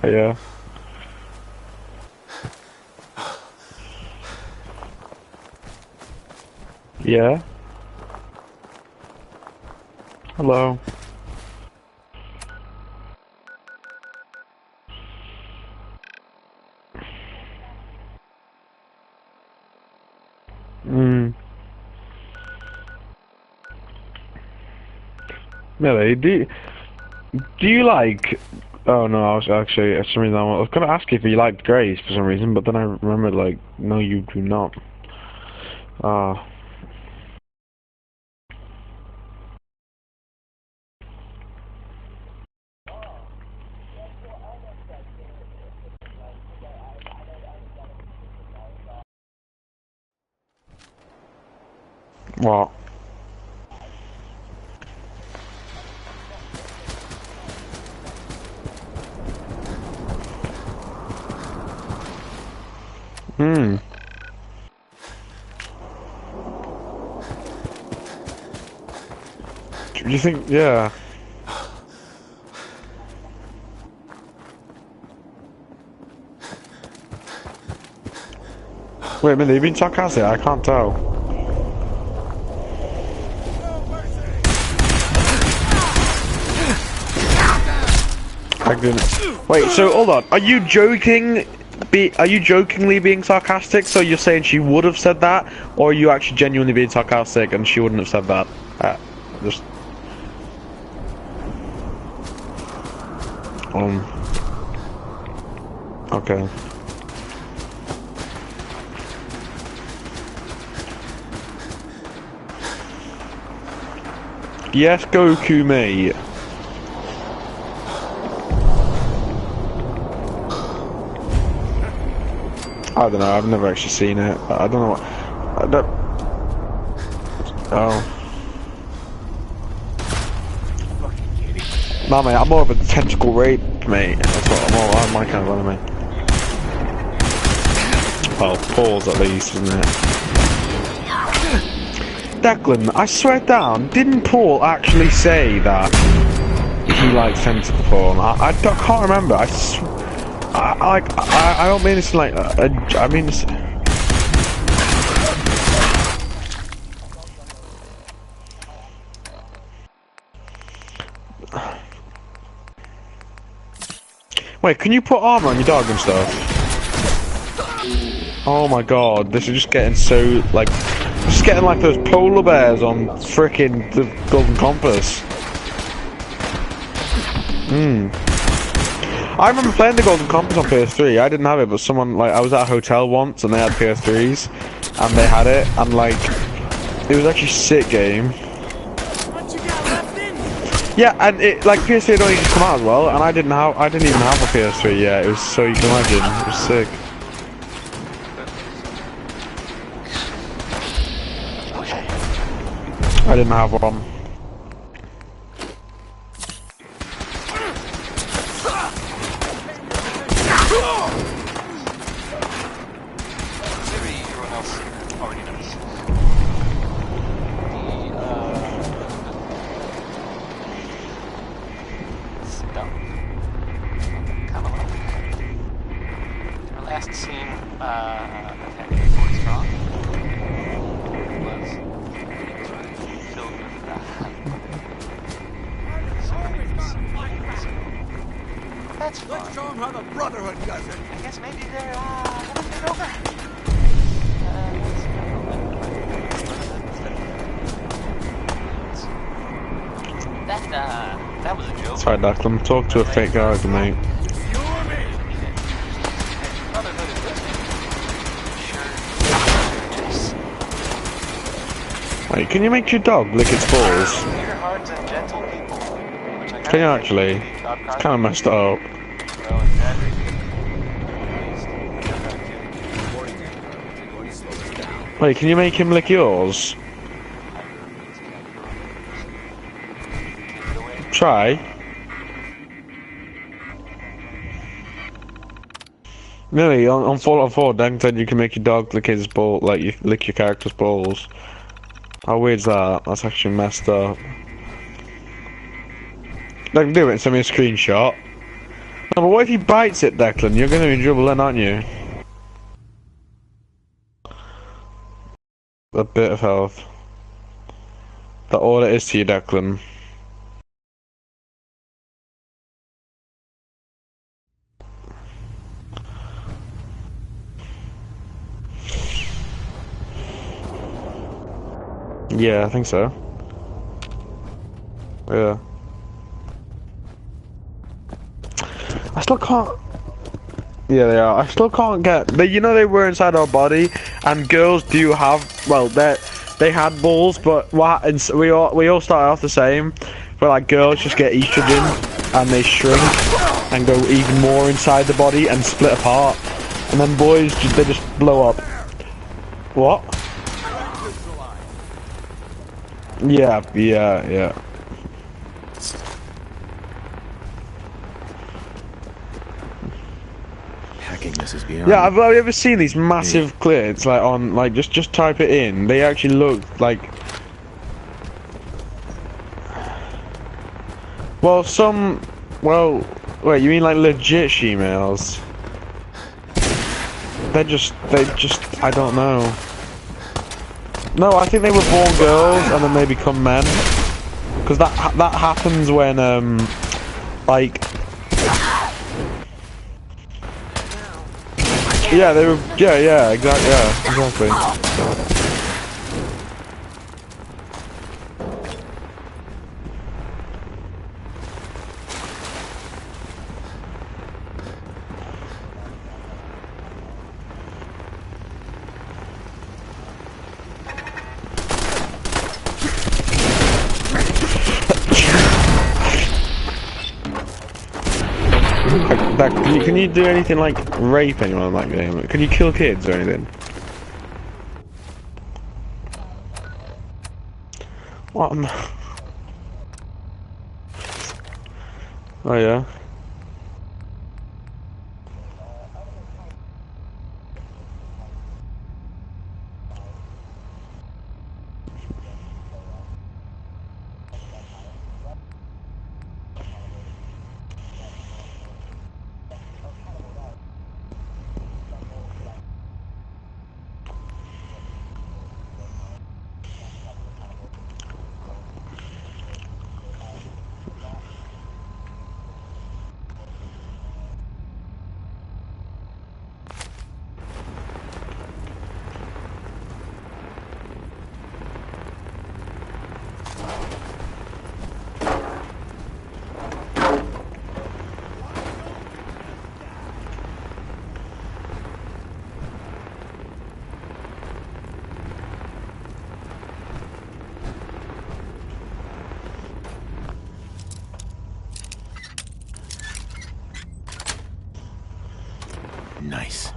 Yeah. Yeah. Hello. Hmm. Millie, do you like? Oh no, I was actually for some reason I was gonna ask you if you liked Grace for some reason, but then I remembered like, no, you do not. Ah. What? Hmm. Do you think? Yeah. Wait a minute, you've been sarcastic. I can't tell. I didn't. Wait. So hold on. Are you joking? Are you jokingly being sarcastic? So you're saying she would have said that, or are you actually genuinely being sarcastic and she wouldn't have said that? Just. Um. Okay. Yes, Goku, mate. I don't know. I've never actually seen it. I don't know what. I don't. Oh. Nah, mate. I'm more of a tentacle rape, mate. That's what I'm all. I'm my kind of anime. Well, pause at least, isn't it? Declan, I swear down, didn't Paul actually say that he likes tentacle porn? I can't remember. I don't mean this like I mean this. Wait, can you put armor on your dog and stuff? Oh my god, this is just getting so like, just getting like those polar bears on frickin' the Golden Compass. I remember playing the Golden Compass on PS3. I didn't have it, but someone like I was at a hotel once and they had PS3s, and they had it, and like it was actually a sick game. Yeah, and it like PS3 had only just come out as well, and I didn't even have a PS3 yet. It was so you can imagine, it was sick. I didn't have one. Let's show them how the Brotherhood does it. I guess maybe they're gonna take over. That was a joke. Sorry, Declan. Talk to a fake character, mate. Wait, can you make your dog lick its balls? Can you actually? It's kind of messed up. Wait, can you make him lick yours? Try. Really, on Fallout 4, Dan said you can make your dog lick his ball, like you lick your character's balls. How weird's that? That's actually messed up. Like, do it. Send me a screenshot. No, but what if he bites it, Declan? You're gonna be in trouble then, aren't you? A bit of health. That's all it is to you, Declan. Yeah, I think so. Yeah. I still can't... Yeah, they are. I still can't get... you know they were inside our body, and girls do have... Well, they had balls, but what... And we all started off the same, but like girls just get estrogen, and they shrink, and go even more inside the body, and split apart. And then boys, they just blow up. What? Yeah. Hacking this is beyond. Yeah, have you ever seen these massive clips, like on, like, just type it in, they actually look like... Well, wait, you mean like legit she-males? They just, I don't know. No, I think they were born girls and then they become men. Because that happens when, like... Yeah, they were, exactly. Can you do anything like rape anyone in that game? Can you kill kids or anything? What? Oh yeah. Nice.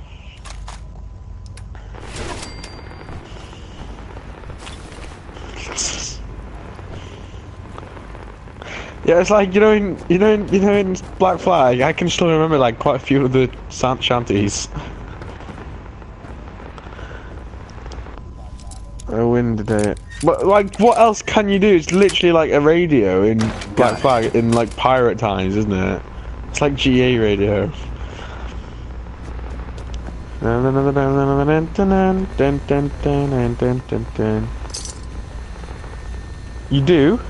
Yeah, it's like, you know in Black Flag, I can still remember like quite a few of the shanties. I win today. But like, what else can you do? It's literally like a radio in Black Flag in like pirate times, isn't it? It's like GA radio. You do?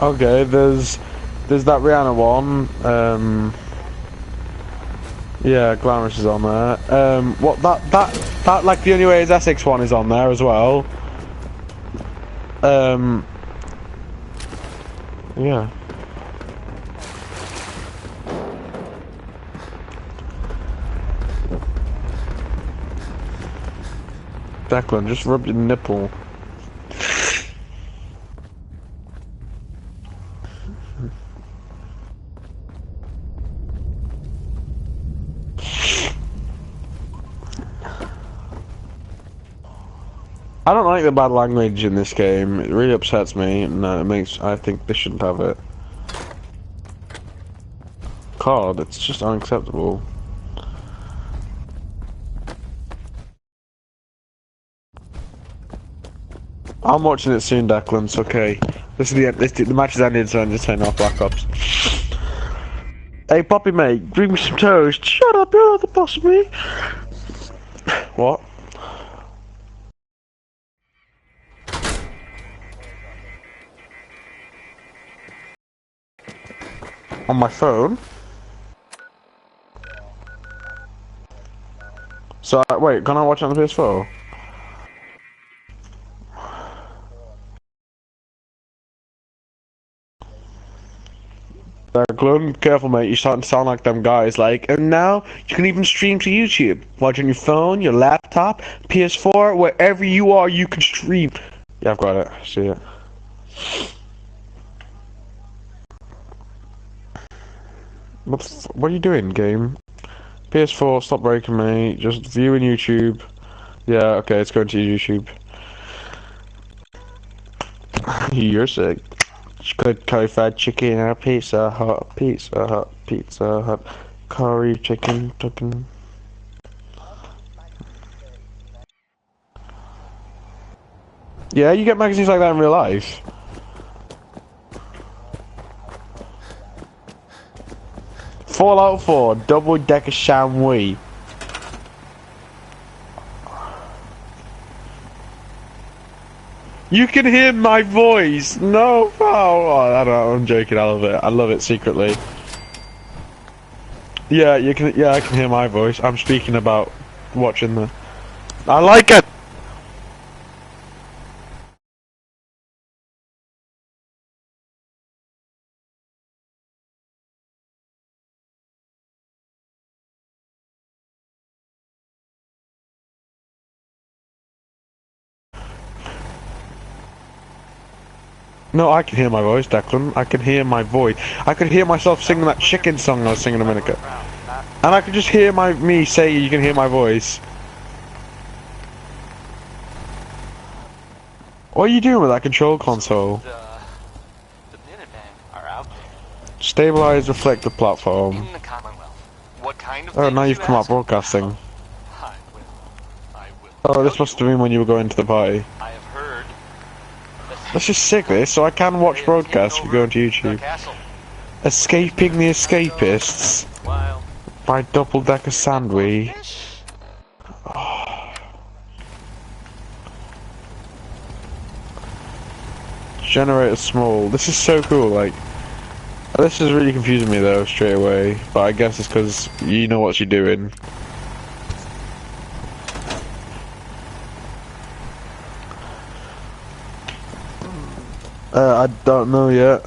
Okay, there's that Rihanna one. Yeah, Glamorous is on there. What that like The Only Way Is Essex one is on there as well. Yeah. Declan, just rub your nipple. I don't like the bad language in this game. It really upsets me, and I think they shouldn't have it. God, it's just unacceptable. I'm watching it soon, Declan. It's okay. This is the end. The match is ended, so I'm just turning off Black Ops. Hey, Poppy, mate, bring me some toast. Shut up, you're not the boss of me. What? On my phone? So, wait, can I watch it on the PS4? Declan, careful mate, you're starting to sound like them guys, like, and now you can even stream to YouTube. Watch on your phone, your laptop, PS4, wherever you are, you can stream. Yeah, I've got it, see it. What are you doing, game? PS4, stop breaking me, just viewing YouTube. Yeah, okay, it's going to YouTube. You're sick. Curry fried chicken or Pizza Hut, Pizza Hut, Pizza Hut, curry chicken. Yeah, you get magazines like that in real life. Fallout 4, Double Decker Shamwee. You can hear my voice! No! Oh, I don't know, I'm joking, I love it. I love it secretly. Yeah, I can hear my voice. I'm speaking about watching the... I like it! No, I can hear my voice, Declan. I can hear my voice. I could hear myself singing that chicken song I was singing a minute ago. And I could just hear me say you can hear my voice. What are you doing with that control console? The Minutemen are out there. Stabilize, reflect the platform. In the Commonwealth. What kind of Oh, things now you've you come up ask? broadcasting. I will. Oh, this must have been when you were going to the party. I have heard. Let's just stick this so I can watch broadcasts if you go into YouTube. Escaping the Escapists by Double Decker Sandwich. Oh. Generator small. This is so cool, like... This is really confusing me though, straight away. But I guess it's because you know what you're doing. I don't know yet.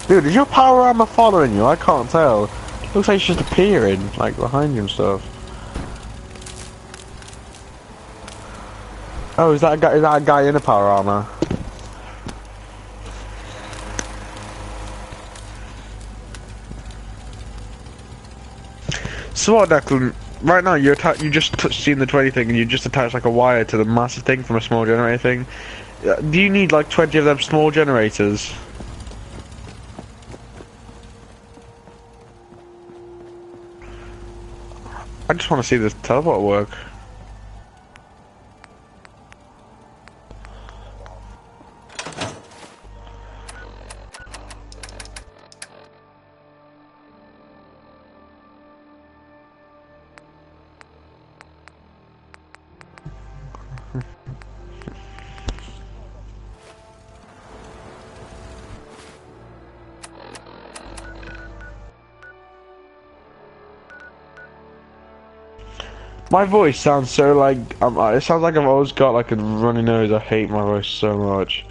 Dude, is your power armor following you? I can't tell. Looks like it's just appearing, like behind you and stuff. Oh, is that a guy in a power armor? So what, Declan? Right now, you just seen the 20 thing, and you just attached like a wire to the massive thing from a small generator thing. Do you need like 20 of them small generators? I just want to see this teleport work. My voice sounds so like it sounds like I've always got like a runny nose. I hate my voice so much.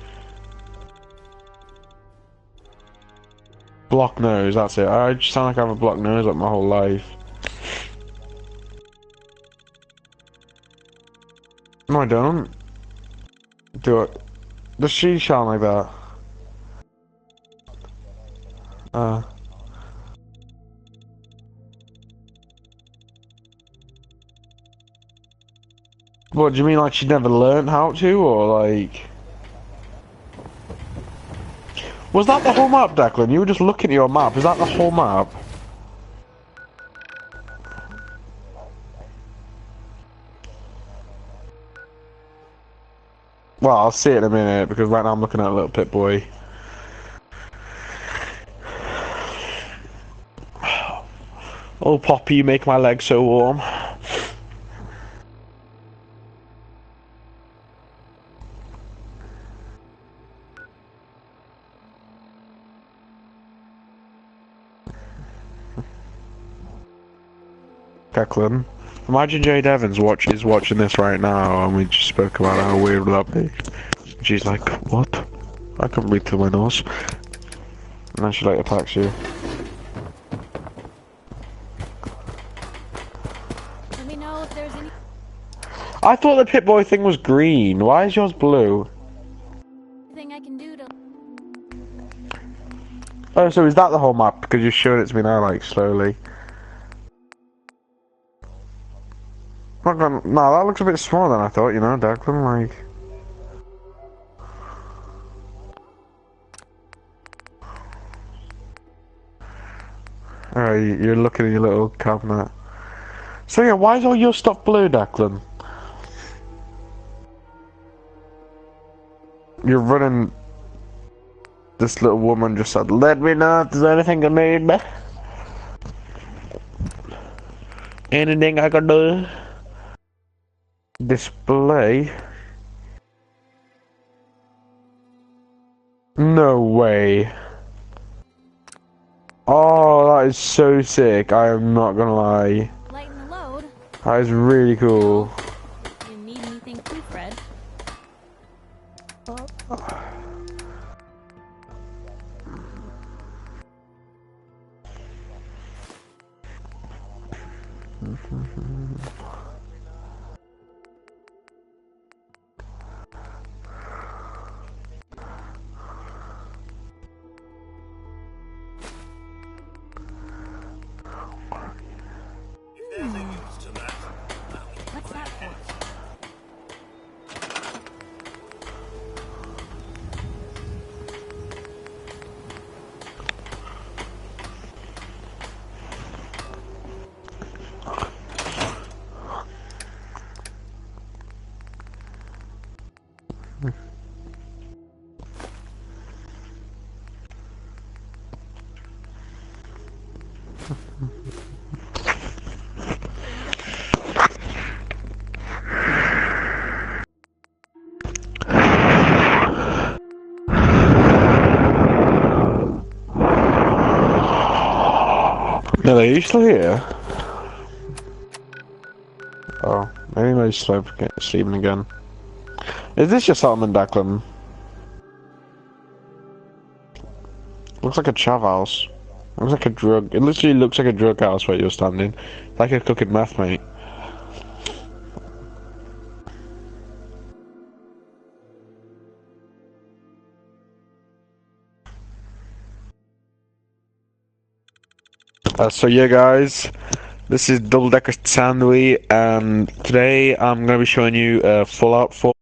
block nose, that's it. I just sound like I have a block nose like my whole life. No, I don't. Do it. Does she sound like that? What, do you mean like she never learned how to, or like... Was that the whole map, Declan? You were just looking at your map. Is that the whole map? Well, I'll see it in a minute, because right now I'm looking at a little Pip-Boy. Oh, Poppy, you make my legs so warm. Declan, imagine Jade Evans is watching this right now, and we just spoke about how weird would that be. She's like, what? I can breathe through my nose. And then she like attacks you. Let me know if there's any... I thought the Pip-Boy thing was green. Why is yours blue? Thing I can do to... Oh, so is that the whole map? Because you're showing it to me now, like, slowly. No, that looks a bit smaller than I thought, you know, Declan, like... Alright, you're looking at your little cabinet. So yeah, why is all your stuff blue, Declan? You're running... This little woman just said, let me know if there's anything you need me. Anything I can do? Display? No way. Oh, that is so sick. I am not gonna lie. Lighten the load. That is really cool. You need anything too, Fred? What's that for? No, are you still here? Oh, maybe I slept sleeping again. Is this your settlement, Declan? Looks like a chav house. Looks like a drug. It literally looks like a drug house where you're standing. Like a cooking meth, mate. So yeah, guys, this is Double Decker Sandy, and today I'm gonna be showing you Fallout 4.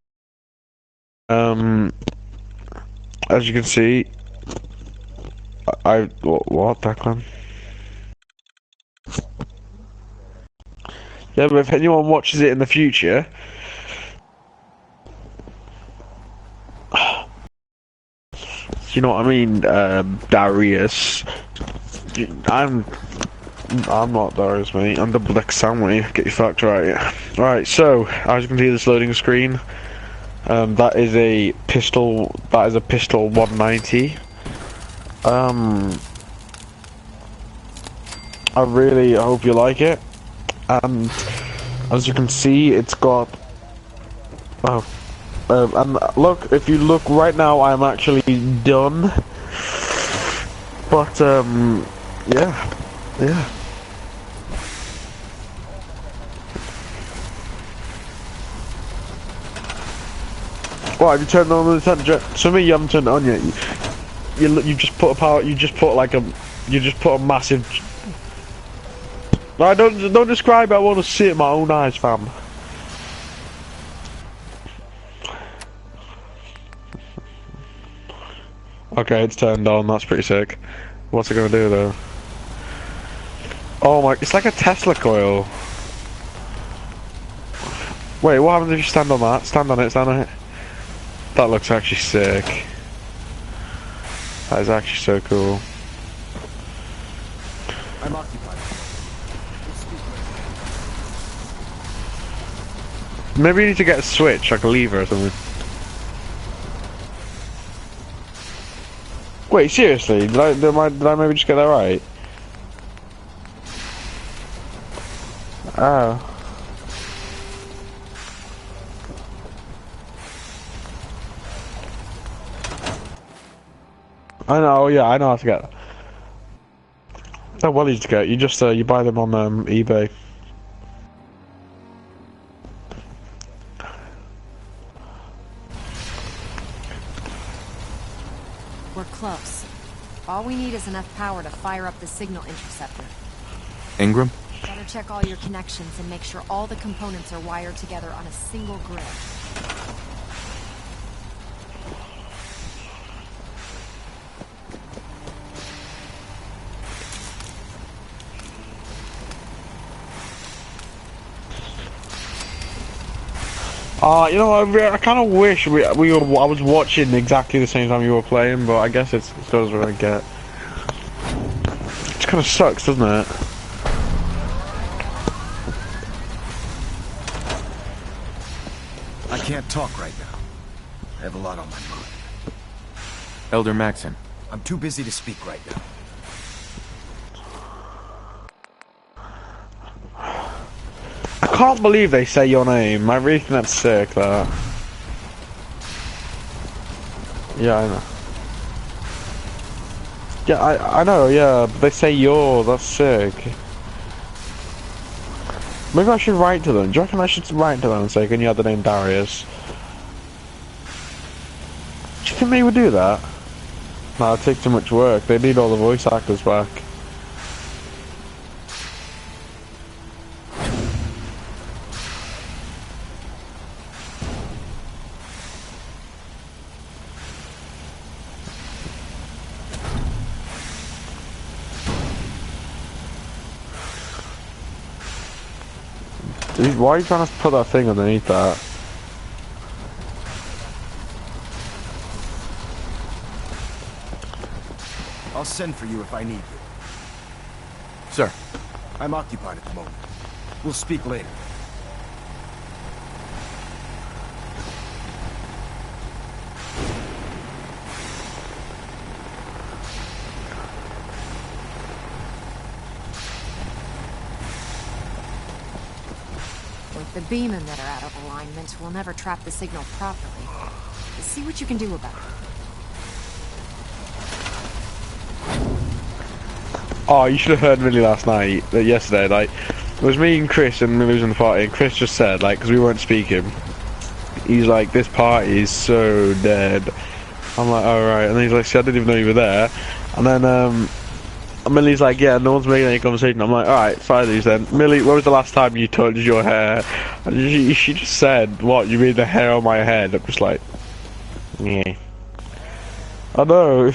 As you can see, what, Declan? Yeah, but if anyone watches it in the future, you know what I mean, Darius. I'm not Darius, mate. I'm Double Decker Sammy. Get your facts right. Right. So, as you can see, this loading screen. That is a pistol. That is a pistol 190. I really hope you like it. And as you can see, it's got. Oh. And look, if you look right now, I'm actually done. But yeah, yeah. What have you turned on the temperature? To me, you haven't turned it on yet. You just put a power. You just put like a. You just put a massive. No, don't describe it. I want to see it with my own eyes, fam. Okay, it's turned on. That's pretty sick. What's it gonna do though? Oh my! It's like a Tesla coil. Wait, what happens if you stand on that? Stand on it. Stand on it. That looks actually sick. That is actually so cool. I'm occupied. Maybe you need to get a switch, like a lever or something. Wait, seriously? Did I maybe just get that right? Oh. I know, yeah, I know how to get. They're well easy to get. You just you buy them on eBay. We're close. All we need is enough power to fire up the signal interceptor. Ingram? Better check all your connections and make sure all the components are wired together on a single grid. You know, I kind of wish I was watching exactly the same time you were playing, but I guess it's those what I get. It kind of sucks, doesn't it? I can't talk right now. I have a lot on my mind. Elder Maxon. I'm too busy to speak right now. I can't believe they say your name. I really think that's sick, that. Yeah, I know. Yeah, I know, yeah, but they say yours, that's sick. Maybe I should write to them. Do you reckon I should write to them and say, can you have the name Darius? Do you think they would do that? No, it'd take too much work. They need all the voice actors back. Dude, why are you trying to put that thing underneath that? I'll send for you if I need you. Sir. I'm occupied at the moment. We'll speak later. With the beam emitter out of alignment, we'll never trap the signal properly. See what you can do about it. Oh, you should have heard Millie last night, yesterday, like, it was me and Chris and Millie was in the party, and Chris just said, like, because we weren't speaking, he's like, this party is so dead. I'm like, oh right, and then he's like, see, I didn't even know you were there, and then, Millie's like, yeah, no one's making any conversation. I'm like, alright, fine these then. Millie, when was the last time you touched your hair? And she just said, what, you mean the hair on my head? I'm just like, yeah. I know,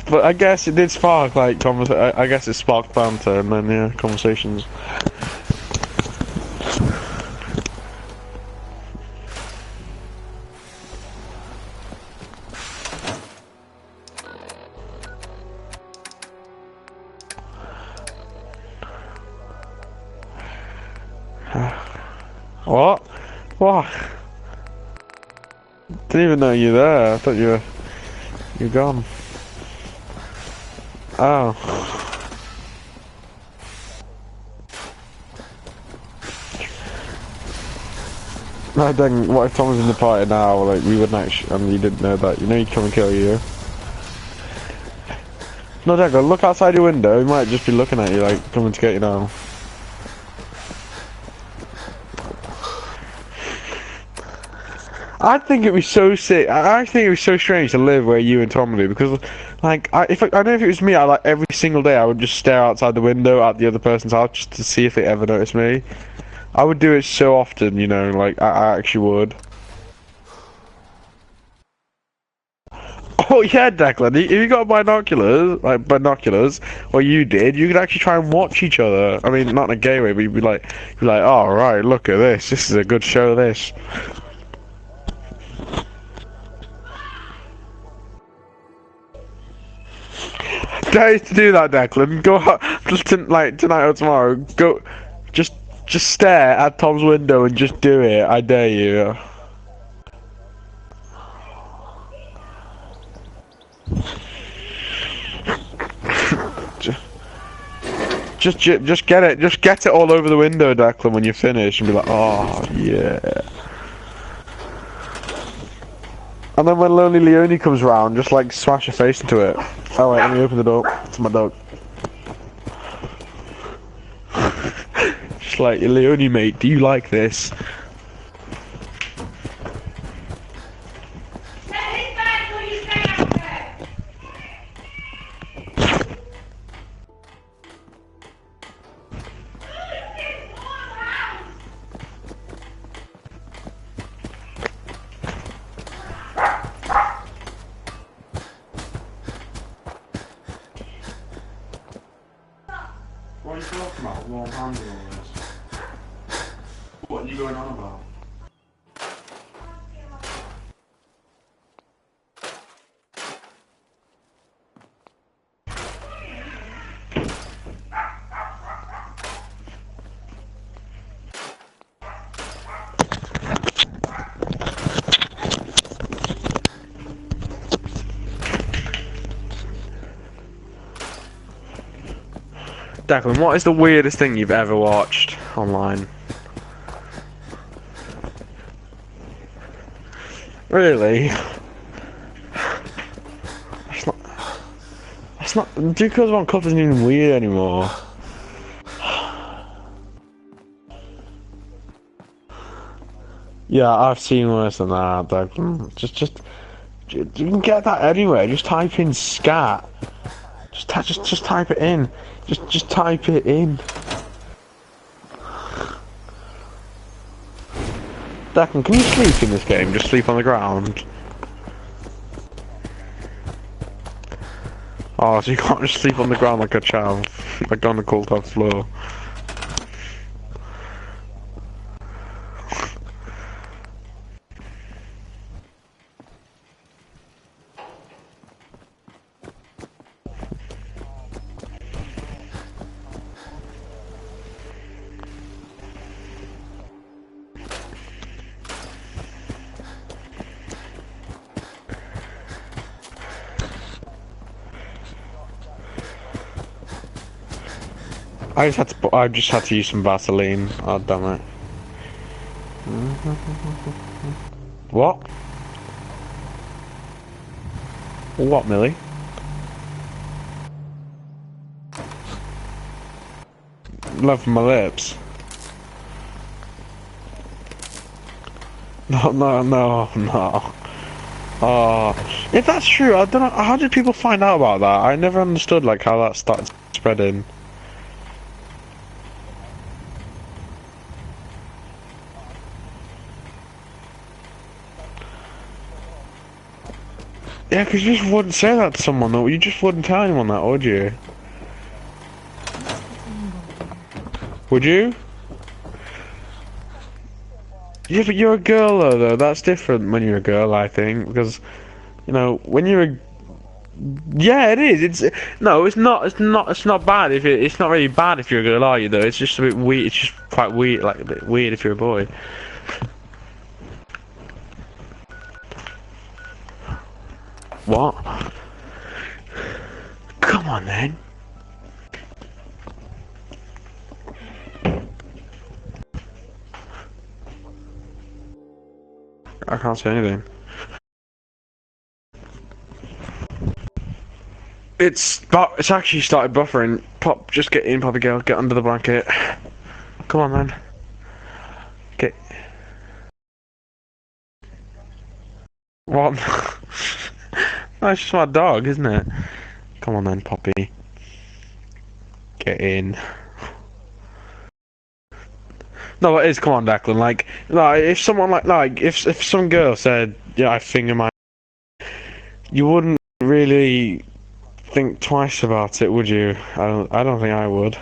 but I guess it did spark, like, I guess it sparked banter and then, yeah, conversations. What? What? Didn't even know you were there. I thought you're gone. Oh. No, dang, what if Tom was in the party now, like, we wouldn't actually, and you didn't know that, you know he'd come and kill you. No, Declan, look outside your window. He might just be looking at you, like, coming to get you now. I think it'd be so sick. I think it'd be so strange to live where you and Tom live because, like, I know if it was me, like every single day I would just stare outside the window at the other person's house just to see if they ever noticed me. I would do it so often, you know, like I actually would. Oh yeah, Declan, if you got binoculars, or you did, you could actually try and watch each other. I mean, not in a gay way, but you'd be like, oh right, look at this. This is a good show. This. Dare to do that, Declan. Go out, like tonight or tomorrow. Go, just stare at Tom's window and just do it. I dare you. Just get it. Just get it all over the window, Declan, when you finish, and be like, oh yeah. And then when Lonely Leone comes round, just like smash your face into it. Oh wait, let me open the door. It's my dog. Just like, Leone mate, do you like this? What are you talking about? Warm hands and all this? What are you going on about? Declan, what is the weirdest thing you've ever watched online? Really? That's not. Duke Goes One Cup isn't even weird anymore. Yeah, I've seen worse than that. Declan. You can get that anywhere. Just type in scat. Just type it in. Just type it in. Declan, can you sleep in this game? Just sleep on the ground. Oh, so you can't just sleep on the ground like a child, like on the cold hard floor. I just had to use some Vaseline. Oh damn it. What? What, Millie? Love for my lips. No. Oh, if that's true, I don't know. How did people find out about that? I never understood like how that started spreading. Yeah, because you just wouldn't say that to someone, though. You just wouldn't tell anyone that, would you? Would you? Yeah, but you're a girl, though. That's different when you're a girl, I think. Because, you know, when you're a... Yeah, it is. No, it's not. It's not bad. It's not really bad if you're a girl, are you? Though it's just a bit weird. It's just quite weird, like a bit weird if you're a boy. What? Come on, then. I can't say anything. It's actually started buffering. Pop, just get in, Poppy girl. Get under the blanket. Come on, man. Get. What? That's just my dog, isn't it? Come on, then, Poppy. Get in. No, it is. Come on, Declan. Like, if someone if some girl said, "Yeah, I finger my," you wouldn't really think twice about it, would you? I don't think I would.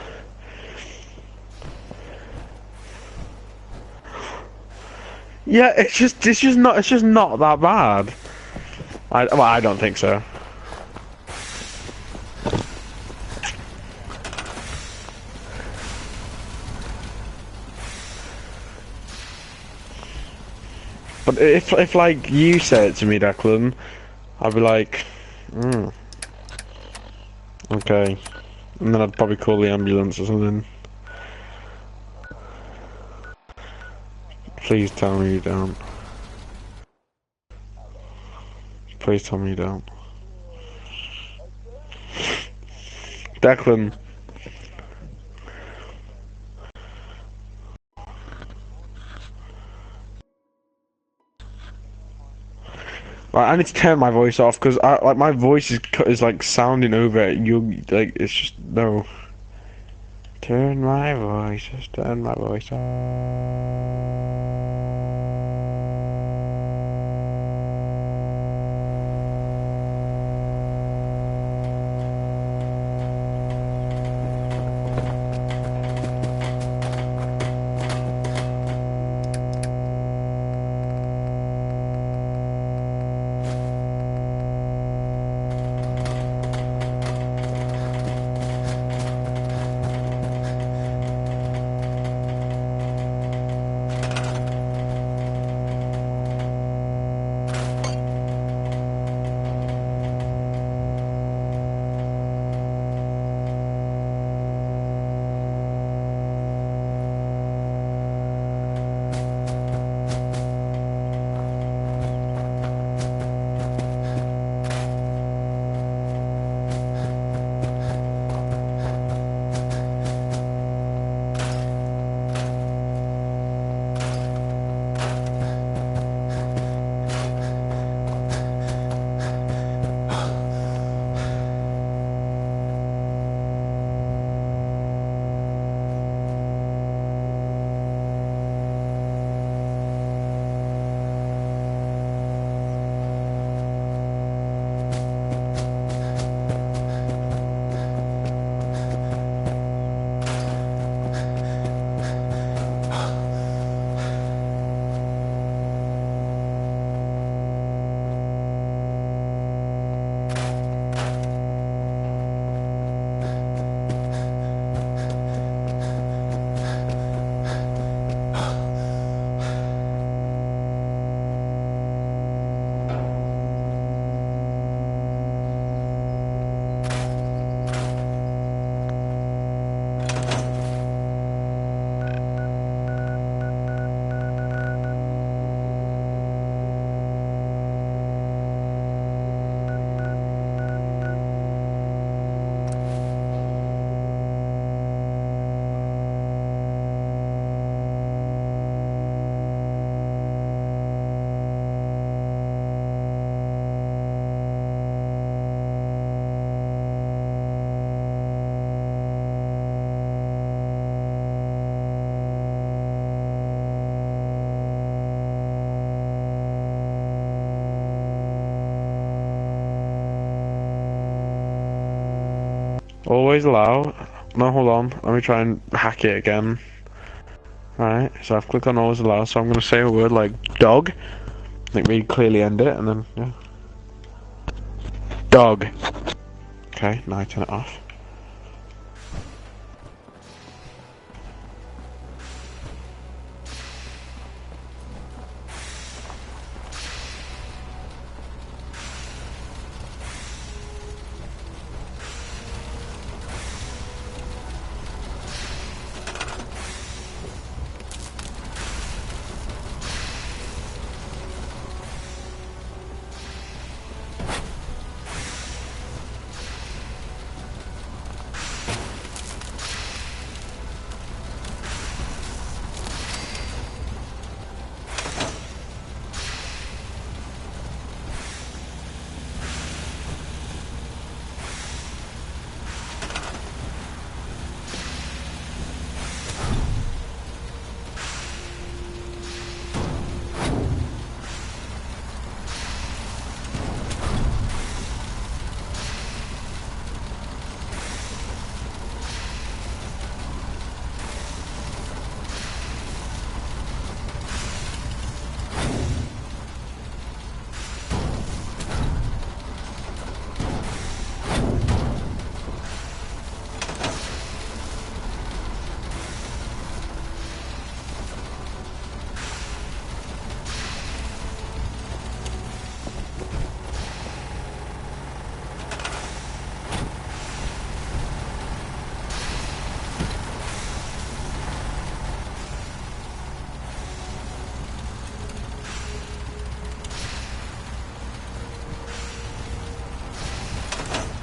Yeah, it's just not that bad. I don't think so. But if like you say it to me, Declan, I'd be like, okay, and then I'd probably call the ambulance or something. Please tell me you don't. Please tell me you don't. Declan. Right, I need to turn my voice off because my voice is like sounding over it. You like it's just no. Turn my voice. Just turn my voice off. Always allow. No, hold on. Let me try and hack it again. Right, so I've clicked on always allow, so I'm going to say a word like dog. I think we clearly end it, and then, yeah. Dog. Okay, now I turn it off.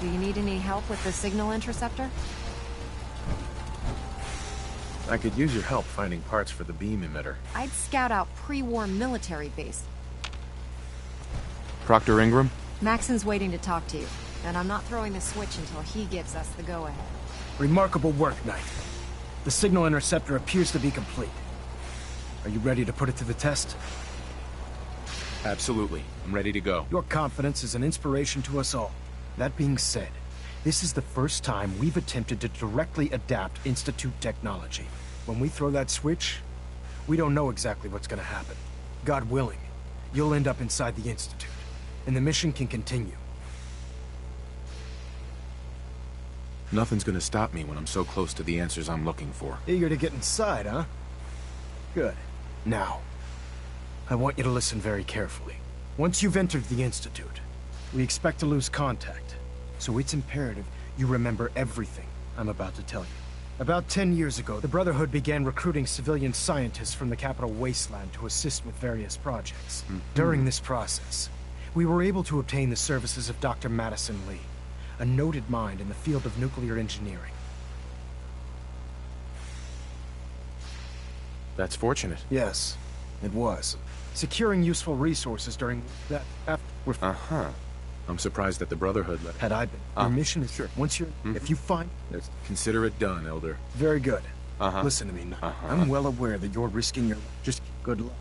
Do you need any help with the signal interceptor? I could use your help finding parts for the beam emitter. I'd scout out pre-war military base. Proctor Ingram? Maxon's waiting to talk to you, and I'm not throwing the switch until he gives us the go-ahead. Remarkable work, Knight. The signal interceptor appears to be complete. Are you ready to put it to the test? Absolutely. I'm ready to go. Your confidence is an inspiration to us all. That being said, this is the first time we've attempted to directly adapt Institute technology. When we throw that switch, we don't know exactly what's gonna happen. God willing, you'll end up inside the Institute, and the mission can continue. Nothing's gonna stop me when I'm so close to the answers I'm looking for. Eager to get inside, huh? Good. Now, I want you to listen very carefully. Once you've entered the Institute, we expect to lose contact, so it's imperative you remember everything I'm about to tell you. About 10 years ago, the Brotherhood began recruiting civilian scientists from the capital wasteland to assist with various projects. During this process, we were able to obtain the services of Dr. Madison Lee, a noted mind in the field of nuclear engineering. That's fortunate. Yes, it was. Securing useful resources during that were Uh-huh. I'm surprised that the Brotherhood let it. had I been. Your mission is sure. Once you're if you find Consider it done, Elder. very good. Uh-huh. Listen to me now. I'm well aware that you're risking your just good luck.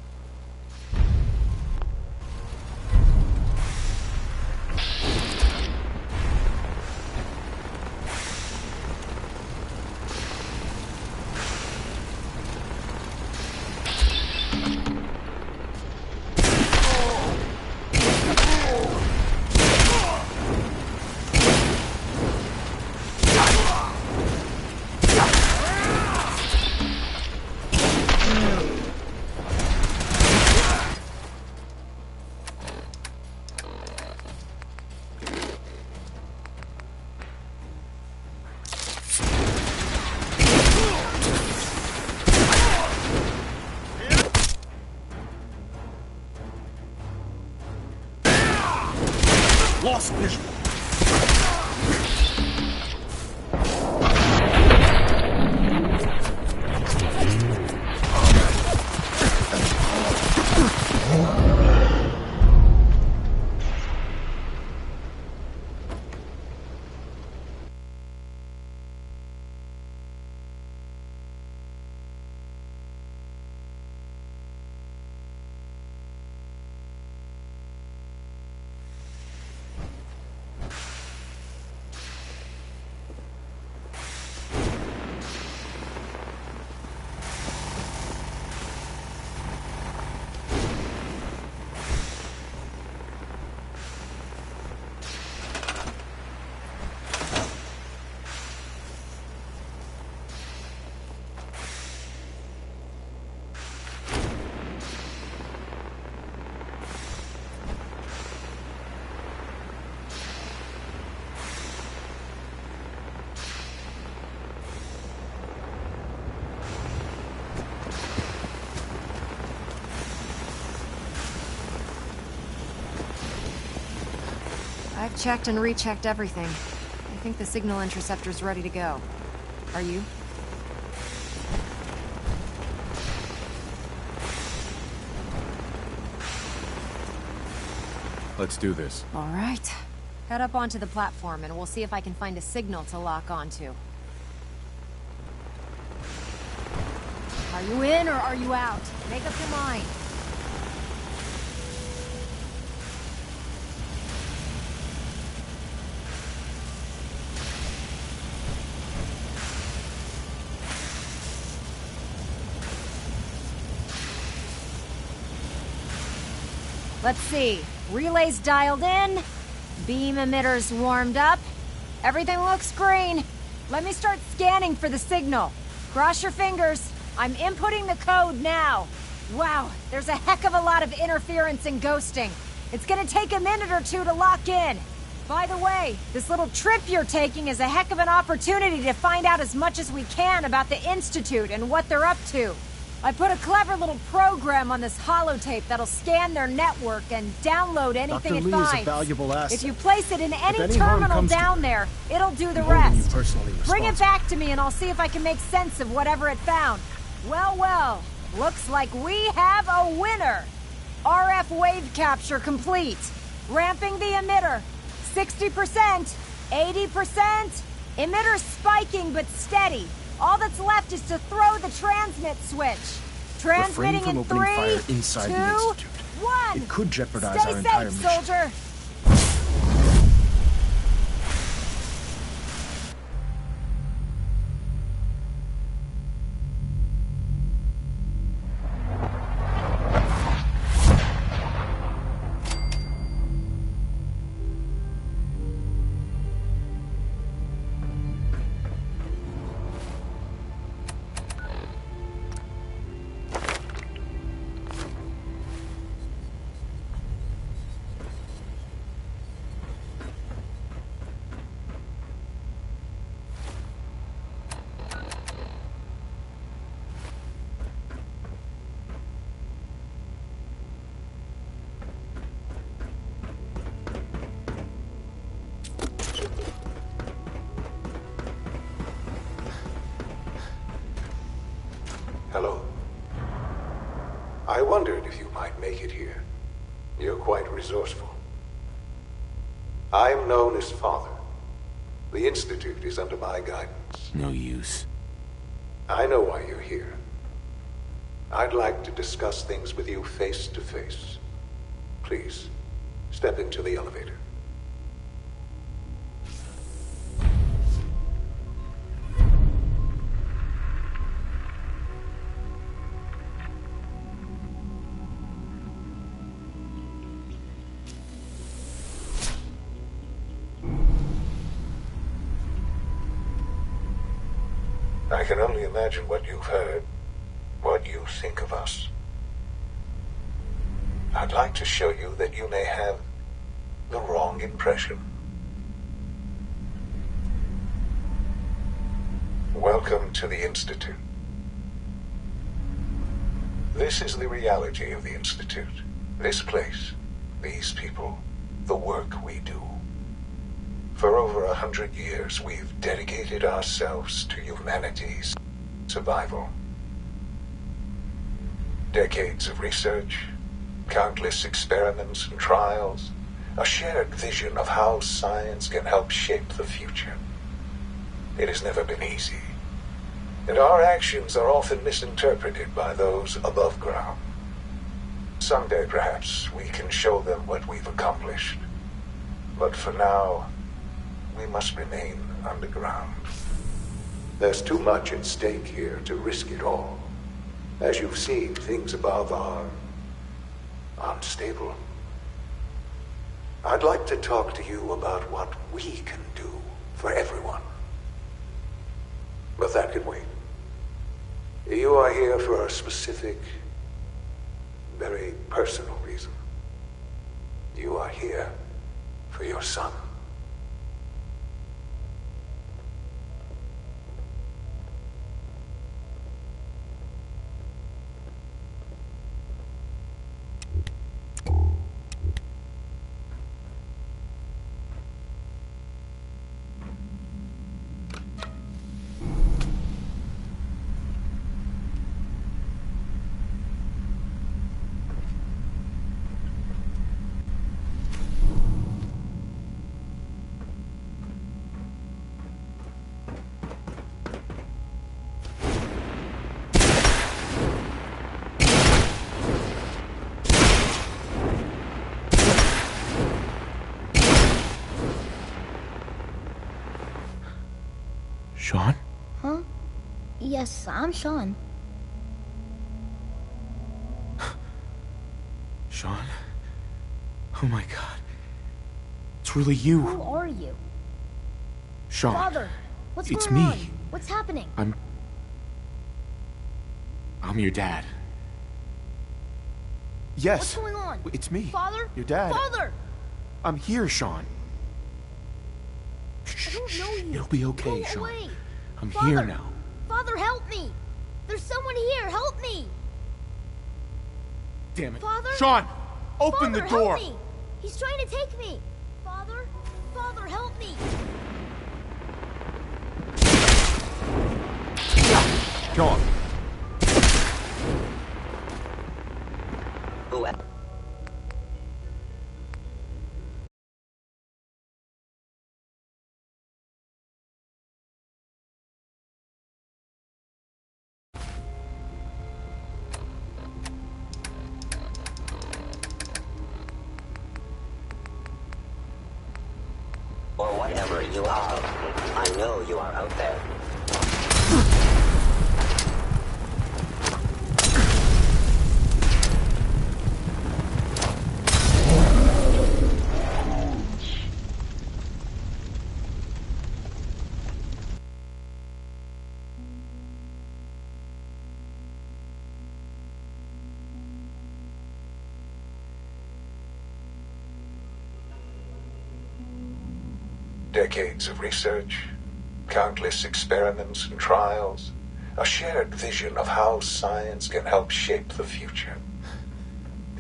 Lost visual. I've checked and rechecked everything. I think the signal interceptor's ready to go. Are you? Let's do this. All right. Head up onto the platform and we'll see if I can find a signal to lock onto. Are you in or are you out? Make up your mind. Let's see. Relays dialed in. Beam emitters warmed up. Everything looks green. Let me start scanning for the signal. Cross your fingers. I'm inputting the code now. Wow, there's a heck of a lot of interference and ghosting. It's gonna take a minute or two to lock in. By the way, this little trip you're taking is a heck of an opportunity to find out as much as we can about the Institute and what they're up to. I put a clever little program on this holotape that'll scan their network and download anything Dr. it Lee is a finds. valuable asset. If you place it in any any harm terminal comes to down there, it'll do the I'm holding you rest. personally Bring it responsible. back to me and I'll see if I can make sense of whatever it found. Well, well, looks like we have a winner. RF wave capture complete. Ramping the emitter. 60%, 80%. Emitter spiking but steady. All that's left is to throw the transmit switch. Transmitting Refrain from in opening 3, fire inside 2, the Institute. 1. It could jeopardize Stay our entire safe, mission. soldier. Hello. I wondered if you might make it here. You're quite resourceful. I'm known as Father. The Institute is under my guidance. No use. I know why you're here. I'd like to discuss things with you face to face. Please, step into the elevator. I can only imagine what you've heard, what you think of us. I'd like to show you that you may have the wrong impression. Welcome to the Institute. This is the reality of the Institute. This place, these people, the work we do. For over 100 years, we've dedicated ourselves to humanity's survival. Decades of research, countless experiments and trials, a shared vision of how science can help shape the future. It has never been easy, and our actions are often misinterpreted by those above ground. Someday, perhaps, we can show them what we've accomplished. But for now, we must remain underground. There's too much at stake here to risk it all. As you've seen, things above are unstable. I'd like to talk to you about what we can do for everyone. But that can wait. You are here for a specific, very personal reason. You are here for your son. Sean? Huh? Yes, I'm Sean. Sean? Oh my god. It's really you. Who are you? Sean. Father, what's It's going me. on? What's happening? I'm your dad. Yes. What's going on? It's me. Father? Your dad. Father! I'm here, Sean. I don't know you. It'll be okay, Go Sean. away. I'm Father. here now. Father, help me! There's someone here! Help me! Damn it. Father? Sean! Open Father, the door! help me! He's trying to take me! Father? Father, help me! Sean! Or whatever you are. I know you are out there. Decades of research, countless experiments and trials, a shared vision of how science can help shape the future.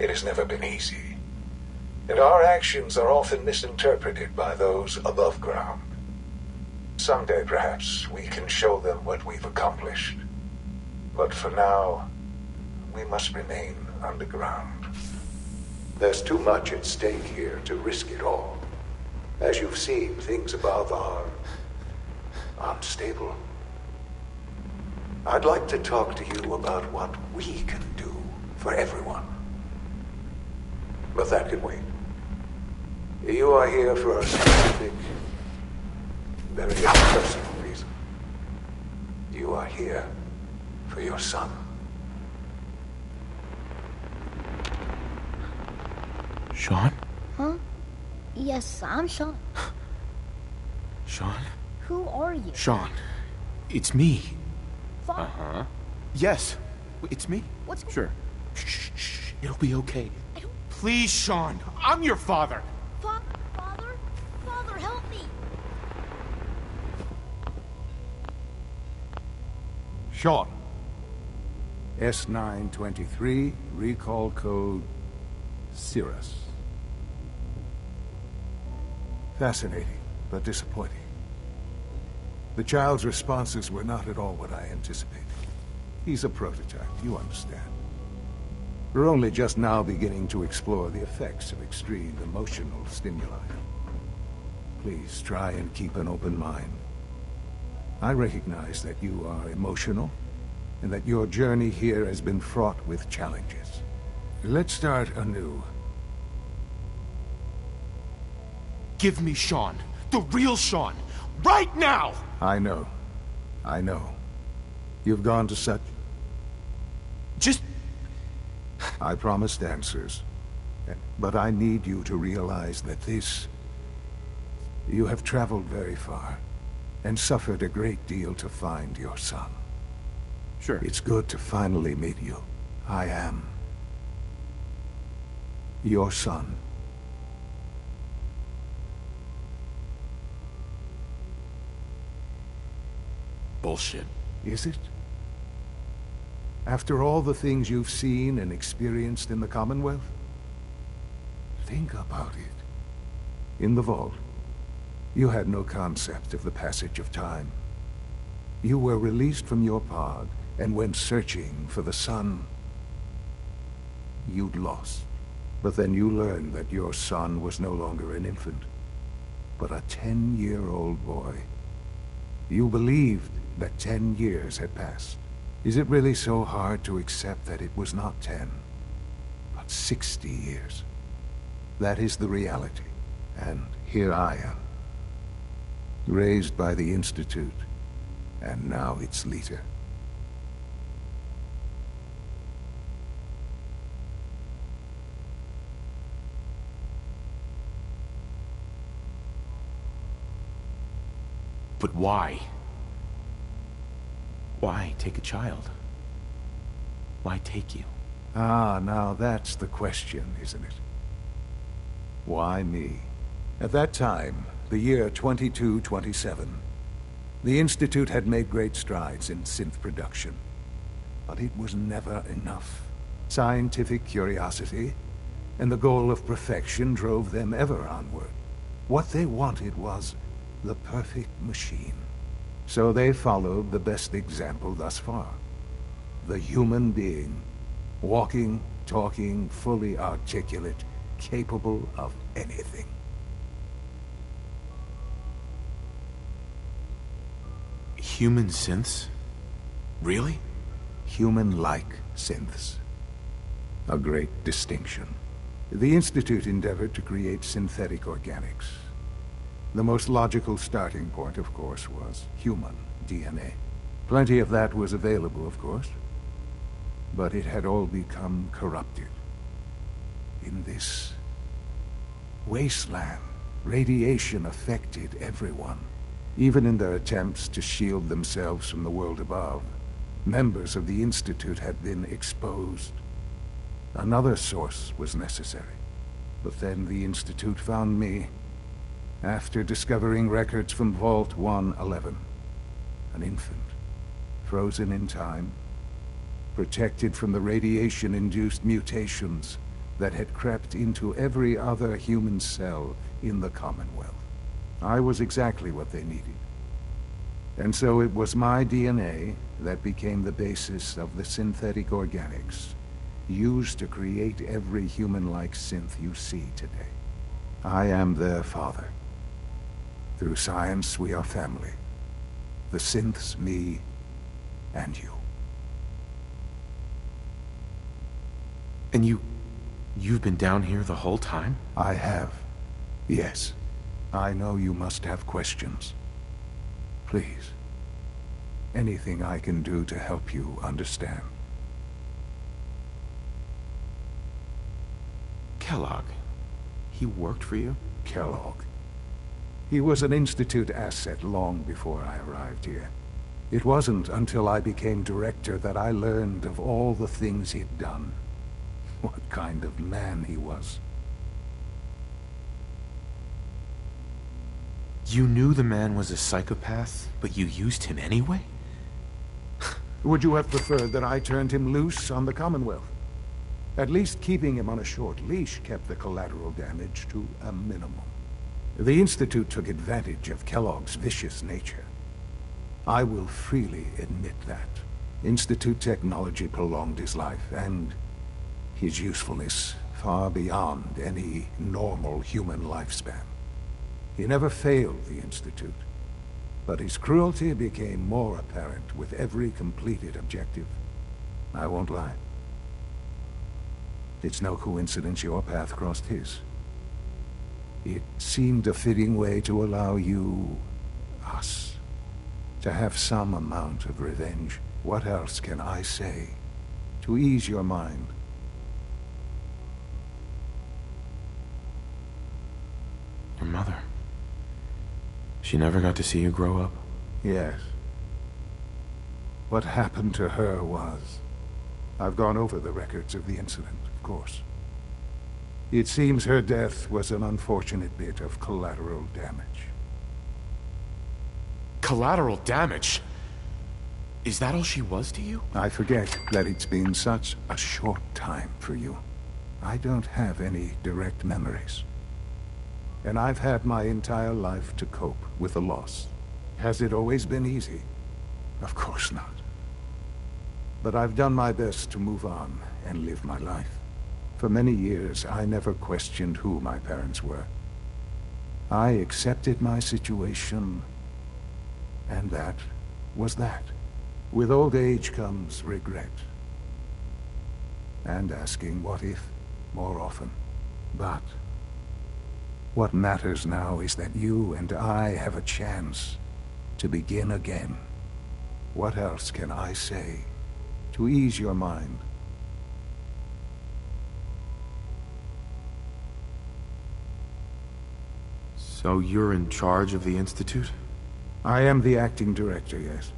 It has never been easy, and our actions are often misinterpreted by those above ground. Someday, perhaps, we can show them what we've accomplished. But for now, we must remain underground. There's too much at stake here to risk it all. As you've seen, things above are unstable. I'd like to talk to you about what we can do for everyone. But that can wait. You are here for a specific, very personal reason. You are here for your son. Sean? Huh? Yes, I'm Sean. Sean? Who are you? Sean. It's me. Father? Yes. It's me. What's... Sure. Shh. It'll be okay. Please, Sean. I'm your father. Father? Father, help me! Sean. S923, recall code Cirrus. Fascinating, but disappointing. The child's responses were not at all what I anticipated. He's a prototype, you understand. We're only just now beginning to explore the effects of extreme emotional stimuli. Please try and keep an open mind. I recognize that you are emotional, and that your journey here has been fraught with challenges. Let's start anew. Give me Sean. The real Sean. Right now! I know. You've gone to such... Just... I promised answers. But I need you to realize that this... You have traveled very far, and suffered a great deal to find your son. Sure. It's good to finally meet you. I am... your son. Bullshit. Is it? After all the things you've seen and experienced in the Commonwealth? Think about it. In the vault, you had no concept of the passage of time. You were released from your pod and went searching for the sun you'd lost. But then you learned that your son was no longer an infant, but a 10-year-old boy. You believed that 10 years had passed. Is it really so hard to accept that it was not 10, but 60 years? That is the reality. And here I am, raised by the Institute, and now its leader. But why? Why take a child? Why take you? Ah, now that's the question, isn't it? Why me? At that time, the year 2227, the Institute had made great strides in synth production. but it was never enough. Scientific curiosity and the goal of perfection drove them ever onward. What they wanted was the perfect machine. So they followed the best example thus far. The human being. Walking, talking, fully articulate, capable of anything. Human synths? Really? Human-like synths. A great distinction. The Institute endeavored to create synthetic organics. The most logical starting point, of course, was human DNA. Plenty of that was available, of course. But it had all become corrupted. In this wasteland, radiation affected everyone. Even in their attempts to shield themselves from the world above, members of the Institute had been exposed. Another source was necessary. But then the Institute found me, after discovering records from Vault 111. An infant, frozen in time, protected from the radiation-induced mutations that had crept into every other human cell in the Commonwealth. I was exactly what they needed. And so it was my DNA that became the basis of the synthetic organics used to create every human-like synth you see today. I am their father. Through science, we are family. The synths, me, and you. And you've been down here the whole time? I have. Yes. I know you must have questions. Please. Anything I can do to help you understand. Kellogg. He worked for you? Kellogg. He was an Institute asset long before I arrived here. It wasn't until I became director that I learned of all the things he'd done. What kind of man he was. You knew the man was a psychopath, but you used him anyway? Would you have preferred that I turned him loose on the Commonwealth? At least keeping him on a short leash kept the collateral damage to a minimum. The Institute took advantage of Kellogg's vicious nature. I will freely admit that. Institute technology prolonged his life, and his usefulness far beyond any normal human lifespan. He never failed the Institute, but his cruelty became more apparent with every completed objective. I won't lie. It's no coincidence your path crossed his. It seemed a fitting way to allow you, us, to have some amount of revenge. What else can I say to ease your mind? Your mother. She never got to see you grow up? Yes. What happened to her was... I've gone over the records of the incident, of course. It seems her death was an unfortunate bit of collateral damage. Collateral damage? Is that all she was to you? I forget that it's been such a short time for you. I don't have any direct memories. And I've had my entire life to cope with the loss. Has it always been easy? Of course not. But I've done my best to move on and live my life. For many years, I never questioned who my parents were. I accepted my situation, and that was that. With old age comes regret. And asking what if more often. But what matters now is that you and I have a chance to begin again. What else can I say to ease your mind? So you're in charge of the Institute? I am the acting director, yes.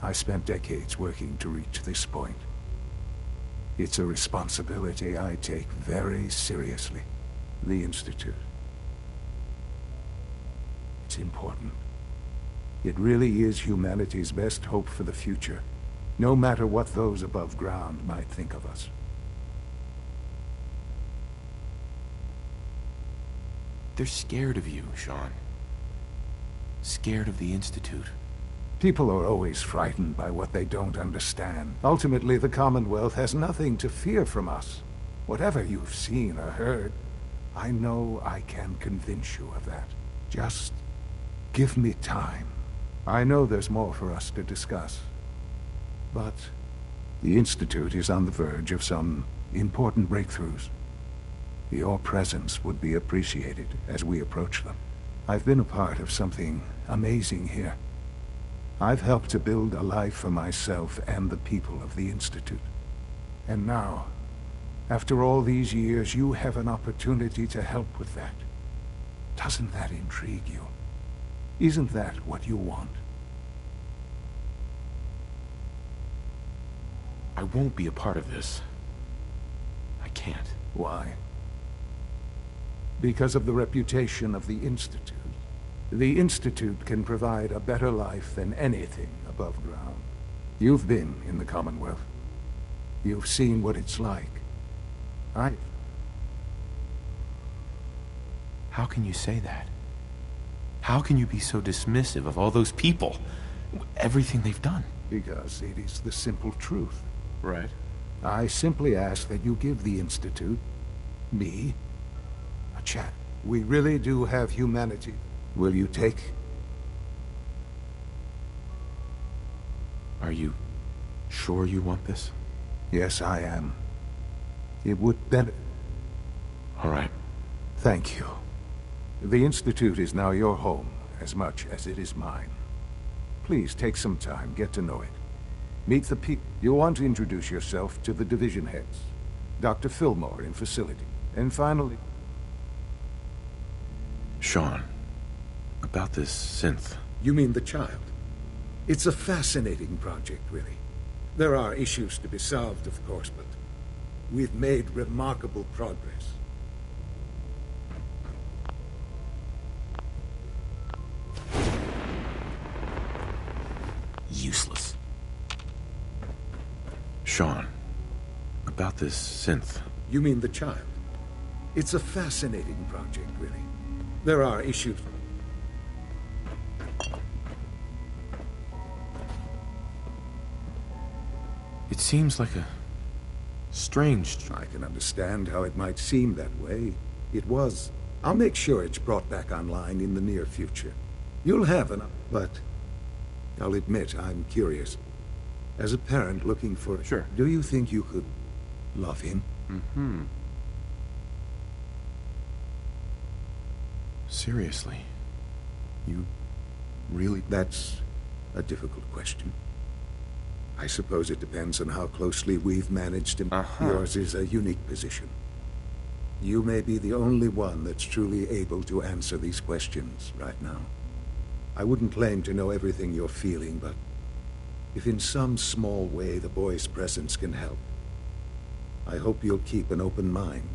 I spent decades working to reach this point. It's a responsibility I take very seriously. The Institute. It's important. It really is humanity's best hope for the future. no matter what those above ground might think of us. They're scared of you, Sean. Scared of the Institute. People are always frightened by what they don't understand. Ultimately, the Commonwealth has nothing to fear from us. Whatever you've seen or heard, I know I can convince you of that. Just give me time. I know there's more for us to discuss. But the Institute is on the verge of some important breakthroughs. Your presence would be appreciated as we approach them. I've been a part of something amazing here. I've helped to build a life for myself and the people of the Institute. And now, after all these years, you have an opportunity to help with that. Doesn't that intrigue you? Isn't that what you want? I won't be a part of this. I can't. Why? Because of the reputation of the Institute. The Institute can provide a better life than anything above ground. You've been in the Commonwealth. You've seen what it's like. How can you say that? How can you be so dismissive of all those people? Everything they've done? Because it is the simple truth. Right. I simply ask that you give the Institute, me, a chance. We really do have humanity. Will you take? Are you sure you want this? Yes, I am. It would benefit. All right. Thank you. The Institute is now your home, as much as it is mine. Please take some time, get to know it. Meet the people. You'll want to introduce yourself to the division heads. Dr. Fillmore in facility. And finally... Sean, about this synth. You mean the child? It's a fascinating project, really. There are issues to be solved, of course, but we've made remarkable progress. Useless. Sean, about this synth. You mean the child? It's a fascinating project, really. There are issues. It seems like a strange... I can understand how it might seem that way. It was. I'll make sure it's brought back online in the near future. You'll have enough, but I'll admit I'm curious. As a parent looking for... Sure. Do you think you could love him? Mm-hmm. Seriously? You really... That's a difficult question. I suppose it depends on how closely we've managed him. Yours is a unique position. You may be the only one that's truly able to answer these questions right now. I wouldn't claim to know everything you're feeling, but if in some small way the boy's presence can help, I hope you'll keep an open mind.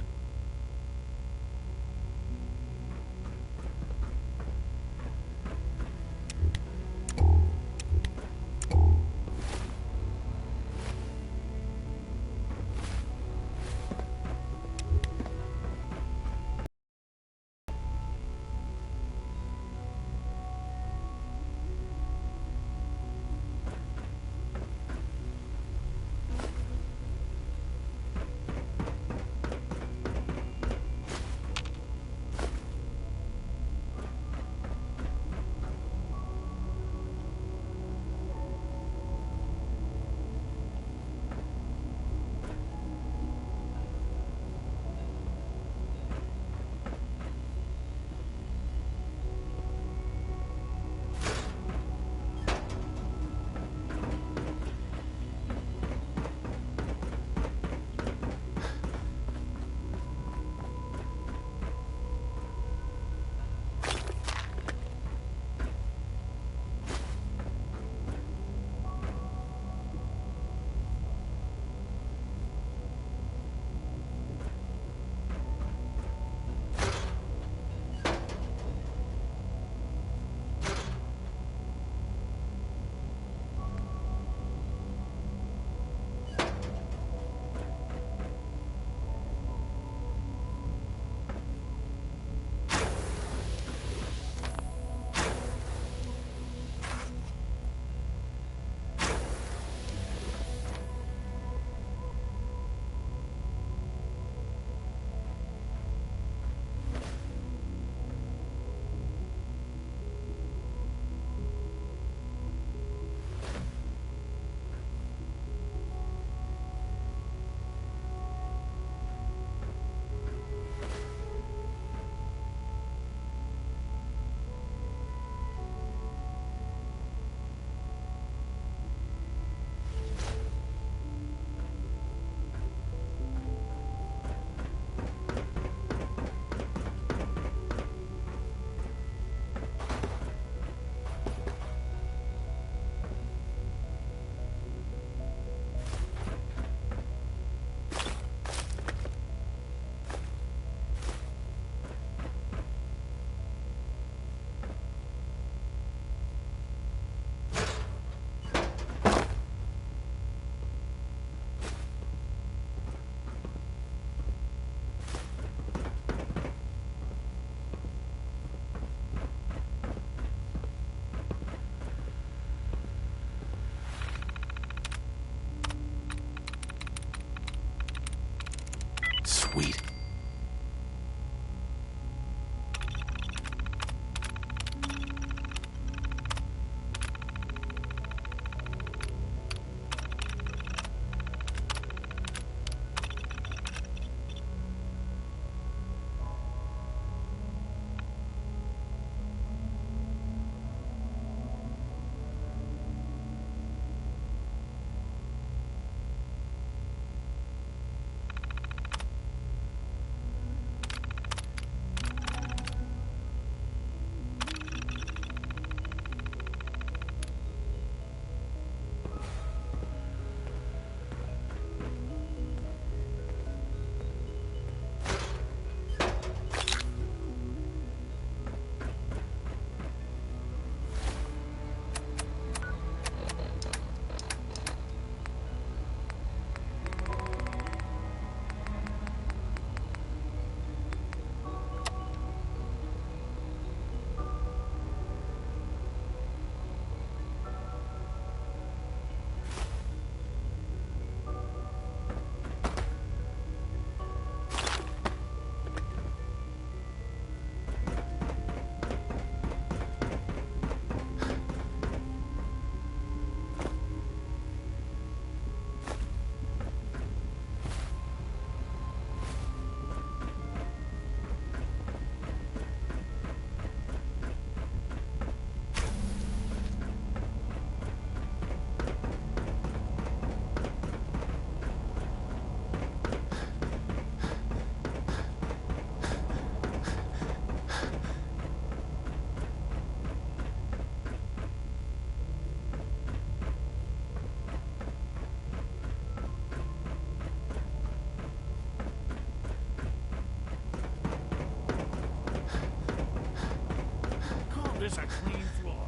this a clean floor?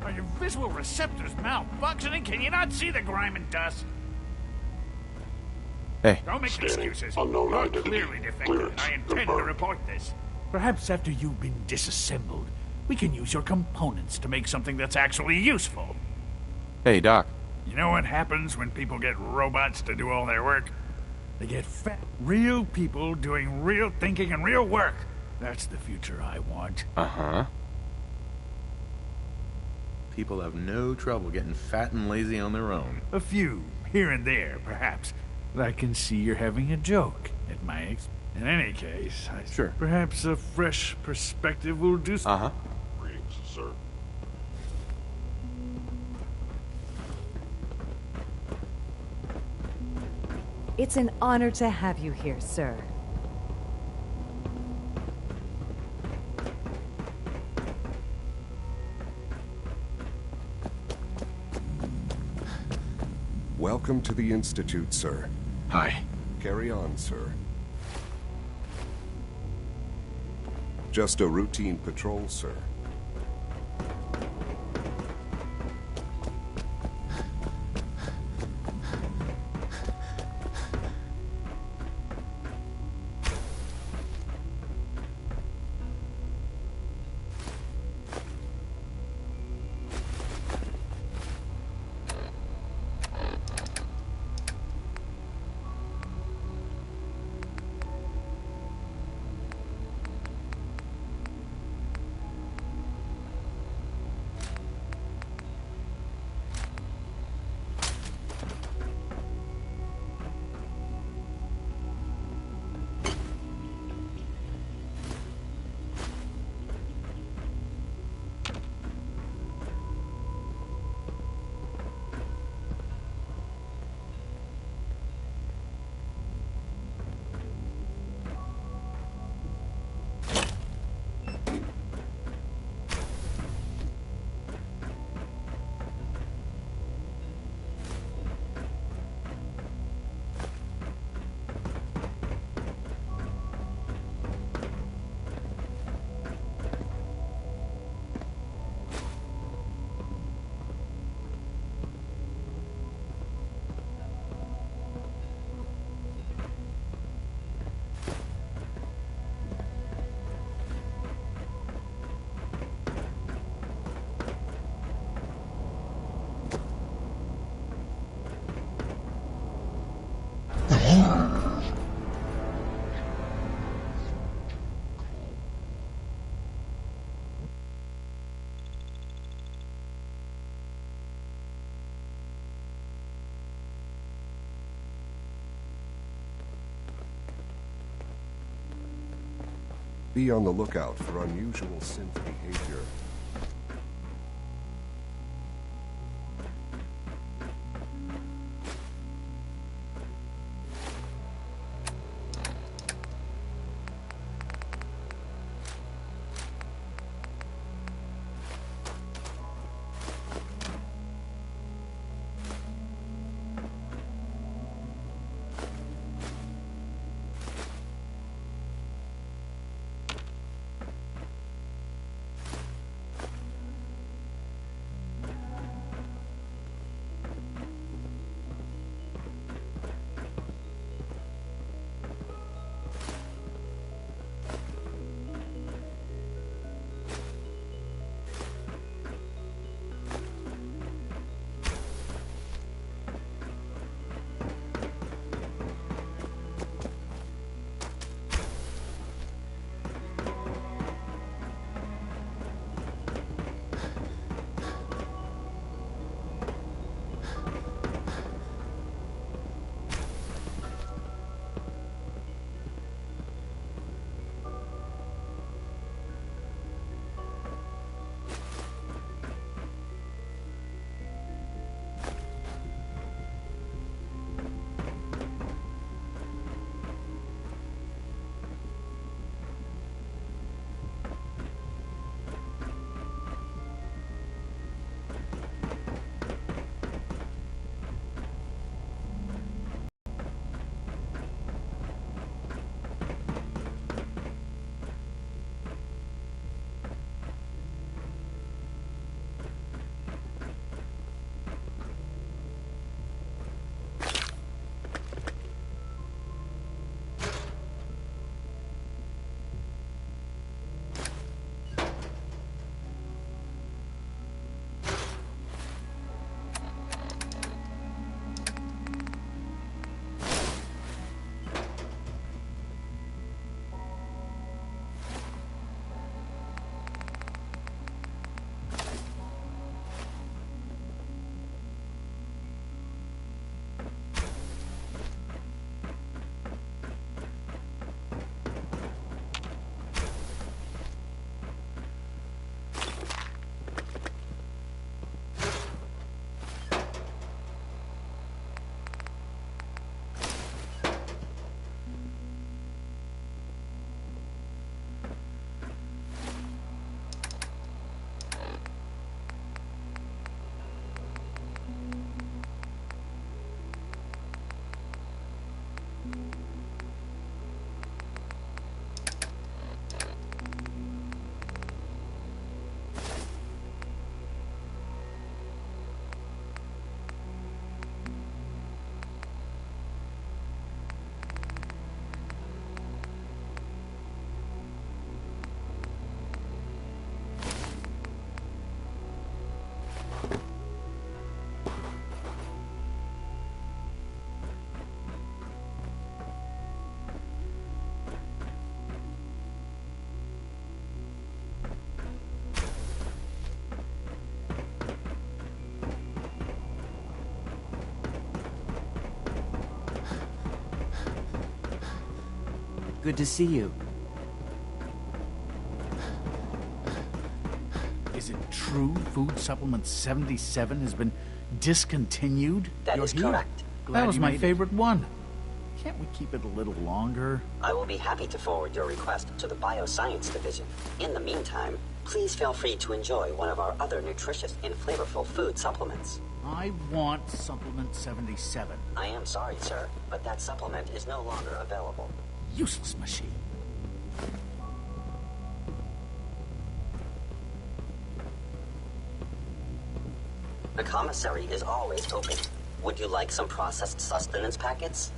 Are your visual receptors malfunctioning? Can you not see the grime and dust? Hey. Don't make Scanning. excuses. Unknown You're identity. clearly defective, and Clearance I intend to confirmed. report this. Perhaps after you've been disassembled, we can use your components to make something that's actually useful. Hey, Doc. You know what happens when people get robots to do all their work? They get fat. Real people doing real thinking and real work. That's the future I want. Uh-huh. People have no trouble getting fat and lazy on their own. A few, here and there, perhaps. But I can see you're having a joke at my expense. In any case, Sure. Perhaps a fresh perspective will do so. Uh-huh. Greetings, sir. It's an honor to have you here, sir. Welcome to the Institute, sir. Hi. Carry on, sir. Just a routine patrol, sir. Be on the lookout for unusual synth behavior. Good to see you. Is it true Food Supplement 77 has been discontinued? That You're is here. correct. That was you my made it. favorite one. Can't we keep it a little longer? I will be happy to forward your request to the Bioscience Division. In the meantime, please feel free to enjoy one of our other nutritious and flavorful food supplements. I want Supplement 77. I am sorry, sir, but that supplement is no longer available. Useless machine. The commissary is always open. Would you like some processed sustenance packets?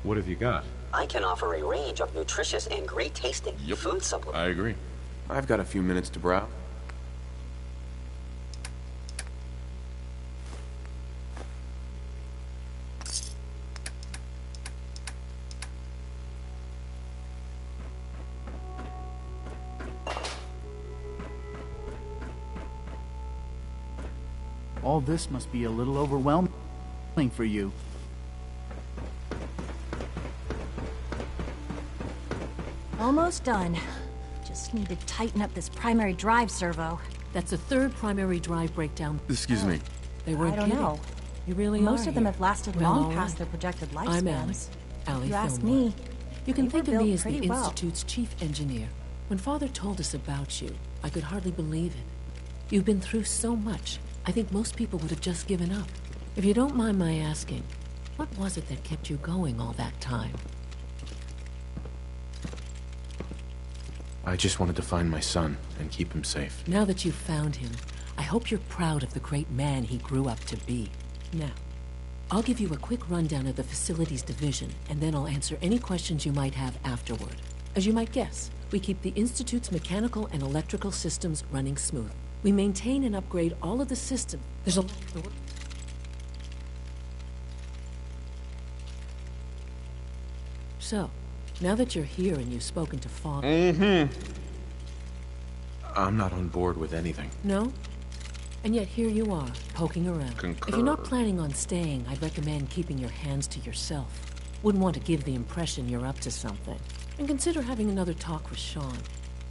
What have you got? I can offer a range of nutritious and great tasting food supplements. I agree. I've got a few minutes to browse. All this must be a little overwhelming for you. Almost done. Just need to tighten up this primary drive servo. That's the third primary drive breakdown. Excuse me. They weren't I don't kidding. know. You really Most are of them here. have lasted Well, long all past right. their projected lifespans. I'm Allie. Allie If you ask Fillmore. me, You can they think were of me built as the pretty well. Institute's chief engineer. When Father told us about you, I could hardly believe it. You've been through so much. I think most people would have just given up. If you don't mind my asking, what was it that kept you going all that time? I just wanted to find my son and keep him safe. Now that you've found him, I hope you're proud of the great man he grew up to be. Now, I'll give you a quick rundown of the facilities division, and then I'll answer any questions you might have afterward. As you might guess, we keep the Institute's mechanical and electrical systems running smooth. We maintain and upgrade all of the systems. There's a... So, now that you're here and you've spoken to Father... I'm not on board with anything. No? And yet here you are, poking around. Concur. If you're not planning on staying, I'd recommend keeping your hands to yourself. Wouldn't want to give the impression you're up to something. And consider having another talk with Sean.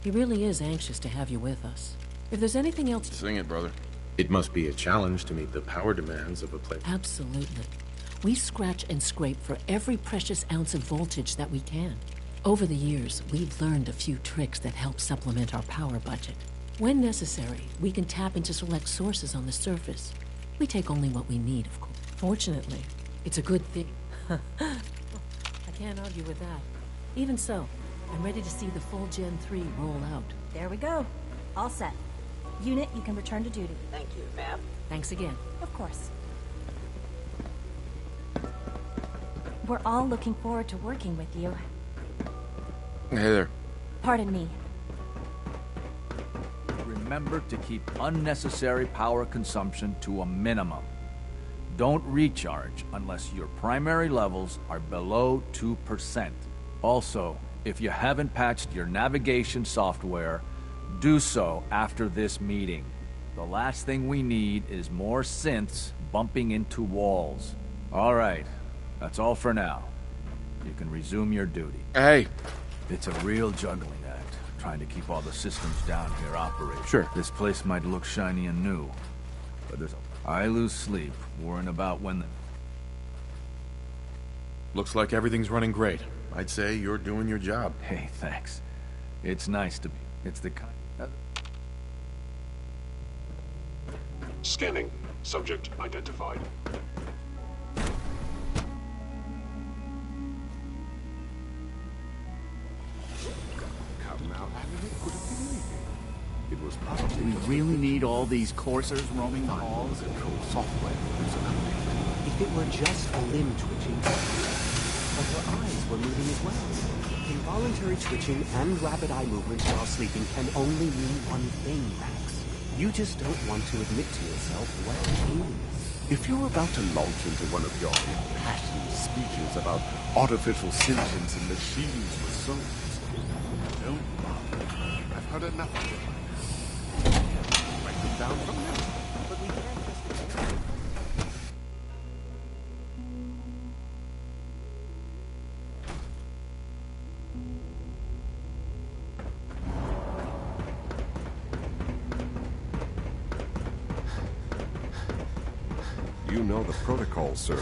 He really is anxious to have you with us. If there's anything else... Sing it, brother. It must be a challenge to meet the power demands of a place. Absolutely. We scratch and scrape for every precious ounce of voltage that we can. Over the years, we've learned a few tricks that help supplement our power budget. When necessary, we can tap into select sources on the surface. We take only what we need, of course. Fortunately, it's a good thing. I can't argue with that. Even so, I'm ready to see the full Gen 3 roll out. There we go. All set. Unit, you can return to duty. Thank you, ma'am. Thanks again. Of course. We're all looking forward to working with you. Hey there. Pardon me. Remember to keep unnecessary power consumption to a minimum. Don't recharge unless your primary levels are below 2%. Also, if you haven't patched your navigation software, do so after this meeting. The last thing we need is more synths bumping into walls. All right, that's all for now. You can resume your duty. Hey! It's a real juggling act, trying to keep all the systems down here operating. Sure. This place might look shiny and new, but I lose sleep worrying about when the... Looks like everything's running great. I'd say you're doing your job. Hey, thanks. It's nice to be. It's the kind... Scanning. Subject identified. Come now, Alan, it could have been anything. It was possibly... We really need all these coursers roaming the halls? Control software was updated. If it were just a limb twitching, but her eyes were moving as well. Involuntary twitching and rapid eye movements while sleeping can only mean one thing, Max. You just don't want to admit to yourself what it is. If you're about to launch into one of your impassioned speeches about artificial sentience and machines with souls, don't bother. I've heard enough of it. Write them down from there, but we can't just ignore them. You know the protocol, sir.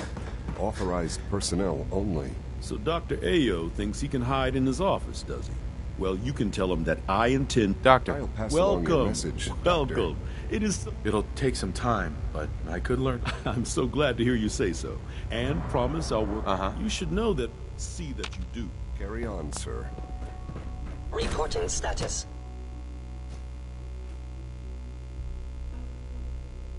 Authorized personnel only. So Dr. Ayo thinks he can hide in his office, does he? Well, you can tell him that I intend... Doctor, I'll pass along your message, Doctor. Welcome. It is... It'll take some time, but I could learn. I'm so glad to hear you say so. And promise I'll work... You should know that... See that you do. Carry on, sir. Reporting status.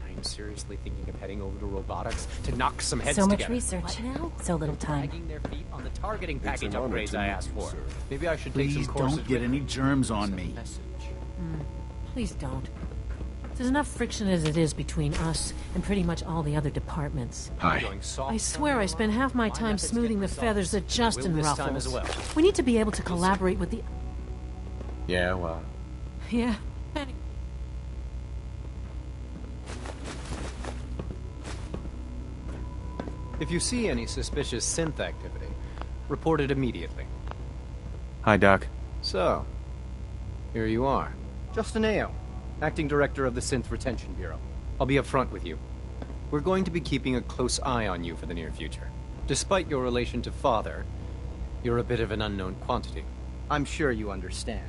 I'm seriously thinking of heading over to robotics to knock some heads So much together. research now, so little time. Dragging their feet on the targeting It's package an honor upgrades to I meet asked you, for. sir. Maybe I should take some Please courses. don't get any germs on me. Please don't. There's enough friction as it is between us and pretty much all the other departments. Hi. I swear I spend half my time smoothing the feathers that Justin this time ruffles. as well. We need to be able to collaborate with the... Yeah, well... Yeah. If you see any suspicious synth activity, report it immediately. Hi, Doc. So, here you are. Justin Ayo, Acting Director of the Synth Retention Bureau. I'll be upfront with you. We're going to be keeping a close eye on you for the near future. Despite your relation to Father, you're a bit of an unknown quantity. I'm sure you understand.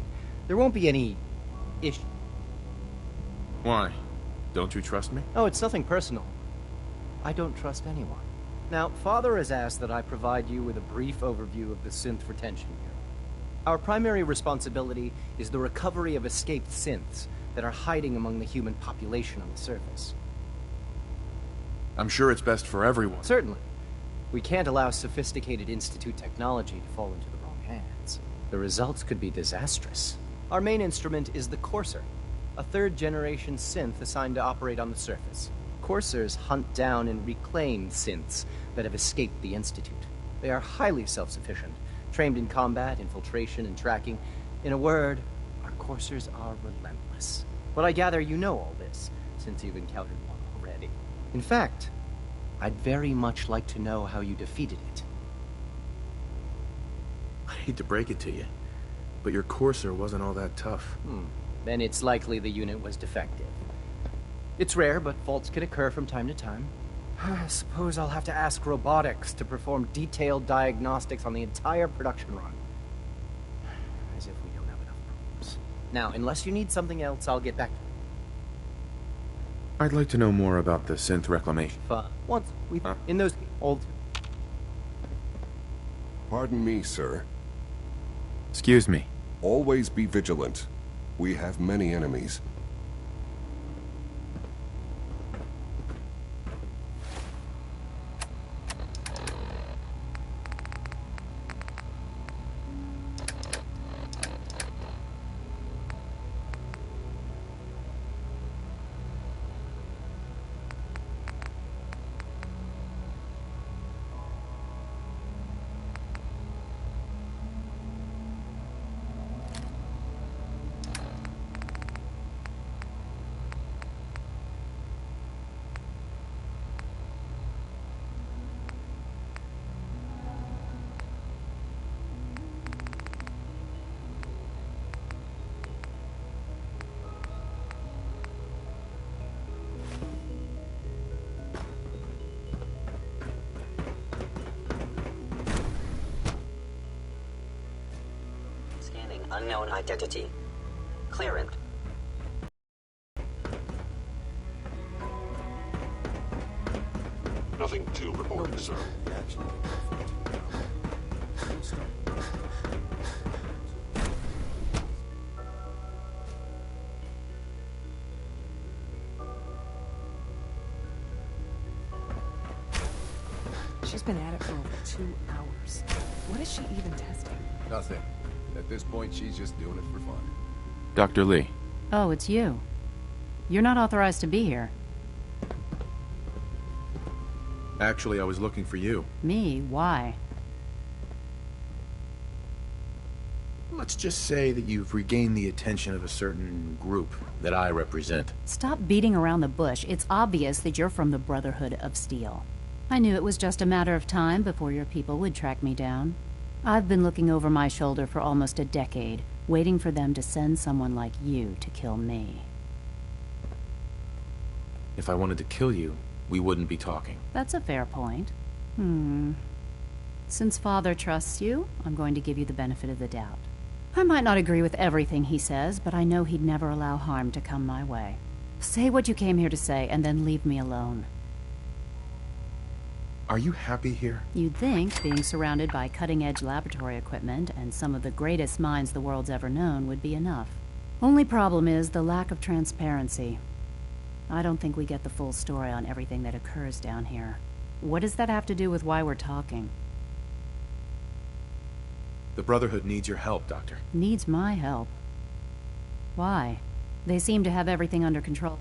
There won't be any issue. Why? Don't you trust me? Oh, it's nothing personal. I don't trust anyone. Now, Father has asked that I provide you with a brief overview of the Synth Retention Bureau. Our primary responsibility is the recovery of escaped synths that are hiding among the human population on the surface. I'm sure it's best for everyone. Certainly. We can't allow sophisticated Institute technology to fall into the wrong hands. The results could be disastrous. Our main instrument is the Courser, a third-generation synth assigned to operate on the surface. Coursers hunt down and reclaim synths that have escaped the Institute. They are highly self-sufficient, trained in combat, infiltration, and tracking. In a word, our Coursers are relentless. But I gather you know all this, since you've encountered one already. In fact, I'd very much like to know how you defeated it. I hate to break it to you, but your Courser wasn't all that tough. Then it's likely the unit was defective. It's rare, but faults can occur from time to time. I suppose I'll have to ask robotics to perform detailed diagnostics on the entire production run. As if we don't have enough problems. Now, unless you need something else, I'll get back to you. I'd like to know more about the synth reclamation. Once we... In those old... Pardon me, sir. Excuse me. Always be vigilant. We have many enemies. Unknown identity. Clearance. Nothing to report, sir. She's been at it for over 2 hours. What is she even testing? Nothing. At this point, she's just doing it for fun. Dr. Lee. Oh, it's you. You're not authorized to be here. Actually, I was looking for you. Me? Why? Let's just say that you've regained the attention of a certain group that I represent. Stop beating around the bush. It's obvious that you're from the Brotherhood of Steel. I knew it was just a matter of time before your people would track me down. I've been looking over my shoulder for almost a decade, waiting for them to send someone like you to kill me. If I wanted to kill you, we wouldn't be talking. That's a fair point. Since Father trusts you, I'm going to give you the benefit of the doubt. I might not agree with everything he says, but I know he'd never allow harm to come my way. Say what you came here to say, and then leave me alone. Are you happy here? You'd think being surrounded by cutting-edge laboratory equipment and some of the greatest minds the world's ever known would be enough. Only problem is the lack of transparency. I don't think we get the full story on everything that occurs down here. What does that have to do with why we're talking? The Brotherhood needs your help, Doctor. Needs my help? Why? They seem to have everything under control.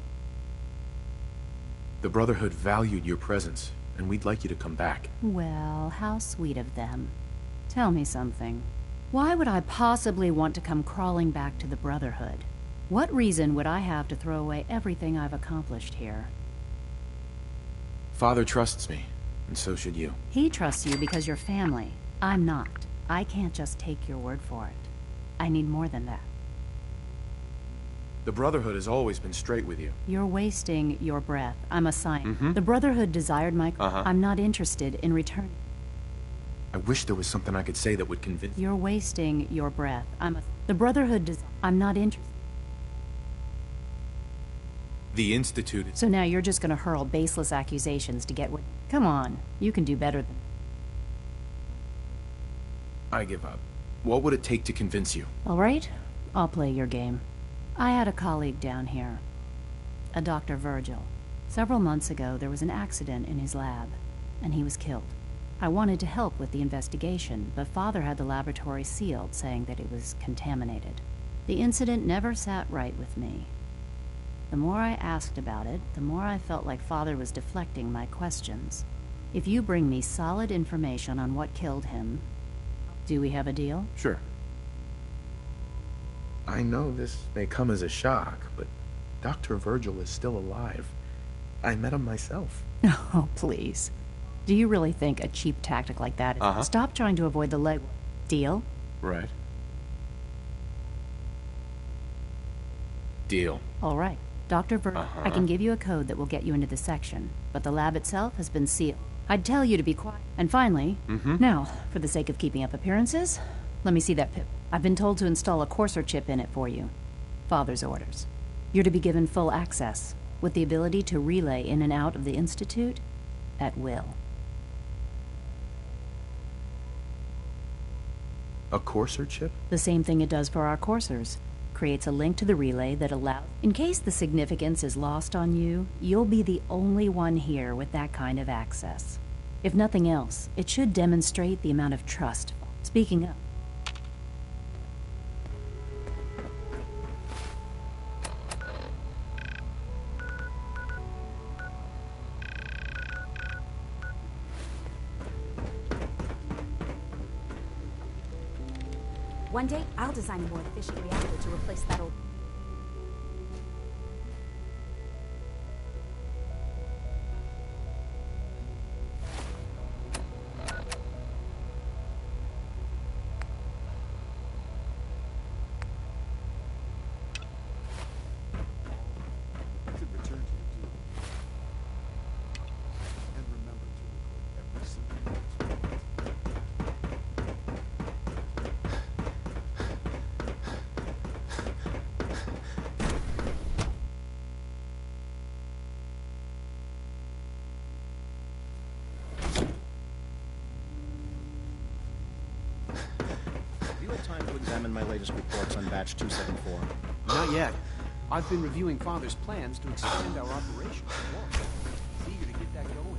The Brotherhood valued your presence, and we'd like you to come back. Well, how sweet of them. Tell me something. Why would I possibly want to come crawling back to the Brotherhood? What reason would I have to throw away everything I've accomplished here? Father trusts me, and so should you. He trusts you because you're family. I'm not. I can't just take your word for it. I need more than that. The Brotherhood has always been straight with you. You're wasting your breath. I'm a scientist. Mm-hmm. The Brotherhood desired my... I'm not interested in returning. I wish there was something I could say that would convince... You're wasting your breath. The Brotherhood I'm not interested. The Institute... So now you're just gonna hurl baseless accusations to get what... Come on, you can do better than... I give up. What would it take to convince you? All right, I'll play your game. I had a colleague down here, a Dr. Virgil. Several months ago, there was an accident in his lab, and he was killed. I wanted to help with the investigation, but Father had the laboratory sealed, saying that it was contaminated. The incident never sat right with me. The more I asked about it, the more I felt like Father was deflecting my questions. If you bring me solid information on what killed him, do we have a deal? Sure. I know this may come as a shock, but Dr. Virgil is still alive. I met him myself. Oh, please. Do you really think a cheap tactic like that is... Stop trying to avoid the leg... Deal? Right. Deal. All right. Dr. Virgil, I can give you a code that will get you into the section, but the lab itself has been sealed. I'd tell you to be quiet. And finally, now, for the sake of keeping up appearances, let me see that pip. I've been told to install a Courser chip in it for you. Father's orders. You're to be given full access, with the ability to relay in and out of the Institute at will. A Courser chip? The same thing it does for our coursers. Creates a link to the relay that allows... In case the significance is lost on you, you'll be the only one here with that kind of access. If nothing else, it should demonstrate the amount of trust. Speaking of... One day, I'll design a more efficient reactor to replace that old... Examine my latest reports on batch 274. Not yet. I've been reviewing Father's plans to expand our operation. He's eager to get that going,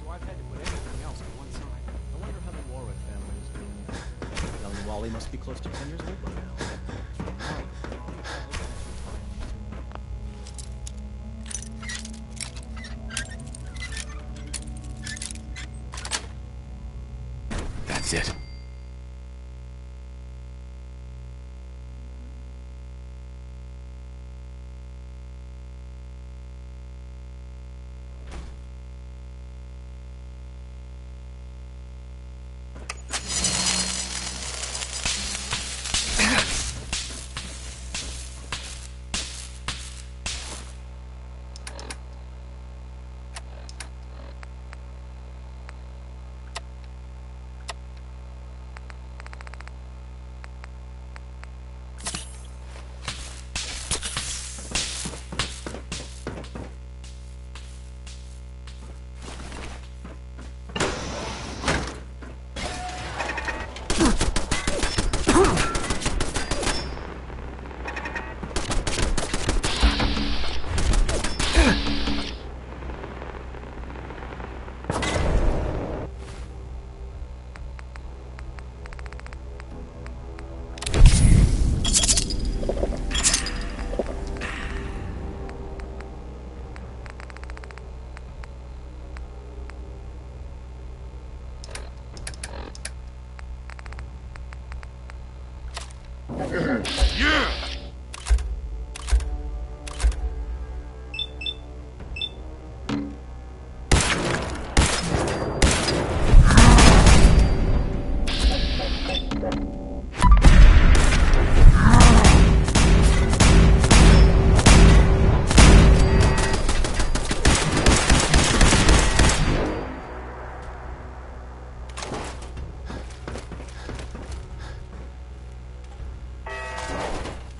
so I've had to put everything else to one side. I wonder how the Warwick family is doing. Young Wally must be close to 10 years old by now. That's it.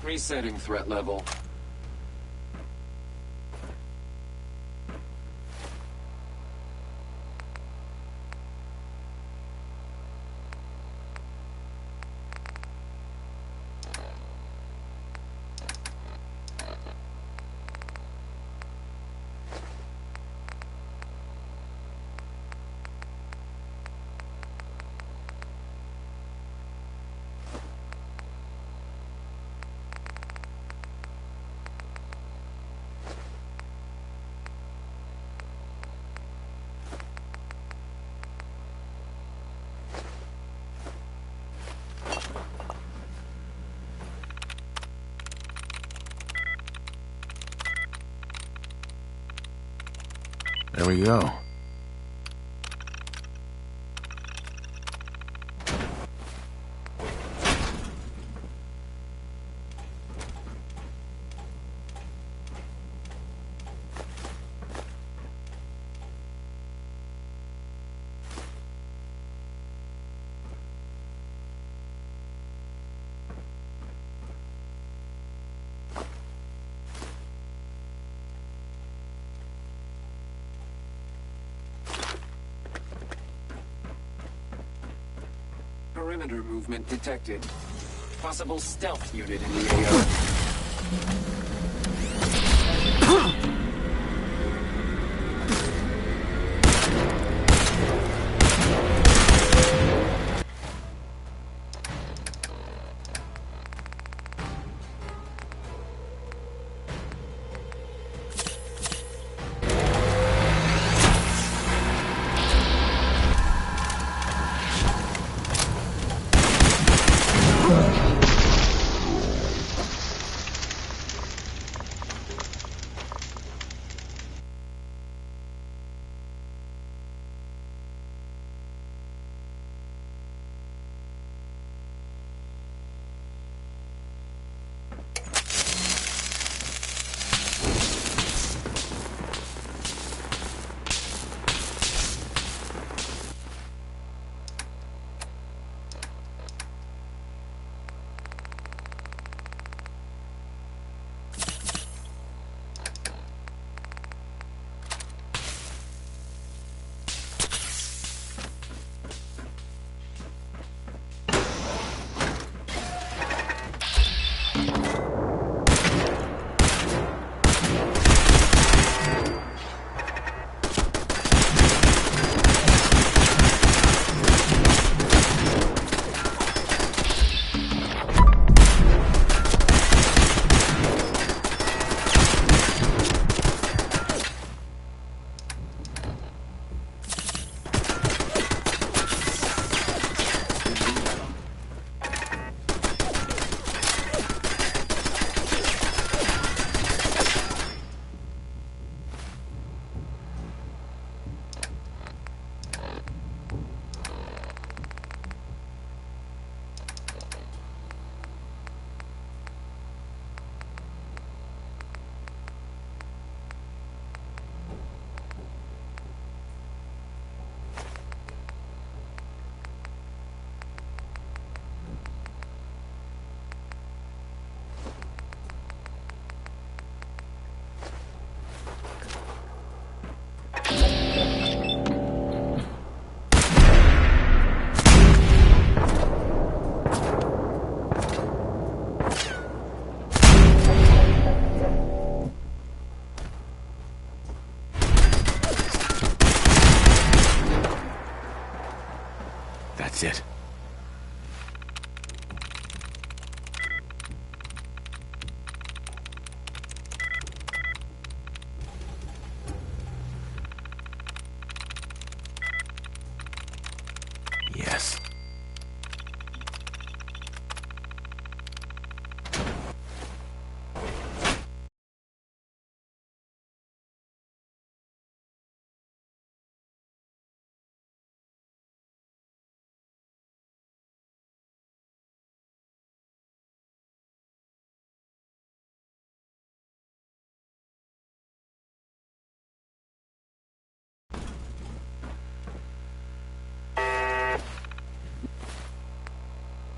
Resetting threat level. There we go. Perimeter movement detected. Possible stealth unit in the AO.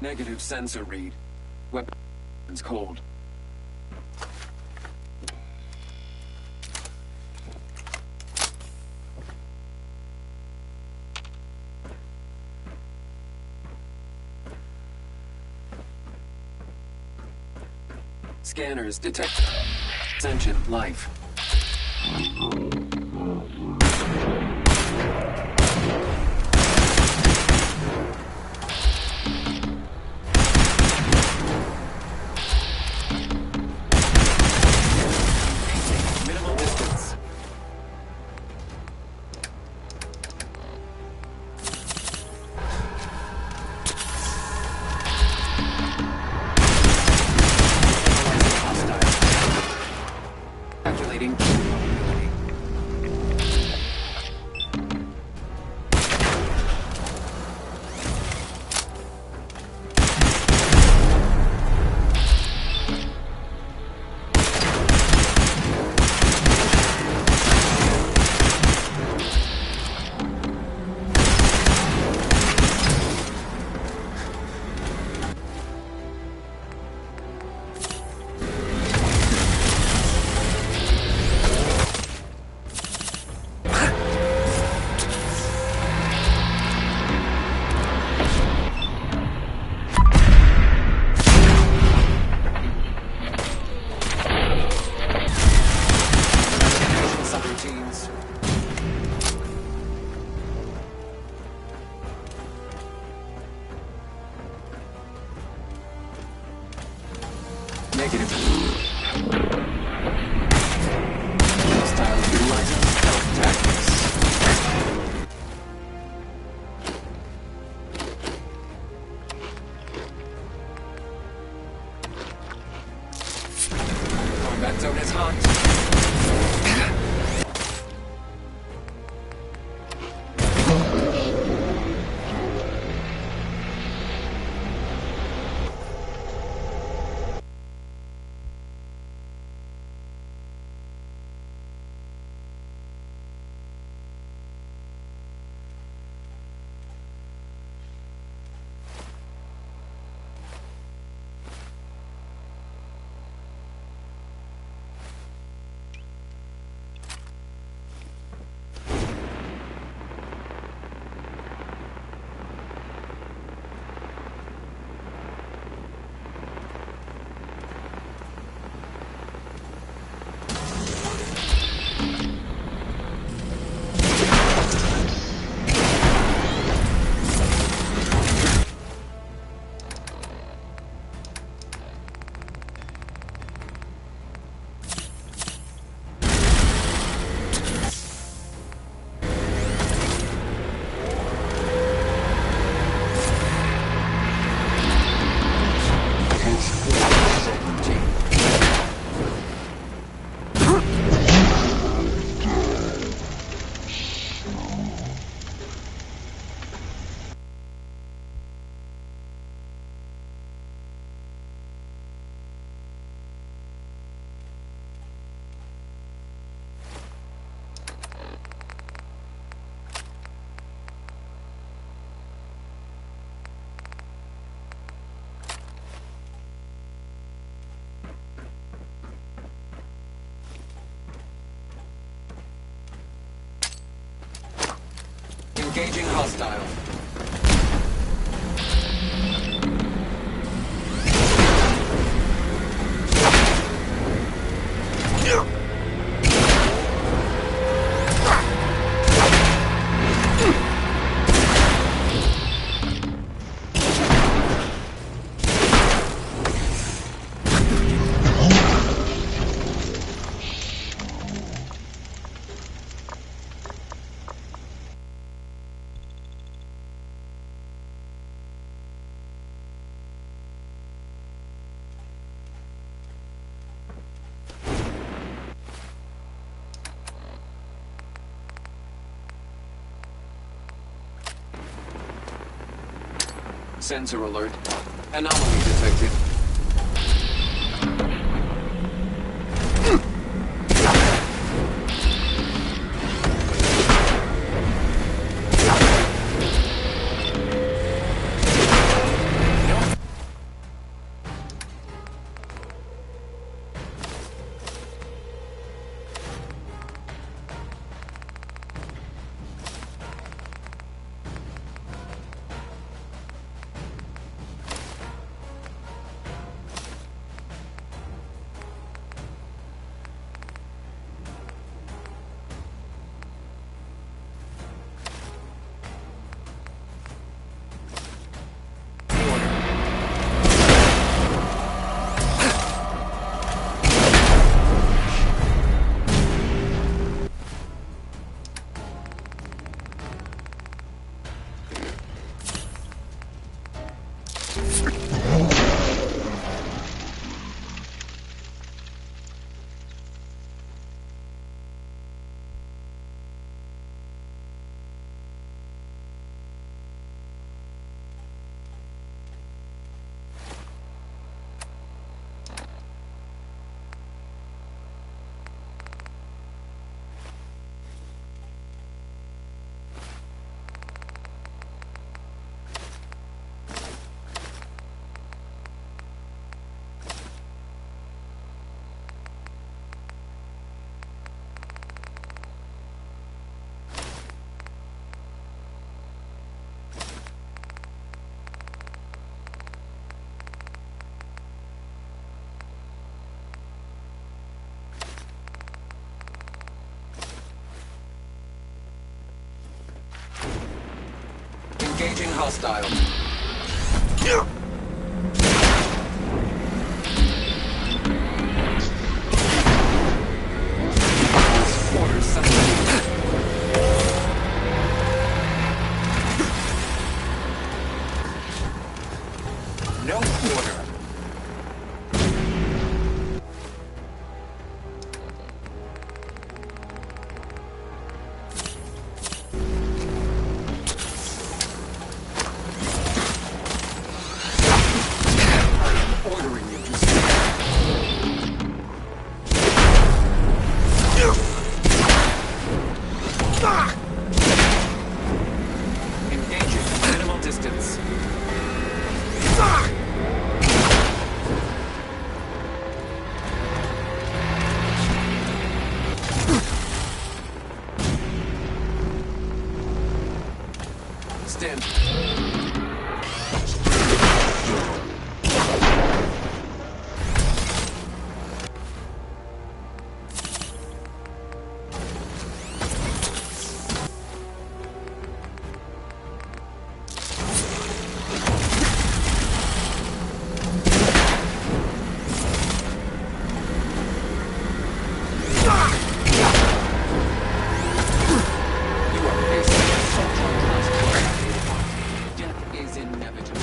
Negative sensor read. Weapons cold. Scanners detect sentient life. Minimal distance. Calculating. Subroutines. Negative. Hostile utilizing stealth tactics. Combat zone is hot. Engaging hostile. Sensor alert. Anomaly detected. Engaging hostile. Orders signed. No order. Ordering you to engaging at minimal distance. Stand. Death is inevitable.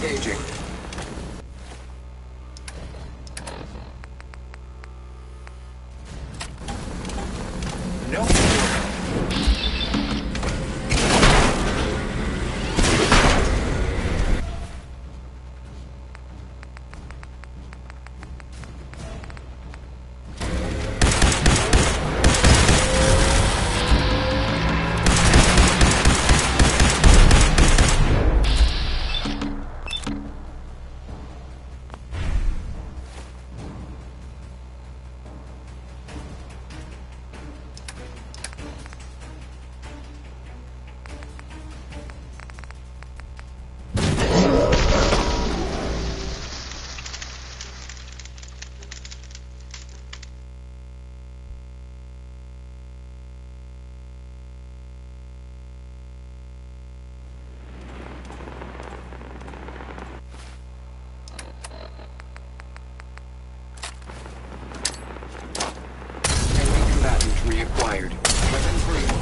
Engaging. Reacquired. Weapon free.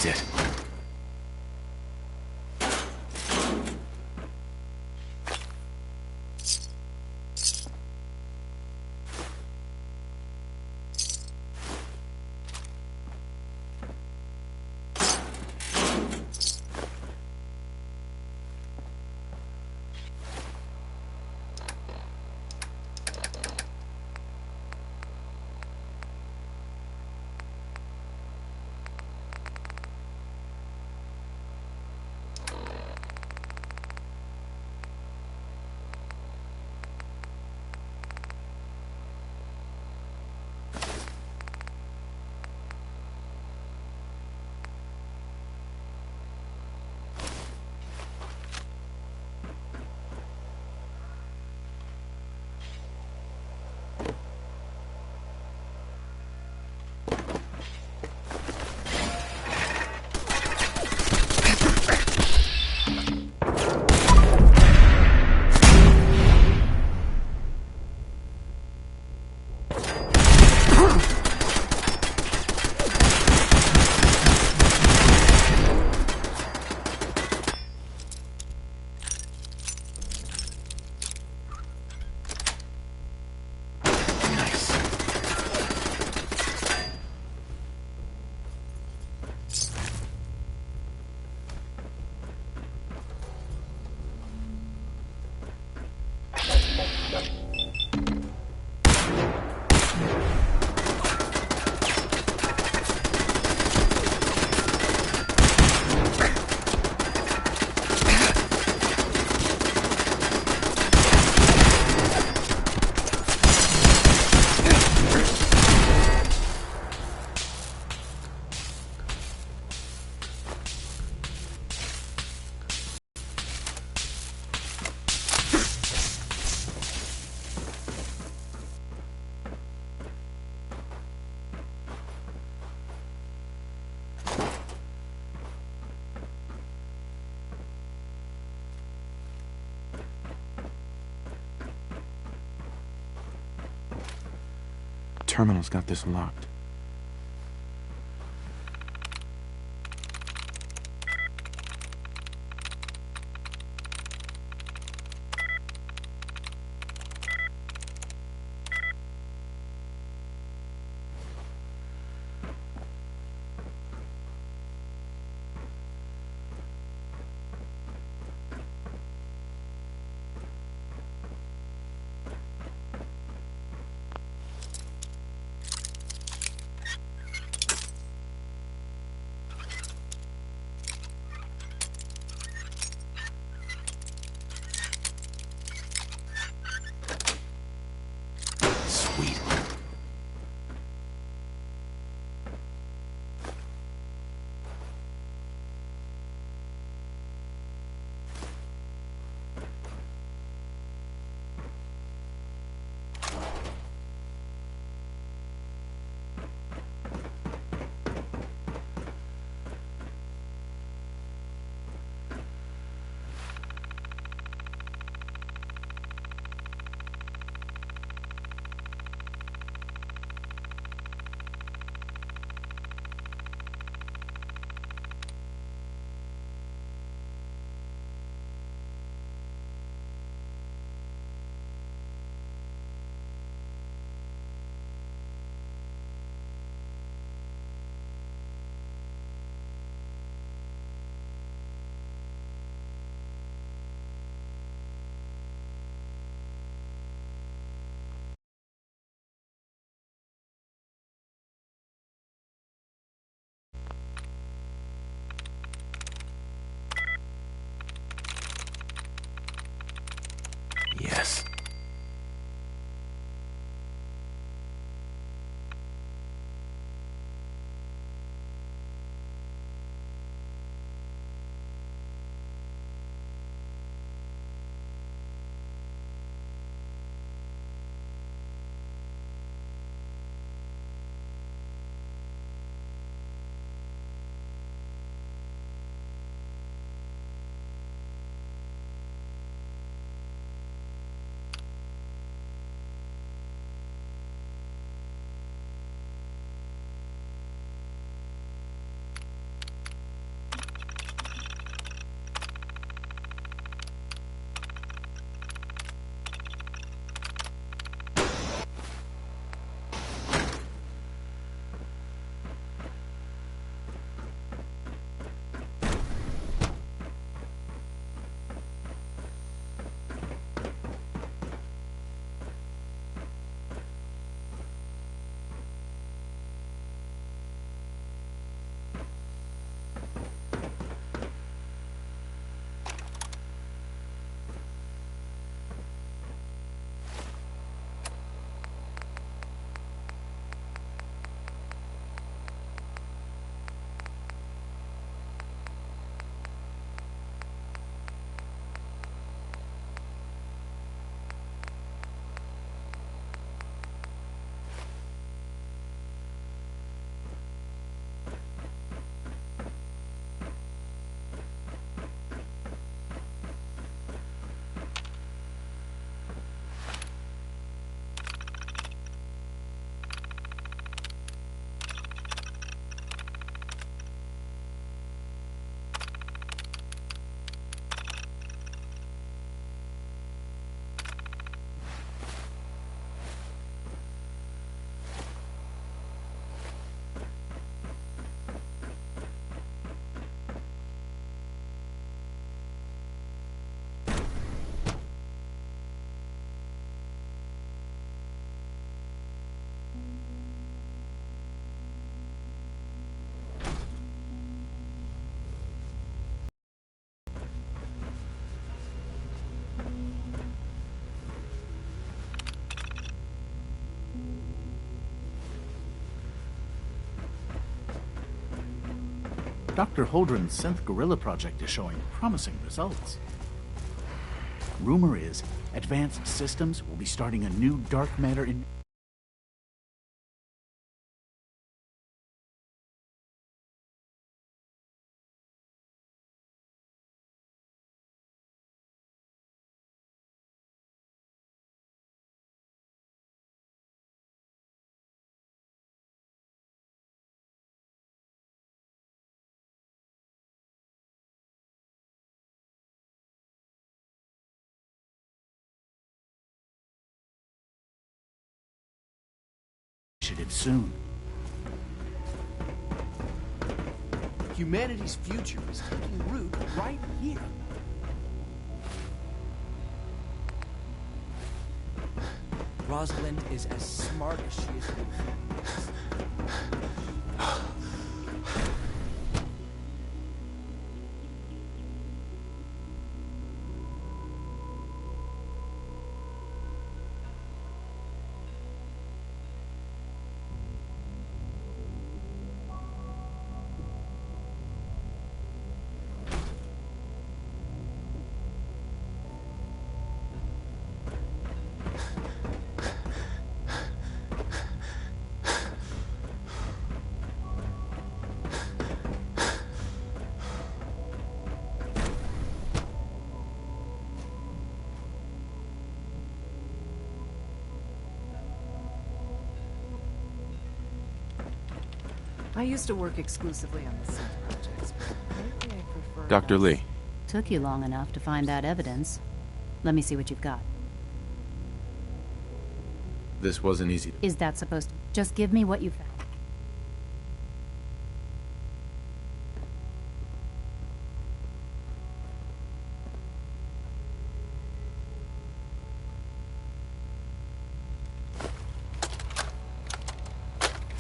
That's it. terminal's got this locked. Sweet. Yes. Dr. Holdren's synth gorilla project is showing promising results. Rumor is, Advanced Systems will be starting a new dark matter in initiative soon. Humanity's future is taking root right here. Rosalind is as smart as she is. I used to work exclusively on the synth projects, but lately I prefer... Dr. Lee. Took you long enough to find that evidence. Let me see what you've got. This wasn't easy. Is that supposed to... Just give me what you found.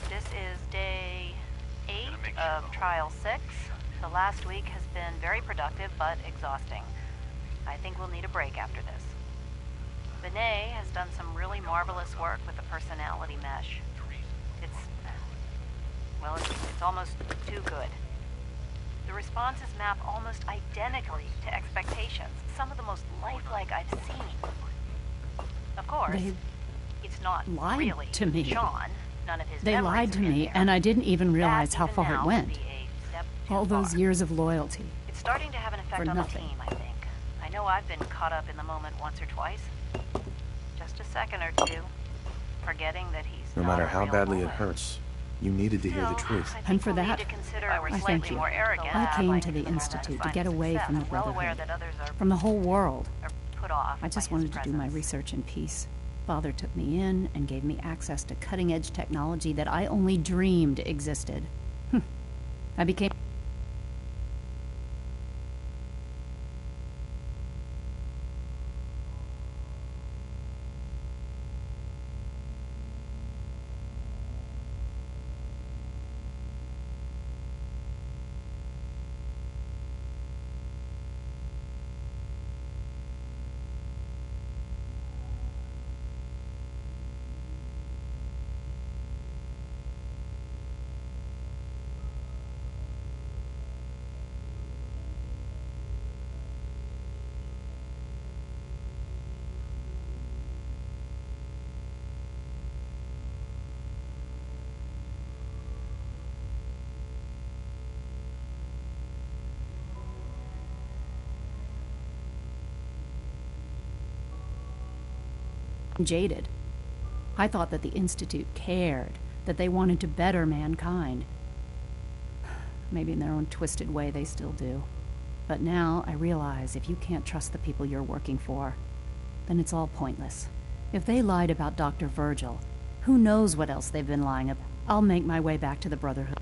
This is day 8 of Trial 6. The last week has been very productive, but exhausting. I think we'll need a break after this. Benet has done some really marvelous work with the personality mesh. It's almost too good. The responses map almost identically to expectations, some of the most lifelike I've seen. Of course, it's not lied really to me. Sean. None of his They memories lied to are in me, there. and I didn't even realize That how even far now it would went. be a step too All those far. years of loyalty. It's starting to have an effect For on nothing. the team, I think. I know I've been caught up in the moment once or twice. Just a second or two, forgetting that he's No not matter a how real badly it moment. hurts, you needed to hear the truth. And for We'll need that, to consider I we're thank slightly you. more arrogant. I came like to the some Institute to sign get of away success. from the I'm well aware Brotherhood, that others are from the whole world. put off I just by his wanted to do my presence. research in peace. Father took me in and gave me access to cutting-edge technology that I only dreamed existed. I became... jaded. I thought that the Institute cared, that they wanted to better mankind. Maybe in their own twisted way they still do. But now I realize if you can't trust the people you're working for, then it's all pointless. If they lied about Dr. Virgil, who knows what else they've been lying about? I'll make my way back to the Brotherhood.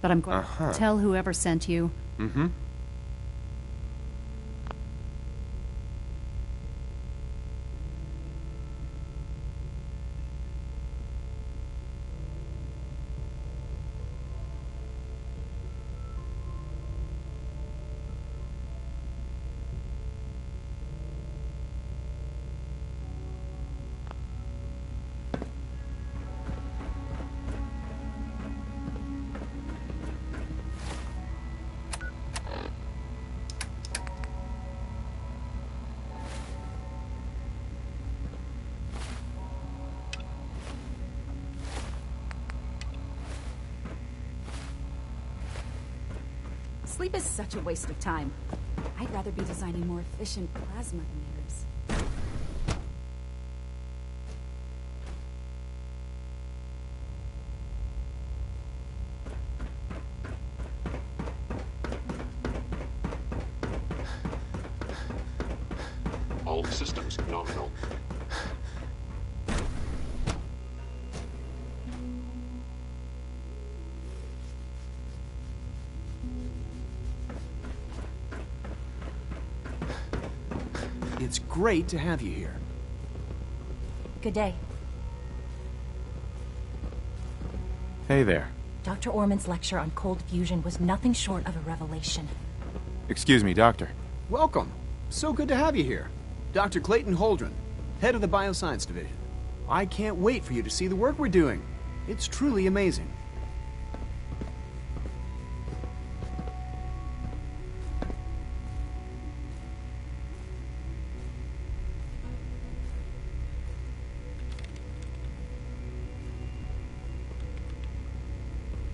But I'm going to tell whoever sent you. Mm-hmm. Sleep is such a waste of time. I'd rather be designing more efficient plasma emitters. All systems nominal. It's great to have you here. Good day. Hey there. Dr. Orman's lecture on cold fusion was nothing short of a revelation. Excuse me, Doctor. Welcome. So good to have you here. Dr. Clayton Holdren, head of the Bioscience Division. I can't wait for you to see the work we're doing. It's truly amazing.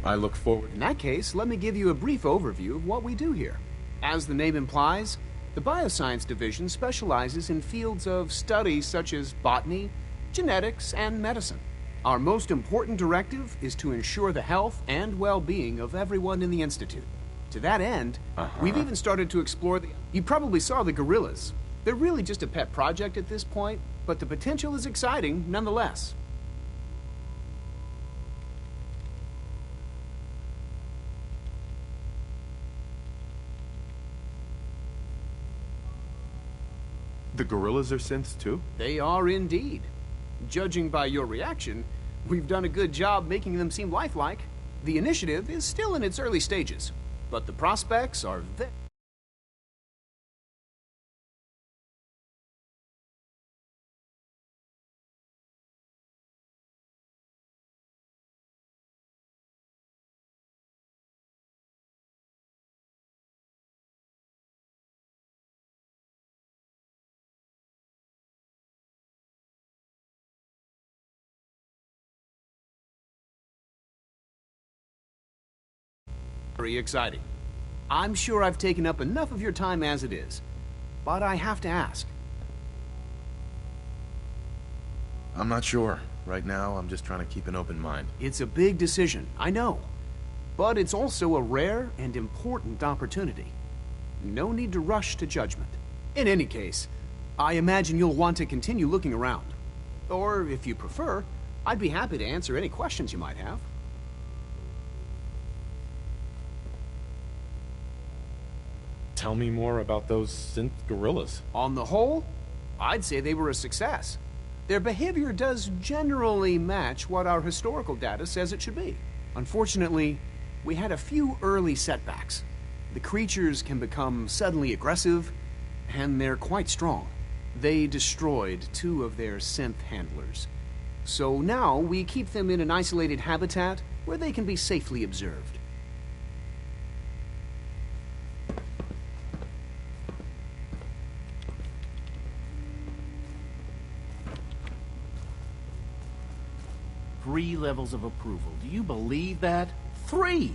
I look forward. In that case, let me give you a brief overview of what we do here. As the name implies, the Bioscience Division specializes in fields of study such as botany, genetics, and medicine. Our most important directive is to ensure the health and well-being of everyone in the Institute. To that end, we've even started to explore the... You probably saw the gorillas. They're really just a pet project at this point, but the potential is exciting nonetheless. The gorillas are synths too? They are indeed. Judging by your reaction, we've done a good job making them seem lifelike. The initiative is still in its early stages, but the prospects are very exciting. I'm sure I've taken up enough of your time as it is, but I have to ask. I'm not sure. Right now, I'm just trying to keep an open mind. It's a big decision, I know, but it's also a rare and important opportunity. No need to rush to judgment. In any case, I imagine you'll want to continue looking around. Or, if you prefer, I'd be happy to answer any questions you might have. Tell me more about those synth gorillas. On the whole, I'd say they were a success. Their behavior does generally match what our historical data says it should be. Unfortunately, we had a few early setbacks. The creatures can become suddenly aggressive, and they're quite strong. They destroyed 2 of their synth handlers. So now we keep them in an isolated habitat where they can be safely observed. Three levels of approval. Do you believe that? 3!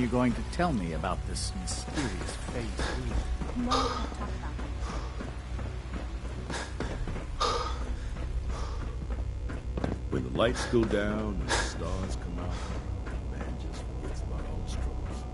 you going to tell me about this mysterious phase lead? No, I'll talk about When the lights go down and the stars come out, man just forgets about all his troubles.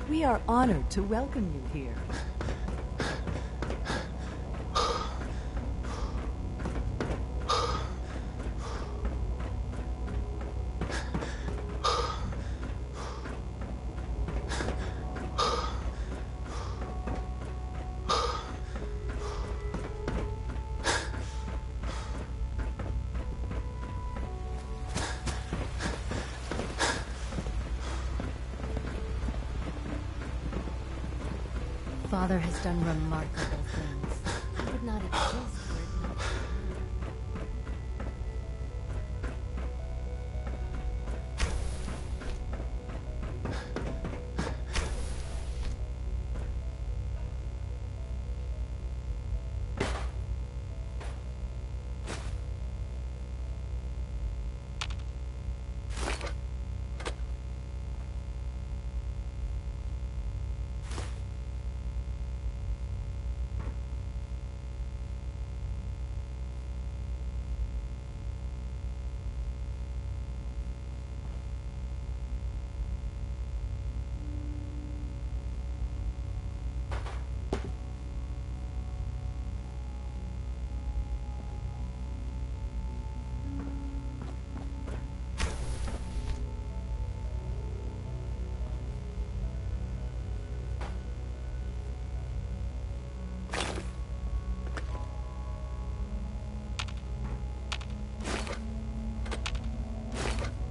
We are honored to welcome you here. Father has done remarkable things. He would not exist were it not for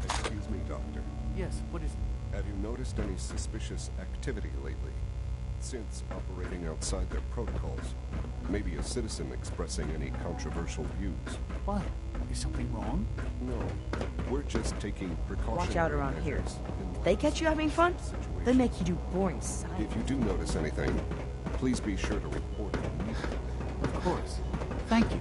Excuse me, Doctor. Yes, what is it? Have you noticed any suspicious activity lately? Since operating outside their protocols, maybe a citizen expressing any controversial views. Why? Is something wrong? No, we're just taking precautionary Watch out around here. measures in If they catch you having fun, they make you do boring science. If you do notice anything, please be sure to report it immediately. Of course. Thank you.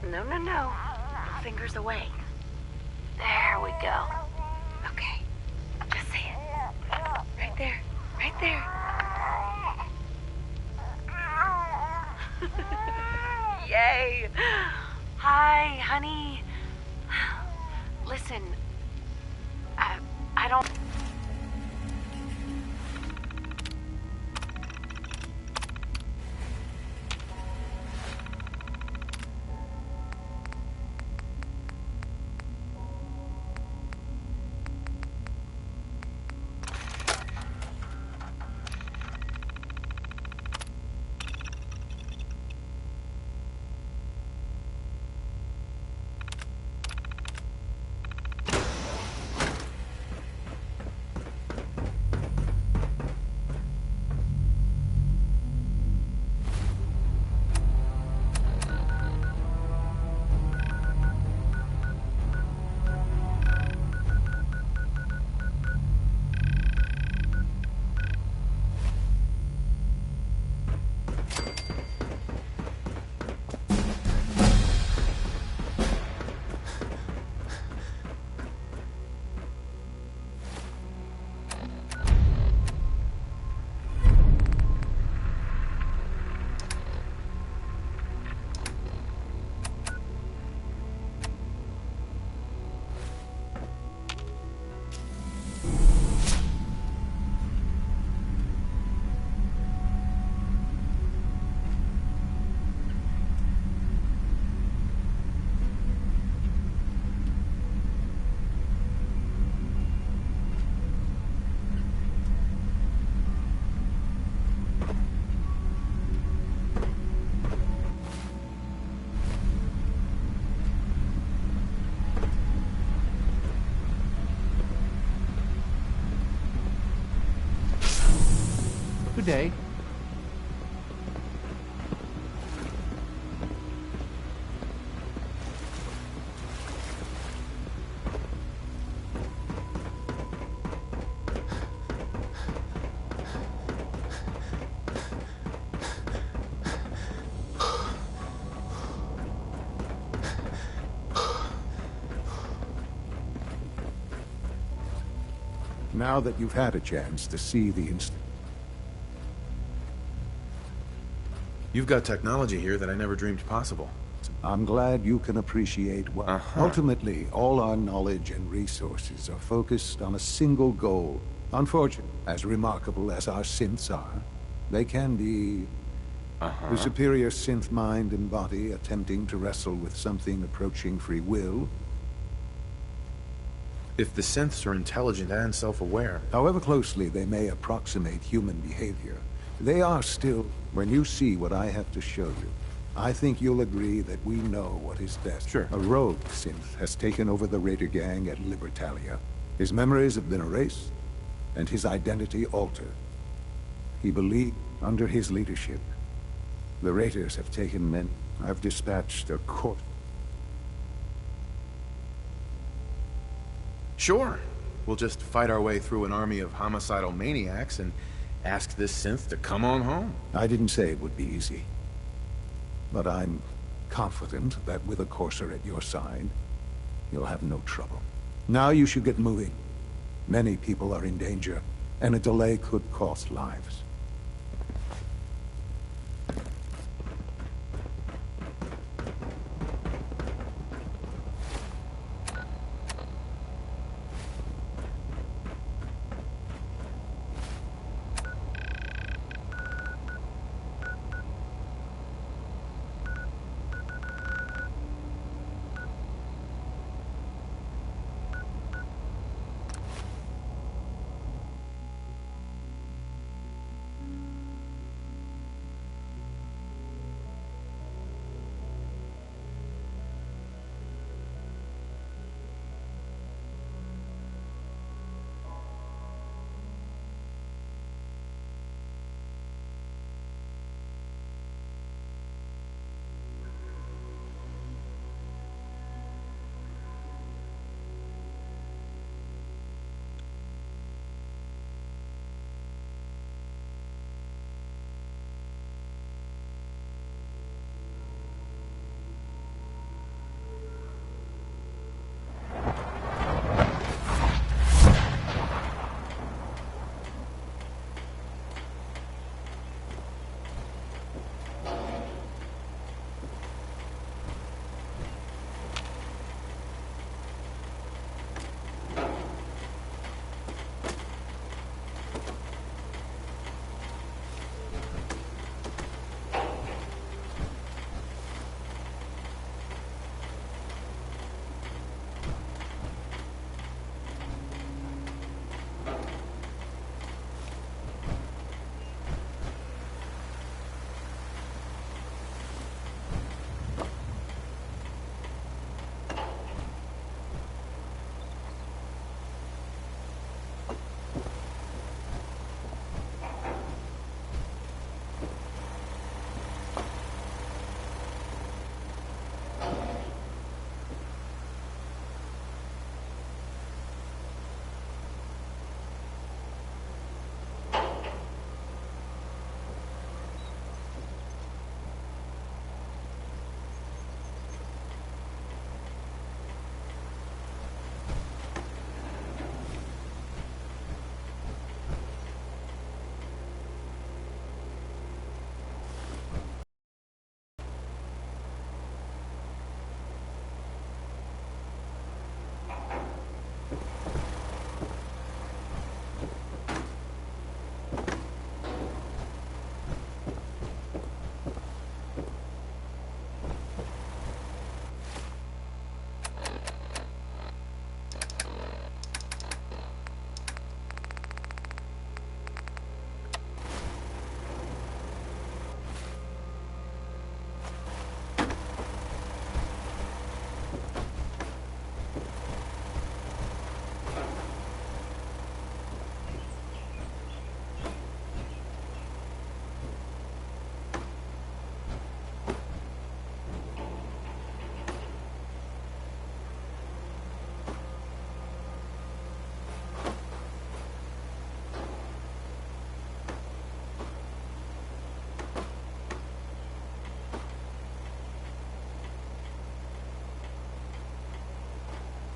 No, no, no. No fingers away. There we go. Okay. Just say it. Right there. Right there. Yay! Hi, honey. Listen, I don't... Good day. Now that you've had a chance to see the You've got technology here that I never dreamed possible. I'm glad you can appreciate what... Ultimately, all our knowledge and resources are focused on a single goal. Unfortunately, as remarkable as our synths are, they can be... The superior synth mind and body attempting to wrestle with something approaching free will. If the synths are intelligent and self-aware... However closely they may approximate human behavior, they are still... When you see what I have to show you, I think you'll agree that we know what is best. Sure. A rogue synth has taken over the Raider gang at Libertalia. His memories have been erased, and his identity altered. He believed, under his leadership, the Raiders have taken men. I've dispatched a court. Sure. We'll just fight our way through an army of homicidal maniacs and ask this synth to come on home. I didn't say it would be easy. But I'm confident that with a Courser at your side, you'll have no trouble. Now you should get moving. Many people are in danger, and a delay could cost lives.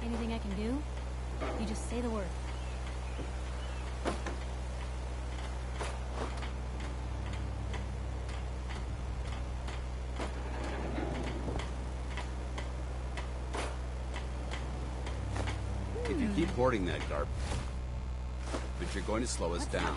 Anything I can do? You just say the word. If you keep hoarding that garbage, but you're going to slow us down.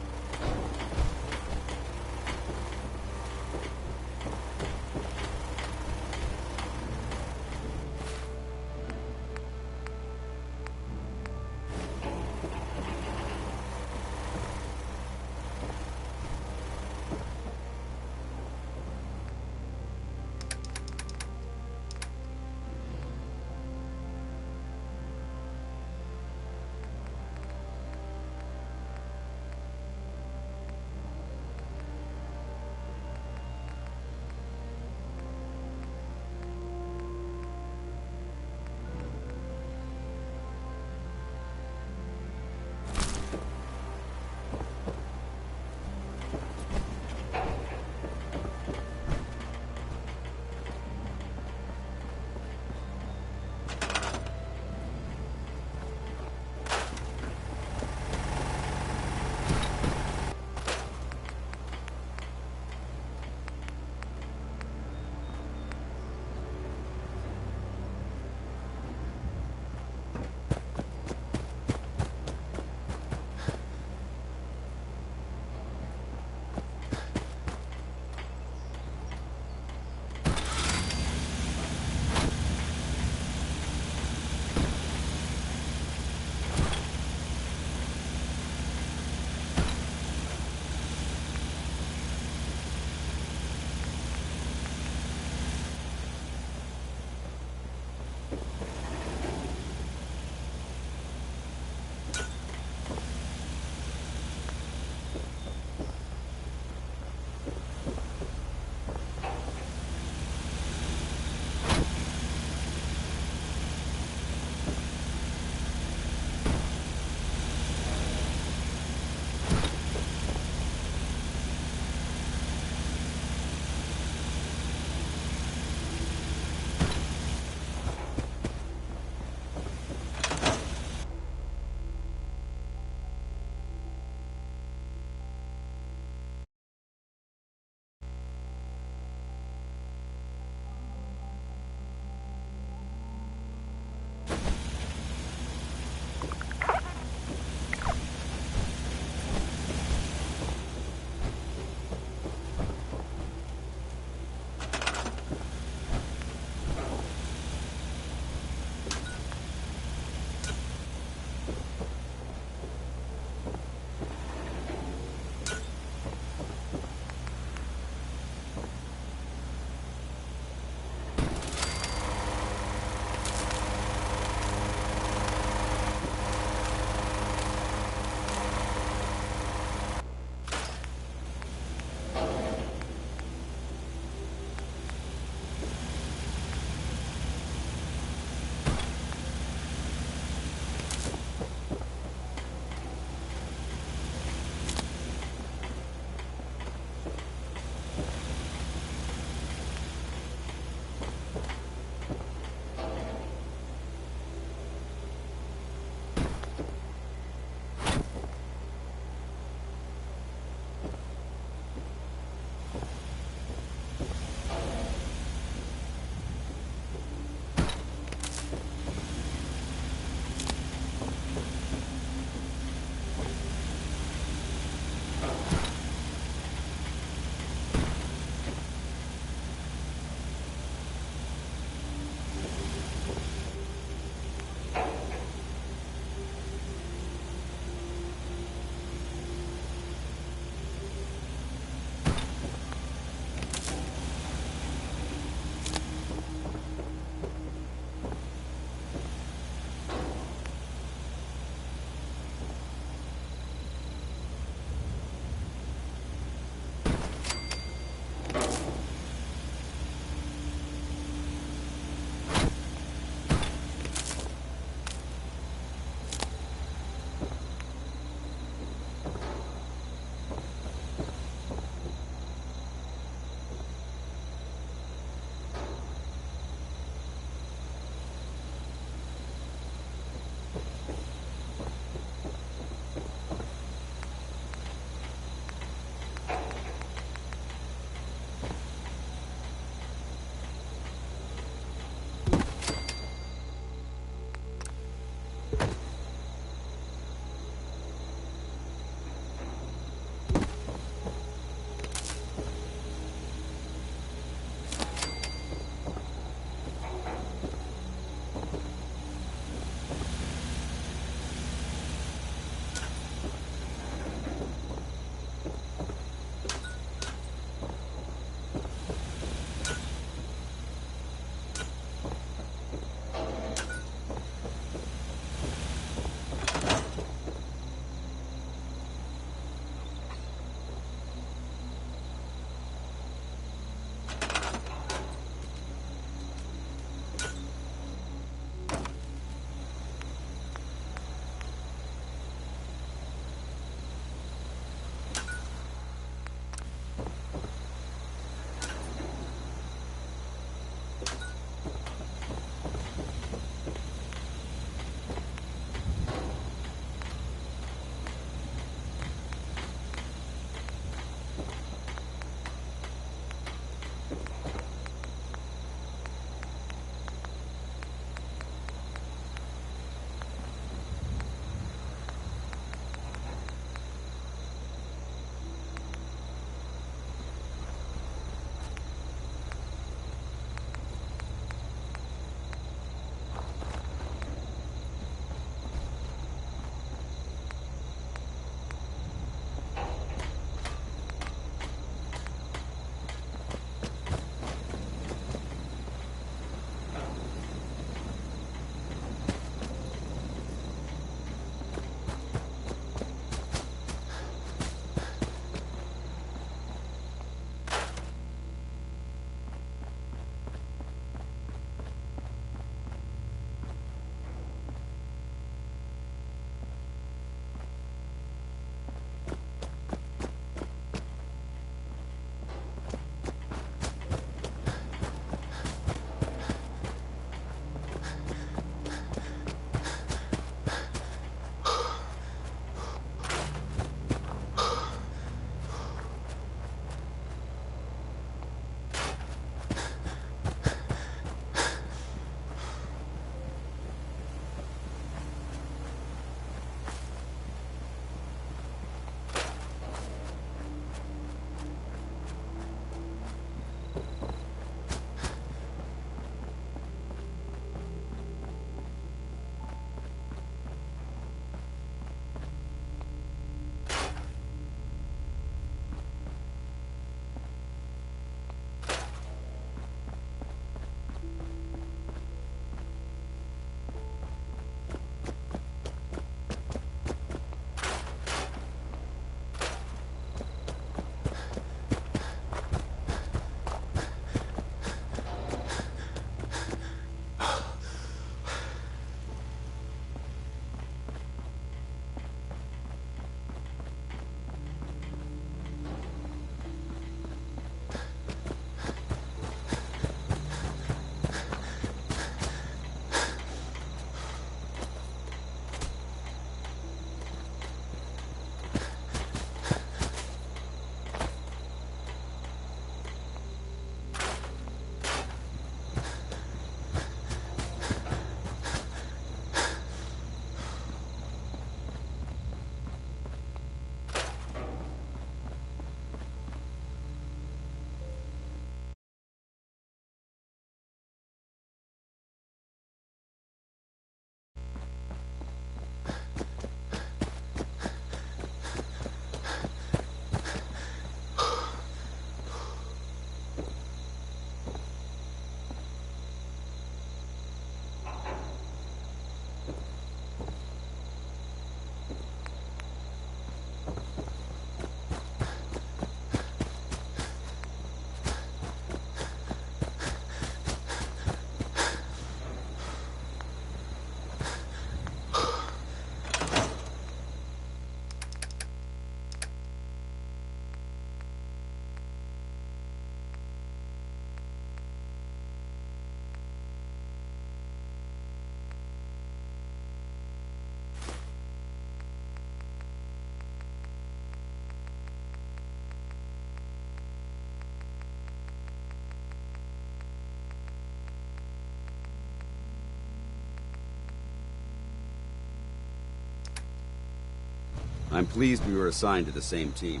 I'm pleased we were assigned to the same team.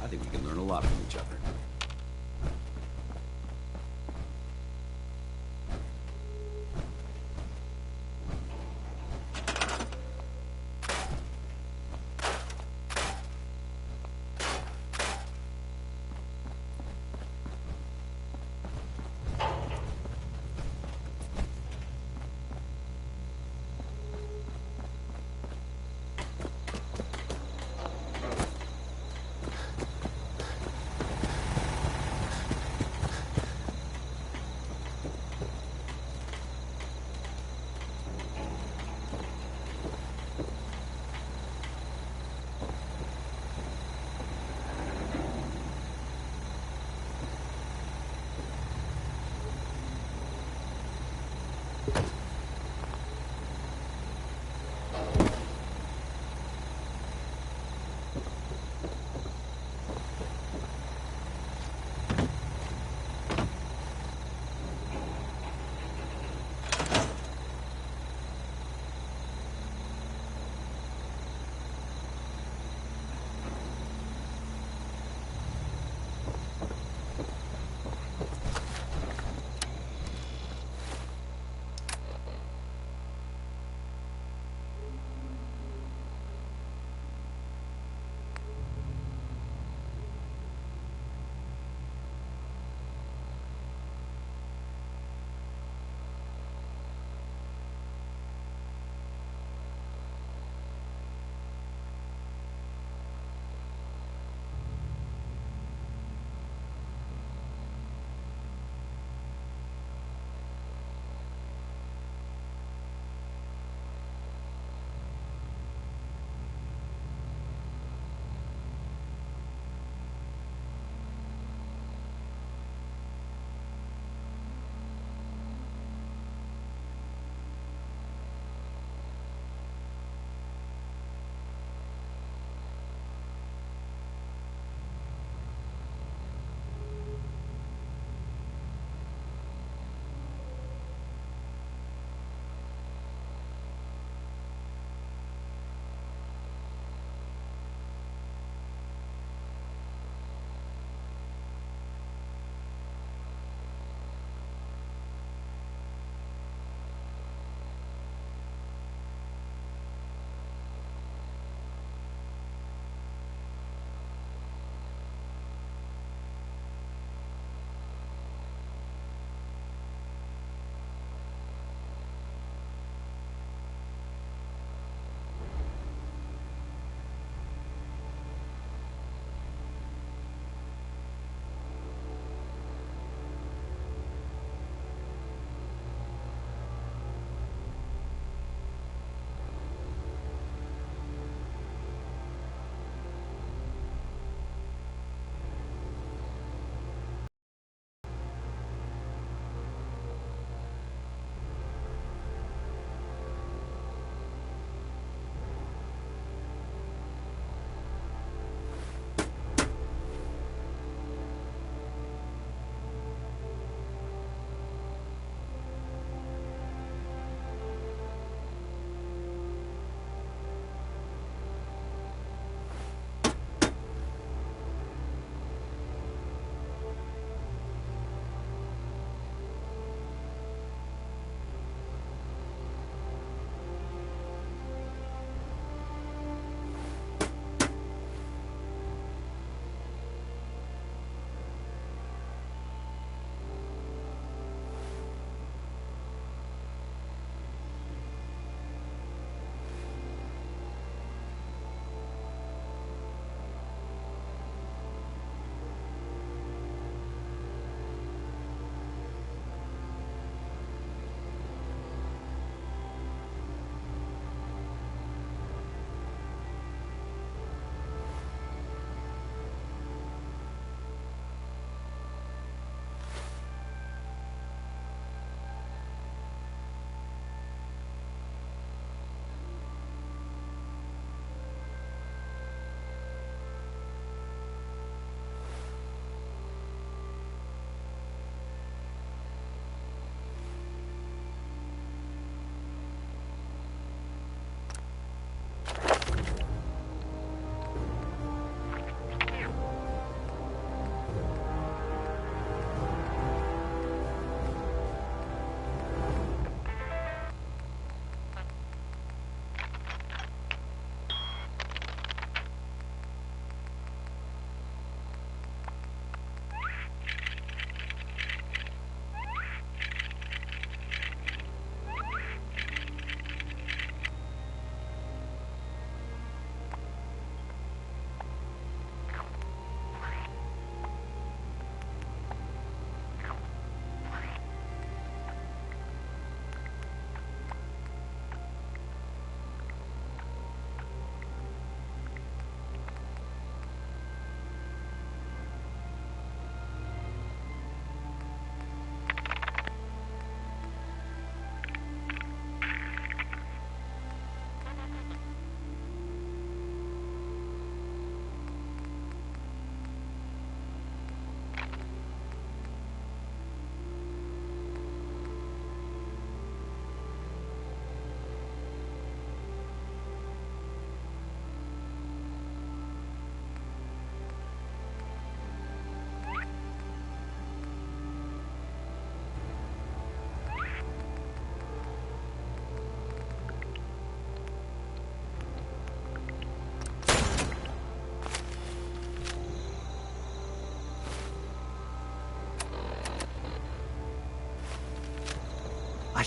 I think we can learn a lot from each other.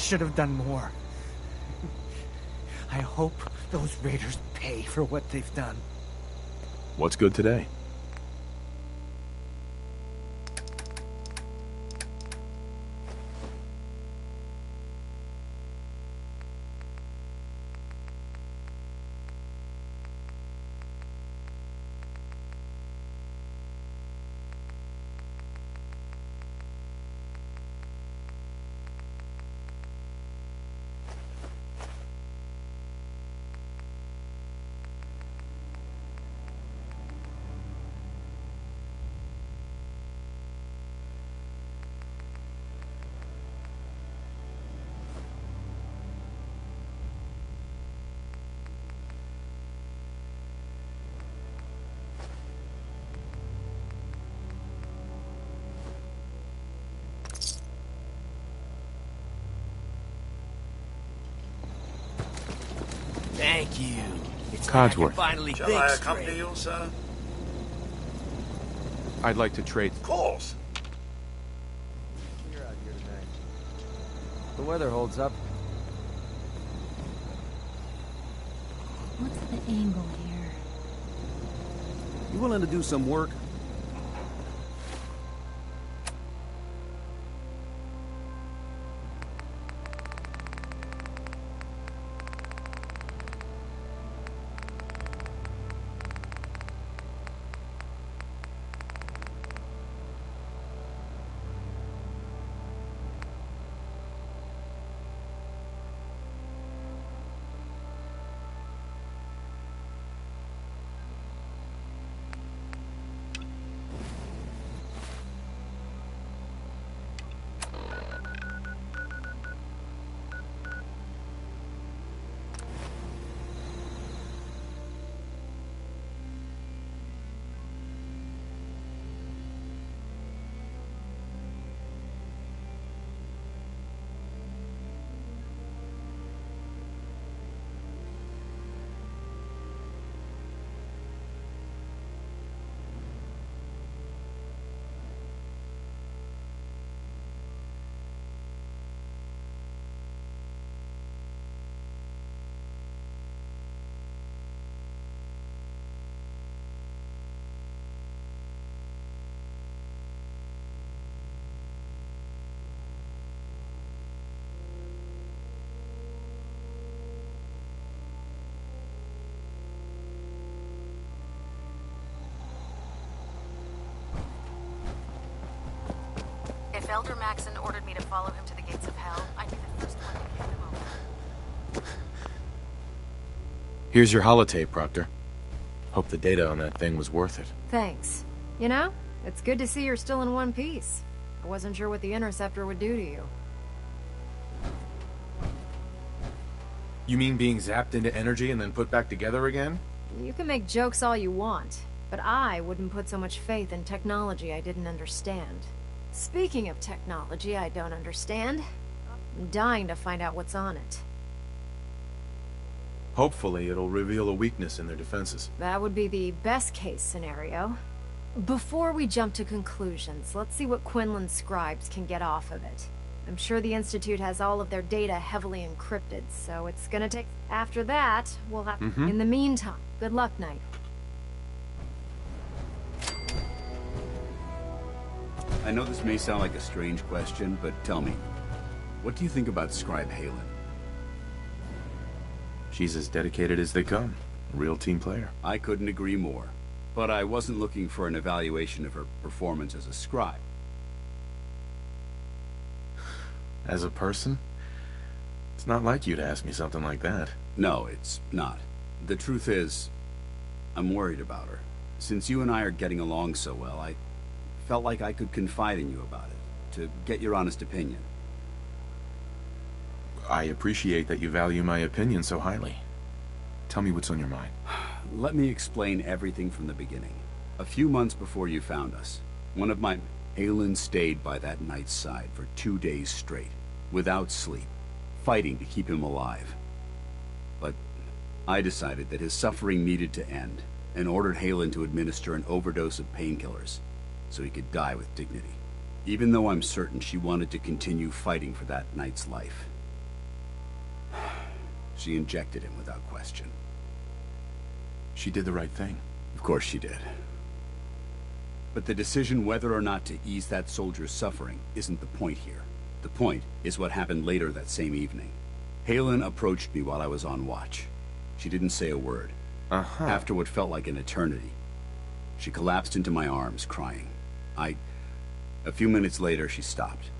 should have done more. I hope those raiders pay for what they've done. What's good today? Thank you. It's Codsworth. Finally Shall I accompany you, sir? I'd like to trade. Of course. You're out here tonight. The weather holds up. What's the angle here? You willing to do some work? If Elder Maxon ordered me to follow him to the gates of hell, I'd be the first one to hand him over. Here's your holotape, Proctor. Hope the data on that thing was worth it. Thanks. You know, it's good to see you're still in one piece. I wasn't sure what the Interceptor would do to you. You mean being zapped into energy and then put back together again? You can make jokes all you want, but I wouldn't put so much faith in technology I didn't understand. Speaking of technology I don't understand, I'm dying to find out what's on it. Hopefully it'll reveal a weakness in their defenses. That would be the best case scenario. Before we jump to conclusions, let's see what Quinlan scribes can get off of it. I'm sure the Institute has all of their data heavily encrypted, so it's gonna take... After that, we'll have... In the meantime, good luck, Knight. I know this may sound like a strange question, but tell me, what do you think about Scribe Haylen? She's as dedicated as they come. A real team player. I couldn't agree more. But I wasn't looking for an evaluation of her performance as a scribe. As a person? It's not like you to ask me something like that. No, it's not. The truth is, I'm worried about her. Since you and I are getting along so well, I felt like I could confide in you about it, to get your honest opinion. I appreciate that you value my opinion so highly. Tell me what's on your mind. Let me explain everything from the beginning. A few months before you found us, one of my... Haylen stayed by that knight's side for 2 days straight, without sleep, fighting to keep him alive. But I decided that his suffering needed to end, and ordered Haylen to administer an overdose of painkillers, so he could die with dignity. Even though I'm certain she wanted to continue fighting for that knight's life. She injected him without question. She did the right thing. Of course she did. But the decision whether or not to ease that soldier's suffering isn't the point here. The point is what happened later that same evening. Halen approached me while I was on watch. She didn't say a word. After what felt like an eternity, she collapsed into my arms, crying. A few minutes later, she stopped,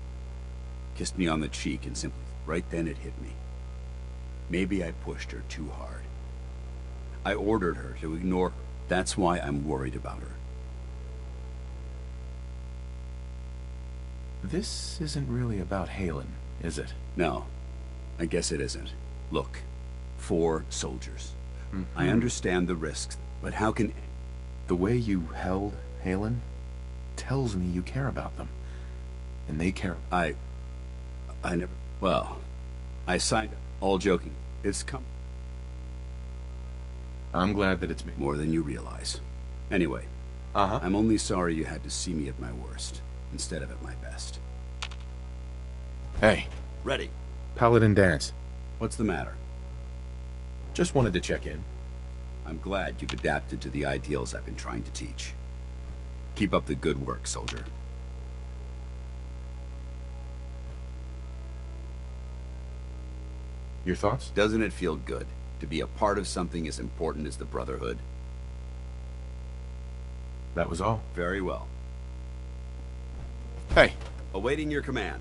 kissed me on the cheek, and simply, right then it hit me. Maybe I pushed her too hard. I ordered her to ignore her. That's why I'm worried about her. This isn't really about Halen, is it? No, I guess it isn't. Look, 4 soldiers. I understand the risks, but how can... The way you held Halen tells me you care about them. And they care... I never... Well, I signed... All joking. It's come... I'm glad that it's me. More than you realize. Anyway, I'm only sorry you had to see me at my worst, instead of at my best. Hey. Ready. Paladin Danse. What's the matter? Just wanted to check in. I'm glad you've adapted to the ideals I've been trying to teach. Keep up the good work, soldier. Your thoughts? Doesn't it feel good to be a part of something as important as the Brotherhood? That was all. Very well. Hey. Awaiting your command.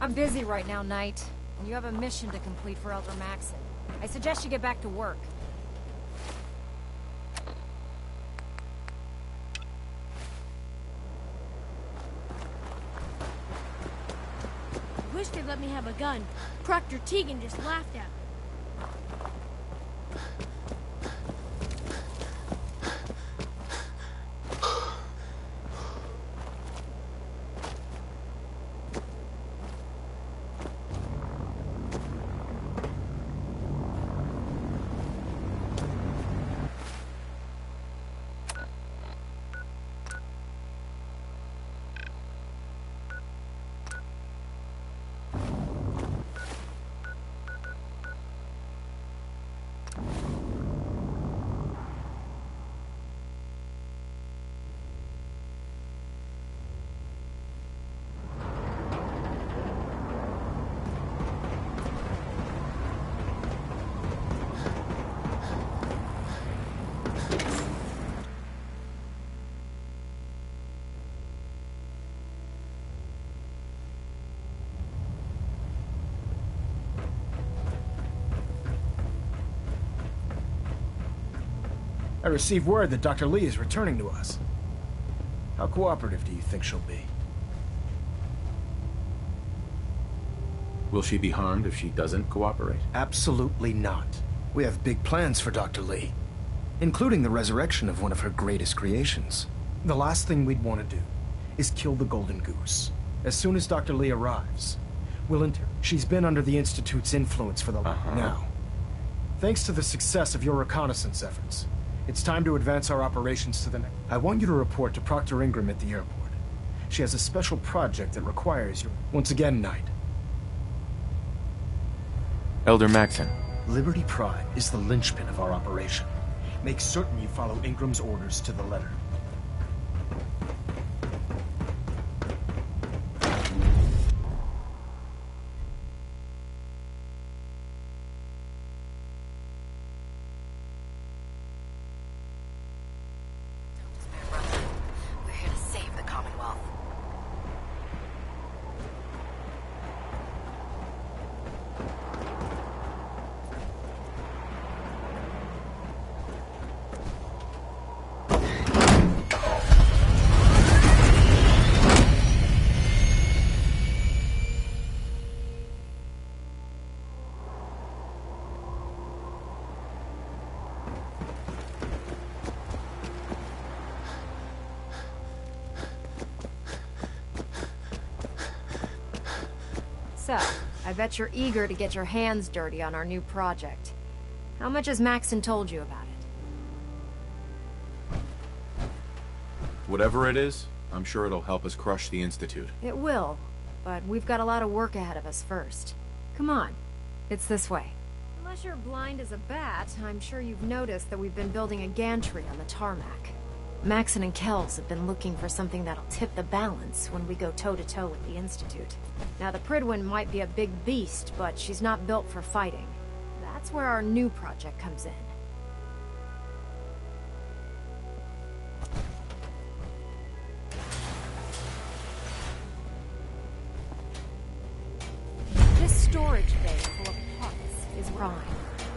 I'm busy right now, Knight. And you have a mission to complete for Elder Maxson. I suggest you get back to work. I wish they'd let me have a gun. Proctor Tegan just laughed at me. I received word that Dr. Lee is returning to us. How cooperative do you think she'll be? Will she be harmed if she doesn't cooperate? Absolutely not. We have big plans for Dr. Lee, including the resurrection of one of her greatest creations. The last thing we'd want to do is kill the Golden Goose. As soon as Dr. Lee arrives, we'll enter. She's been under the Institute's influence for the... Now, thanks to the success of your reconnaissance efforts, it's time to advance our operations to the next... I want you to report to Proctor Ingram at the airport. She has a special project that requires your... Once again, Knight. Elder Maxson. Liberty Prime is the linchpin of our operation. Make certain you follow Ingram's orders to the letter. So, I bet you're eager to get your hands dirty on our new project. How much has Maxson told you about it? Whatever it is, I'm sure it'll help us crush the Institute. It will, but we've got a lot of work ahead of us first. Come on, It's this way. Unless you're blind as a bat, I'm sure you've noticed that we've been building a gantry on the tarmac. Maxon and Kells have been looking for something that'll tip the balance when we go toe-to-toe with the Institute. Now, the Prydwen might be a big beast, but she's not built for fighting. That's where our new project comes in. This storage bay full of parts is Prime.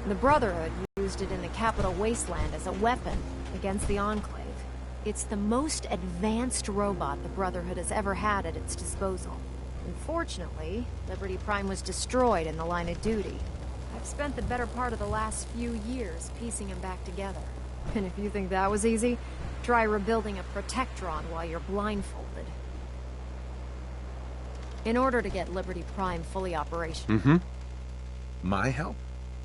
The Brotherhood used it in the Capital Wasteland as a weapon against the Enclave. It's the most advanced robot the Brotherhood has ever had at its disposal. Unfortunately, Liberty Prime was destroyed in the line of duty. I've spent the better part of the last few years piecing him back together. And if you think that was easy, try rebuilding a Protectron while you're blindfolded. In order to get Liberty Prime fully operational... Mm-hmm. My help?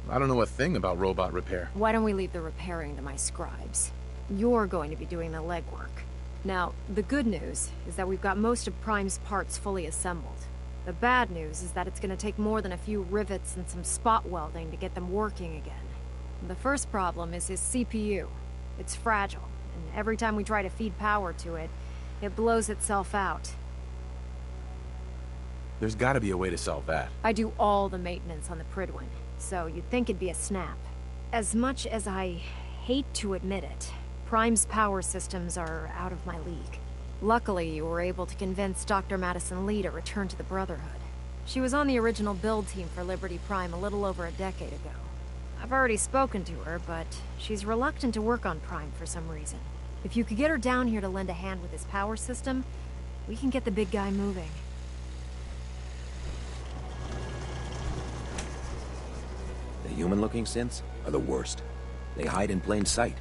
I don't know a thing about robot repair. Why don't we leave the repairing to my scribes? You're going to be doing the legwork. Now, the good news is that we've got most of Prime's parts fully assembled. The bad news is that it's going to take more than a few rivets and some spot welding to get them working again. The first problem is his CPU. It's fragile, and every time we try to feed power to it, it blows itself out. There's gotta be a way to solve that. I do all the maintenance on the Prydwen, so you'd think it'd be a snap. As much as I hate to admit it, Prime's power systems are out of my league. Luckily, you were able to convince Dr. Madison Lee to return to the Brotherhood. She was on the original build team for Liberty Prime a little over a decade ago. I've already spoken to her, but she's reluctant to work on Prime for some reason. If you could get her down here to lend a hand with his power system, we can get the big guy moving. The human-looking synths are the worst. They hide in plain sight.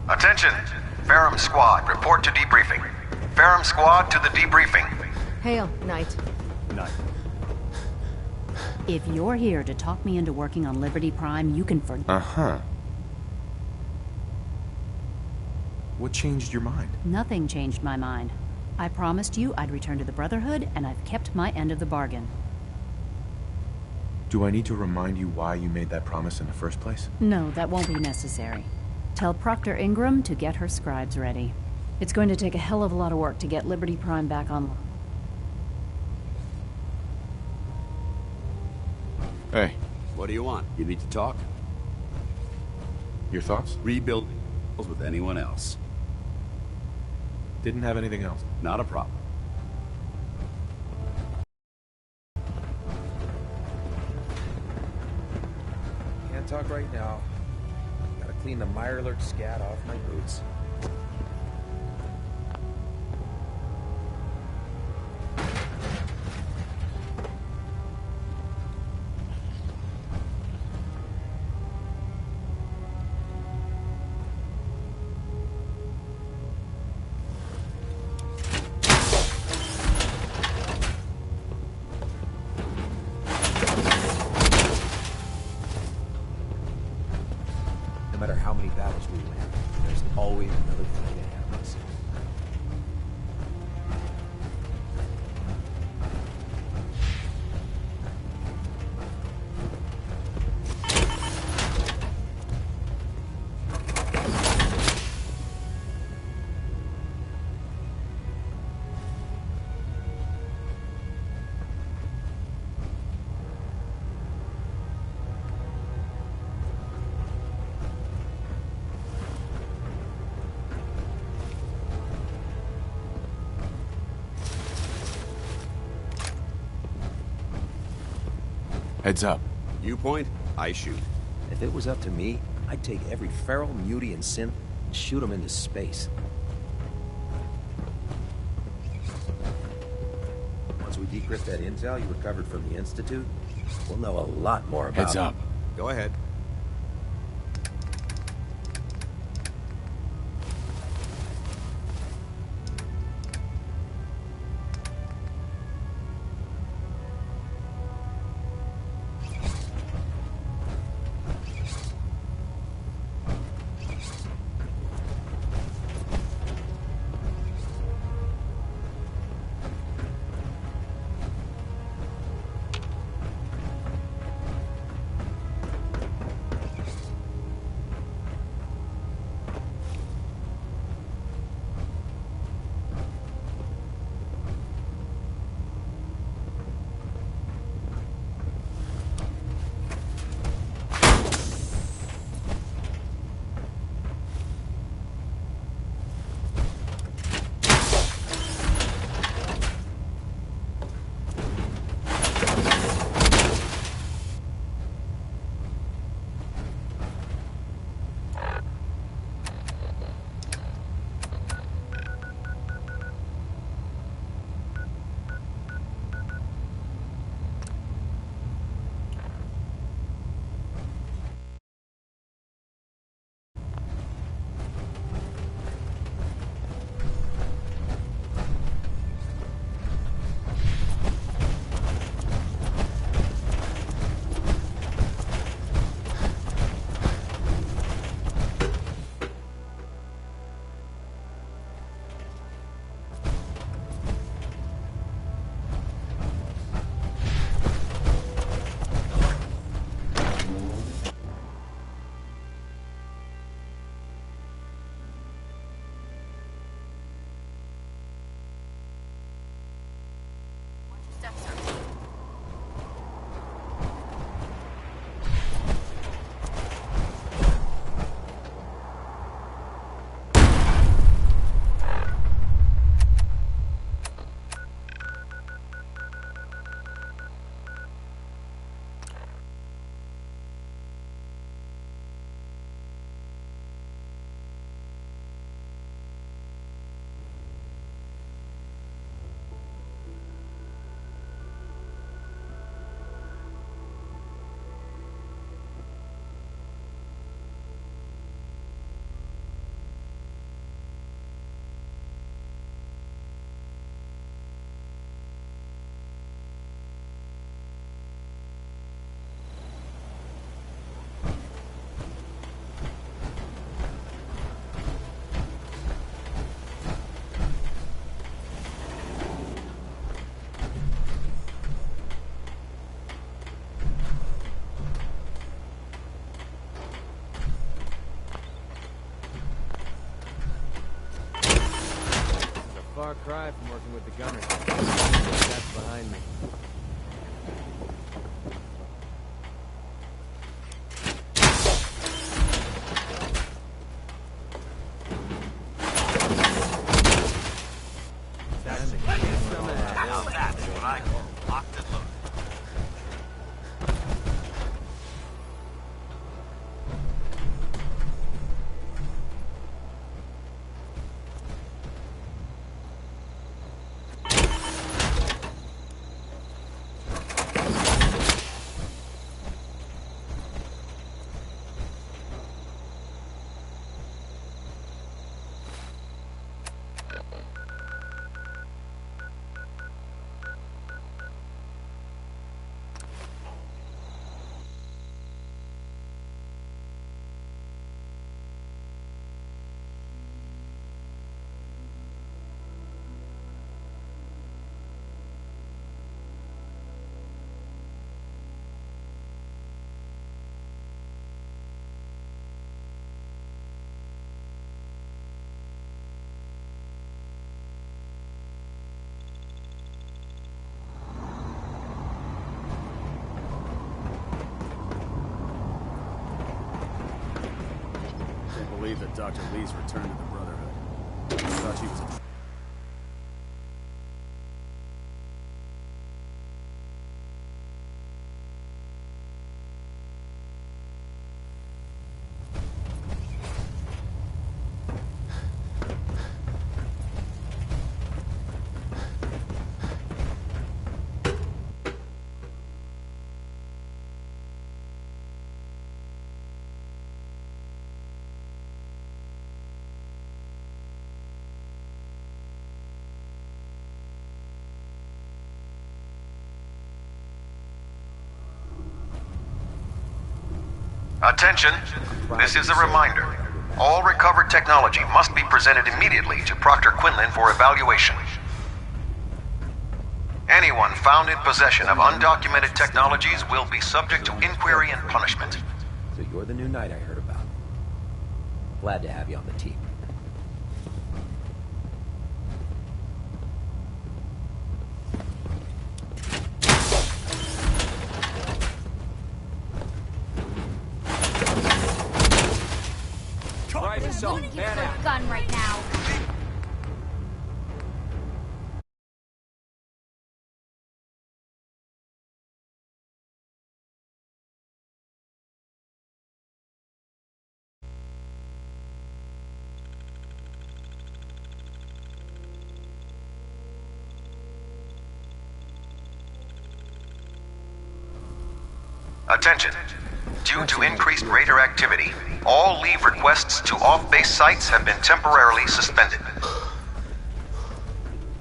Attention! Ferrum Squad, report to debriefing. Ferrum Squad to the debriefing. Hail, Knight. Knight. If you're here to talk me into working on Liberty Prime, you can forget. Uh-huh. What changed your mind? Nothing changed my mind. I promised you I'd return to the Brotherhood, and I've kept my end of the bargain. Do I need to remind you why you made that promise in the first place? No, that won't be necessary. Tell Proctor Ingram to get her scribes ready. It's going to take a hell of a lot of work to get Liberty Prime back online. Hey. What do you want? You need to talk? Your thoughts? Rebuilding with anyone else. Didn't have anything else. Not a problem. Can't talk right now. Gotta clean the Mirelurk scat off my boots. No matter how many battles we win, there's always another fight ahead of us. Heads up. You point, I shoot. If it was up to me, I'd take every feral, mutie, and synth and shoot them into space. Once we decrypt that intel you recovered from the Institute, we'll know a lot more about Heads up. Go ahead. Far cry from working with the gunners. That's behind me. believe that Dr. Lee's returned to the Brotherhood. I thought she was a... Attention, this is a reminder. All recovered technology must be presented immediately to Proctor Quinlan for evaluation. Anyone found in possession of undocumented technologies will be subject to inquiry and punishment. So you're the new knight I heard about. Glad to have you on the team. Gun right now. Attention. Due to increased raider activity, all leave requests to off-base sites have been temporarily suspended.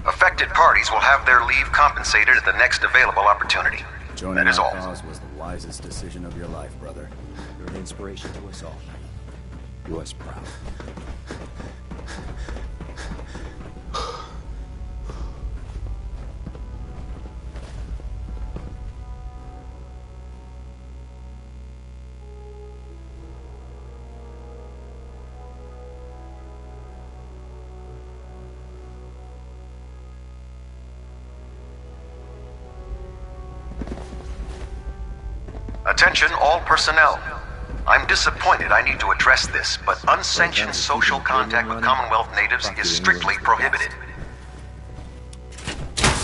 Affected parties will have their leave compensated at the next available opportunity. Joining That is our all. cause was the wisest decision of your life, brother. You're an inspiration to us all. Do us proud. Attention all personnel. I'm disappointed I need to address this, but unsanctioned social contact with Commonwealth natives is strictly prohibited.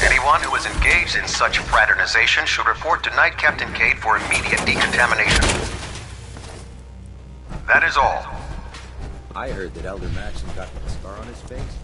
Anyone who is engaged in such fraternization should report to Knight Captain Cade for immediate decontamination. That is all. I heard that Elder Maxson got the scar on his face.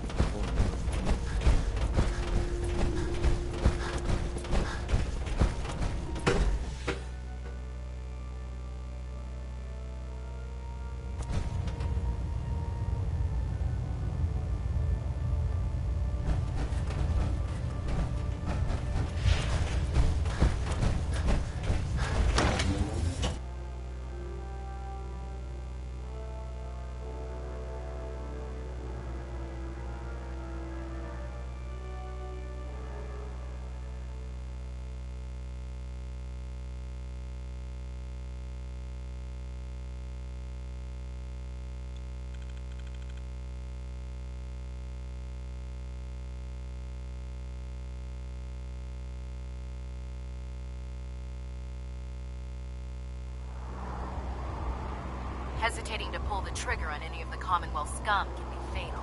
Hesitating to pull the trigger on any of the Commonwealth scum can be fatal.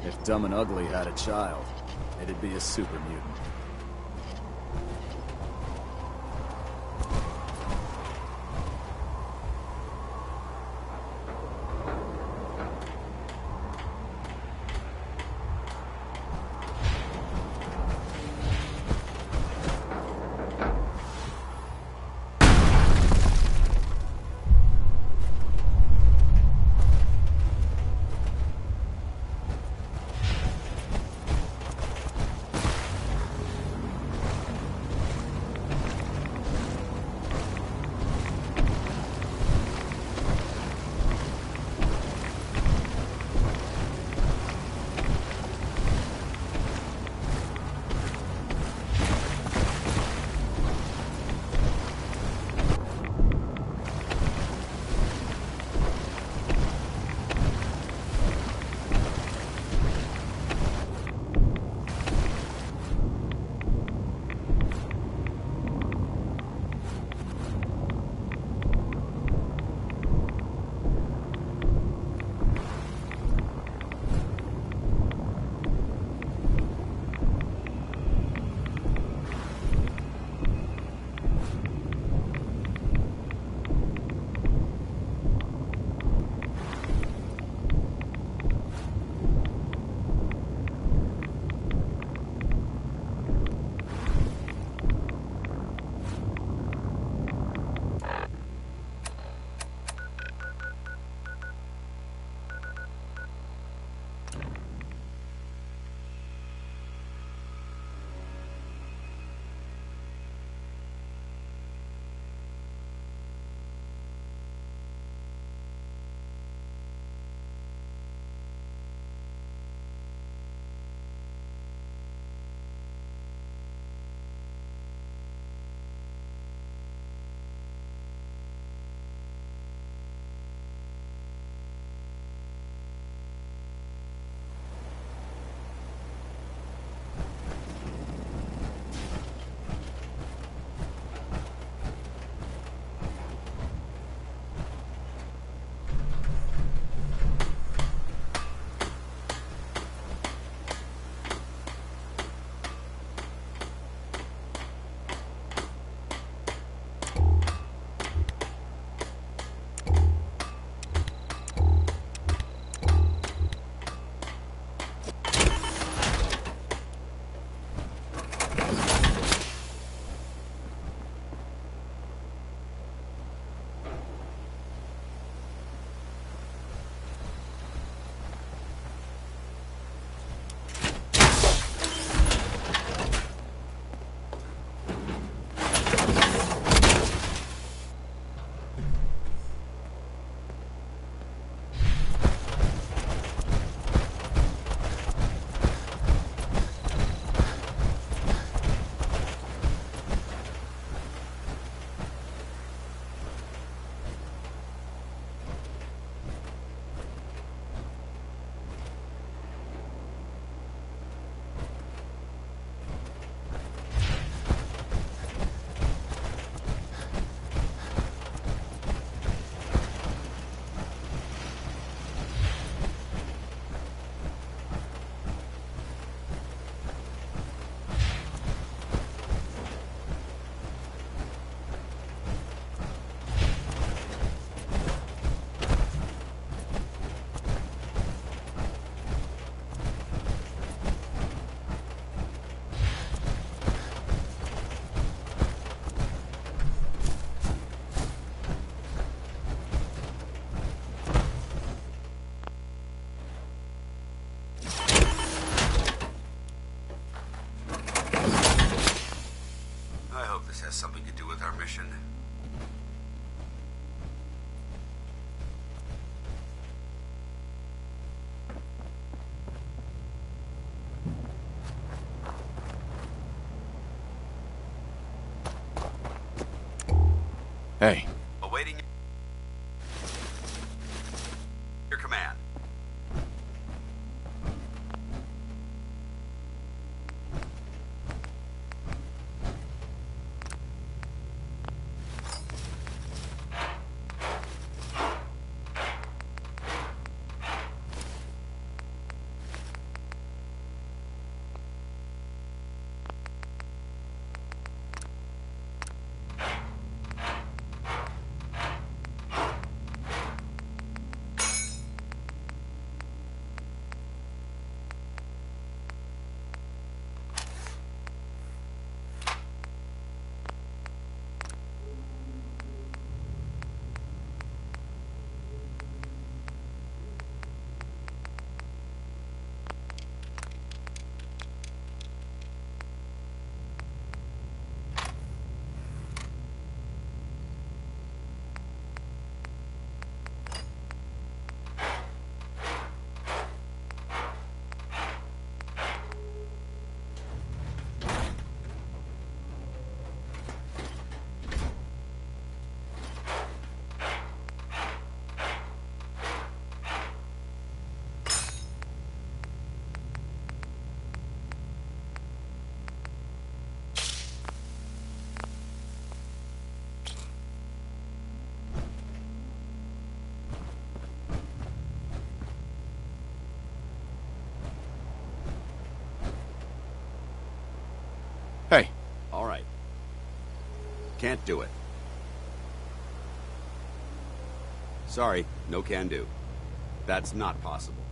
If Dumb and Ugly had a child, it'd be a super mutant. Hey. Awaiting your command. Hey. All right. Can't do it. Sorry, no can do. That's not possible.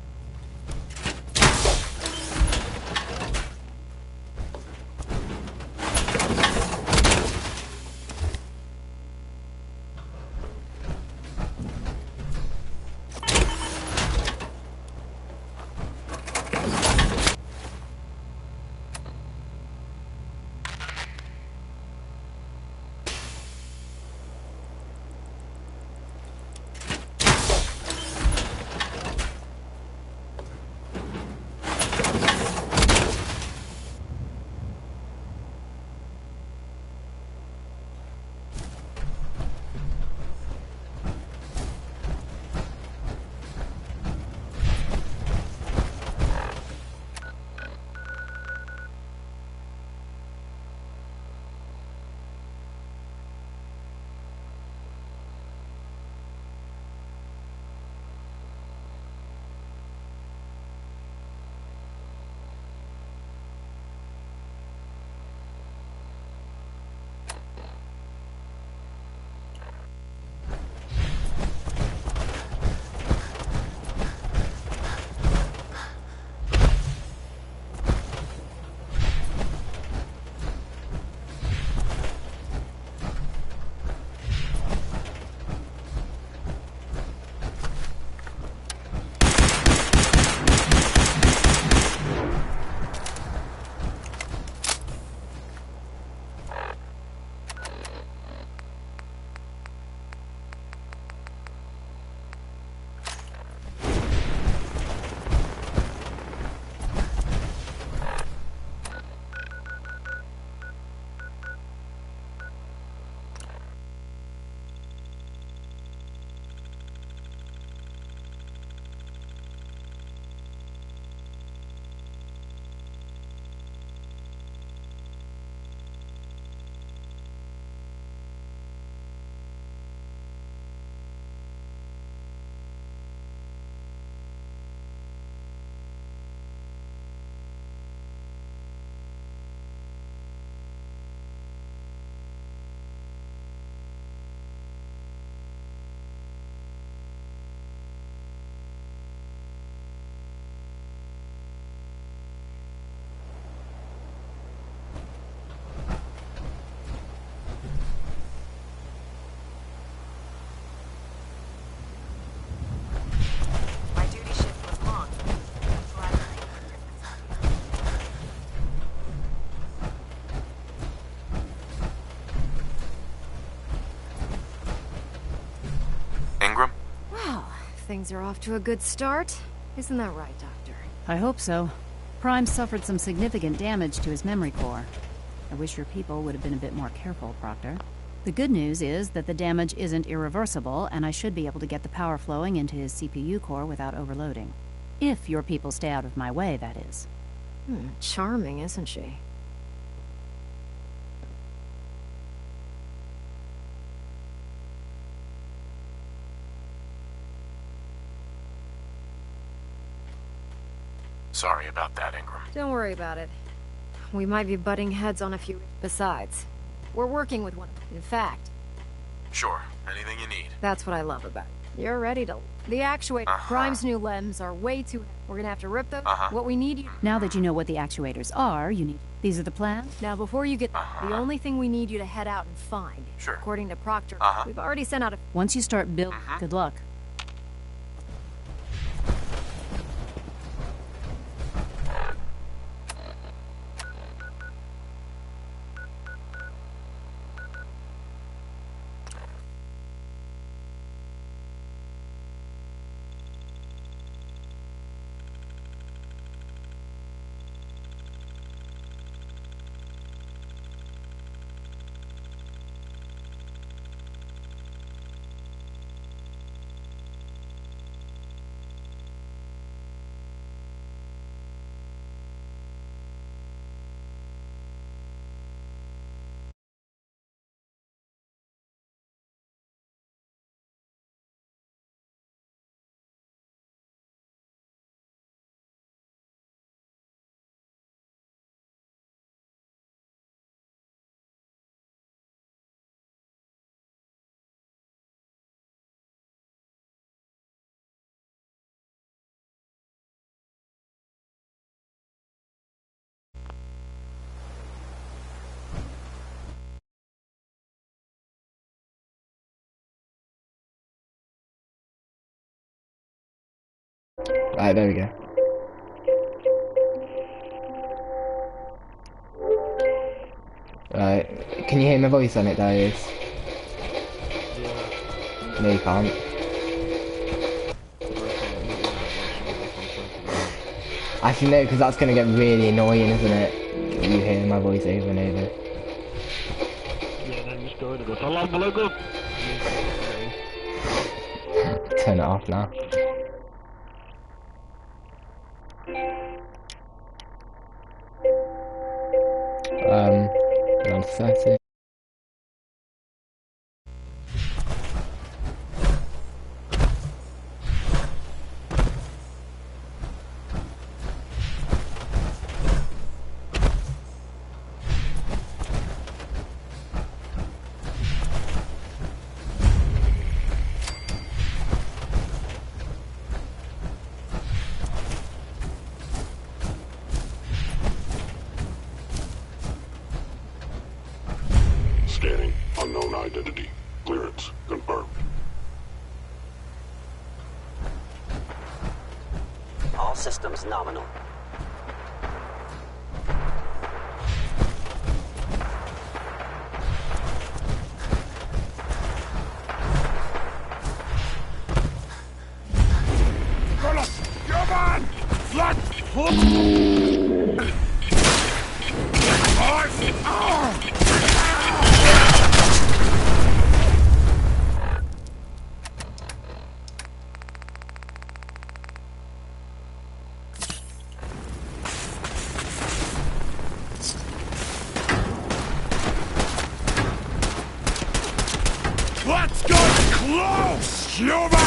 Things are off to a good start. Isn't that right, Doctor? I hope so. Prime suffered some significant damage to his memory core. I wish your people would have been a bit more careful, Proctor. The good news is that the damage isn't irreversible, and I should be able to get the power flowing into his CPU core without overloading. If your people stay out of my way, that is. Charming, isn't she? Sorry about that, Ingram. Don't worry about it. We might be butting heads on a few... Besides, we're working with one. In fact... Sure, anything you need. That's what I love about it. You're ready to... The actuator... Prime's new LEMs are way too... We're gonna have to rip them. What we need... Now that you know what the actuators are, you need... These are the plans? Now, before you get... The only thing we need you to head out and find... Sure. According to Proctor... We've already sent out a... Once you start building... Good luck. Right, there we go. Right, can you hear my voice on it, Darius? No, you can't. Actually, no, because that's going to get really annoying, isn't it? You hear my voice over and over. Turn it off now. Around 30. Scanning. Unknown identity. Clearance. Confirmed. All systems nominal. Let's go close, human!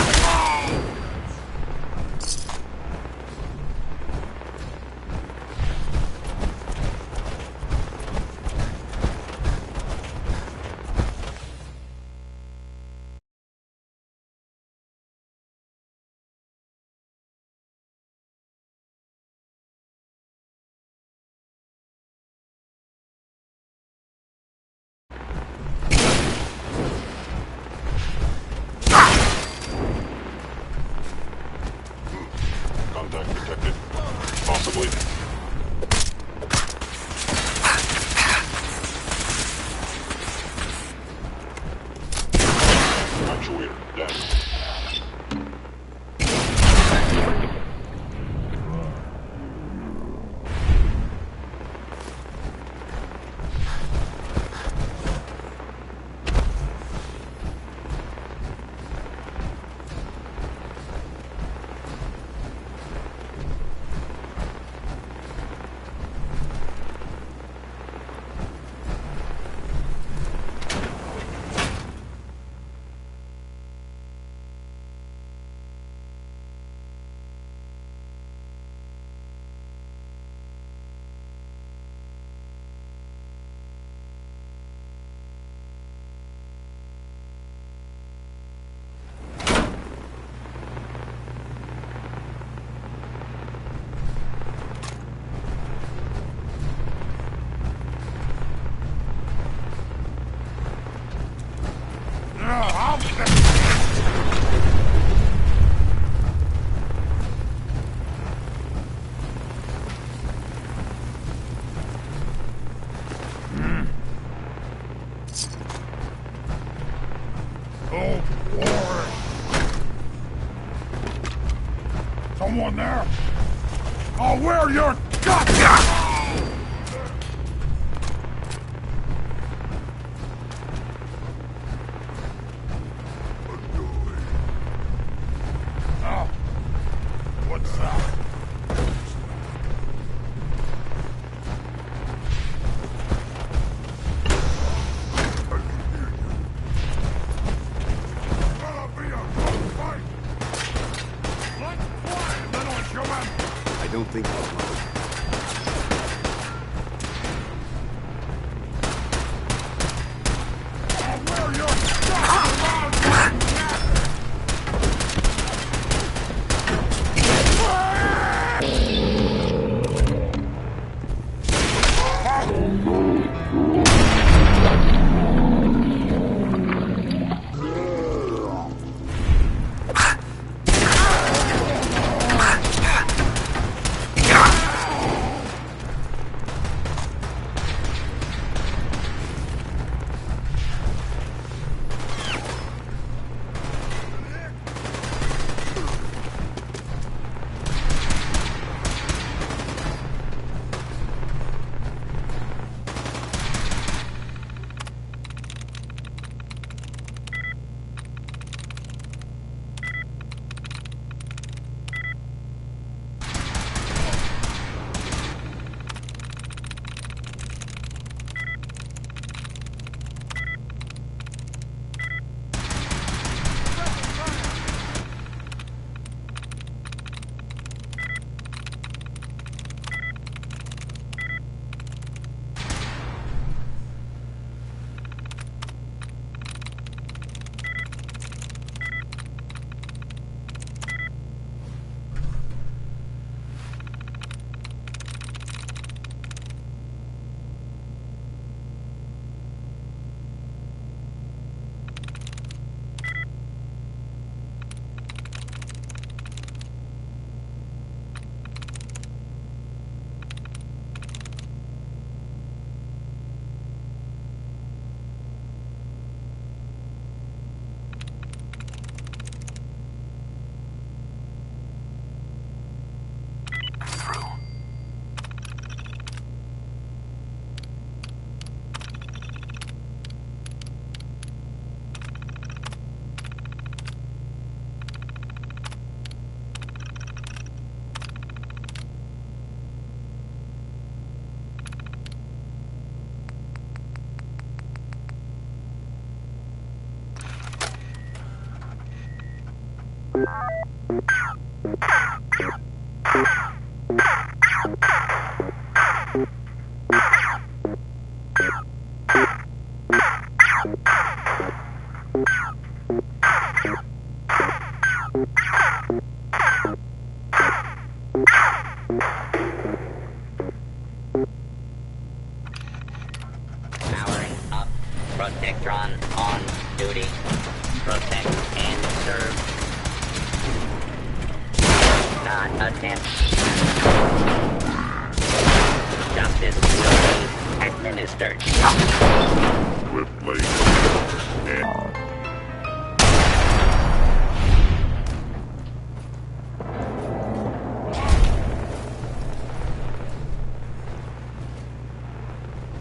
Contact detected. Possibly. Actuator down. Someone there? I'll wear your guts! Now, what's that? I don't think I'll mind. Powering up. Protectron on duty. Protect and serve. Not attempt. Justice will be administered.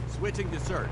Switching to search.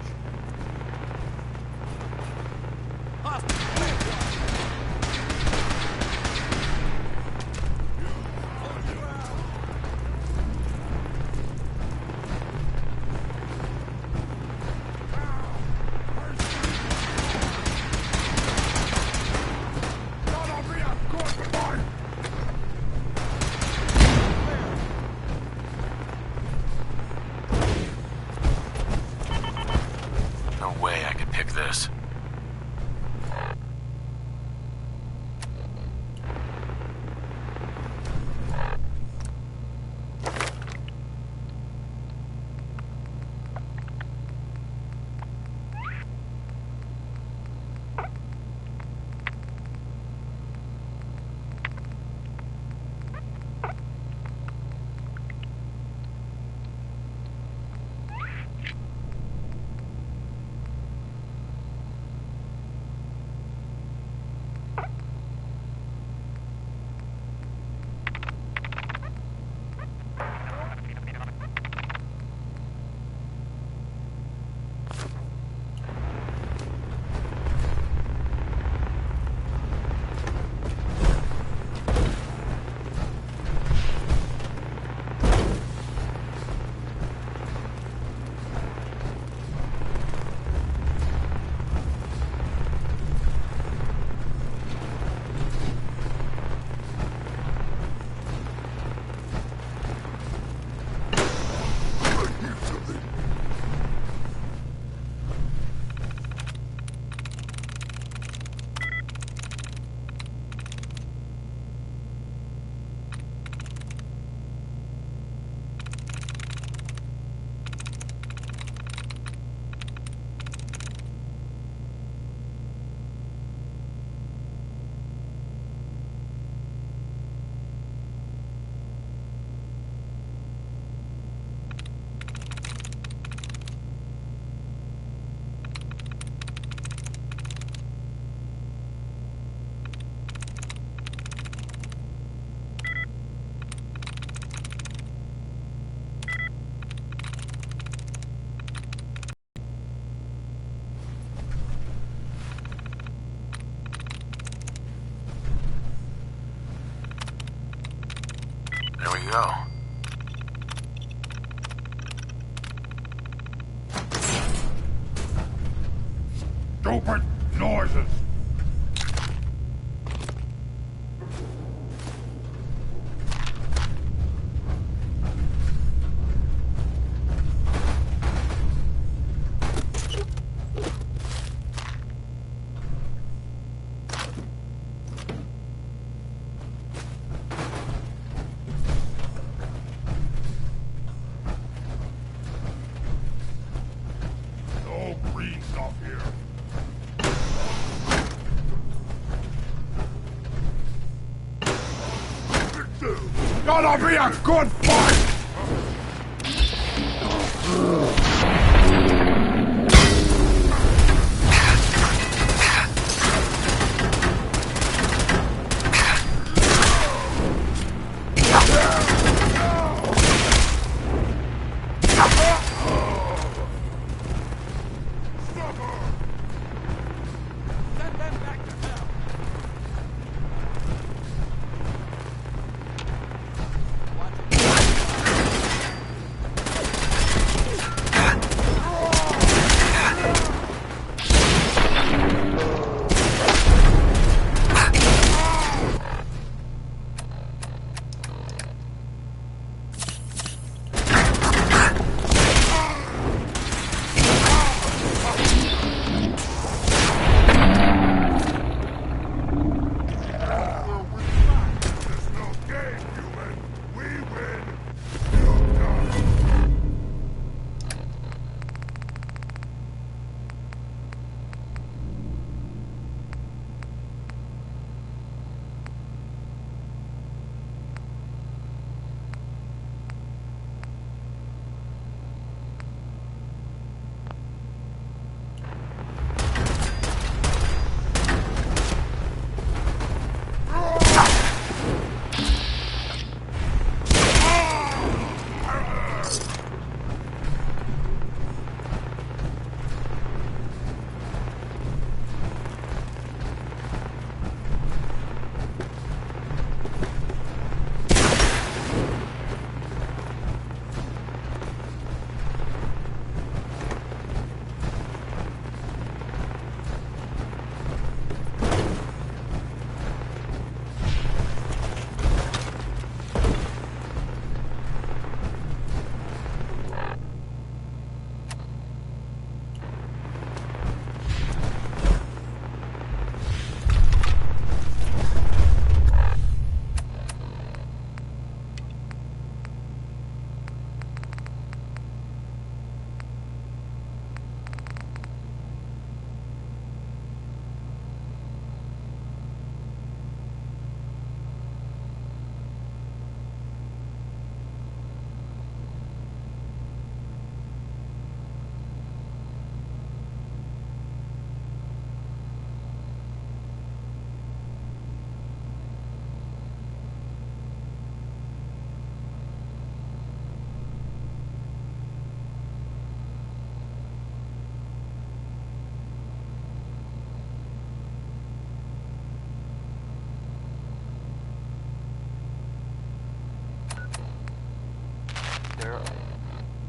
you go. Stupid noises! No green stuff here. Gonna be a good fight!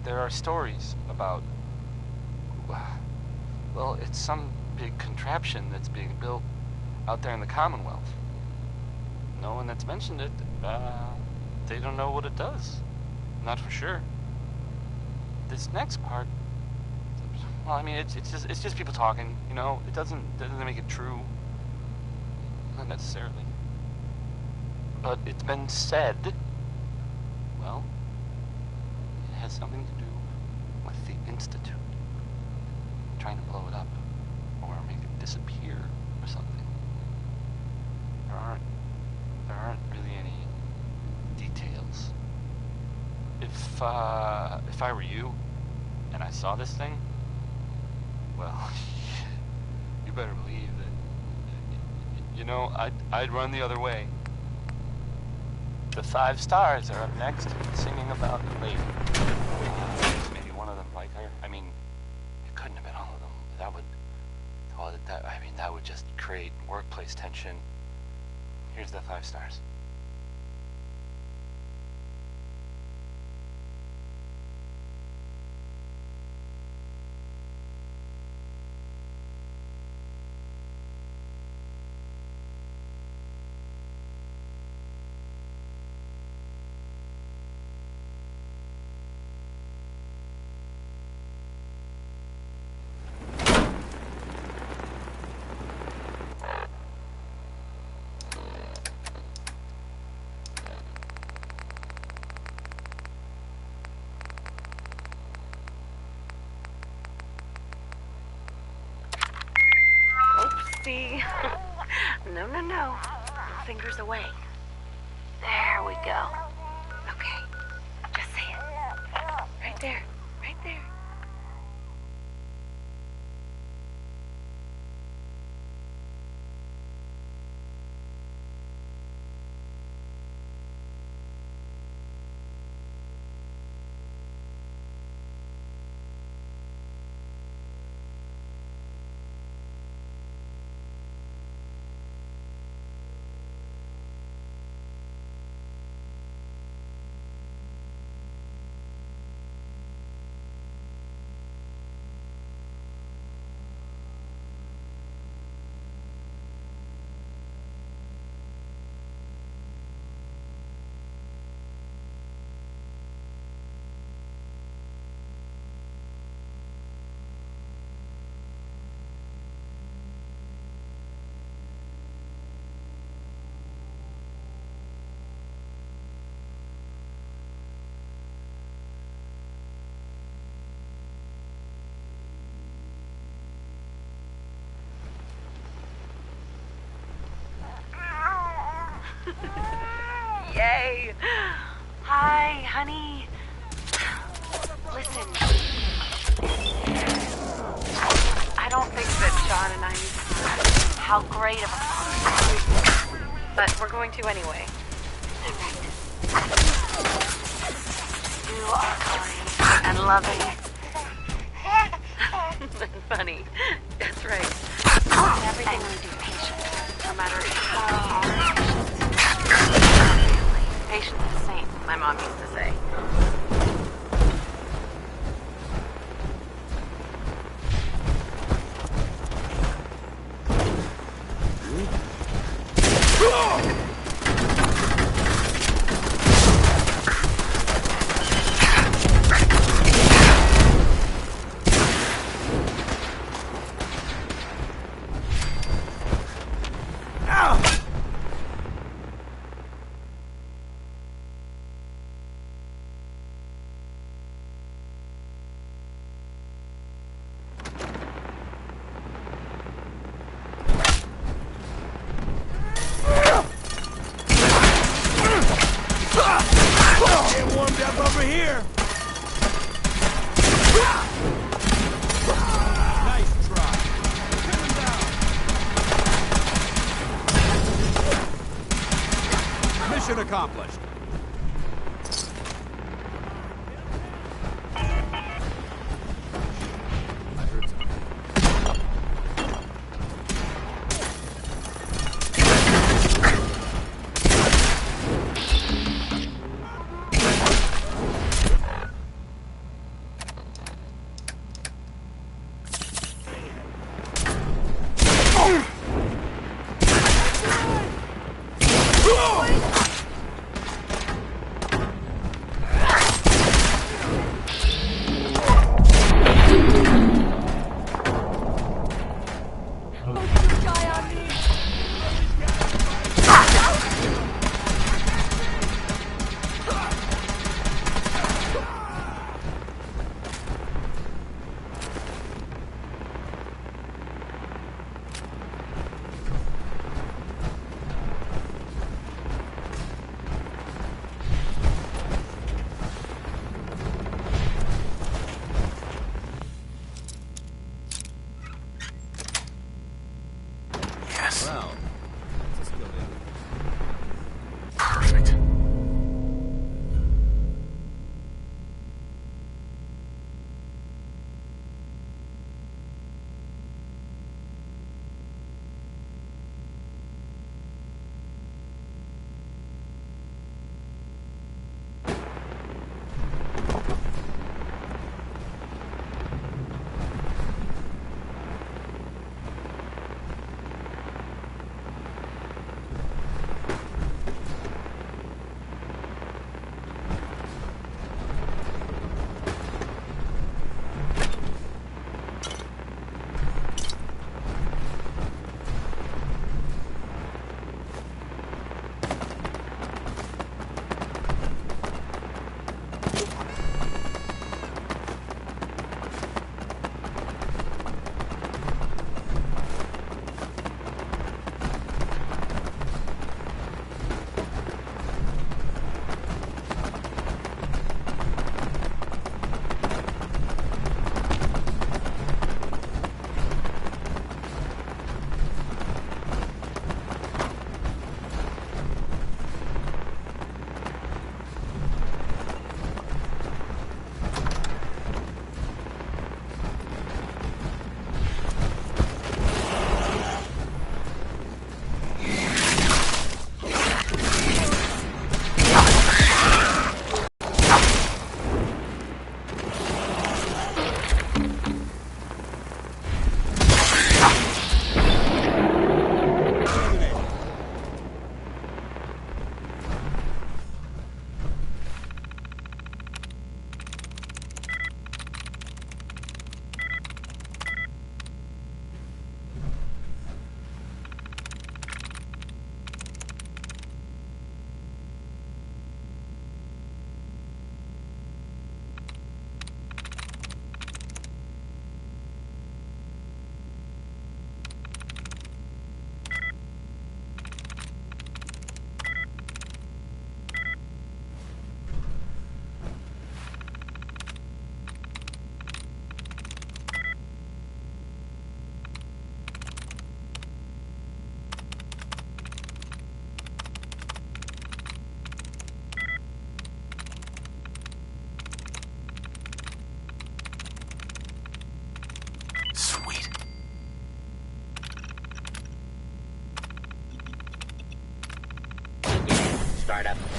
There are stories about, well, it's some big contraption that's being built out there in the Commonwealth. No one that's mentioned it, they don't know what it does. Not for sure. This next part, well, I mean, it's just people talking, you know. It doesn't make it true. Not necessarily. But it's been said, well, it has something to do with the Institute. Trying to blow it up, or make it disappear, or something. There aren't really any details. If I were you, and I saw this thing, well, you better believe that, you know, I'd run the other way. The 5 stars are up next, singing about the lady. Maybe one of them like her. I mean, it couldn't have been all of them. That would just create workplace tension. Here's the 5 stars. No, no, no. Fingers away. There we go. Okay. Just say it. Right there. Right there. Yay! Hi, honey. Listen. I don't think that John and I need to discuss how great of a father, but we're going to anyway. You are kind and loving. And funny. That's right. In everything we do, patient. No matter how hard. Patience is a saint, my mom used to say. Get warmed up over here. Nice try. Pin him down. Mission accomplished. Well, let's go in. Perfect.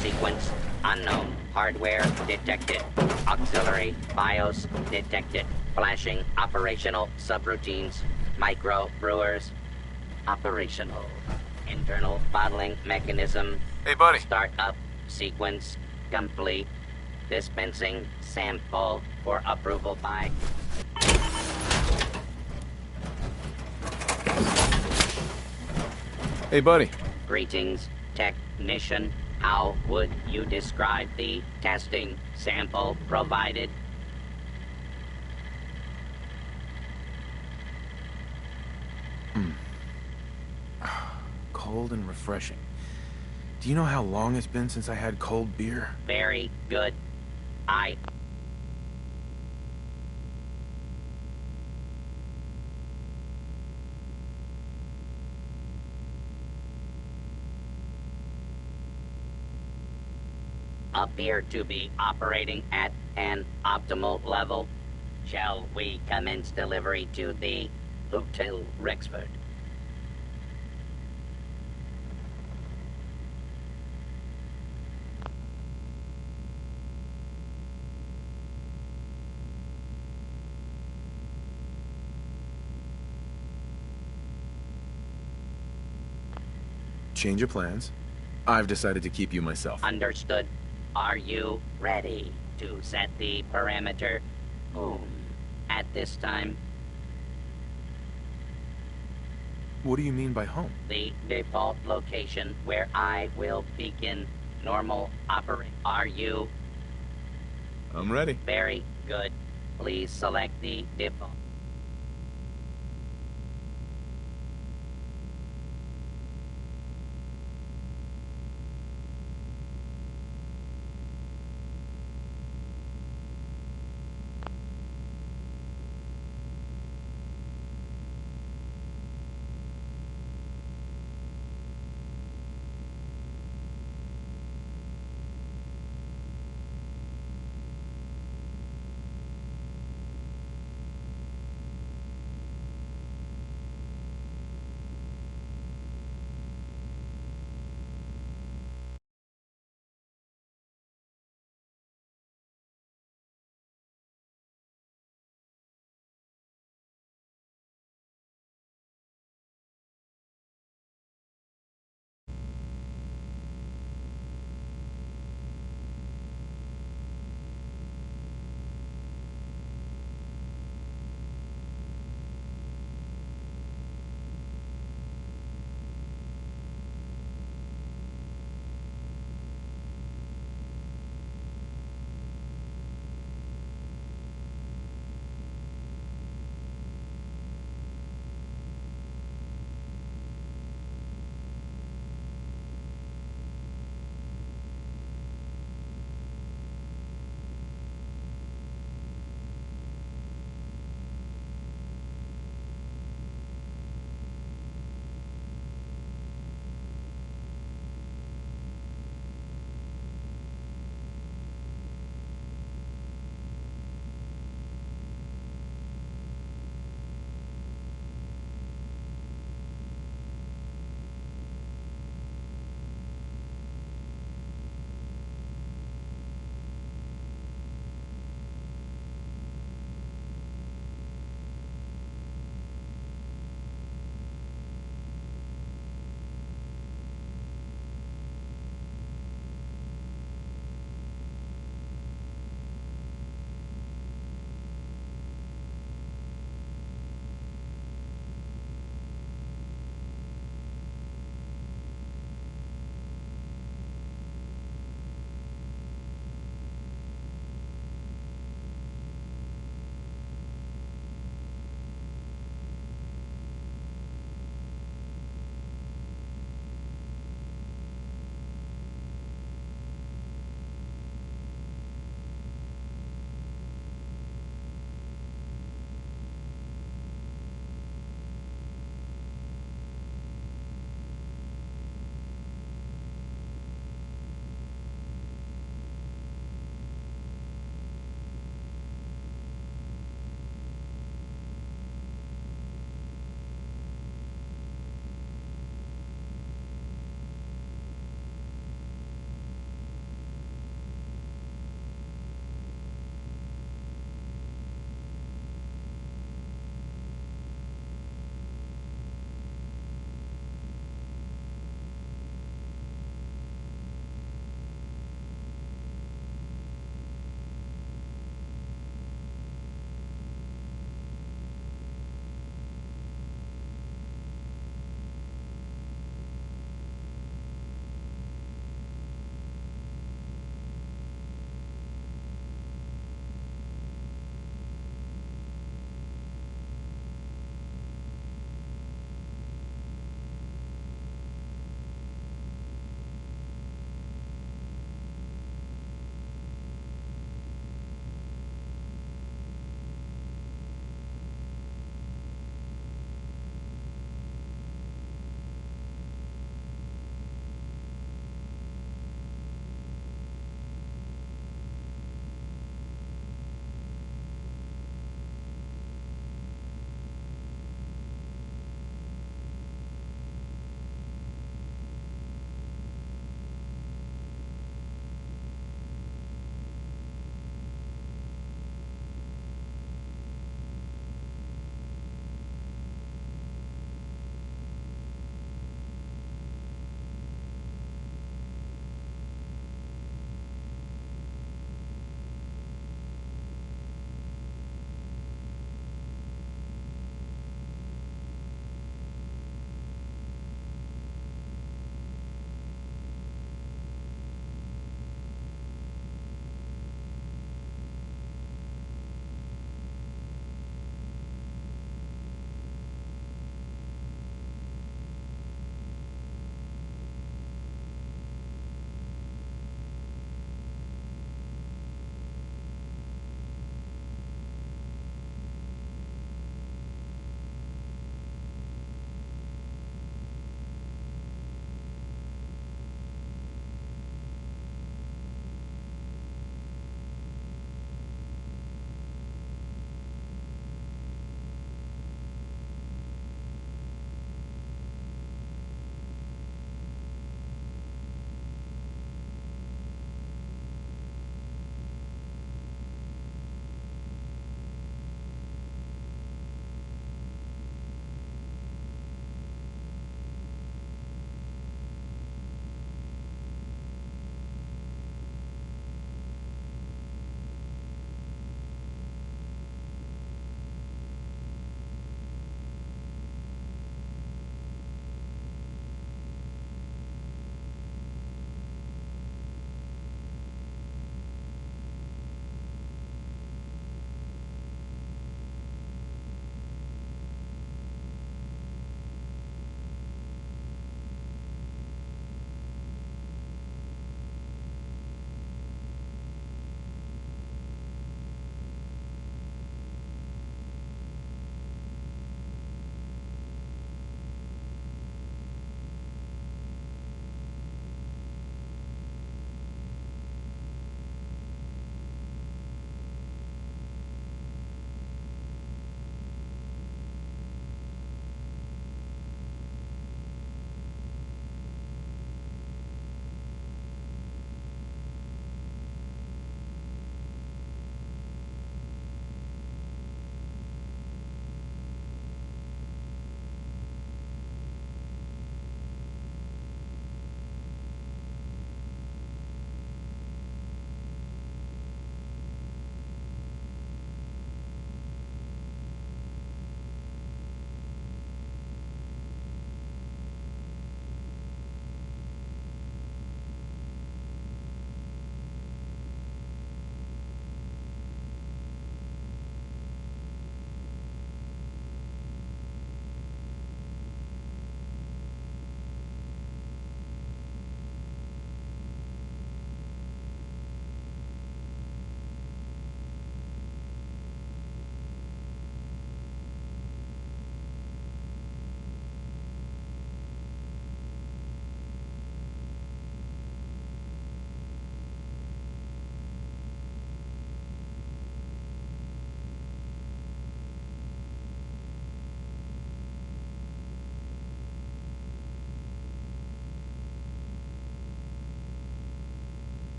Sequence unknown. Hardware detected. Auxiliary BIOS detected. Flashing operational subroutines. Micro brewers operational. Internal bottling mechanism. Hey, buddy. Startup sequence complete. Dispensing sample for approval by. Hey, buddy. Greetings, technician. How would you describe the testing sample provided? Cold and refreshing. Do you know how long it's been since I had cold beer? Very good. Appear to be operating at an optimal level. Shall we commence delivery to the Hotel Rexford? Change of plans. I've decided to keep you myself. Understood. Are you ready to set the parameter home at this time? What do you mean by home? The default location where I will begin normal operation. Are you? I'm ready. Very good. Please select the default.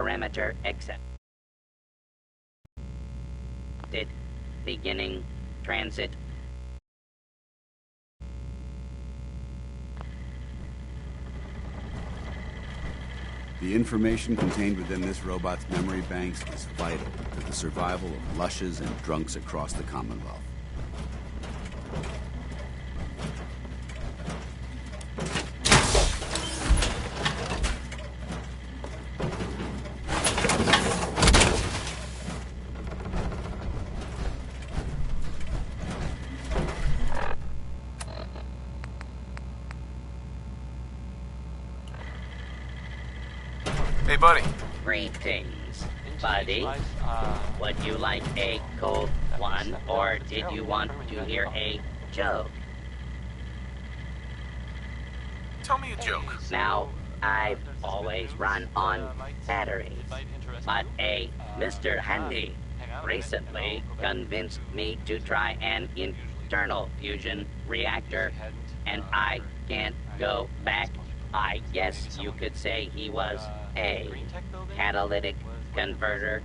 Perimeter accepted. Beginning transit. The information contained within this robot's memory banks is vital to the survival of lushes and drunks across the Commonwealth. Hey, buddy. Greetings, buddy. Would you like a cold one, or did you want to hear a joke? Tell me a joke. Now, I've always run on batteries, but a Mr. Handy recently convinced me to try an internal fusion reactor, and I can't go back. I guess you could say he was a catalytic converter.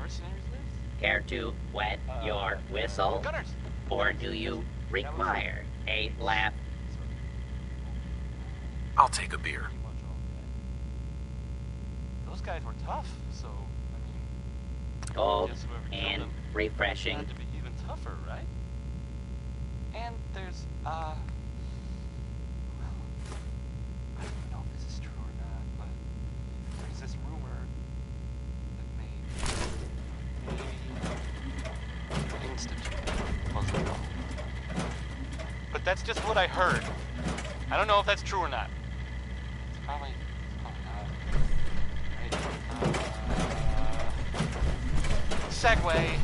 Care to wet your whistle? Or do you require a lap? I'll take a beer. Those guys were tough, so, I mean... Cold and refreshing. Had to be even tougher, right? And there's, well, I don't even know if this is true or not, but there's this rumor that maybe the Institute wasn't wrong. But that's just what I heard. I don't know if that's true or not. It's probably not. Segue.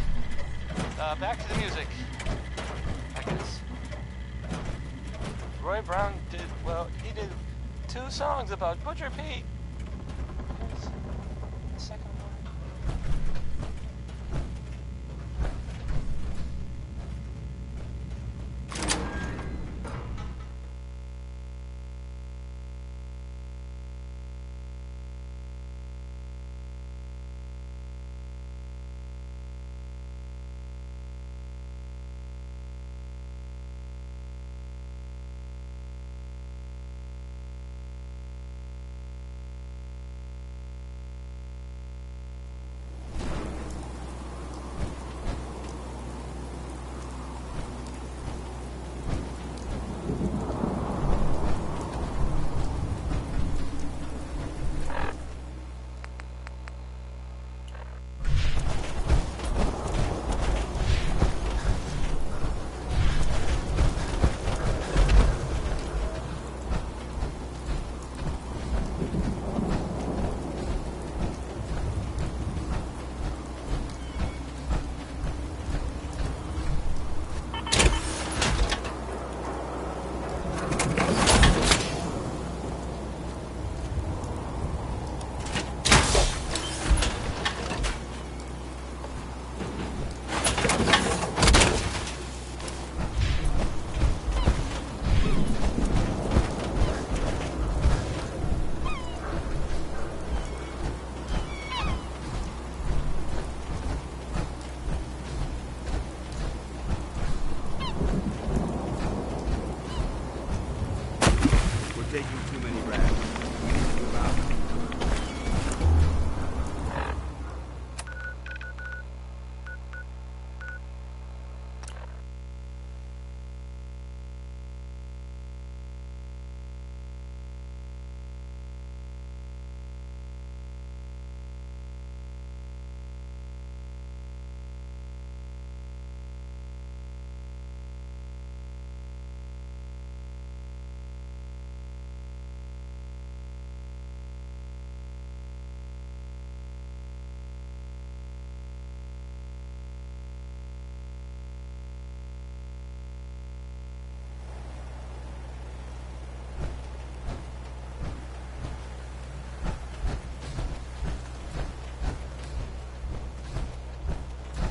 Back to the music, I guess. Roy Brown did, well, he did 2 songs about Butcher Pete. Here's the second one.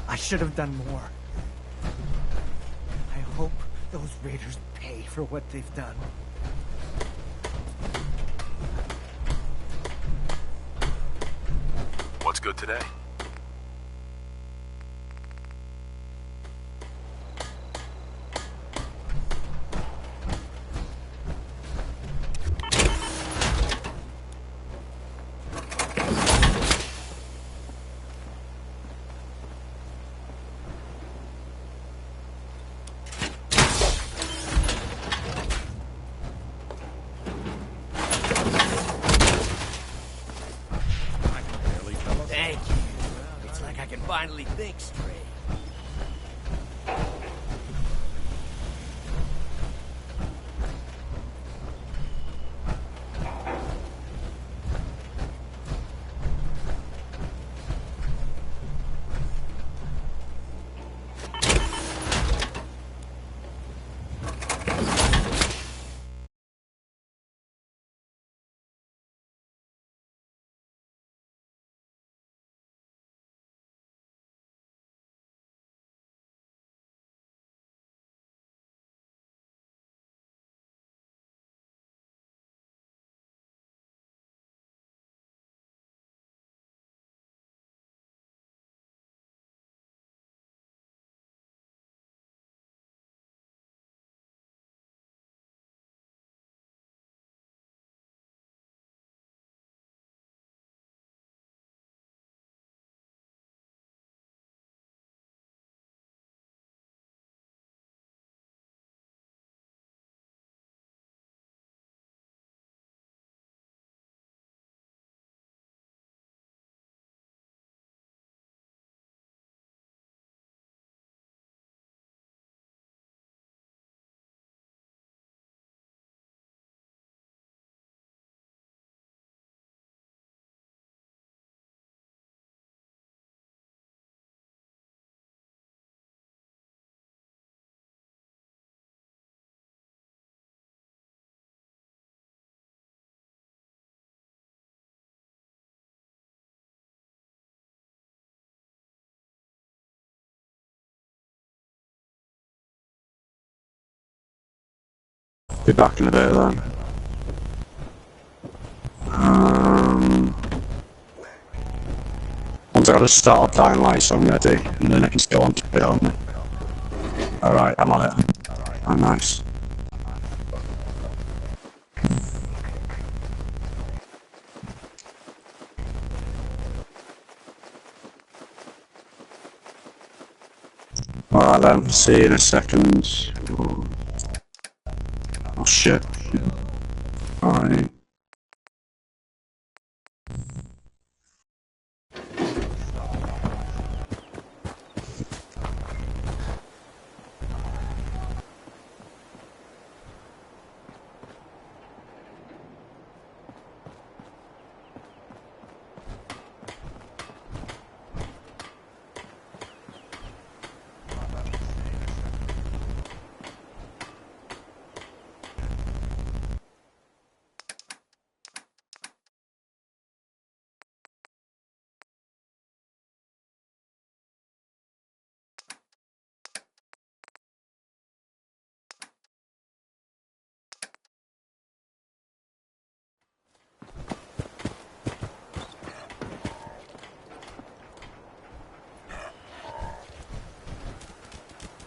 I should have done more. I hope those raiders pay for what they've done. What's good today? Thank you. It's like I can finally think straight. Be back in a bit then. Once I gotta start up Dying Light so I'm ready, and then I can still on to it on me. Alright, I'm on it. Oh, nice. Alright then, see you in a second. Oh shit. Alright.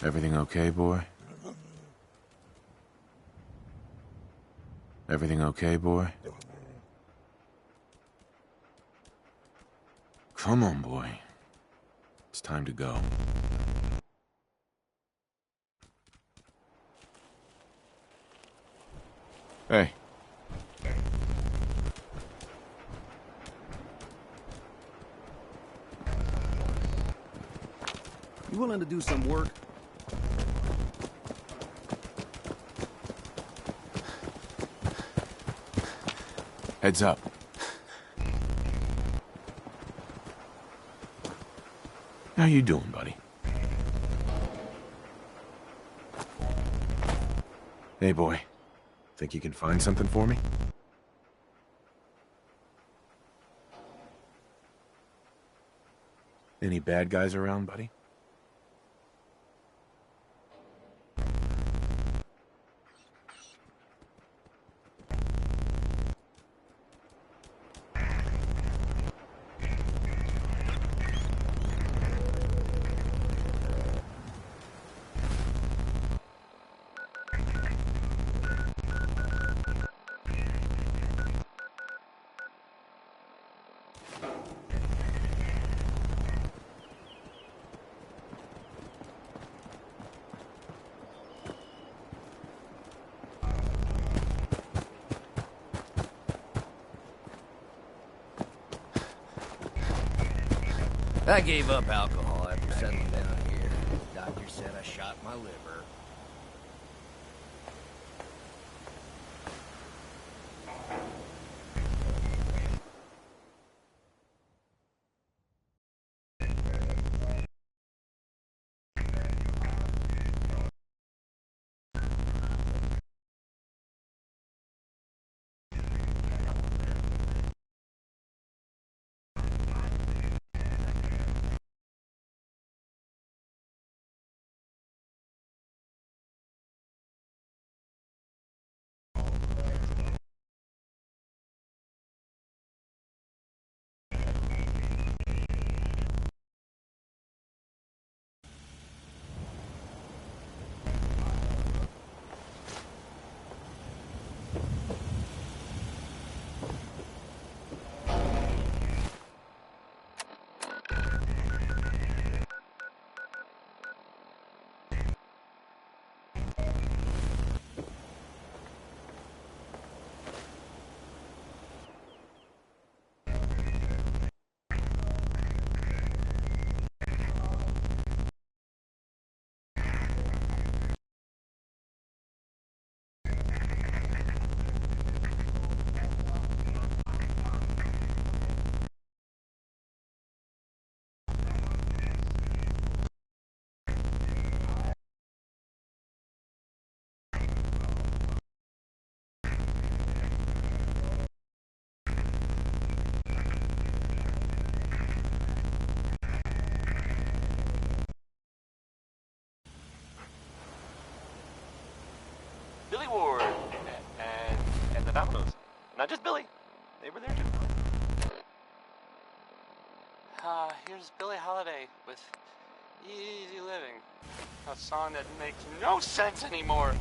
Everything okay, boy? Everything okay, boy? Come on, boy. It's time to go. Hey. You willing to do some work? Heads up. How you doing, buddy? Hey, boy. Think you can find something for me? Any bad guys around, buddy? I gave up alcohol after settling down here. The doctor said I shot my liver. Billy Ward and the Dominoes. Not just Billy. They were there too. Here's Billie Holiday with Easy Living. A song that makes no sense anymore.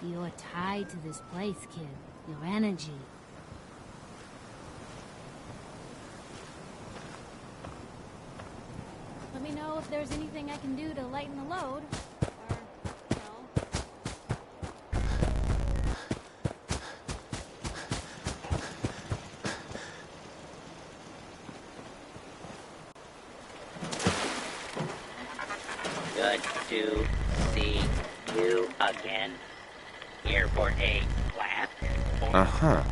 You're tied to this place, kid. Your energy. Let me know if there's anything I can do to lighten the load. Good to see you again. Here for a laugh. Uh-huh.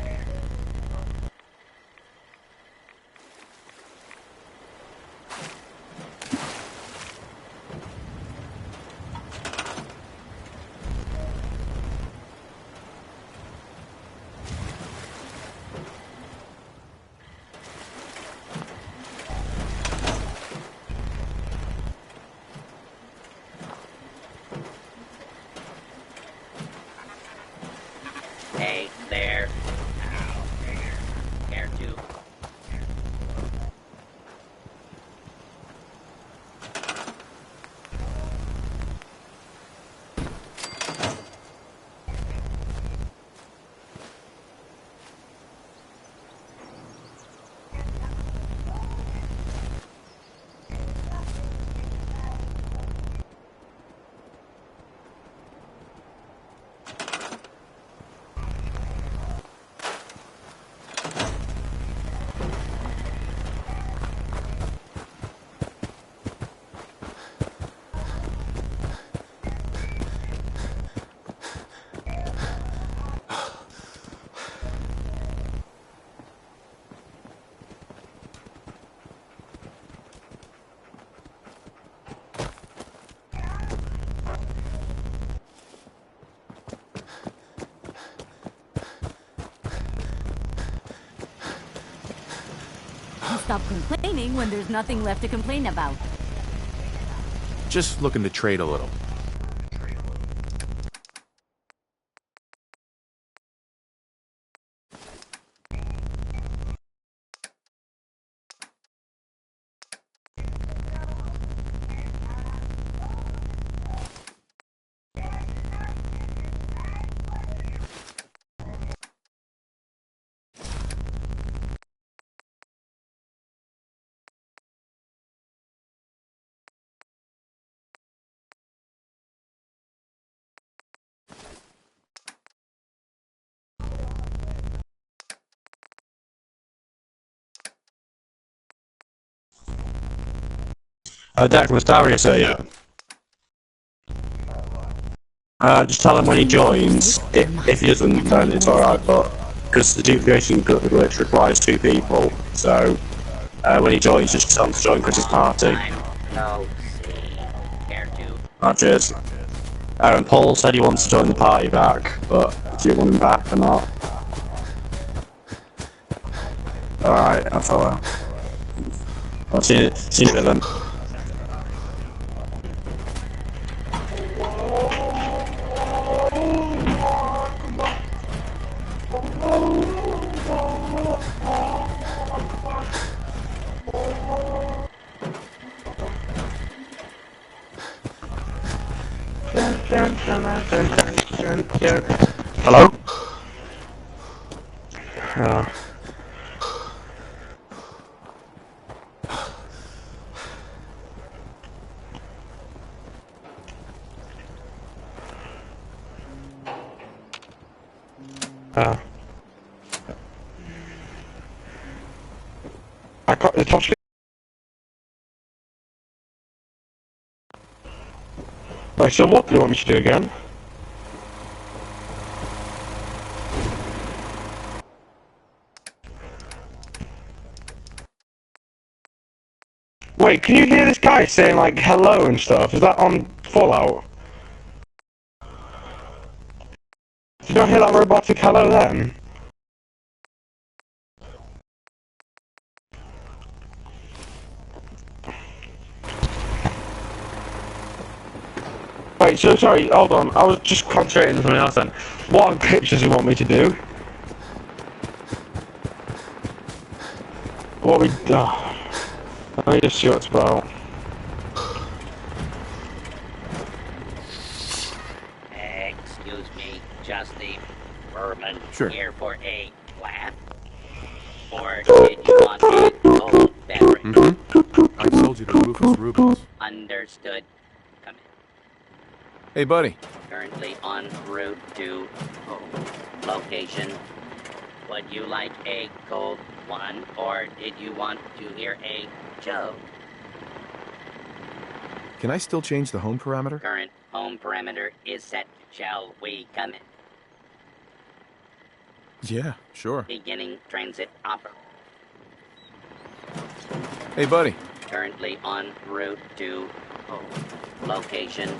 Hey there. Care to? Stop complaining when there's nothing left to complain about. Just looking to trade a little. Declan, Darius here. Just tell him when he joins. If he doesn't, then it's alright, but because the duplication glitch requires 2 people, so when he joins, just tell him to join Chris's party. Cheers. And Paul said he wants to join the party back, but do you want him back or not? Alright, I'll follow. I'll see you in a bit then. Hello? I got the top. Right, so what do you want me to do again? Wait, can you hear this guy saying like hello and stuff? Is that on Fallout? Did you not hear that robotic hello then? Wait, so sorry, hold on, I was just concentrating on something else then. What glitch does he want me to do? What we... let me just see what it's about. Excuse me, just the bourbon Sure. here for a laugh? Or did you want a cold beverage? I told you to Rufus Rubens. Understood. Come in. Hey, buddy. Currently en route to location. Would you like a cold one, or did you want to hear a joke? Can I still change the home parameter? Current home parameter is set. Shall we come in? Yeah, sure. Beginning transit offer. Hey, buddy. Currently en route to location.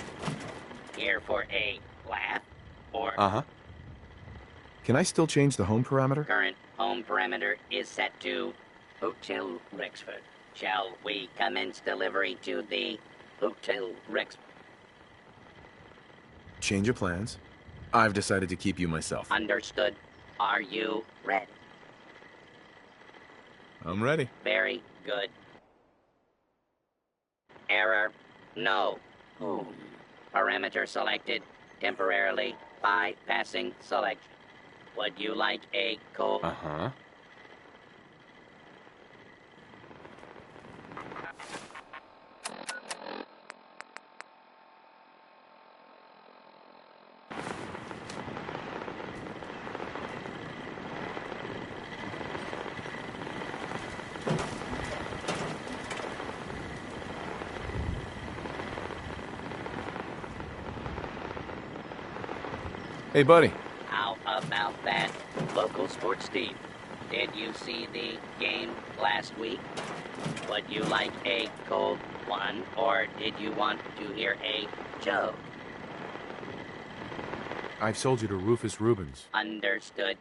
Here for a laugh, or Uh-huh. Can I still change the home parameter? current home parameter is set to Hotel Rexford. Shall we commence delivery to the Hotel Rexford? Change of plans. I've decided to keep you myself. Understood. Are you ready? I'm ready. Very good. Error. No. Parameter selected. Temporarily bypassing selection. Would you like a cold? Uh-huh. Hey, buddy. How about that? Local sports team. Did you see the game last week? Would you like a cold one, or did you want to hear a joke? I've sold you to Rufus Rubens. Understood.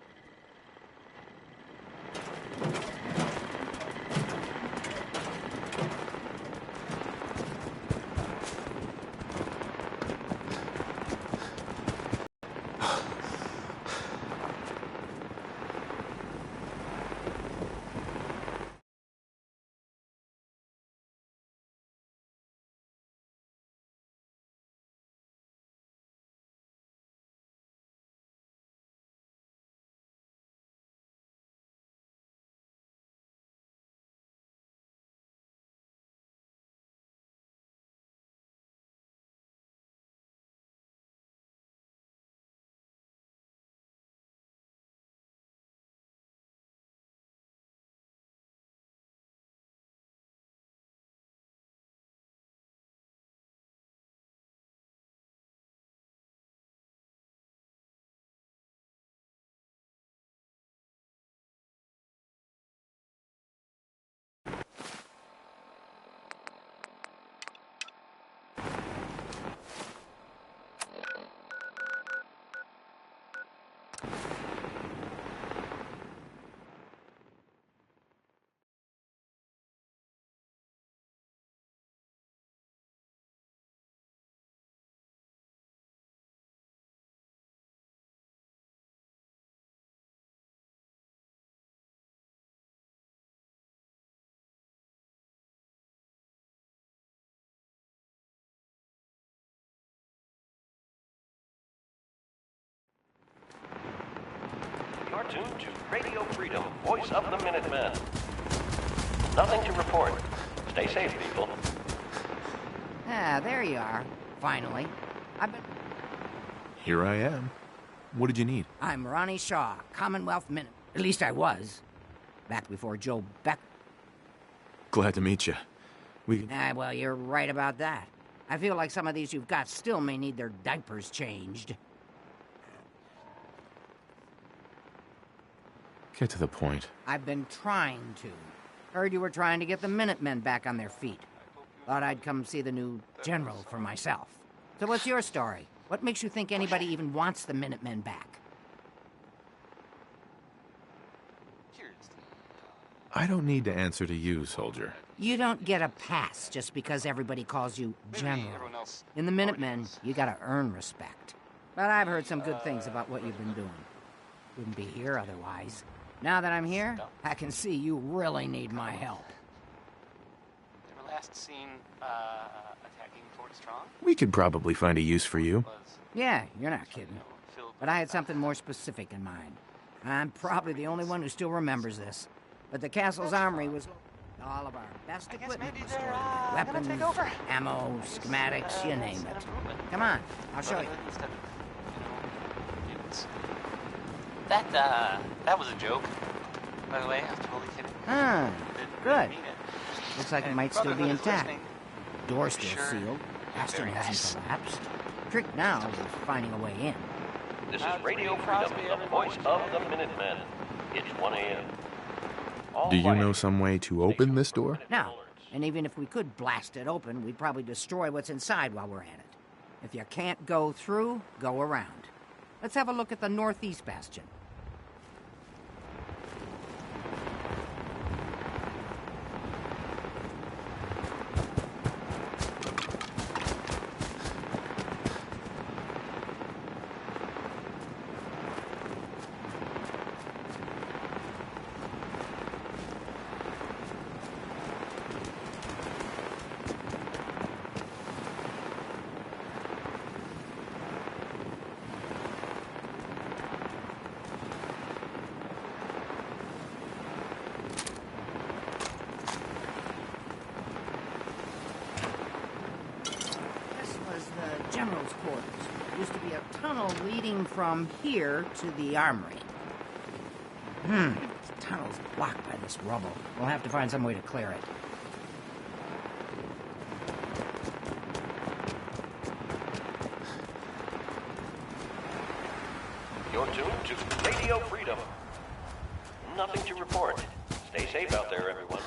tuned to Radio Freedom, voice of the Minutemen. Nothing to report. Stay safe, people. Ah, there you are. Finally. Here I am. What did you need? I'm Ronnie Shaw, Commonwealth Minute. At least I was. Back before Joe Beck. Glad to meet you. Well, you're right about that. I feel like some of these you've got still may need their diapers changed. Get to the point. I've been trying to. Heard you were trying to get the Minutemen back on their feet. Thought I'd come see the new general for myself. So what's your story? What makes you think anybody even wants the Minutemen back? I don't need to answer to you, soldier. You don't get a pass just because everybody calls you General. In the Minutemen, you gotta earn respect. But I've heard some good things about what you've been doing. Wouldn't be here otherwise. Now that I'm here, I can see you really need my help. They were last seen attacking Fort Strong? We could probably find a use for you. Yeah, you're not kidding. But I had something more specific in mind. I'm probably the only one who still remembers this. But the castle's armory was all of our best equipment was stored. Weapons, ammo, schematics, you name it. Come on, I'll show you. That was a joke. By the way, I'm totally kidding. Ah, good. Looks like it might still be intact. Door's still sealed. Bastion hasn't collapsed. Trick now is finding a way in. This is Radio Freedom, the voice of the Minutemen. It's 1 a.m. Do you know some way to open this door? No. And even if we could blast it open, we'd probably destroy what's inside while we're at it. If you can't go through, go around. Let's have a look at the northeast bastion. General's quarters. Used to be a tunnel leading from here to the armory. The tunnel's blocked by this rubble. We'll have to find some way to clear it. You're tuned to Radio Freedom. Nothing to report. Stay safe out there, everyone.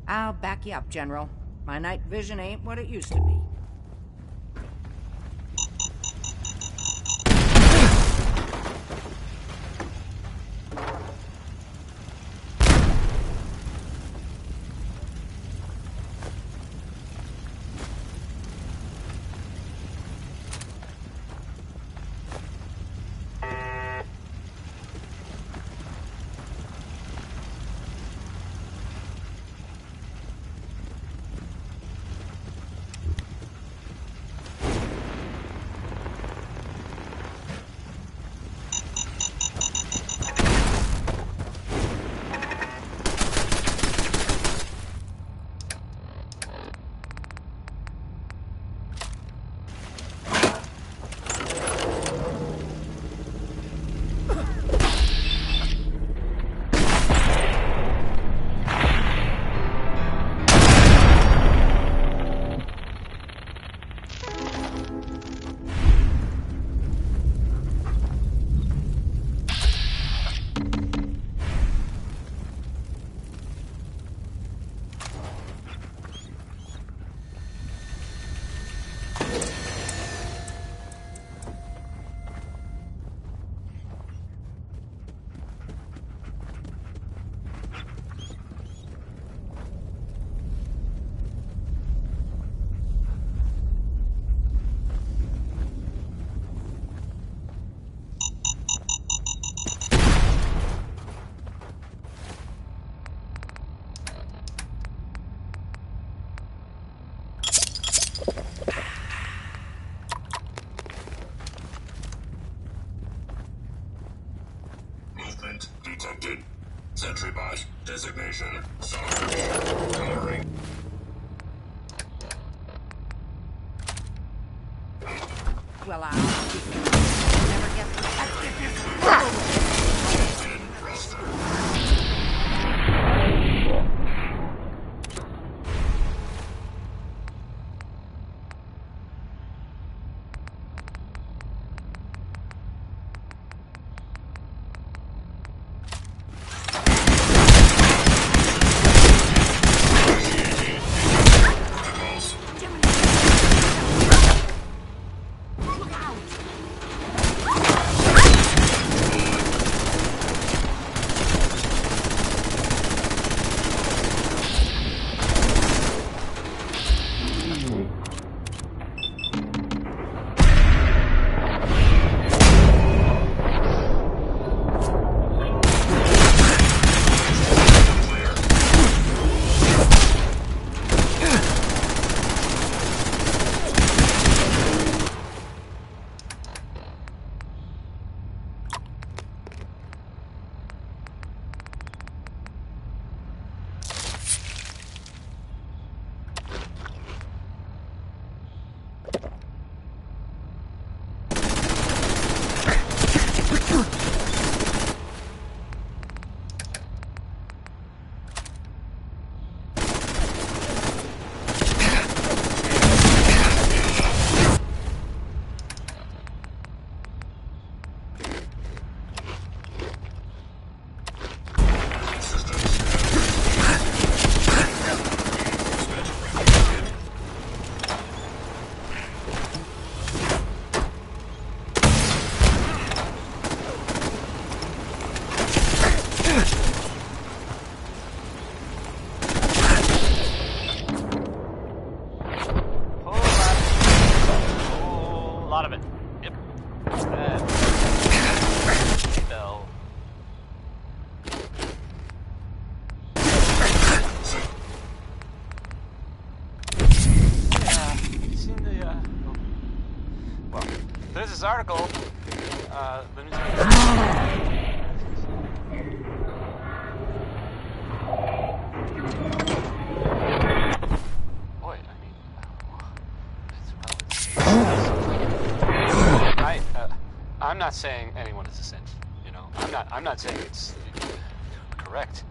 I'll back you up, General. My night vision ain't what it used to be. Sentry bot. Designation. Solid. Coloring. Well, I'll never get Article. Boy, I mean, I'm not saying anyone is a saint. You know, I'm not saying it's correct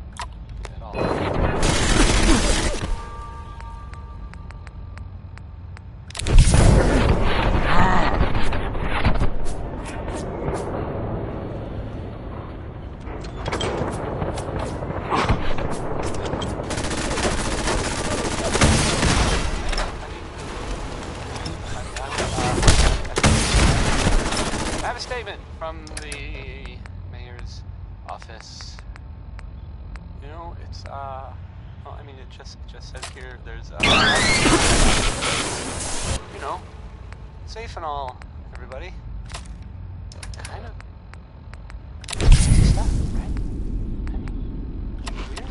at all. From the mayor's office. You know, it's well, I mean, it just says here there's you know, safe and all, everybody. Kind of stuff, right? I mean, weird.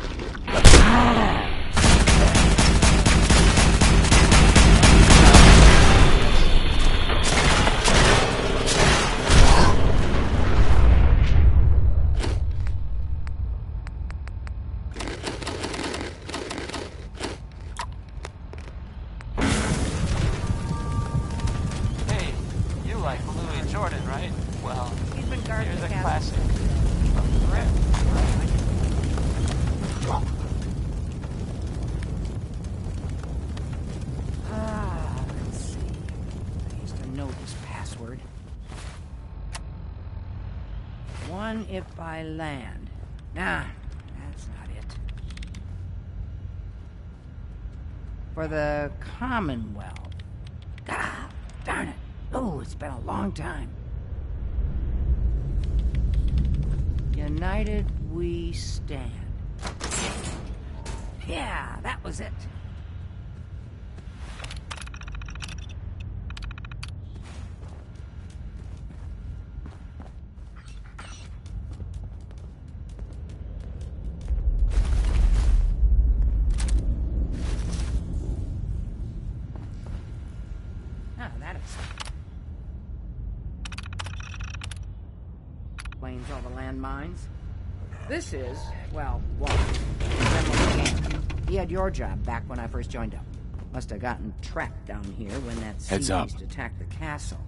Jordan, right? Well, he's been guarding here's the a castle. classic. Let's see. I used to know this password. One if by land. Nah, that's not it. For the Commonwealth. God darn it. Oh, it's been a long time. United we stand. Yeah, that was it. Oh, that explains all the landmines. This is, well, Walker. General Camp. He had your job back when I first joined up. Must have gotten trapped down here when that Heads up. sea beast attacked the castle.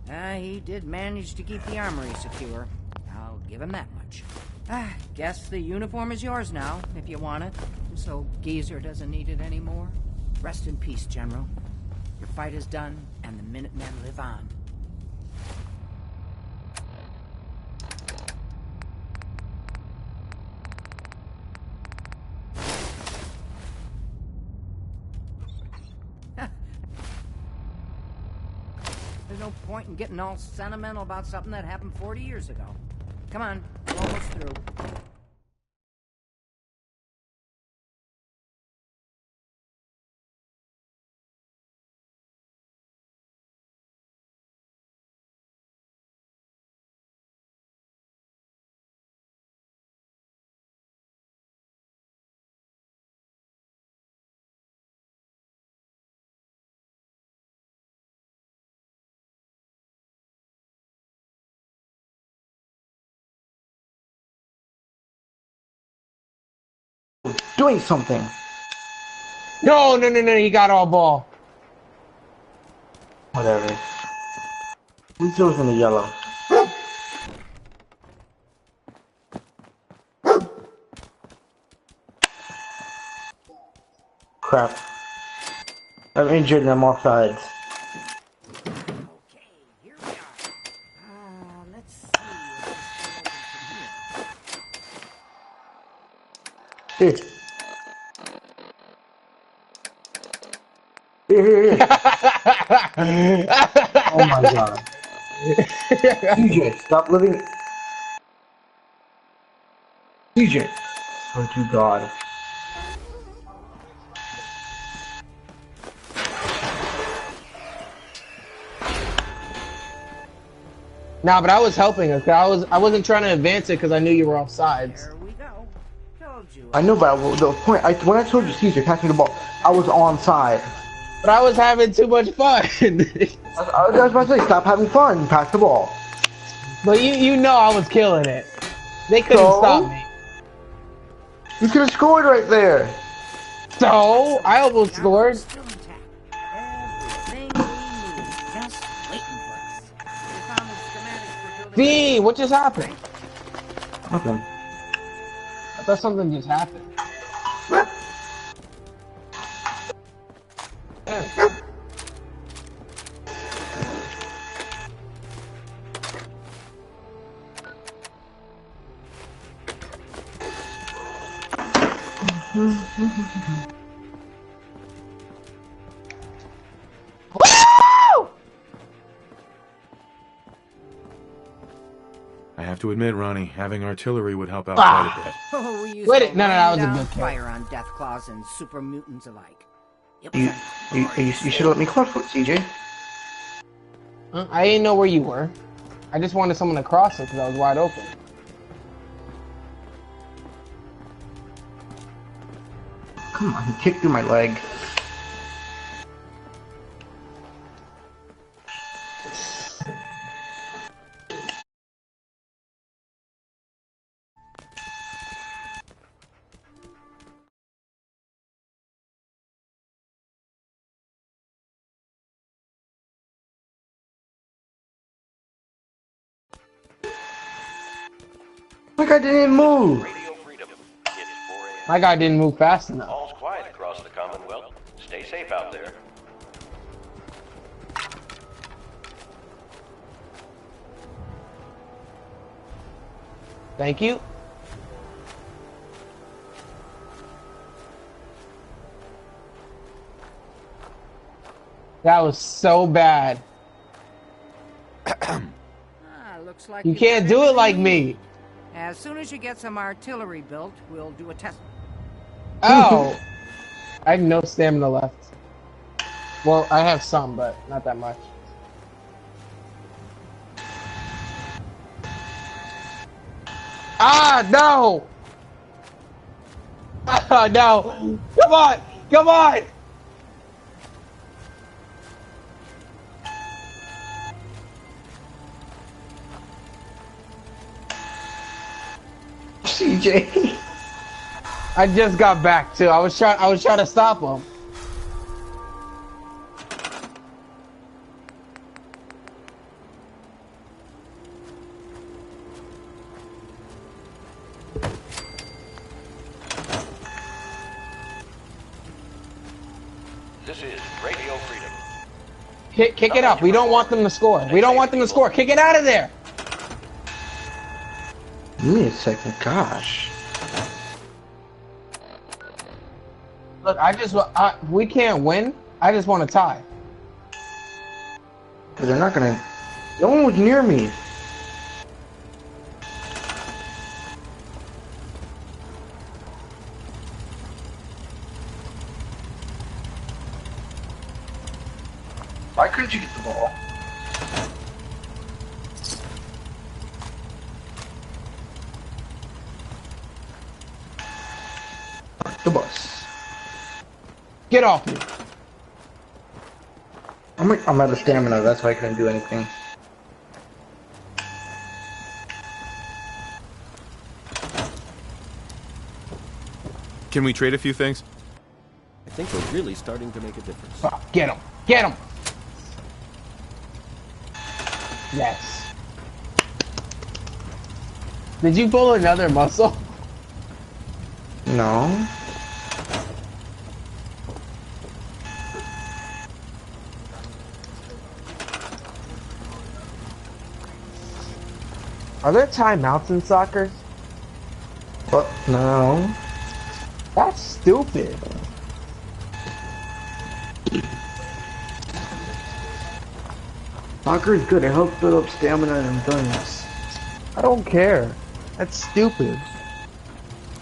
He did manage to keep the armory secure. I'll give him that much. Guess the uniform is yours now, if you want it. So Geezer doesn't need it anymore. Rest in peace, General. Your fight is done, and the Minutemen live on. There's no point in getting all sentimental about something that happened 40 years ago. Come on, we're almost through. Doing something. No, he got all ball. Whatever. Who's those in the yellow? Crap. I'm injured and I'm offsides. Here. Here. Oh my god. CJ, stop living. CJ. Oh to God. Nah, but I was helping us. I wasn't trying to advance it because I knew you were off sides. I know, but the point, when I told you CJ passing the ball, I was on side. But I was having too much fun. I was about to say, stop having fun, pass the ball. But you know I was killing it. They couldn't stop me. You could have scored right there. So, I almost scored. Dean, what just happened? Nothing. I thought something just happened. I have to admit, Ronnie, having artillery would help out quite a bit. Oh, we used Wait, to no, that was a rain good down fire on Deathclaws and super mutants alike. You should let me cross foot, CJ. I didn't know where you were. I just wanted someone to cross it because I was wide open. Come on, he kicked through my leg. My guy didn't even move. My guy didn't move fast enough. All's quiet across the Commonwealth. Stay safe out there. Thank you. That was so bad. Looks like You can't do it like me. As soon as you get some artillery built, we'll do a test. Oh! I have no stamina left. Well, I have some, but not that much. Ah, no! Ah, no! Come on! Come on! CJ. I just got back too. I was trying to stop him. This is Radio Freedom. Kick it up. We don't want them to score. We don't want them to score. Kick it out of there. Give me a second. Gosh. Look, we can't win. I just want to tie. Cause they're not gonna. No one was near me. Why couldn't you get the ball? The bus. Get off me. I'm out of stamina, that's why I couldn't do anything. Can we trade a few things? I think we're really starting to make a difference. Oh, get him. Get him. Yes. Did you pull another muscle? No. Are there timeouts in soccer? What? No. That's stupid. Soccer is good. It helps build up stamina and endurance. I don't care. That's stupid.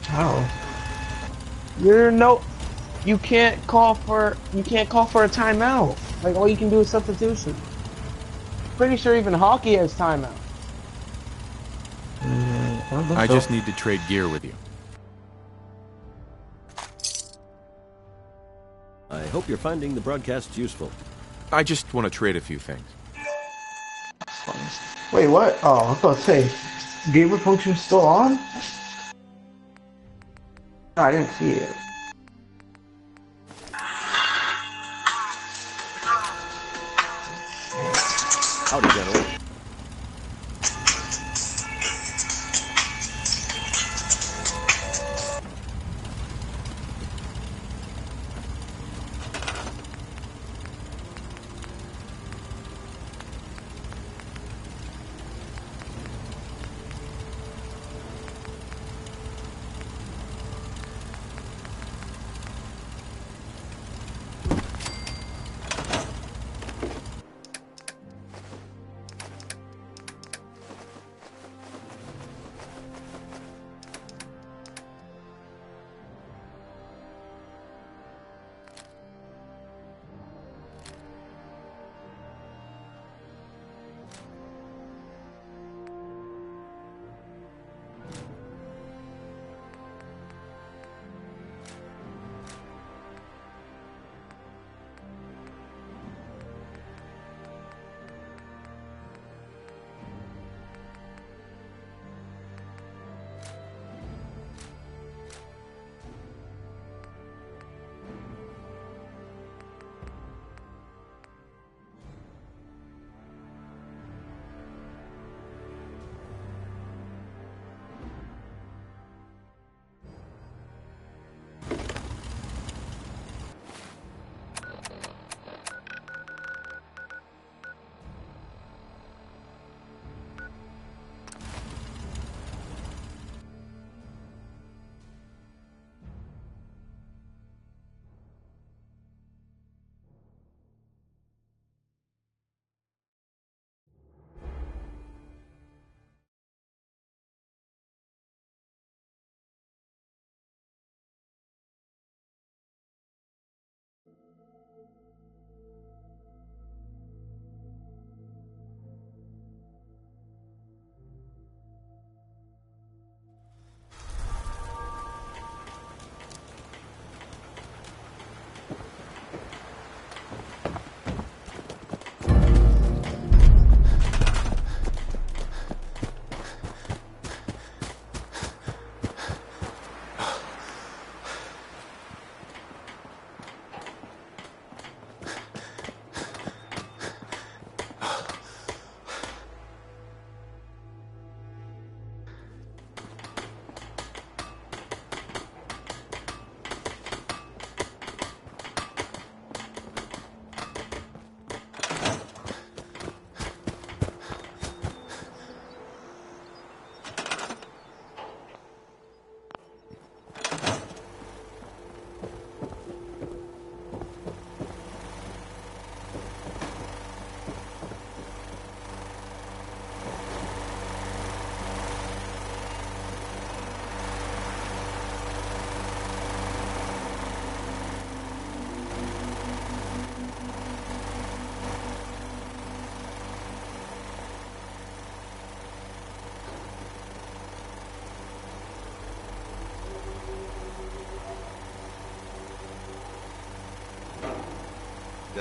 How? You can't call for a timeout. Like all you can do is substitution. Pretty sure even hockey has timeout. I just need to trade gear with you. I hope you're finding the broadcasts useful. I just want to trade a few things. Wait, what? Oh, I was about to say, gamer function still on? No, I didn't see it. Howdy, gentlemen.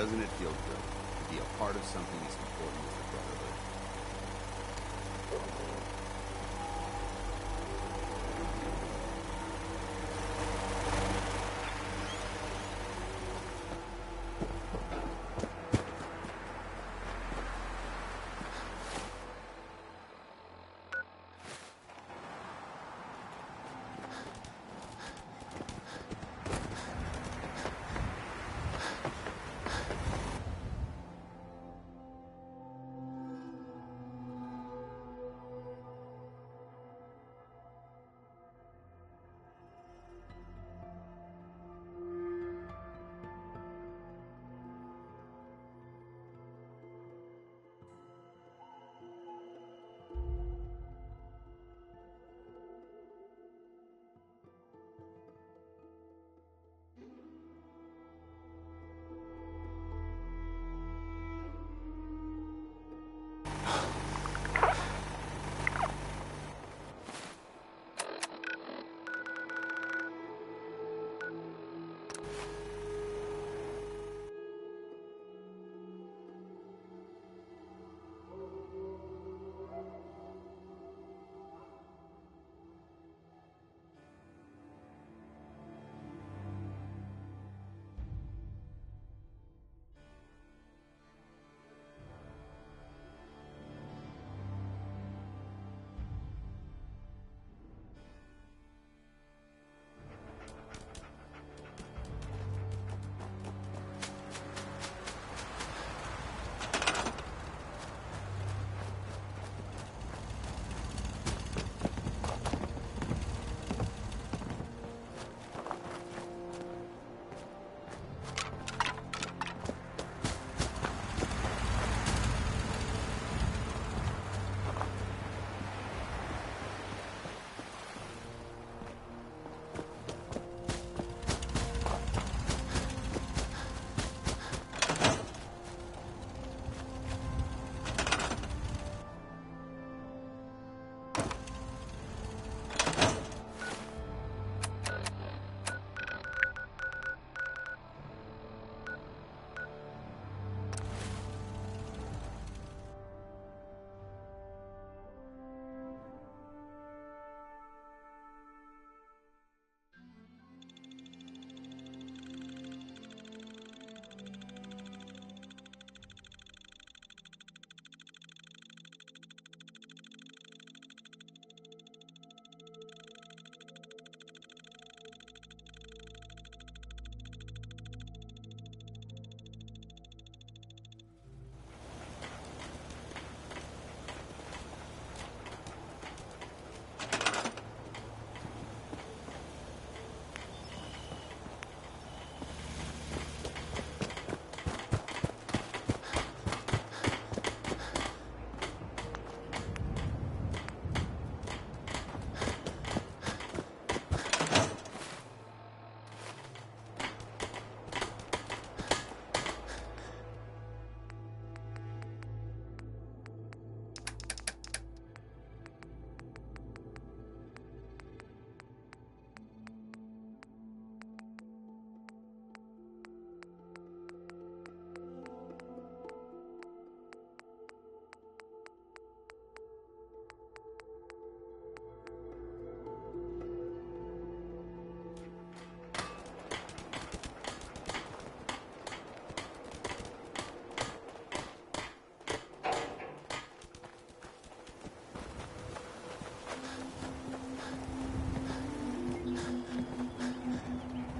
Doesn't it feel good to be a part of something as important as the Brotherhood?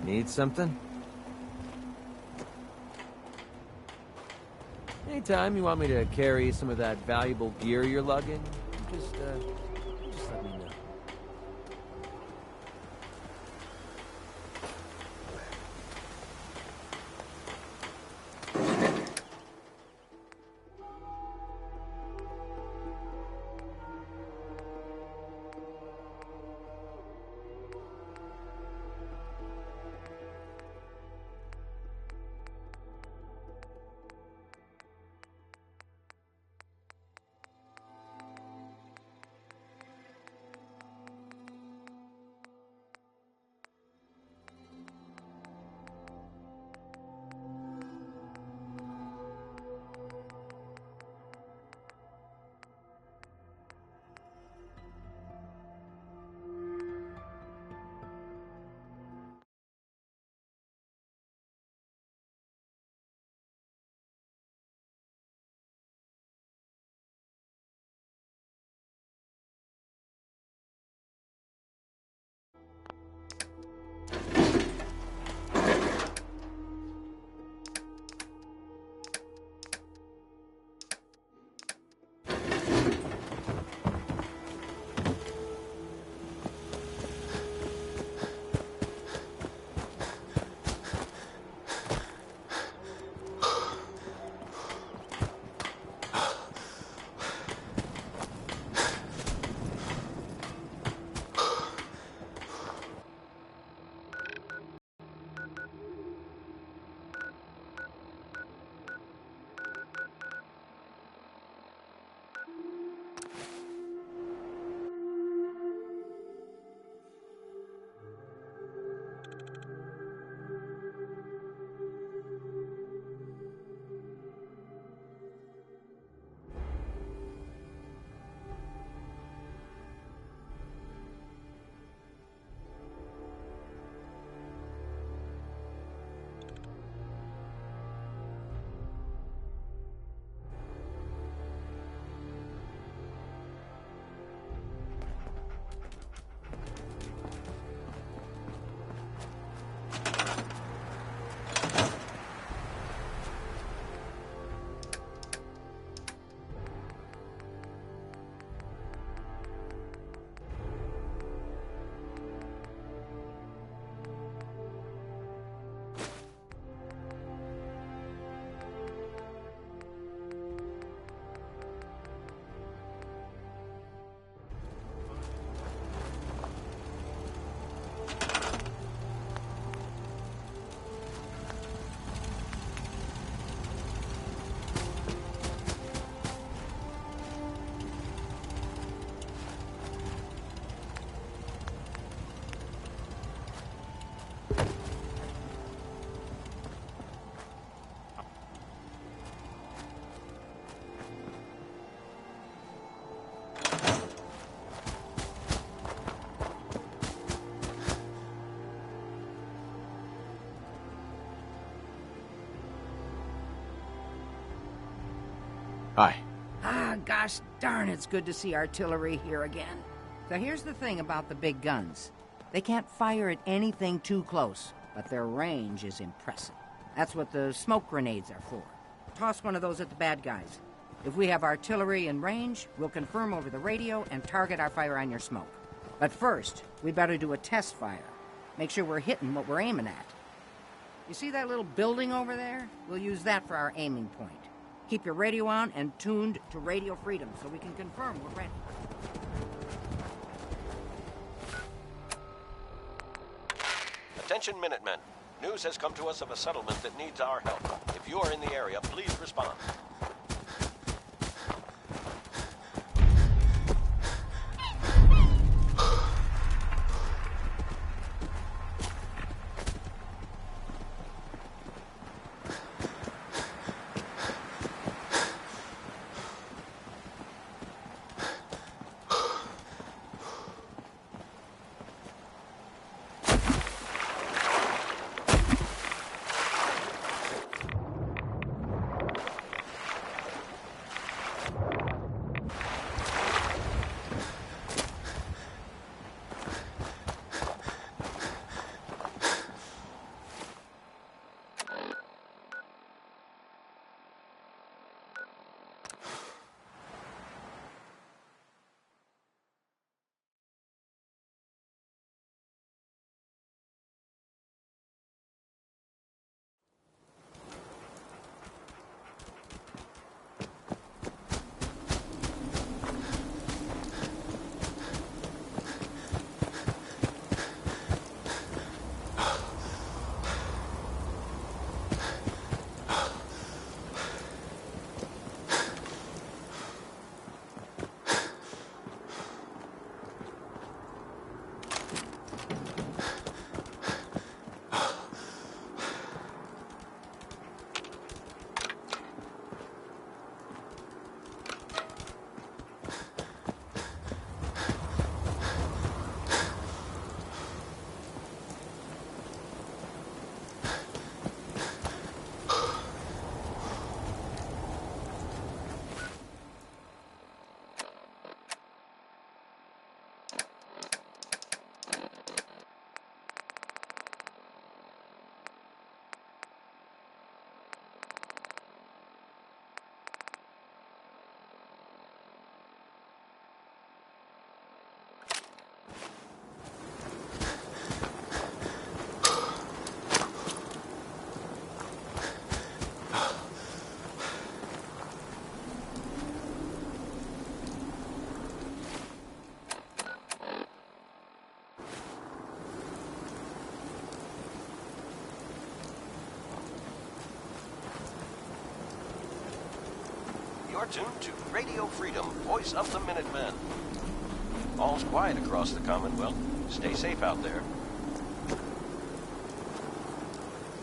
Need something? Anytime you want me to carry some of that valuable gear you're lugging, just let me know. Hi. Ah, gosh darn, it's good to see artillery here again. So here's the thing about the big guns. They can't fire at anything too close, but their range is impressive. That's what the smoke grenades are for. Toss one of those at the bad guys. If we have artillery in range, we'll confirm over the radio and target our fire on your smoke. But first, we better do a test fire. Make sure we're hitting what we're aiming at. You see that little building over there? We'll use that for our aiming point. Keep your radio on and tuned to Radio Freedom so we can confirm we're ready. Attention, Minutemen. News has come to us of a settlement that needs our help. If you are in the area, please respond. You're tuned to Radio Freedom, voice of the Minutemen. All's quiet across the Commonwealth. Stay safe out there.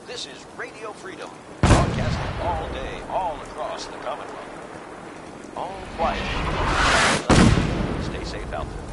This is Radio Freedom, broadcasting all day, all across the Commonwealth. All quiet. Stay safe out there.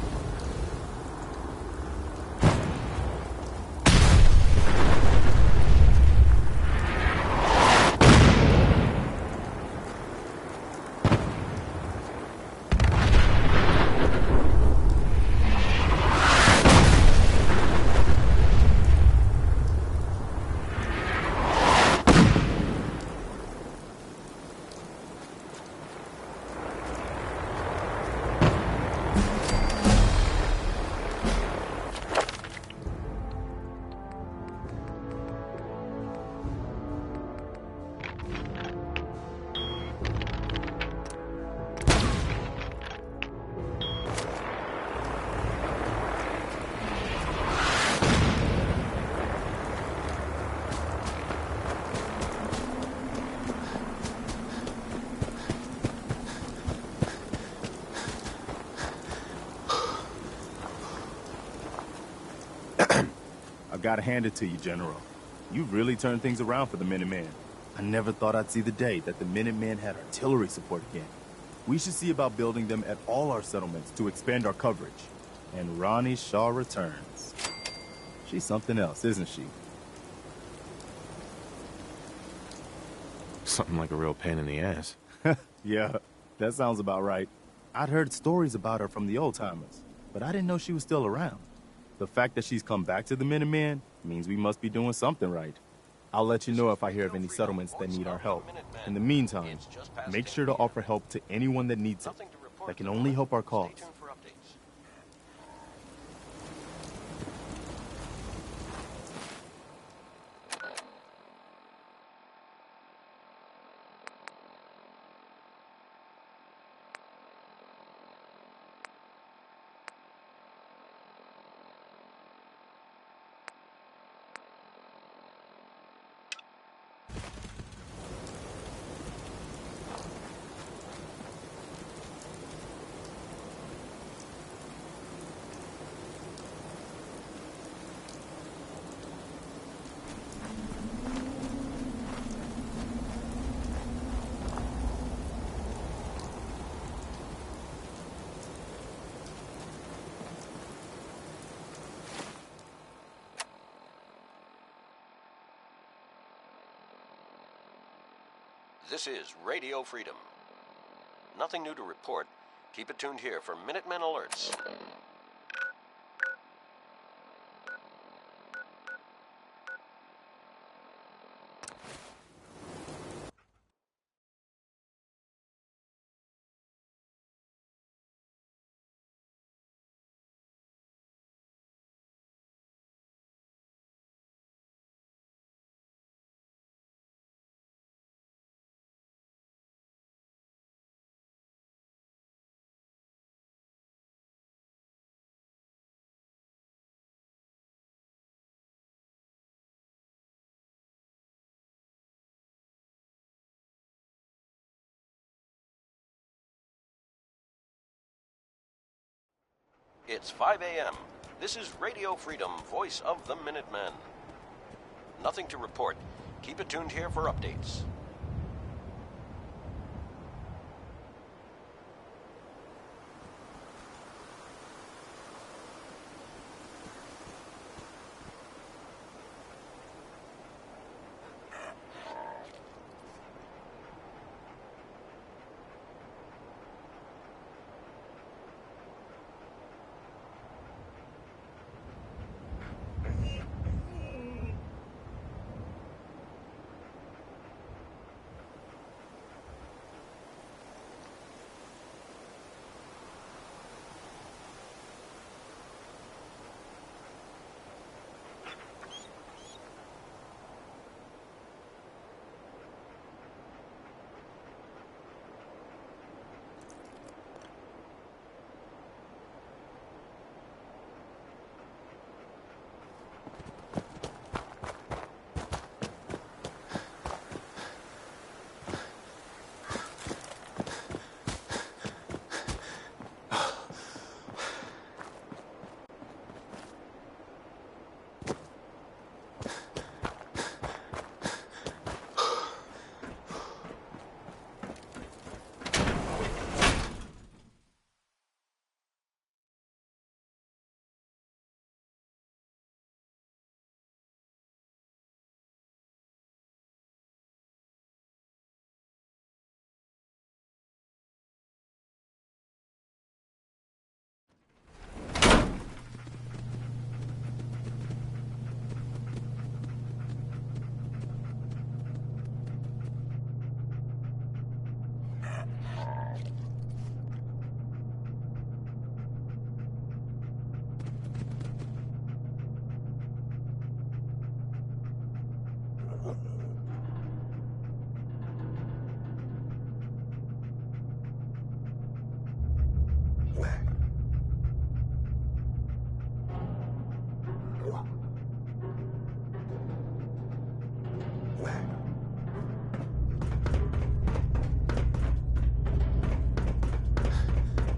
Gotta hand it to you, General. You've really turned things around for the Minutemen. I never thought I'd see the day that the Minutemen had artillery support again. We should see about building them at all our settlements to expand our coverage. And Ronnie Shaw returns. She's something else, isn't she? Something like a real pain in the ass. Yeah, That sounds about right. I'd heard stories about her from the old-timers, but I didn't know she was still around. The fact that she's come back to the Minutemen means we must be doing something right. I'll let you know if I hear of any settlements that need our help. In the meantime, make sure to offer help to anyone that needs it. That can only help our cause. This is Radio Freedom. Nothing new to report. Keep it tuned here for Minutemen alerts. It's 5 a.m. This is Radio Freedom, voice of the Minutemen. Nothing to report. Keep it tuned here for updates.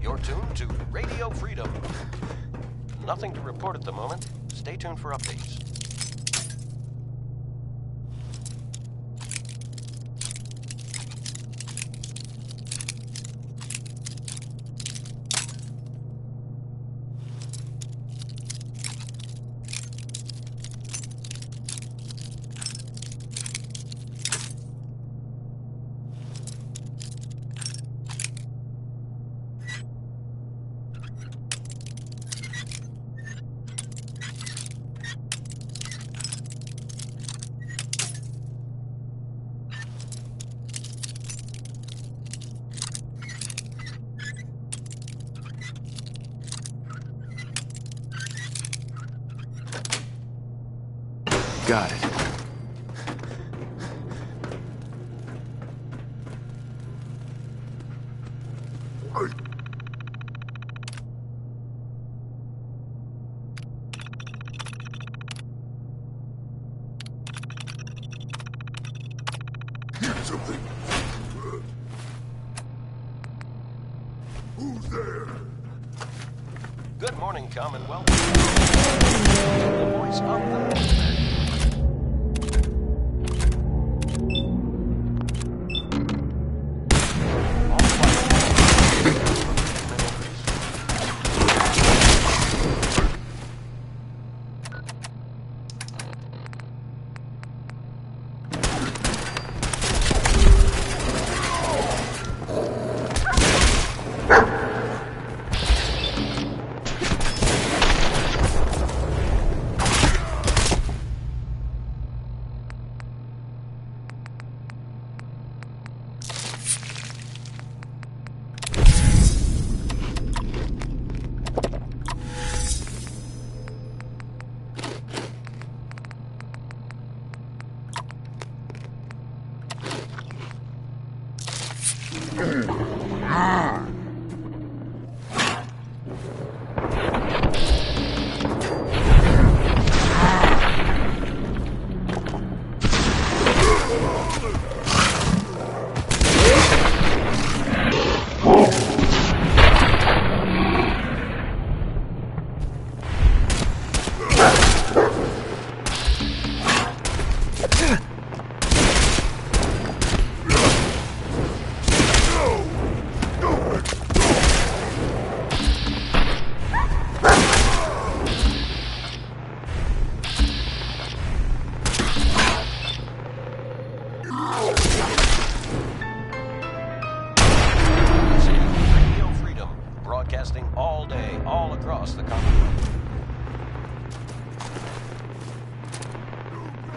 You're tuned to Radio Freedom. Nothing to report at the moment. Stay tuned for updates. Got it. Something. Who's there? Good morning, Commonwealth. The voice of the broadcasting all day, all across the Commonwealth.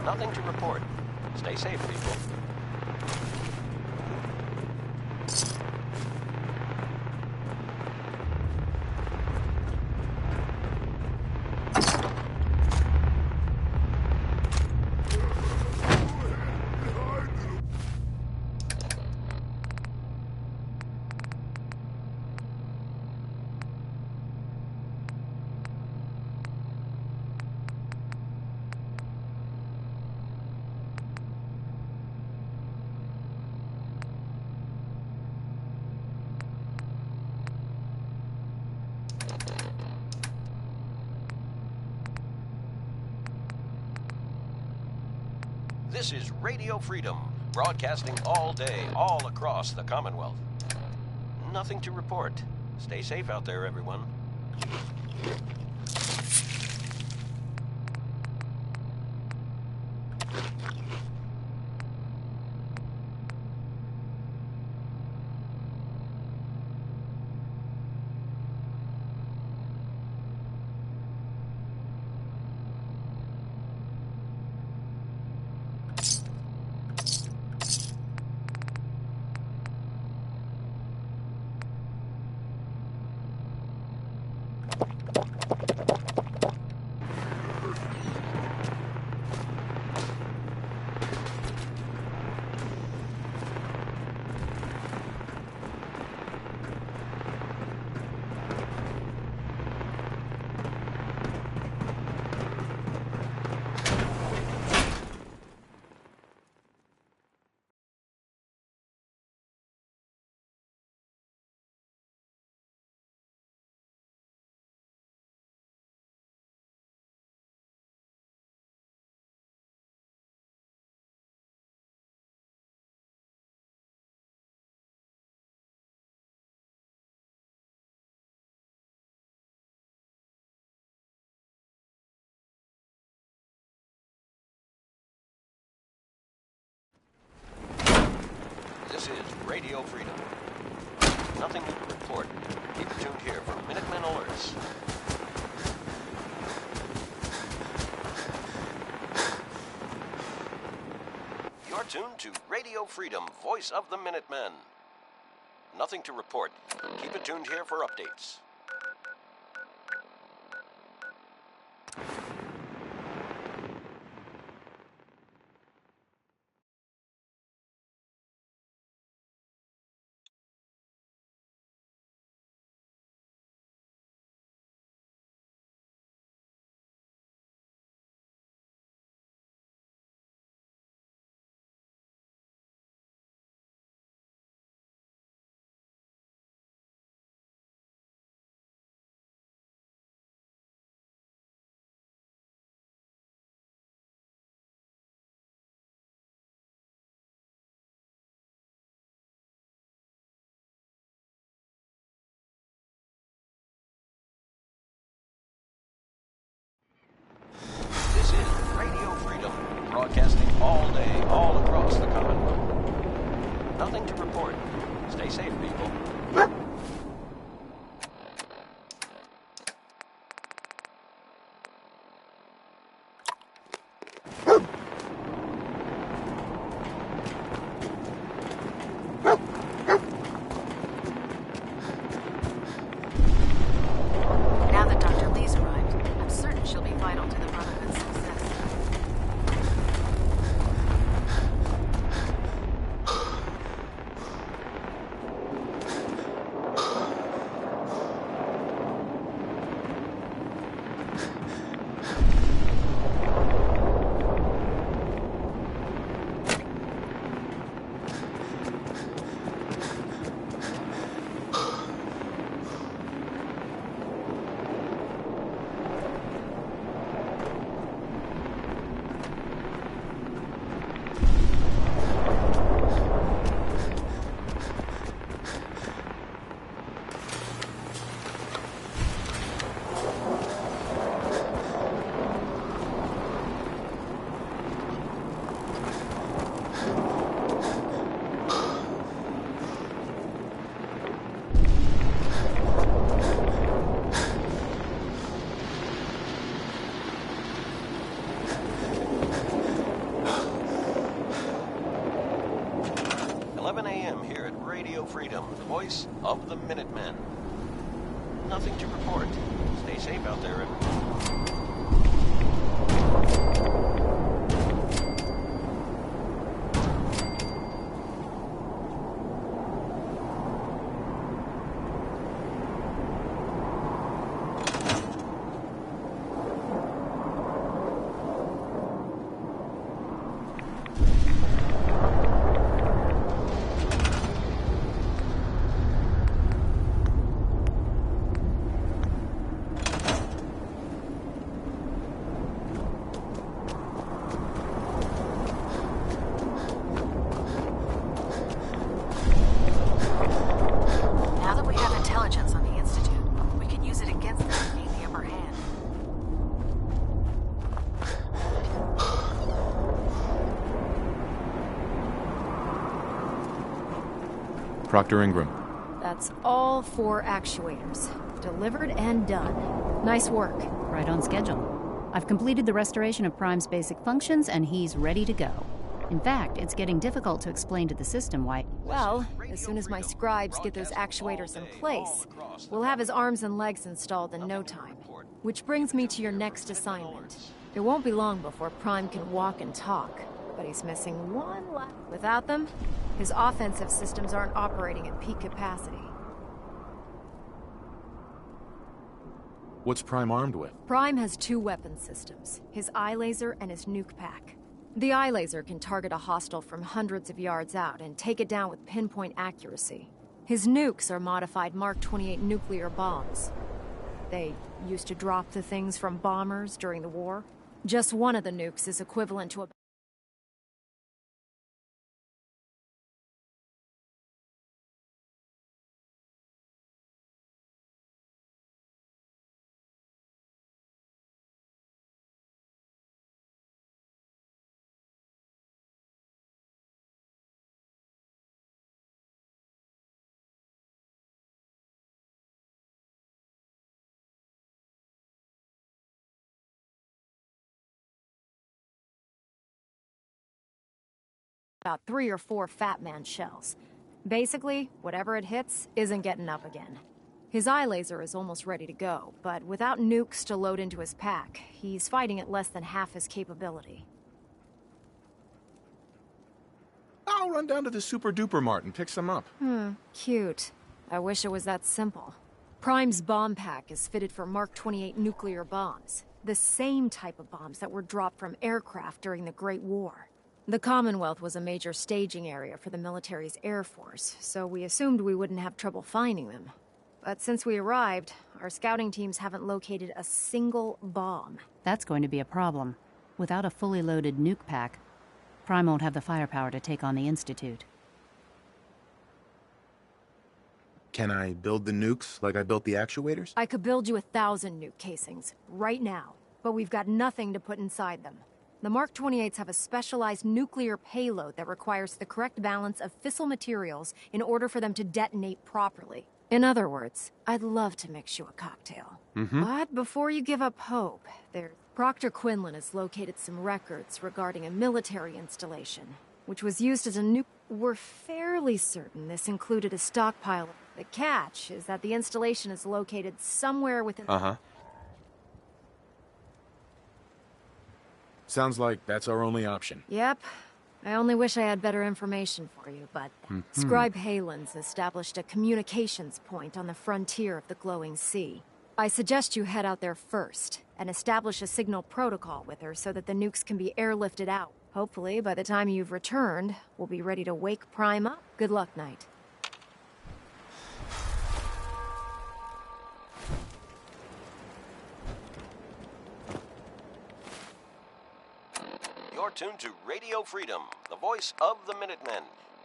Nothing to report. Stay safe, people. This is Radio Freedom, broadcasting all day, all across the Commonwealth. Nothing to report. Stay safe out there, everyone. This is Radio Freedom. Nothing to report. Keep it tuned here for Minutemen alerts. You're tuned to Radio Freedom, voice of the Minutemen. Nothing to report. Keep it tuned here for updates. across the Commonwealth. Nothing to report. Stay safe, people. Now that Dr. Lee's arrived, I'm certain she'll be vital to the Brotherhood's success. Freedom, the voice of the Minutemen. Nothing to report. Stay safe out there, everyone. Proctor Ingram. That's all 4 actuators. Delivered and done. Nice work. Right on schedule. I've completed the restoration of Prime's basic functions, and he's ready to go. In fact, it's getting difficult to explain to the system why... Well, as soon as my scribes get those actuators in place, we'll have his arms and legs installed in no time. Which brings me to your next assignment. It won't be long before Prime can walk and talk, but he's missing one last... Without them, his offensive systems aren't operating at peak capacity. What's Prime armed with? Prime has 2 weapon systems, his eye laser and his nuke pack. The eye laser can target a hostile from hundreds of yards out and take it down with pinpoint accuracy. His nukes are modified Mark 28 nuclear bombs. They used to drop the things from bombers during the war. Just one of the nukes is equivalent to a... about 3 or 4 Fat Man shells. Basically, whatever it hits isn't getting up again. His eye laser is almost ready to go, but without nukes to load into his pack, he's fighting at less than half his capability. I'll run down to the Super Duper Mart and pick some up. Cute. I wish it was that simple. Prime's bomb pack is fitted for Mark 28 nuclear bombs, the same type of bombs that were dropped from aircraft during the Great War. The Commonwealth was a major staging area for the military's Air Force, so we assumed we wouldn't have trouble finding them. But since we arrived, our scouting teams haven't located a single bomb. That's going to be a problem. Without a fully loaded nuke pack, Prime won't have the firepower to take on the Institute. Can I build the nukes like I built the actuators? I could build you 1,000 nuke casings, right now, but we've got nothing to put inside them. The Mark 28s have a specialized nuclear payload that requires the correct balance of fissile materials in order for them to detonate properly. In other words, I'd love to mix you a cocktail. But before you give up hope, Proctor Quinlan has located some records regarding a military installation, which was used as a nuke. We're fairly certain this included a stockpile. The catch is that the installation is located somewhere within... Sounds like that's our only option. Yep. I only wish I had better information for you, but Scribe Halen's established a communications point on the frontier of the Glowing Sea. I suggest you head out there first and establish a signal protocol with her so that the nukes can be airlifted out. Hopefully, by the time you've returned, we'll be ready to wake Prime up. Good luck, Knight. You're tuned to Radio Freedom, the voice of the Minutemen.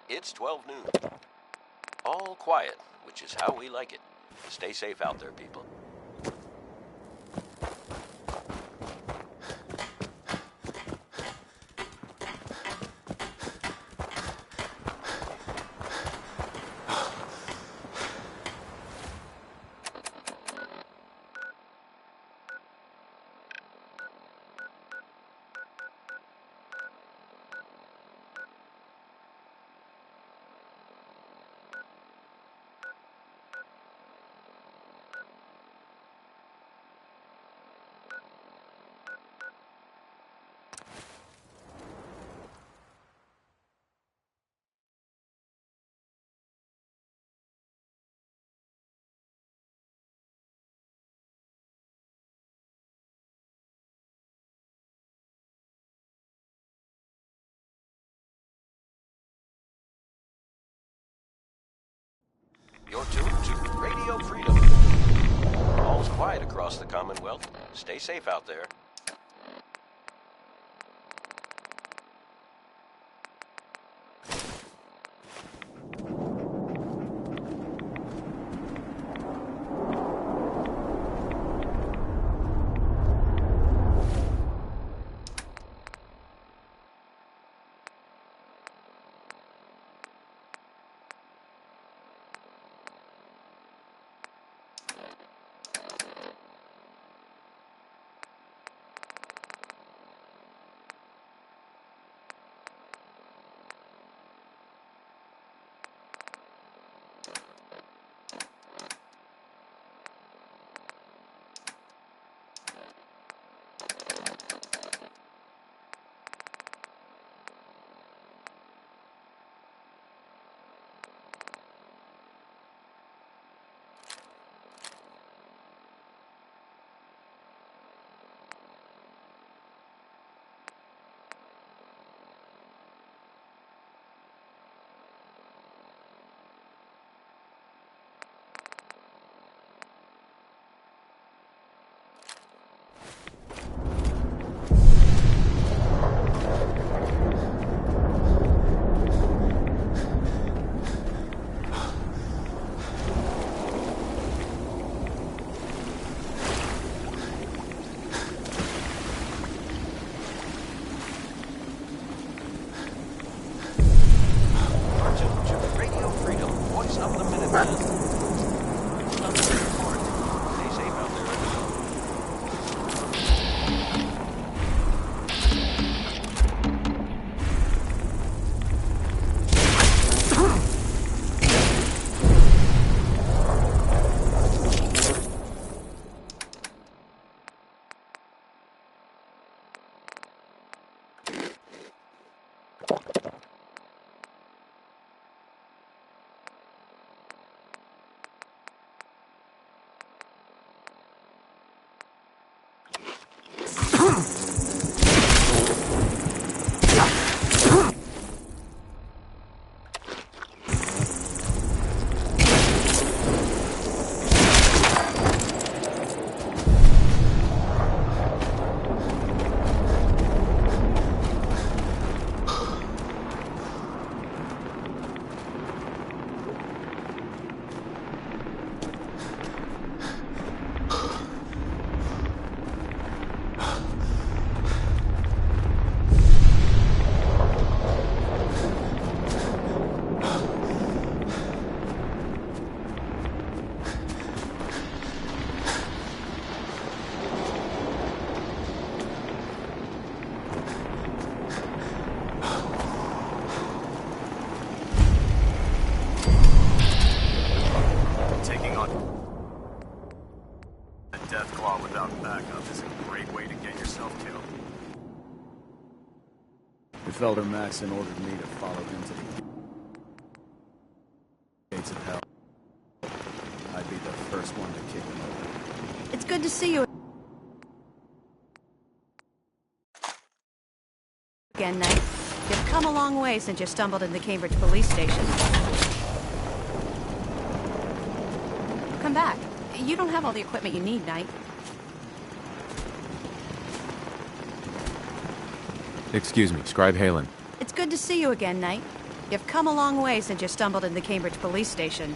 It's 12 noon. All quiet, which is how we like it. Stay safe out there, people. You're tuned to Radio Freedom. All's quiet across the Commonwealth. Stay safe out there. backup is a great way to get yourself killed. If Elder Maxon ordered me to follow him to the gates of hell, I'd be the first one to kick him over. It's good to see you again, Knight. You've come a long way since you stumbled into Cambridge Police Station. Come back. You don't have all the equipment you need, Knight. Excuse me, Scribe Halen. It's good to see you again, Knight. You've come a long way since you stumbled into Cambridge Police Station.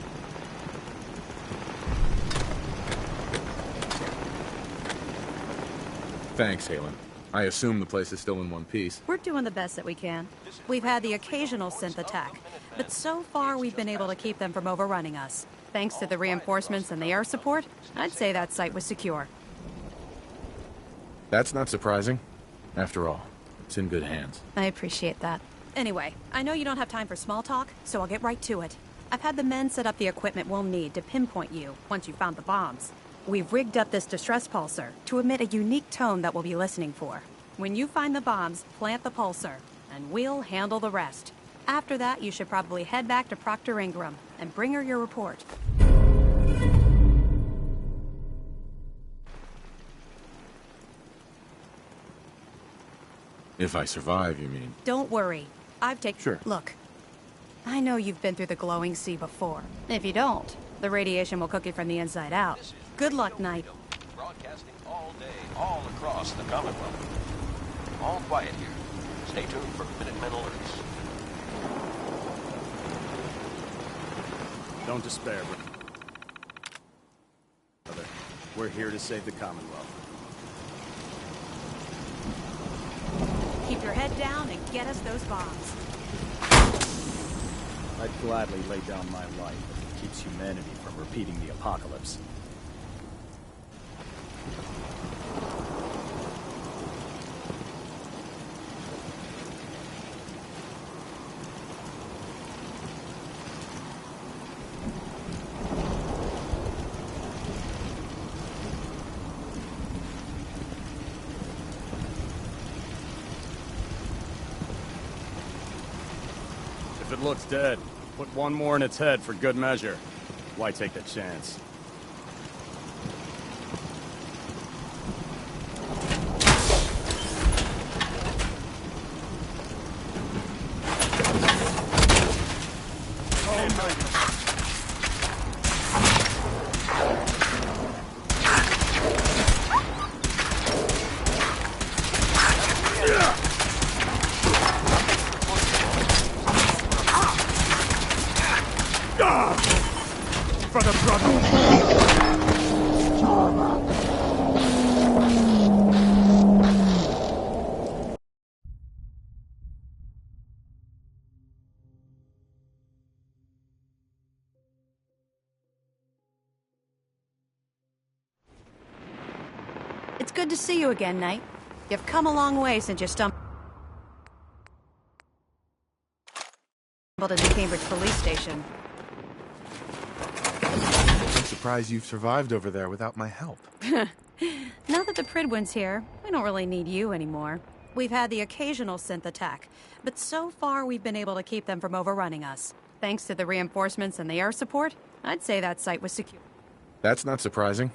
Thanks, Halen. I assume the place is still in one piece. We're doing the best that we can. We've had the occasional synth attack, but so far we've been able to keep them from overrunning us. Thanks to the reinforcements and the air support, I'd say that site was secure. That's not surprising. After all, it's in good hands. I appreciate that. Anyway, I know you don't have time for small talk, so I'll get right to it. I've had the men set up the equipment we'll need to pinpoint you once you found the bombs. We've rigged up this distress pulsar to emit a unique tone that we'll be listening for. When you find the bombs, plant the pulsar, and we'll handle the rest. After that, you should probably head back to Proctor Ingram and bring her your report. If I survive, you mean? Don't worry. I've taken... Sure. Look, I know you've been through the glowing sea before. If you don't, the radiation will cook you from the inside out. Good luck, Knight. Broadcasting all day, all across the Commonwealth. All quiet here. Stay tuned for Minutemen alerts. Don't despair, brother. We're here to save the Commonwealth. Keep your head down and get us those bombs. I'd gladly lay down my life if it keeps humanity from repeating the apocalypse. If it looks dead, put one more in its head for good measure. Why take the chance? For the It's good to see you again, Knight. You've come a long way since you stumbled into Cambridge Police Station. I'm surprised you've survived over there without my help. Now that the Pridwin's here, we don't really need you anymore. We've had the occasional synth attack, but so far we've been able to keep them from overrunning us. Thanks to the reinforcements and the air support, I'd say that site was secure. That's not surprising.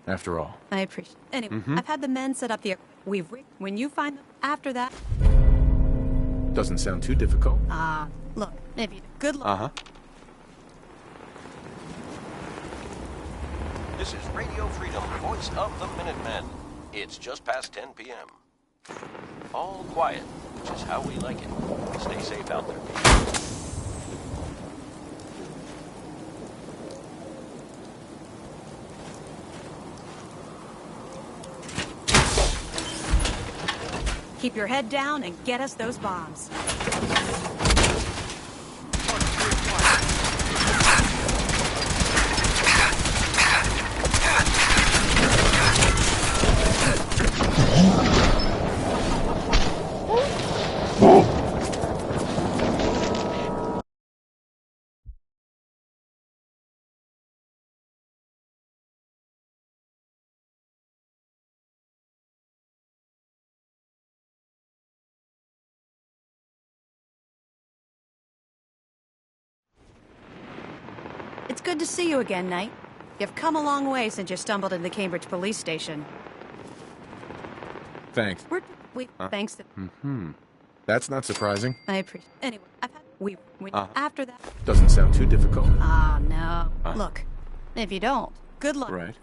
After all. I appreciate it. Anyway, I've had the men set up the... When you find them, after that... Doesn't sound too difficult. Look, if you... Good luck. Uh-huh. This is Radio Freedom, voice of the Minutemen. It's just past 10 p.m. All quiet, which is how we like it. Stay safe out there, people. Keep your head down and get us those bombs. good to see you again, Knight. You've come a long way since you stumbled in the Cambridge police station. Thanks. Thanks to... That's not surprising. I appreciate... Anyway, I've had... After that... Doesn't sound too difficult. Ah, no. Look, if you don't, good luck. Right.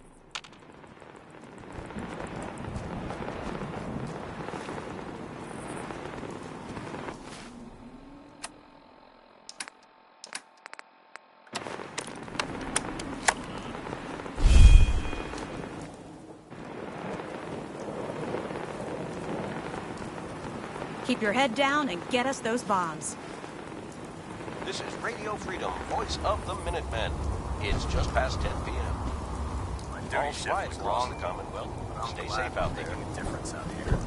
Keep your head down and get us those bombs. This is Radio Freedom, voice of the Minutemen. It's just past 10 p.m. All quiet across the Commonwealth. Stay safe out there. Making a difference out here.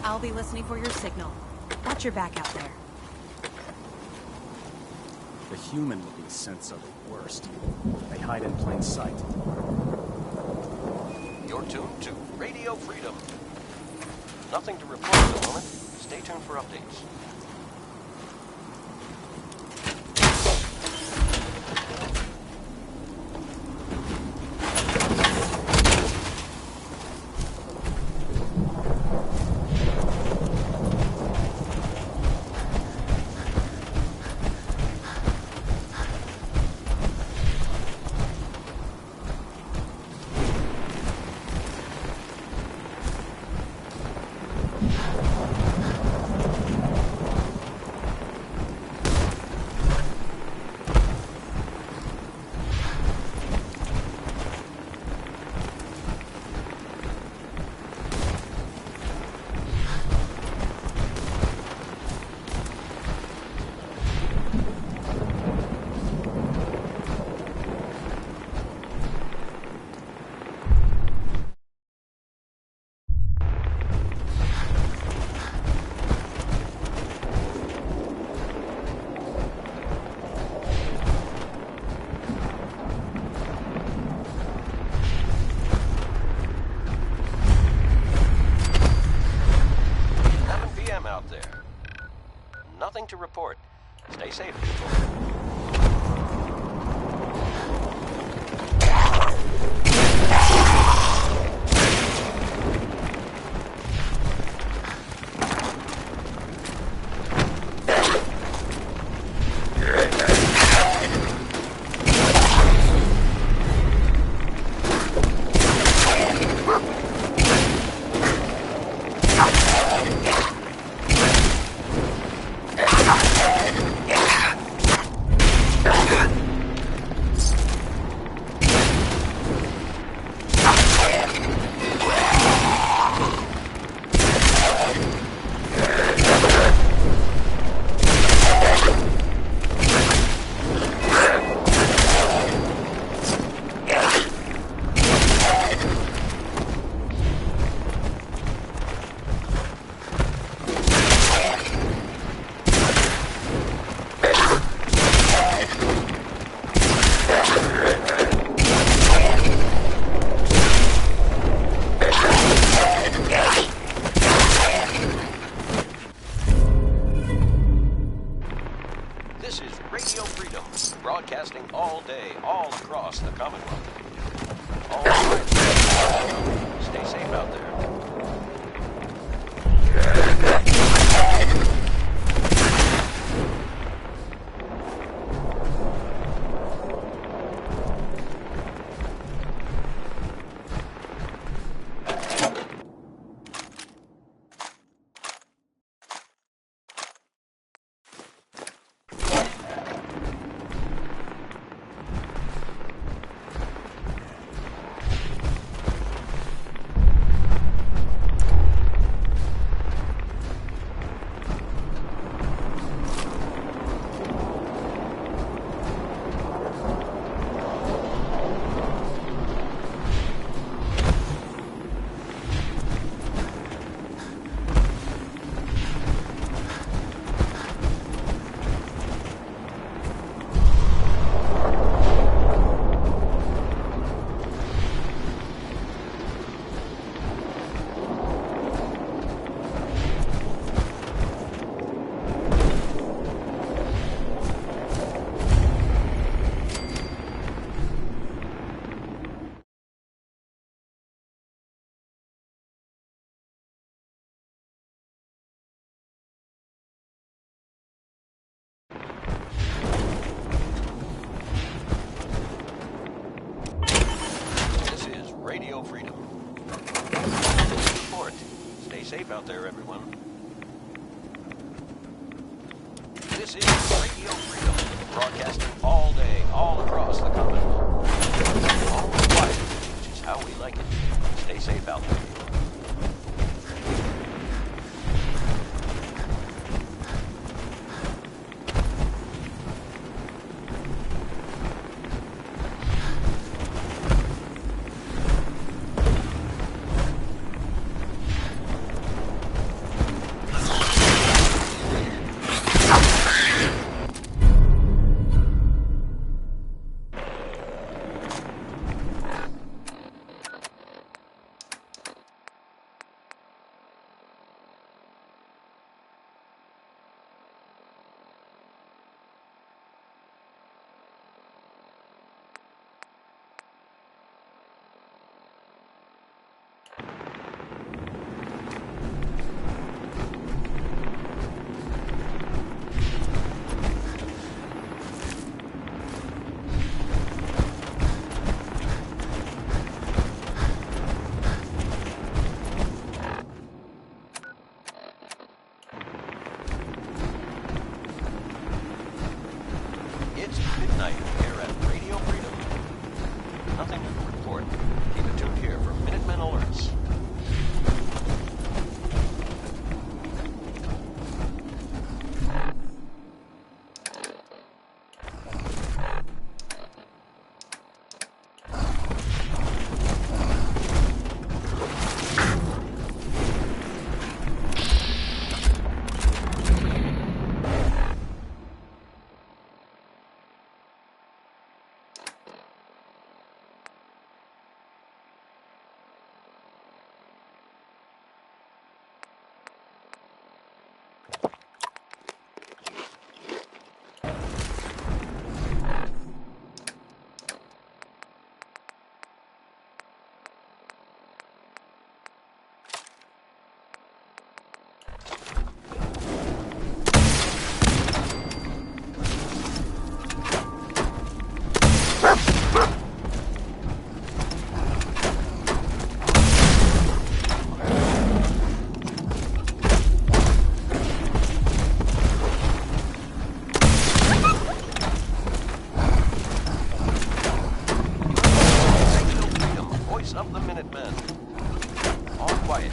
I'll be listening for your signal. Watch your back out there. The human-looking scents are the worst. They hide in plain sight. You're tuned to Radio Freedom. Nothing to report at the moment. Stay tuned for updates. Nothing to report. Stay safe, people. safe out there, everyone. This is Radio Freedom, broadcasting all day, all across the Commonwealth. All quiet, which is how we like it. Stay safe out there. Midnight here at Radio Freedom. Nothing to report. Keep it tuned here for Minutemen alerts. Of the Minutemen. All quiet.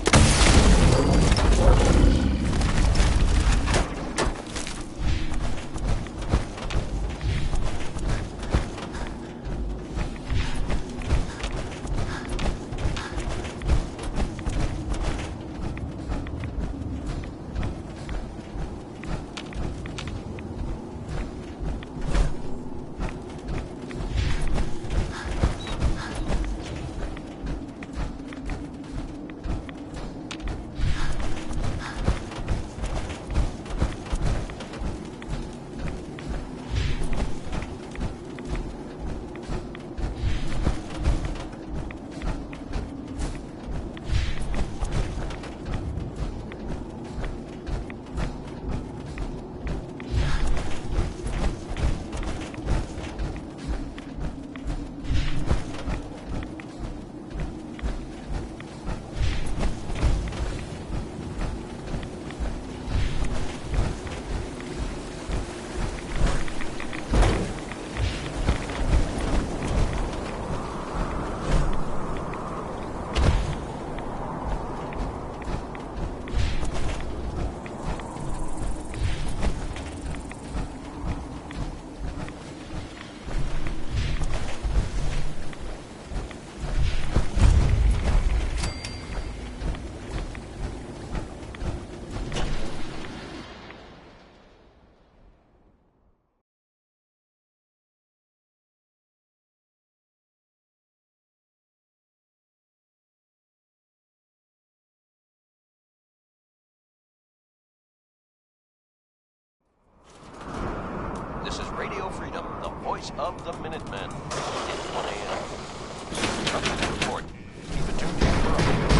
This is Radio Freedom, the voice of the Minutemen. It's 1 a.m. Nothing to report. Keep it tuned in for updates.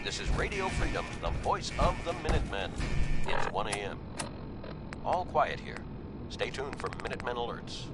This is Radio Freedom, the voice of the Minutemen. It's 1 a.m. All quiet here. Stay tuned for Minutemen alerts.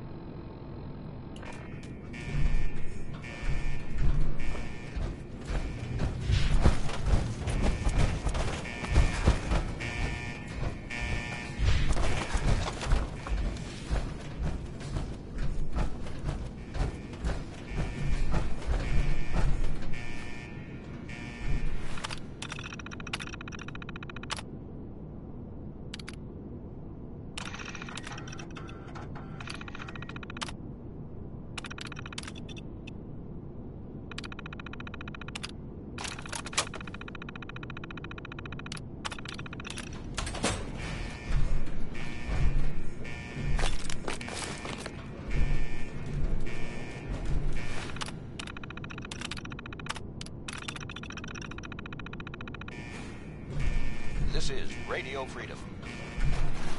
This is Radio Freedom.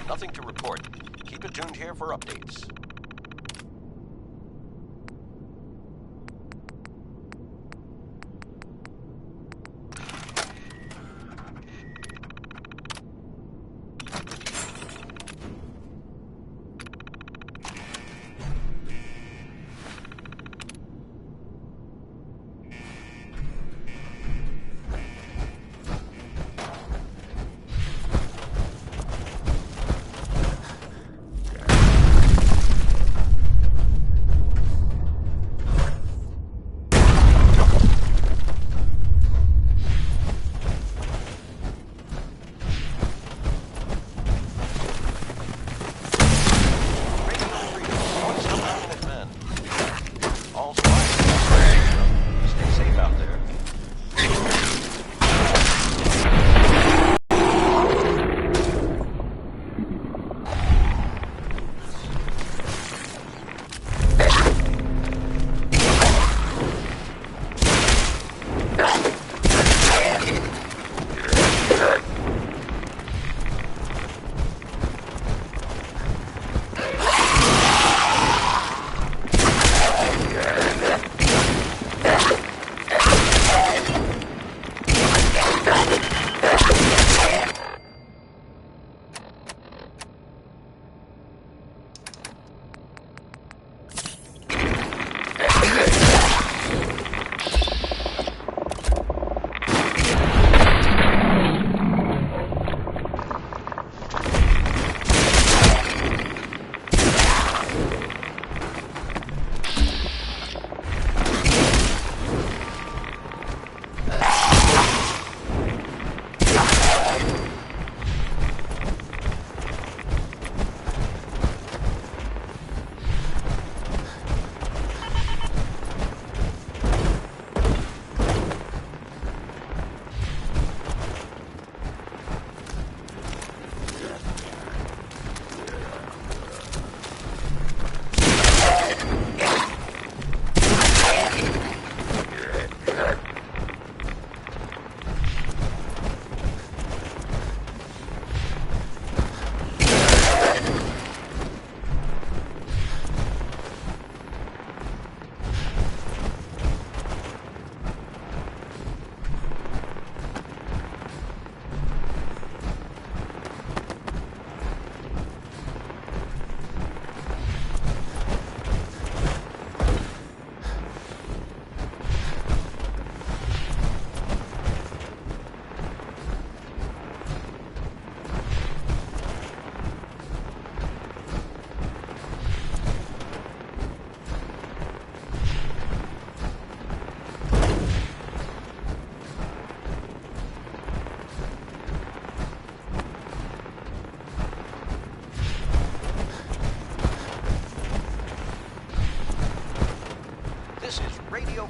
Nothing to report. Keep it tuned here for updates.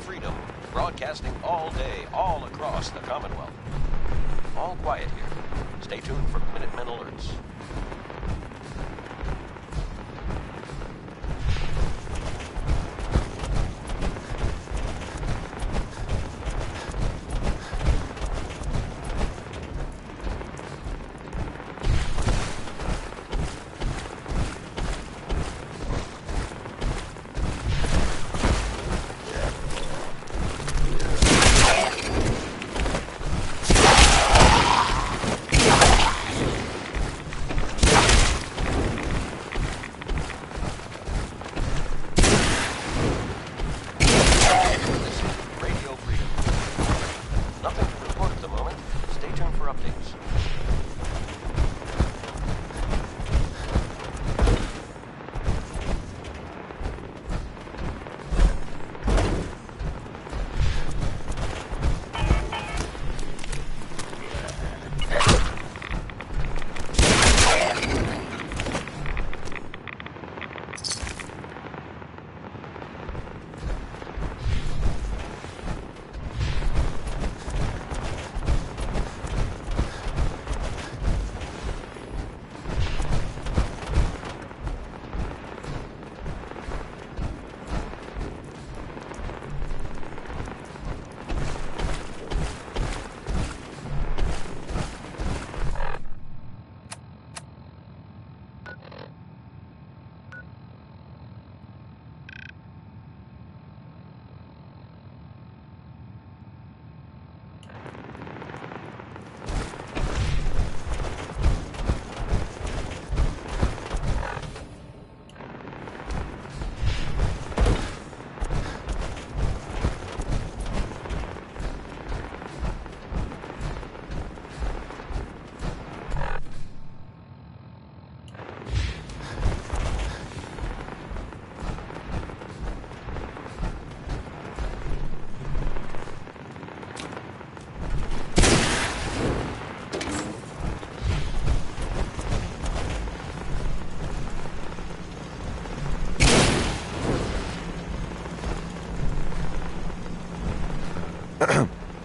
Freedom, broadcasting all day, all across the Commonwealth. All quiet here. Stay tuned for Minutemen alerts. updates.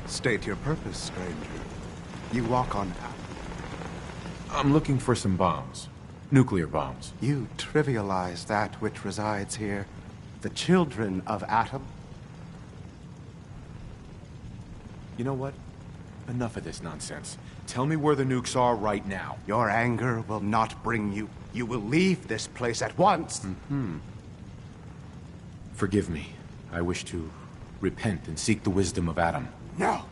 State your purpose, stranger. You walk on... I'm looking for some bombs. Nuclear bombs. You trivialize that which resides here. The children of Atom. You know what? Enough of this nonsense. Tell me where the nukes are right now. Your anger will not bring you. You will leave this place at once. Mm-hmm. Forgive me. I wish to repent and seek the wisdom of Atom. No!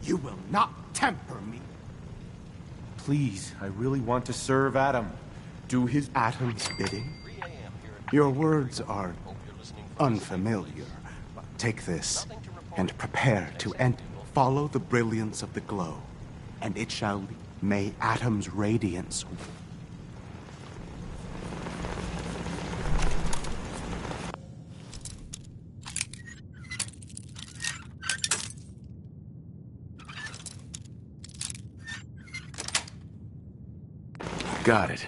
You will not temper me. Please, I really want to serve Atom. Do his... Atom's bidding? Your words are unfamiliar. Take this, and prepare to enter. Follow the brilliance of the glow, and it shall be. May Atom's radiance... Got it.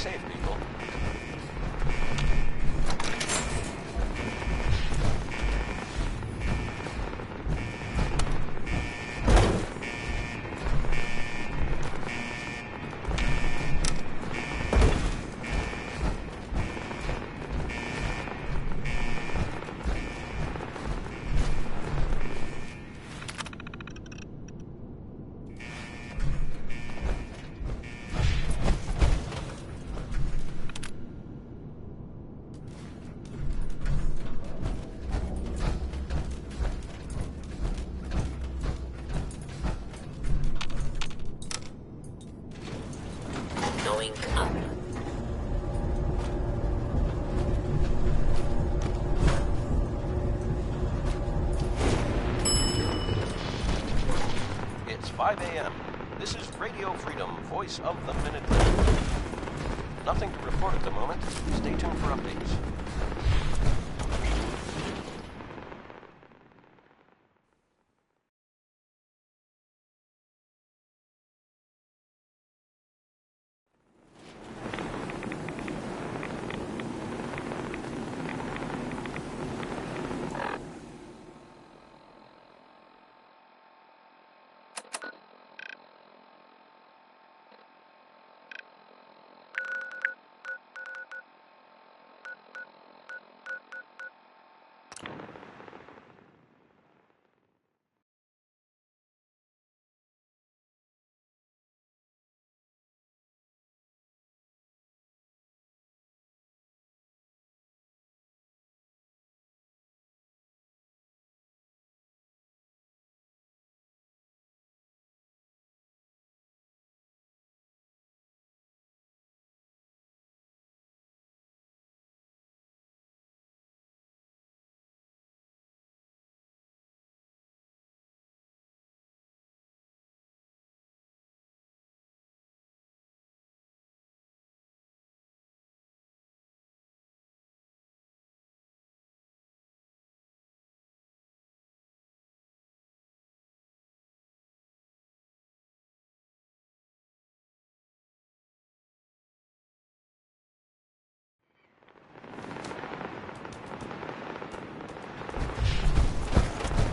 safe, people. Going up. It's 5 a.m. This is Radio Freedom, voice of the Minutemen. Nothing to report at the moment. Stay tuned for updates.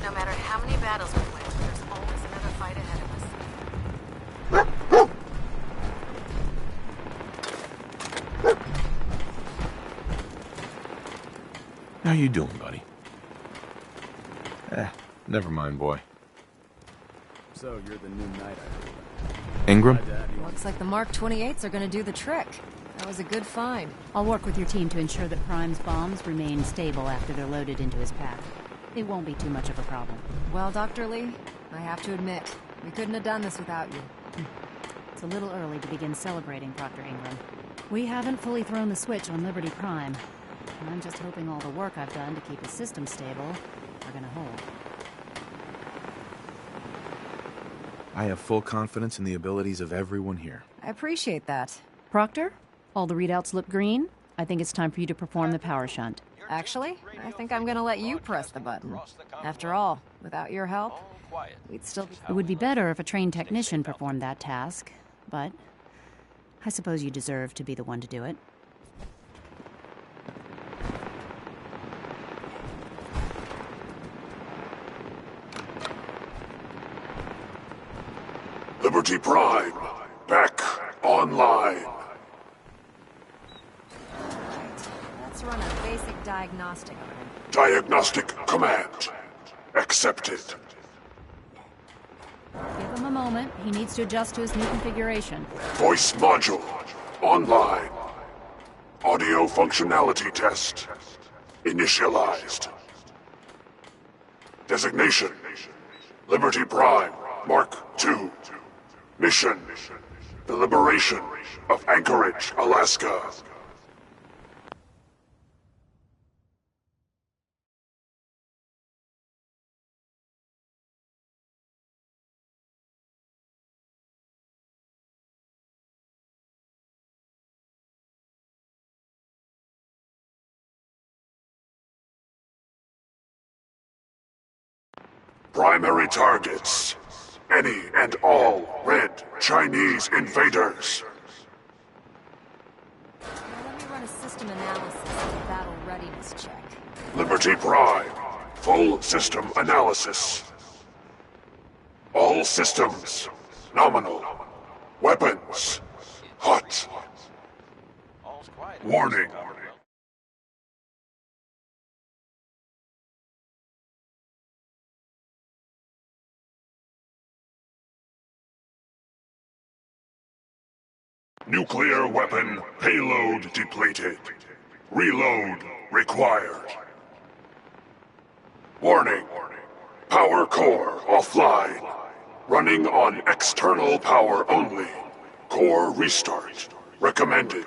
No matter how many battles we win, there's always another fight ahead of us. How you doing, buddy? Never mind, boy. So, you're the new knight, I heard. Ingram? Looks like the Mark 28s are gonna do the trick. That was a good find. I'll work with your team to ensure that Prime's bombs remain stable after they're loaded into his pack. It won't be too much of a problem. Well, Dr. Lee, I have to admit, we couldn't have done this without you. It's a little early to begin celebrating, Dr. Ingram. We haven't fully thrown the switch on Liberty Prime. And I'm just hoping all the work I've done to keep his system stable are gonna hold. I have full confidence in the abilities of everyone here. I appreciate that. Proctor, all the readouts look green. I think it's time for you to perform the power shunt. Actually, I think I'm gonna let you press the button. After all, without your help, we'd still be... It would be better if a trained technician performed that task, but I suppose you deserve to be the one to do it. Liberty Prime, back online. Let's run a basic diagnostic on him. Diagnostic command accepted. Give him a moment. He needs to adjust to his new configuration. Voice module online. Audio functionality test initialized. Designation: Liberty Prime Mark II. Mission: the liberation of Anchorage, Alaska. Primary targets: any and all red Chinese invaders. run a system analysis and a battle readiness check. Liberty Prime. Full system analysis. All systems. Nominal. Weapons. Hot. Warning. Nuclear weapon payload depleted. Reload required. Warning. Power core offline. Running on external power only. Core restart recommended.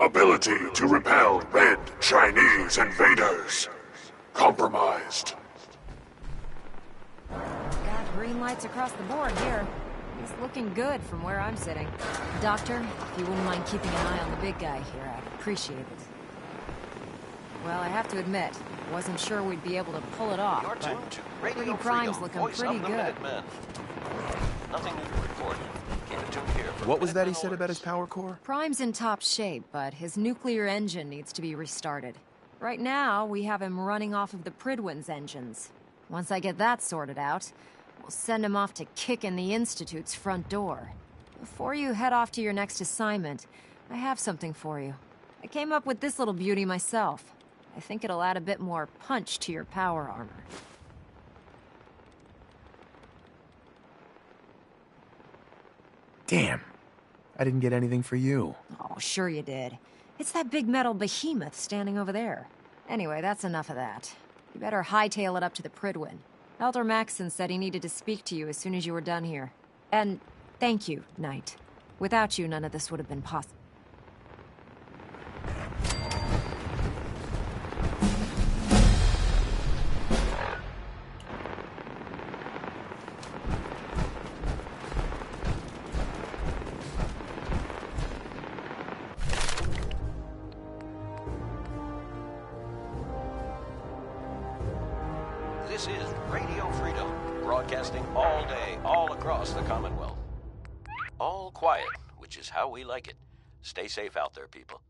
Ability to repel red Chinese invaders. Compromised. Got green lights across the board here. He's looking good from where I'm sitting. Doctor, if you wouldn't mind keeping an eye on the big guy here, I'd appreciate it. Well, I have to admit, wasn't sure we'd be able to pull it off, but Liberty Prime's looking pretty good. Nothing new to report. Keep it tuned here. What was that he said about his power core? Prime's in top shape, but his nuclear engine needs to be restarted. Right now, we have him running off of the Prydwen's engines. Once I get that sorted out, we'll send him off to kick in the Institute's front door. Before you head off to your next assignment, I have something for you. I came up with this little beauty myself. I think it'll add a bit more punch to your power armor. Damn. I didn't get anything for you. Oh, sure you did. It's that big metal behemoth standing over there. Anyway, that's enough of that. You better hightail it up to the Prydwen. Elder Maxson said he needed to speak to you as soon as you were done here. And thank you, Knight. Without you, none of this would have been possible. This is Radio Freedom, broadcasting all day, all across the Commonwealth. All quiet, which is how we like it. Stay safe out there, people.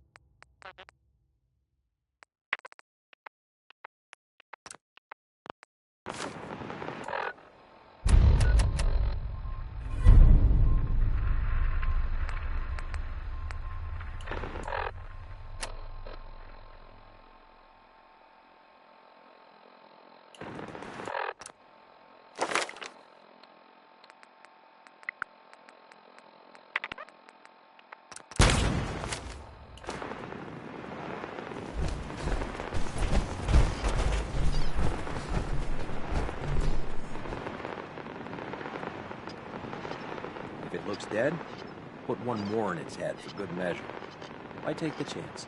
If it looks dead, put one more in its head for good measure. Why take the chance?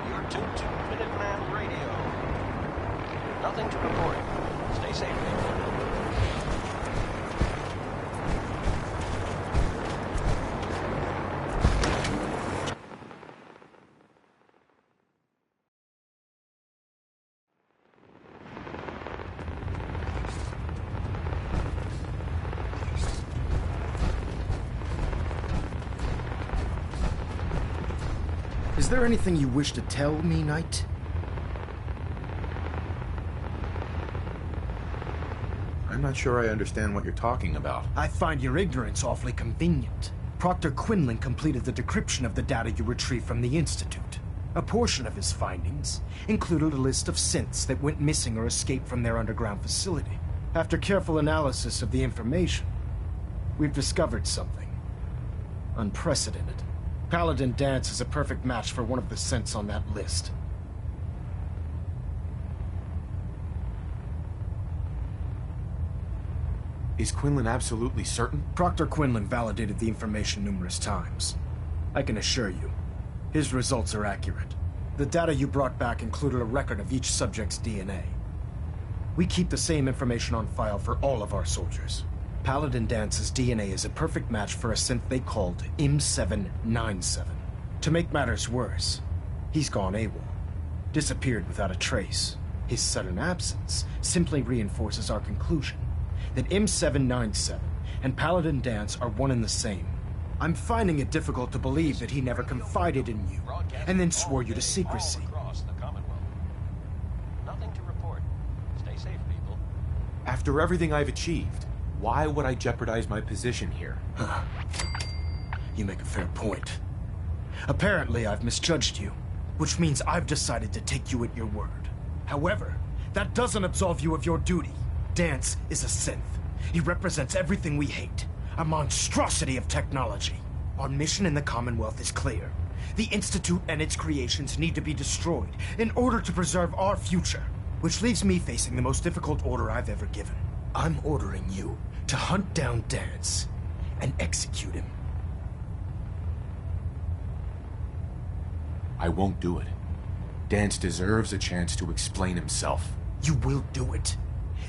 You're tuned to Minuteman Radio. Nothing to report. Stay safe, people. Is there anything you wish to tell me, Knight? I'm not sure I understand what you're talking about. I find your ignorance awfully convenient. Proctor Quinlan completed the decryption of the data you retrieved from the Institute. A portion of his findings included a list of synths that went missing or escaped from their underground facility. After careful analysis of the information, we've discovered something unprecedented. Paladin Danse is a perfect match for one of the synths on that list. Is Quinlan absolutely certain? Proctor Quinlan validated the information numerous times. I can assure you, his results are accurate. The data you brought back included a record of each subject's DNA. We keep the same information on file for all of our soldiers. Paladin Danse's DNA is a perfect match for a synth they called M797. To make matters worse, he's gone AWOL. Disappeared without a trace. His sudden absence simply reinforces our conclusion that M797 and Paladin Danse are one and the same. I'm finding it difficult to believe that he never confided in you, and then swore you to secrecy. Nothing to report. Stay safe, people. After everything I've achieved, why would I jeopardize my position here? You make a fair point. Apparently, I've misjudged you, which means I've decided to take you at your word. However, that doesn't absolve you of your duty. Danse is a synth. He represents everything we hate. A monstrosity of technology. Our mission in the Commonwealth is clear. The Institute and its creations need to be destroyed in order to preserve our future. Which leaves me facing the most difficult order I've ever given. I'm ordering you to hunt down Danse and execute him. I won't do it. Danse deserves a chance to explain himself. You will do it.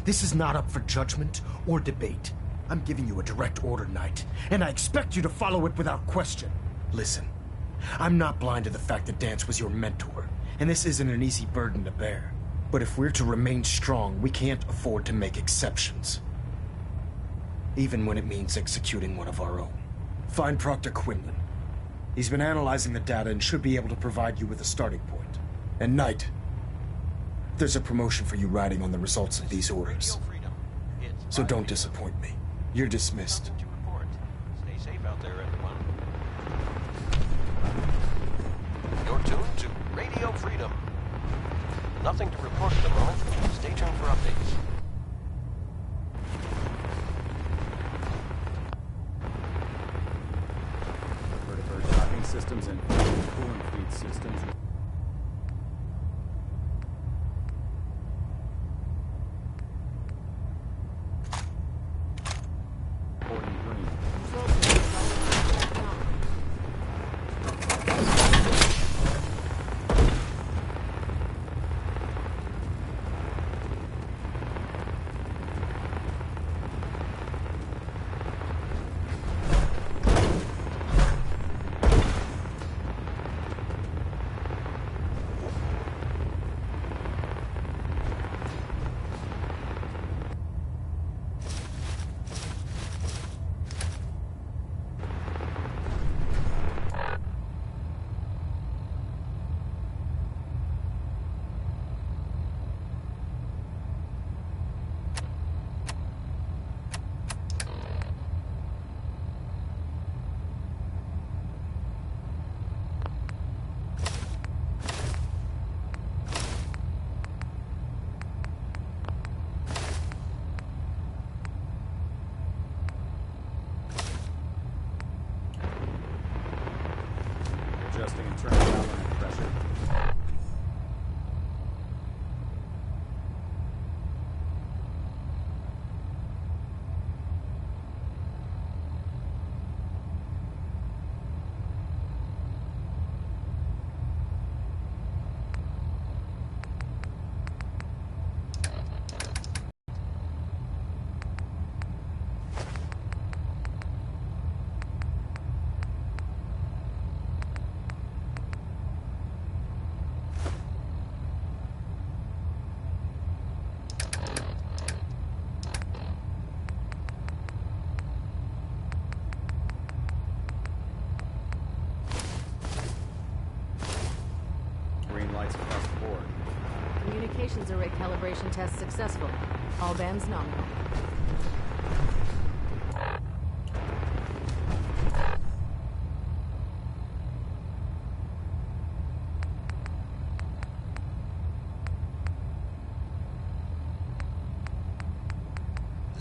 This is not up for judgment or debate. I'm giving you a direct order, Knight, and I expect you to follow it without question. Listen, I'm not blind to the fact that Danse was your mentor, and this isn't an easy burden to bear. But if we're to remain strong, we can't afford to make exceptions. Even when it means executing one of our own. Find Proctor Quinlan. He's been analyzing the data and should be able to provide you with a starting point. And Knight, there's a promotion for you riding on the results of these orders. So don't disappoint me. You're dismissed. Stay safe out there, everyone. You're tuned to Radio Freedom. Nothing to report at the moment. Stay tuned for updates. Vertibird docking systems and coolant feed systems. Adjusting internal galvanic pressure. Lights across the board. Communications array calibration test successful. All bands nominal.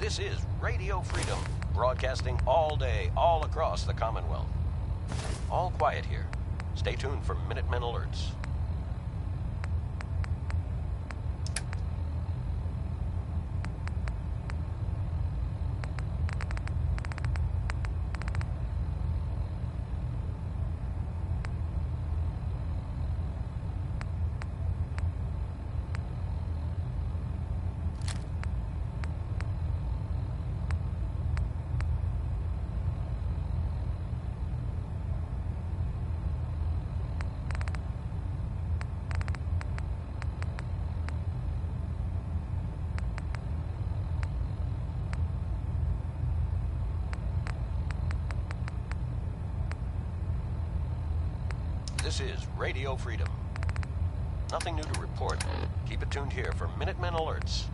This is Radio Freedom, broadcasting all day, all across the Commonwealth. All quiet here. Stay tuned for Minutemen alerts. This is Radio Freedom. Nothing new to report. Keep it tuned here for Minutemen alerts.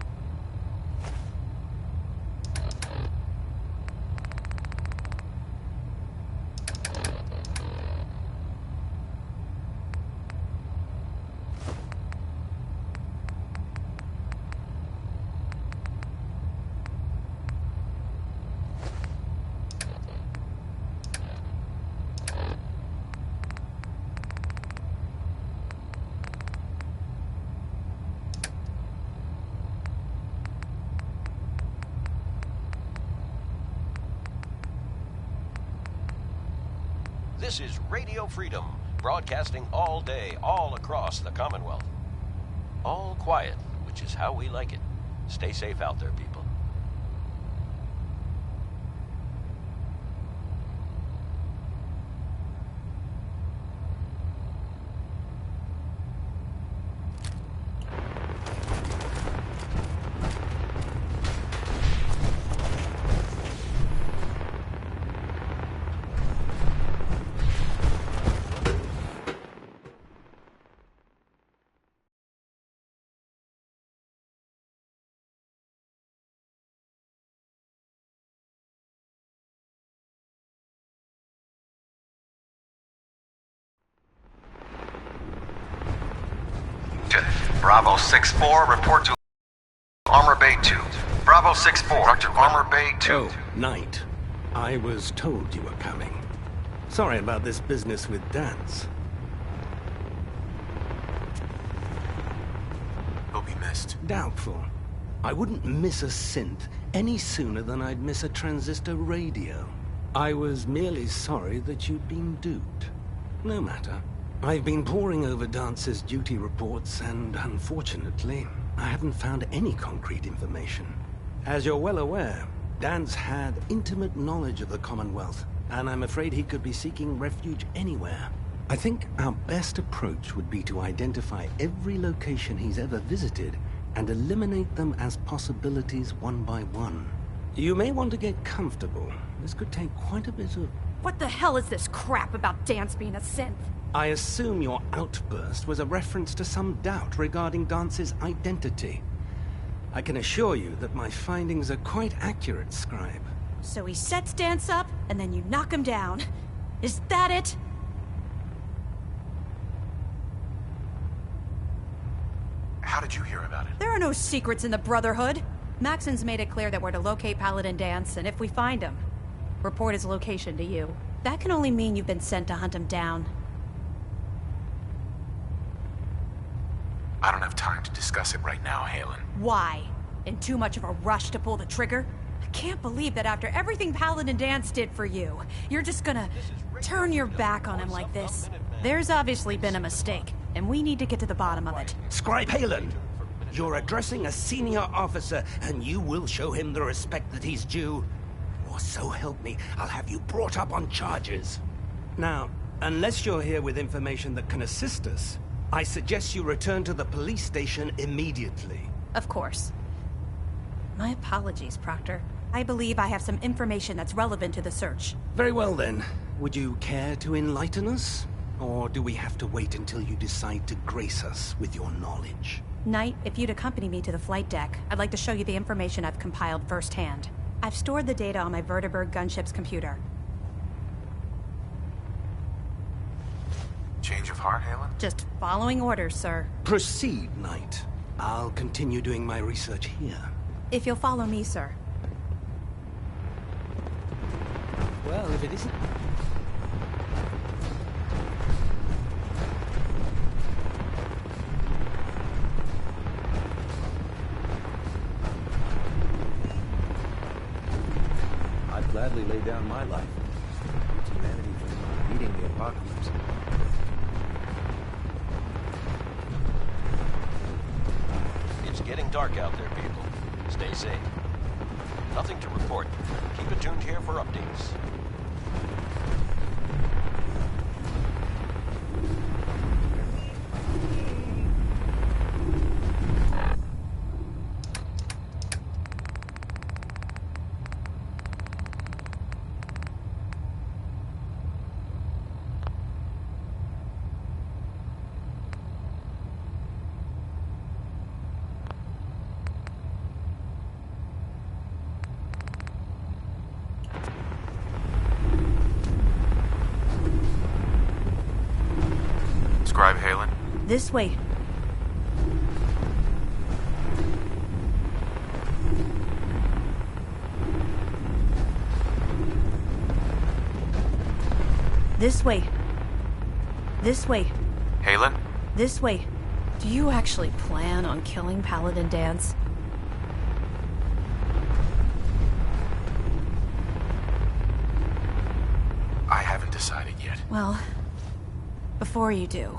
This is Radio Freedom, broadcasting all day, all across the Commonwealth. All quiet, which is how we like it. Stay safe out there, people. Bravo 6-4, report to Armor Bay 2. Bravo 6-4, Dr. Armor Bay 2. Oh, Knight. I was told you were coming. Sorry about this business with Dance. He'll be missed. Doubtful. I wouldn't miss a synth any sooner than I'd miss a transistor radio. I was merely sorry that you'd been duped. No matter. I've been poring over Dance's duty reports, and unfortunately, I haven't found any concrete information. As you're well aware, Dance had intimate knowledge of the Commonwealth, and I'm afraid he could be seeking refuge anywhere. I think our best approach would be to identify every location he's ever visited and eliminate them as possibilities one by one. You may want to get comfortable. This could take quite a bit of... What the hell is this crap about Dance being a synth? I assume your outburst was a reference to some doubt regarding Dance's identity. I can assure you that my findings are quite accurate, Scribe. So he sets Dance up, and then you knock him down. Is that it? How did you hear about it? There are no secrets in the Brotherhood. Maxon's made it clear that we're to locate Paladin Dance, and if we find him, report his location to you. That can only mean you've been sent to hunt him down. I don't have time to discuss it right now, Halen. Why? In too much of a rush to pull the trigger? I can't believe that after everything Paladin Dance did for you, you're just gonna turn your back on him like this. There's obviously been a mistake, and we need to get to the bottom of it. Scribe Halen! You're addressing a senior officer, and you will show him the respect that he's due. Or so help me, I'll have you brought up on charges. Now, unless you're here with information that can assist us, I suggest you return to the police station immediately. Of course. My apologies, Proctor. I believe I have some information that's relevant to the search. Very well then. Would you care to enlighten us? Or do we have to wait until you decide to grace us with your knowledge? Knight, if you'd accompany me to the flight deck, I'd like to show you the information I've compiled firsthand. I've stored the data on my Vertibird gunship's computer. Change of heart, Halen? Just following orders, sir. Proceed, Knight. I'll continue doing my research here. If you'll follow me, sir. Well, if it isn't... lay down my life. Keeps humanity from beating the apocalypse. It's getting dark out there, people. Stay safe. Nothing to report. Keep it tuned here for updates. Scribe Halen? This way. This way. This way. Halen? This way. Do you actually plan on killing Paladin Danse? I haven't decided yet. Well, before you do,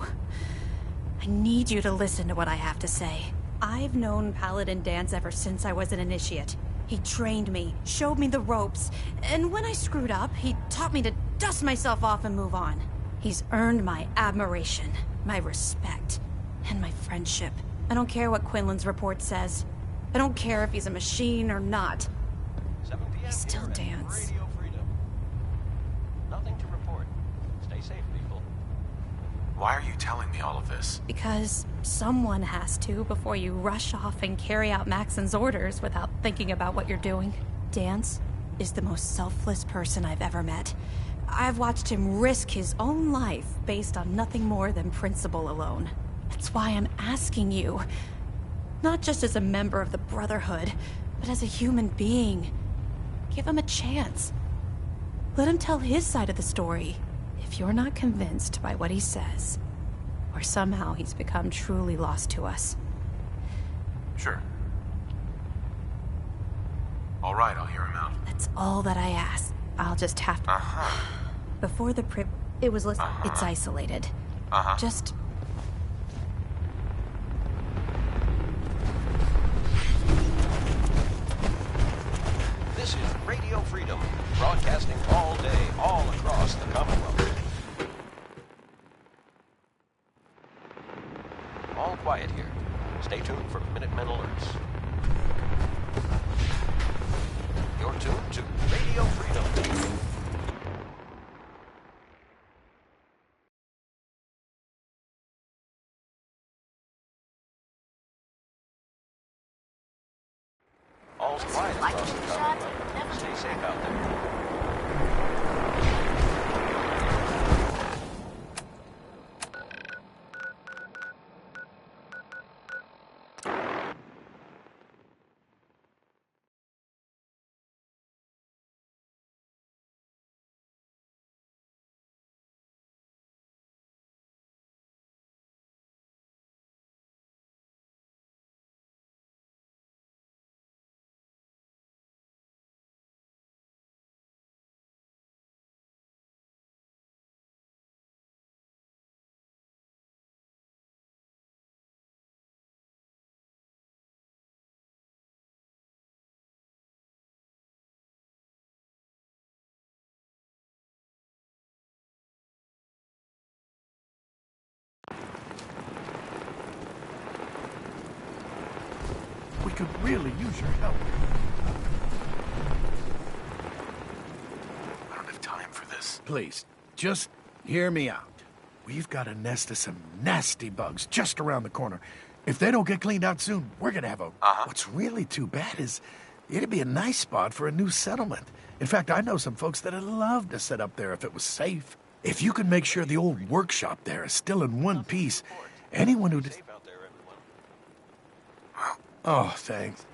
I need you to listen to what I have to say. I've known Paladin Danse ever since I was an initiate. He trained me, showed me the ropes, and when I screwed up, he taught me to dust myself off and move on. He's earned my admiration, my respect, and my friendship. I don't care what Quinlan's report says. I don't care if he's a machine or not. 7 p.m. He's still here at Danse. Radio Freedom. Nothing to report. Stay safe, people. Why are you telling me all of this? Because someone has to before you rush off and carry out Maxon's orders without thinking about what you're doing. Danse is the most selfless person I've ever met. I've watched him risk his own life based on nothing more than principle alone. That's why I'm asking you, not just as a member of the Brotherhood, but as a human being. Give him a chance. Let him tell his side of the story. If you're not convinced by what he says, or somehow he's become truly lost to us. Sure. All right, I'll hear him out. That's all that I ask. I'll just have to... Before the it was it's isolated. Just... This is Radio Freedom, broadcasting all day, all across the Commonwealth. All quiet here. Stay tuned for Minutemen alerts. You're tuned to Radio Freedom. All's quiet across the Commonwealth. Stay safe out there. We could really use your help. I don't have time for this. Please, just hear me out. We've got a nest of some nasty bugs just around the corner. If they don't get cleaned out soon, we're gonna have a... What's really too bad is it'd be a nice spot for a new settlement. In fact, I know some folks that'd love to set up there if it was safe. If you can make sure the old workshop there is still in one piece, anyone who... Oh, thanks.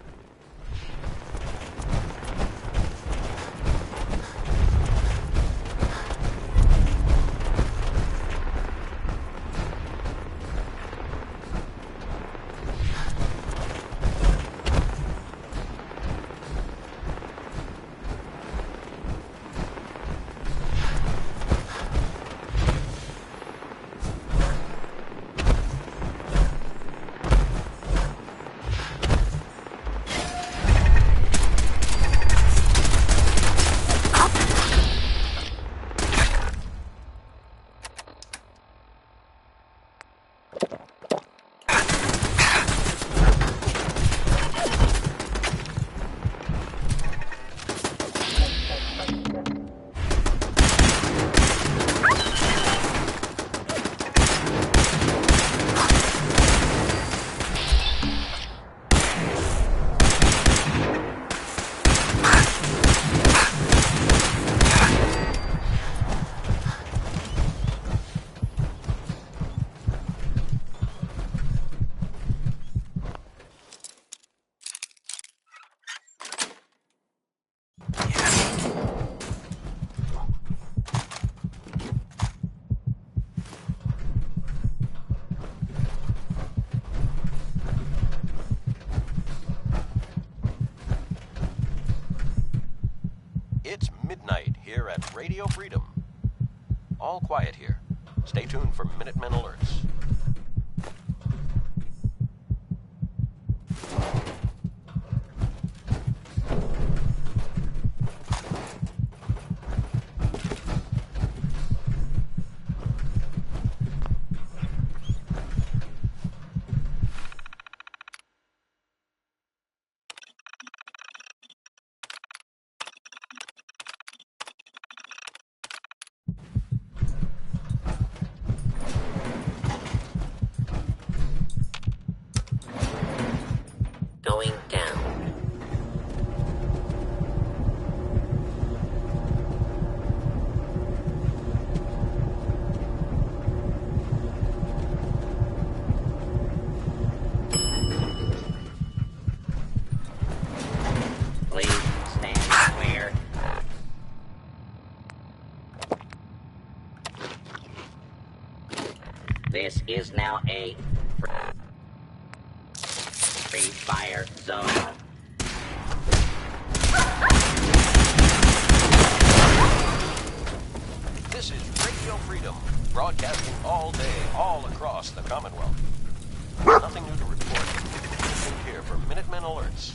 It's midnight here at Radio Freedom. All quiet here. Stay tuned for Minutemen alerts. Going down. Please stand clear. This is now a free fire zone. This is Radio Freedom, broadcasting all day, all across the Commonwealth. Nothing new to report. Stay tuned here for Minutemen alerts.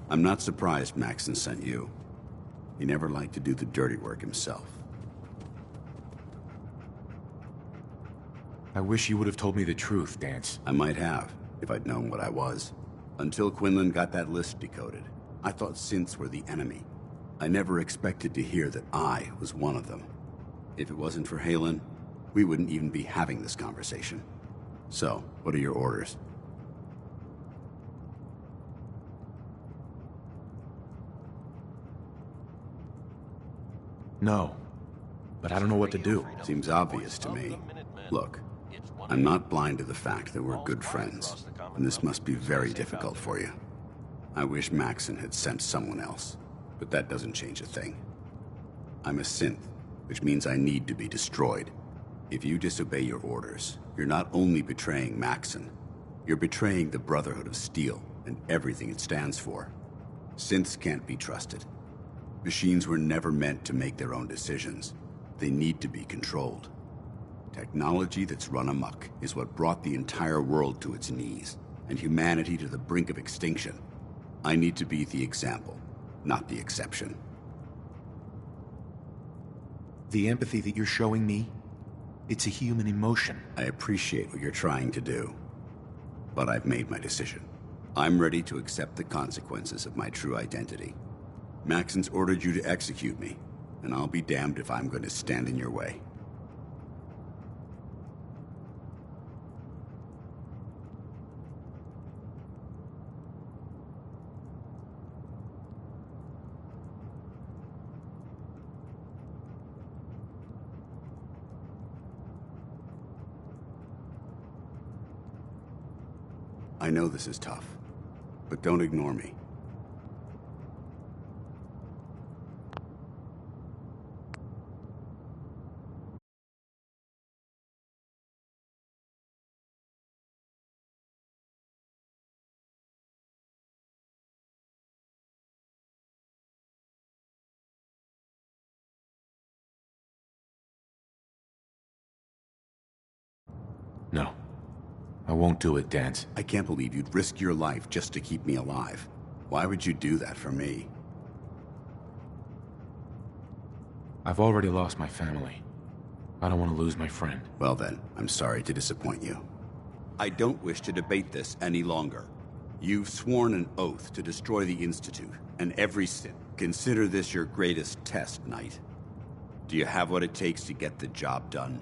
I'm not surprised Maxson sent you. He never liked to do the dirty work himself. I wish you would have told me the truth, Danse. I might have, if I'd known what I was. Until Quinlan got that list decoded, I thought synths were the enemy. I never expected to hear that I was one of them. If it wasn't for Haylen, we wouldn't even be having this conversation. So, what are your orders? No, but I don't know what to do. Seems obvious to me. Look, I'm not blind to the fact that we're good friends, and this must be very difficult for you. I wish Maxson had sent someone else, but that doesn't change a thing. I'm a synth, which means I need to be destroyed. If you disobey your orders, you're not only betraying Maxson, you're betraying the Brotherhood of Steel and everything it stands for. Synths can't be trusted. Machines were never meant to make their own decisions. They need to be controlled. Technology that's run amok is what brought the entire world to its knees, and humanity to the brink of extinction. I need to be the example, not the exception. The empathy that you're showing me, it's a human emotion. I appreciate what you're trying to do, but I've made my decision. I'm ready to accept the consequences of my true identity. Maxson's ordered you to execute me, and I'll be damned if I'm going to stand in your way. I know this is tough, but don't ignore me. No. I won't do it, Danse. I can't believe you'd risk your life just to keep me alive. Why would you do that for me? I've already lost my family. I don't want to lose my friend. Well then, I'm sorry to disappoint you. I don't wish to debate this any longer. You've sworn an oath to destroy the Institute, and every sin. Consider this your greatest test, Knight. Do you have what it takes to get the job done?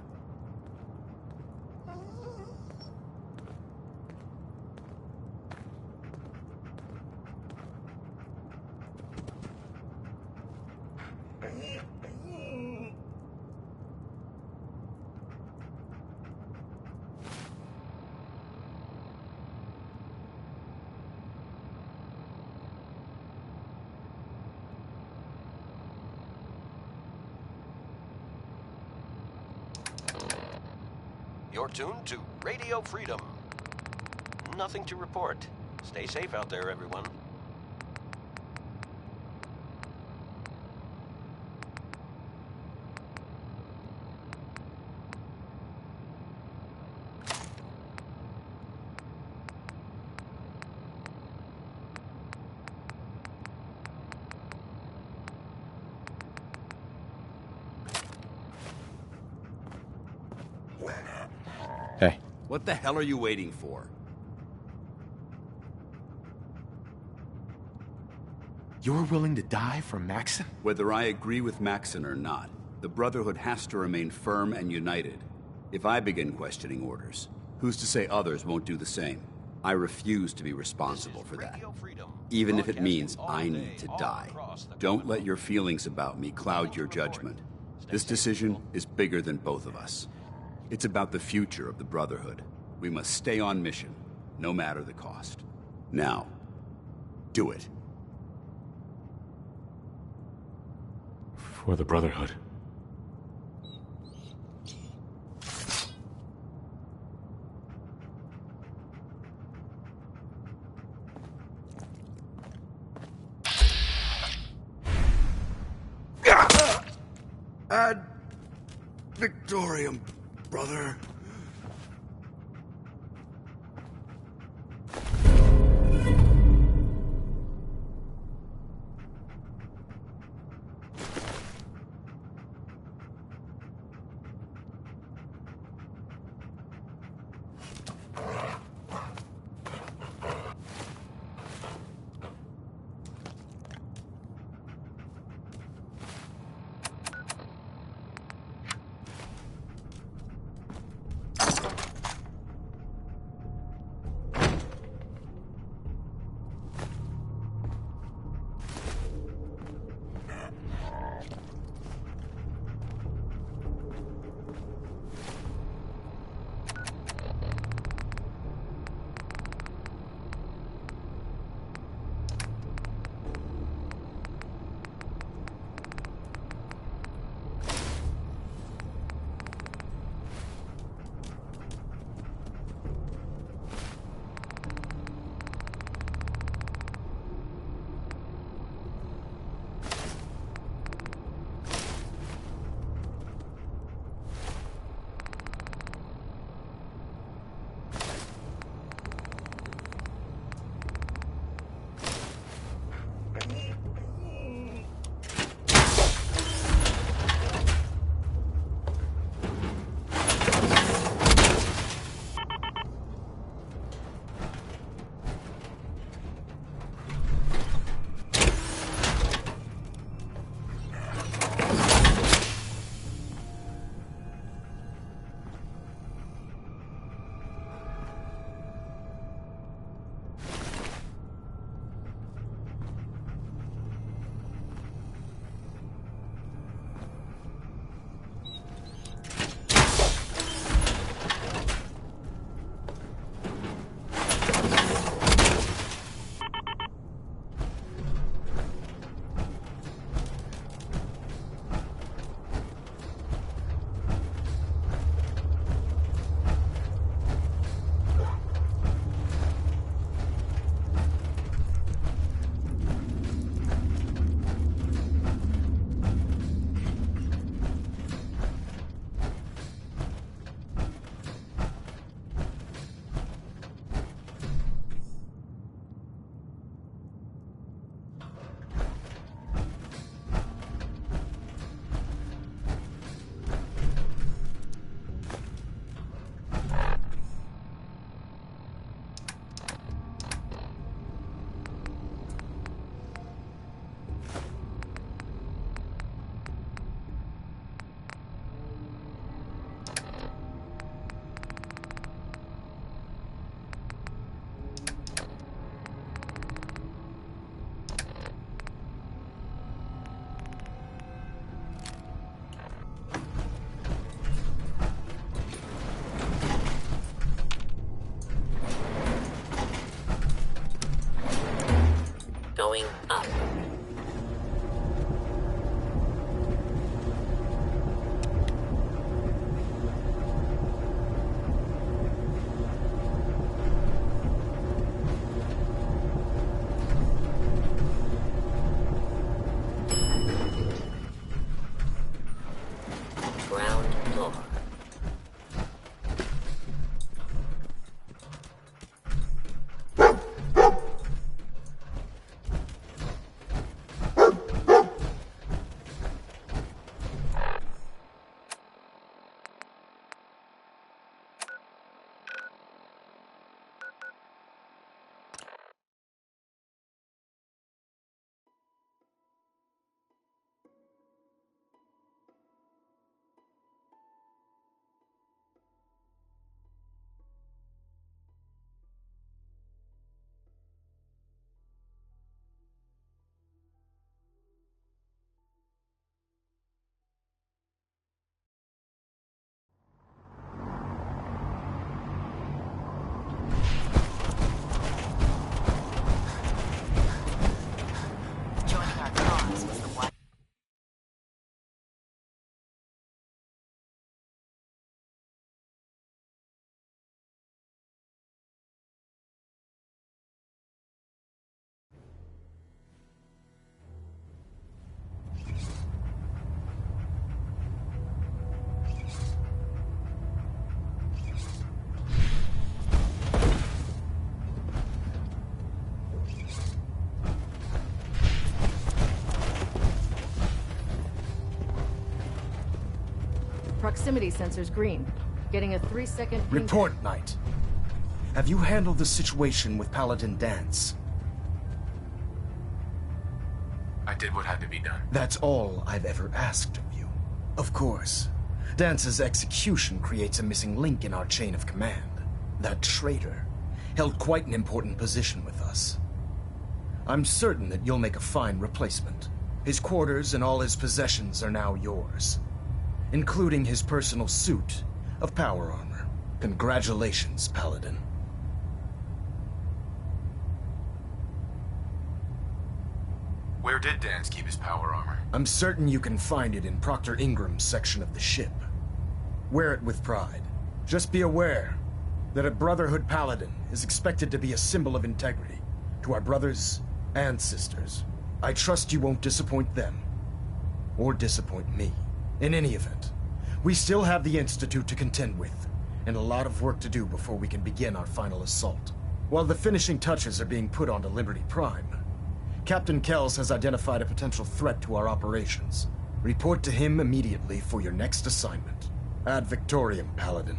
You're tuned to Radio Freedom. Nothing to report. Stay safe out there, everyone. Hey. What the hell are you waiting for? You're willing to die for Maxon? Whether I agree with Maxon or not, the Brotherhood has to remain firm and united. If I begin questioning orders, who's to say others won't do the same? I refuse to be responsible for that, even if it means I need to die. Don't let your feelings about me cloud your judgment. This decision is bigger than both of us. It's about the future of the Brotherhood. We must stay on mission, no matter the cost. Now, do it. For the Brotherhood. Ad Victorium, brother. proximity sensor's green. Getting a 3-second ping. Report, Knight. Have you handled the situation with Paladin Danse? I did what had to be done. That's all I've ever asked of you. Of course, Dance's execution creates a missing link in our chain of command. That traitor held quite an important position with us. I'm certain that you'll make a fine replacement. His quarters and all his possessions are now yours, including his personal suit of power armor. Congratulations, Paladin. Where did Danse keep his power armor? I'm certain you can find it in Proctor Ingram's section of the ship. Wear it with pride. Just be aware that a Brotherhood Paladin is expected to be a symbol of integrity to our brothers and sisters. I trust you won't disappoint them, or disappoint me. In any event, we still have the Institute to contend with, and a lot of work to do before we can begin our final assault. While the finishing touches are being put onto Liberty Prime, Captain Kells has identified a potential threat to our operations. Report to him immediately for your next assignment. Ad Victoriam, Paladin.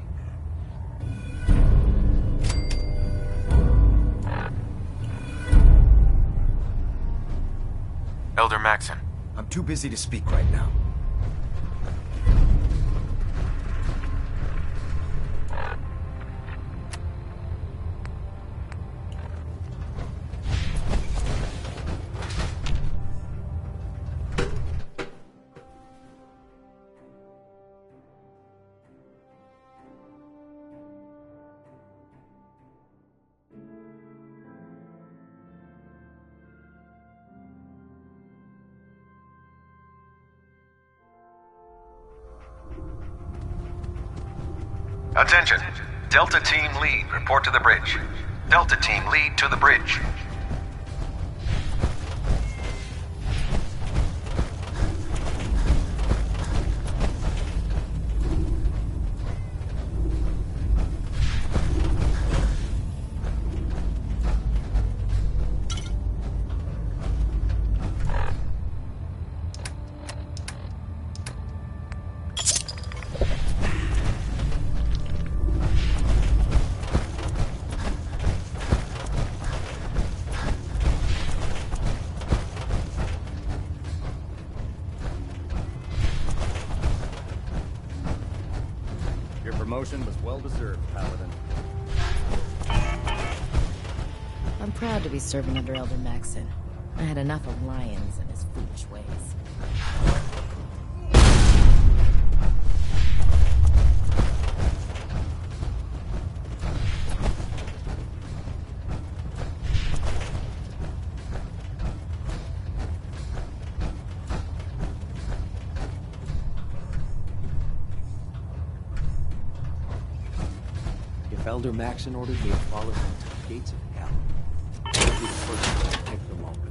Elder Maxson. I'm too busy to speak right now. Attention. Delta Team Lead, report to the bridge. Delta Team Lead to the bridge. Promotion was well-deserved, Paladin. I'm proud to be serving under Elder Maxson. I had enough of Lyons and his foolish ways. Elder Maxson ordered me to follow him to the gates of hell. I'll be the first one to pick them open.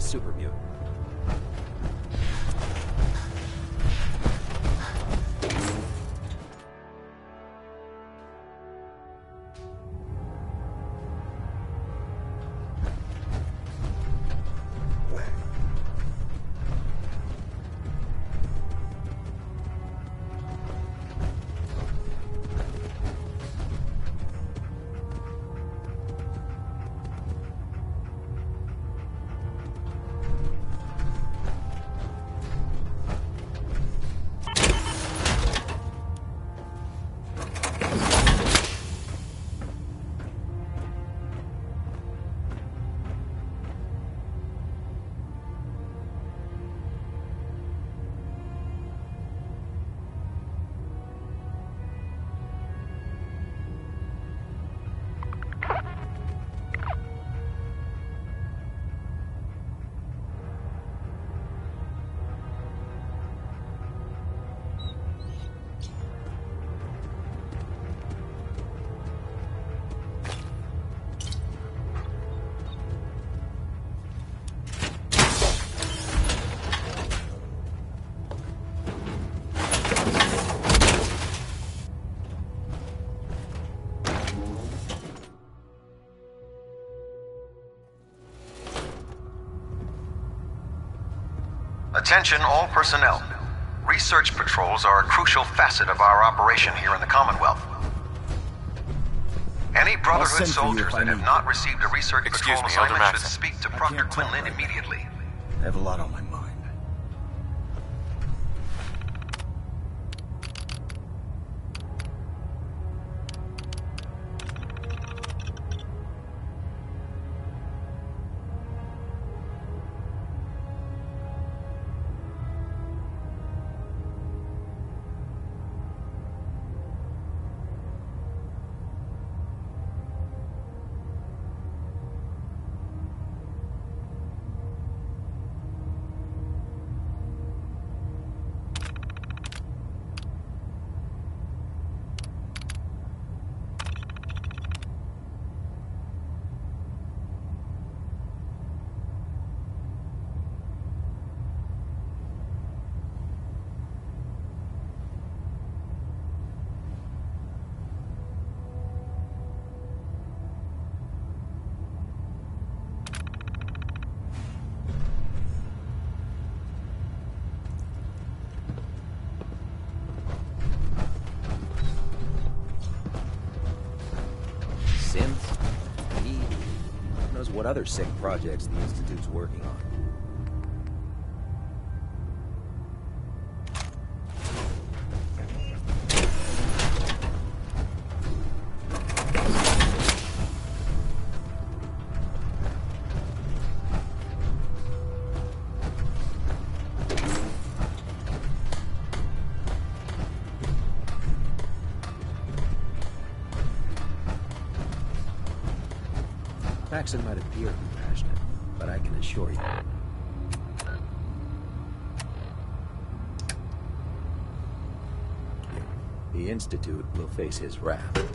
super mutant. Attention all personnel. Research patrols are a crucial facet of our operation here in the Commonwealth. Any Brotherhood soldiers that have not received a research patrol assignment should speak to Proctor Quinlan immediately. I have a lot on my mind. What other sick projects the Institute's working on. Paxton might appear compassionate, but I can assure you... the Institute will face his wrath.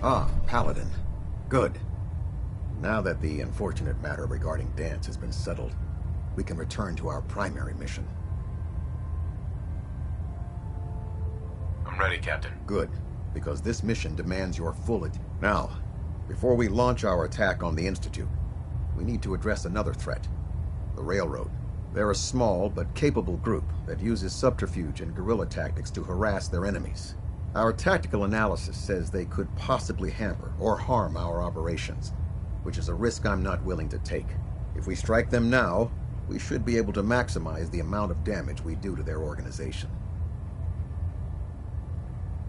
Ah, Paladin. Good. Now that the unfortunate matter regarding Danse has been settled, we can return to our primary mission. I'm ready, Captain. Good, because this mission demands your full Now, Before we launch our attack on the Institute, we need to address another threat. The Railroad. They're a small but capable group that uses subterfuge and guerrilla tactics to harass their enemies. Our tactical analysis says they could possibly hamper or harm our operations, which is a risk I'm not willing to take. If we strike them now, we should be able to maximize the amount of damage we do to their organization.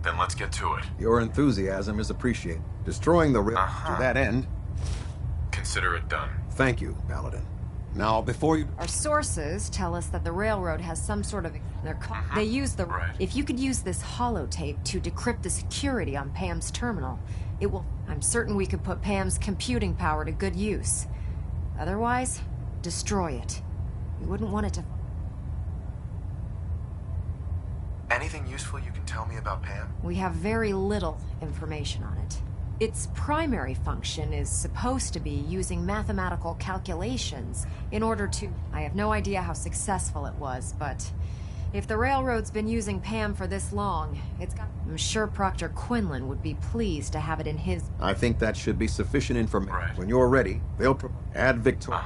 Then let's get to it. Your enthusiasm is appreciated. Destroying the rail to that end. Consider it done. Thank you, Paladin. Now, before you... Our sources tell us that the Railroad has some sort of... They use the... Right. If you could use this holotape to decrypt the security on Pam's terminal, it will... I'm certain we could put Pam's computing power to good use. Otherwise, destroy it. You wouldn't want it to... Anything useful you can tell me about Pam? We have very little information on it. Its primary function is supposed to be using mathematical calculations in order to... I have no idea how successful it was, but if the Railroad's been using Pam for this long, it's got... I'm sure Proctor Quinlan would be pleased to have it in his... I think that should be sufficient information. Right. When you're ready, they'll add Victor.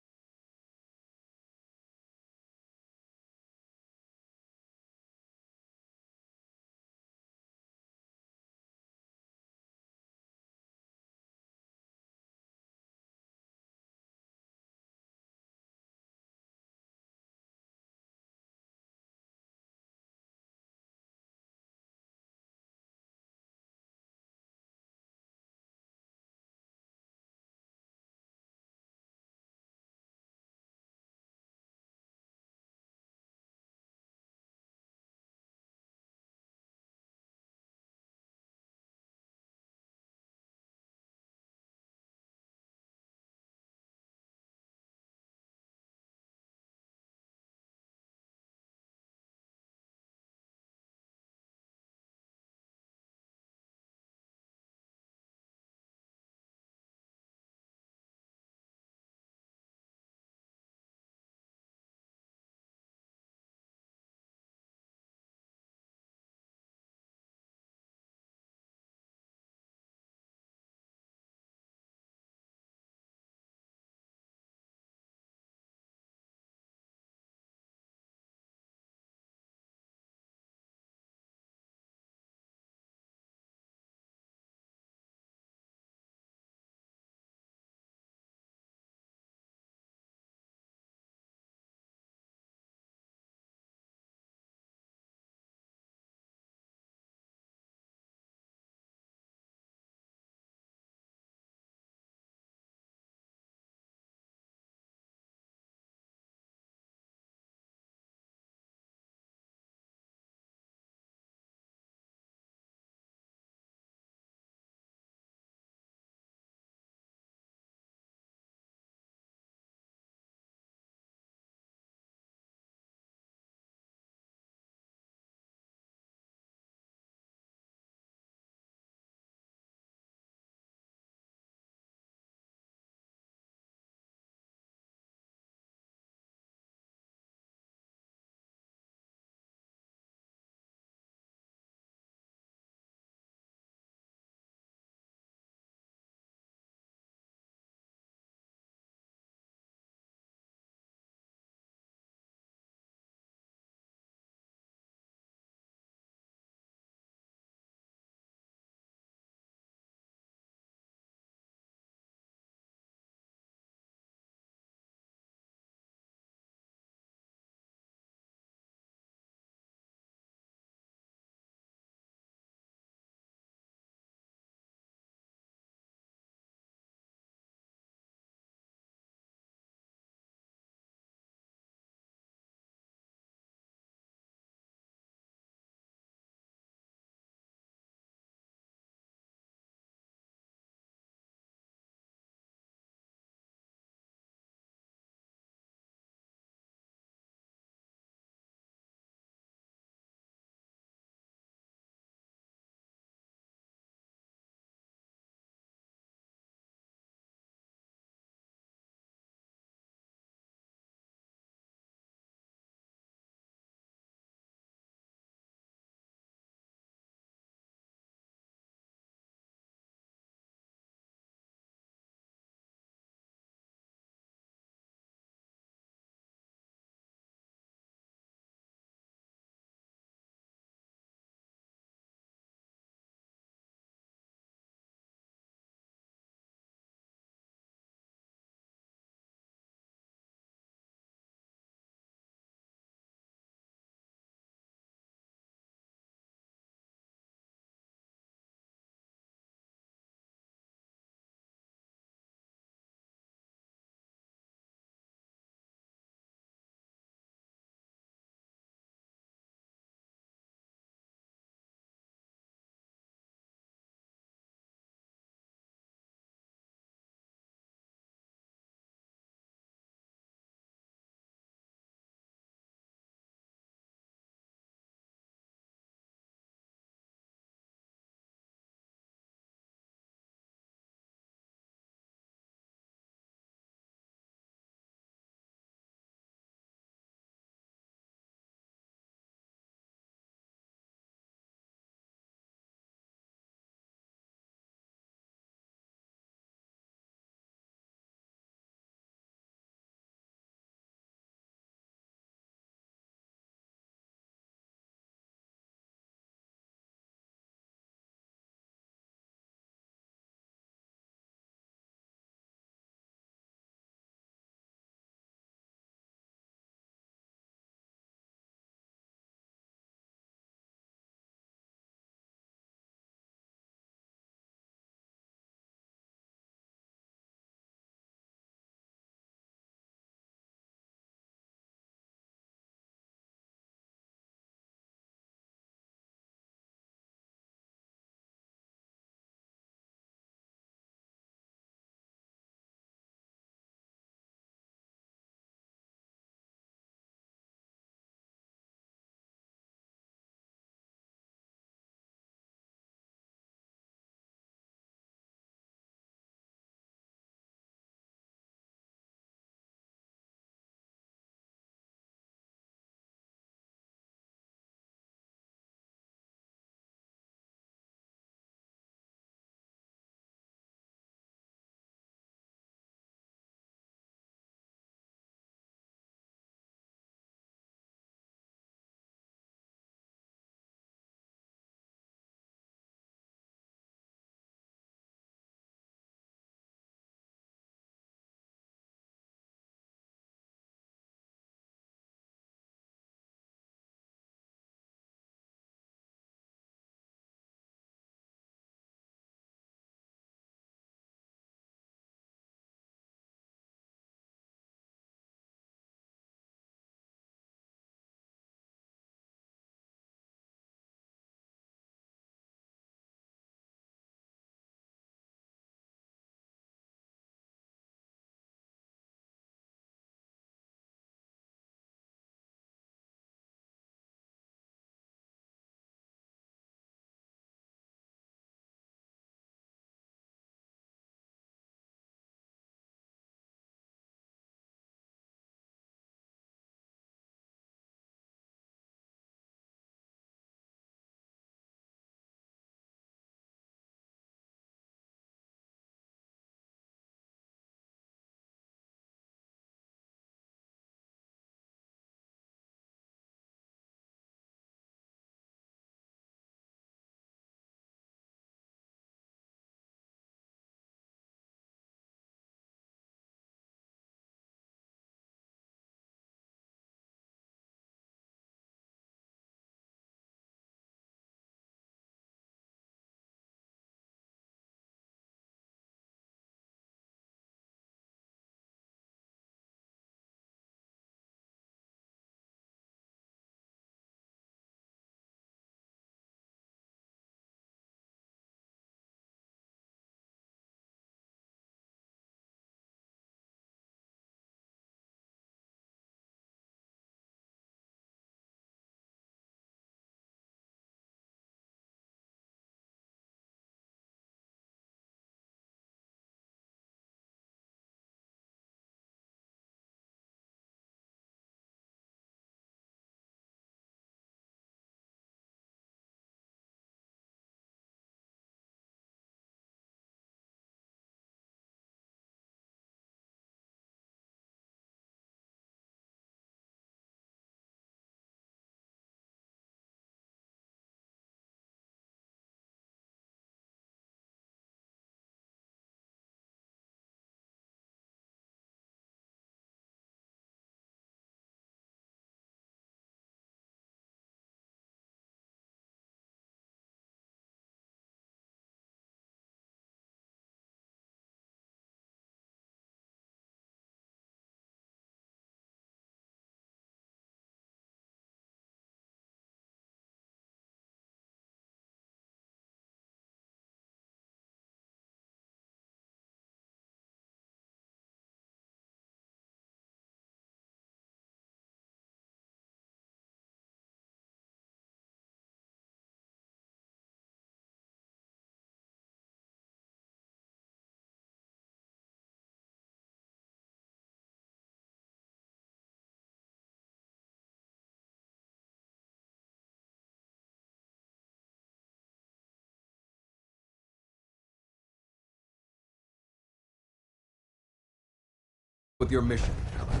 with your mission, Alan.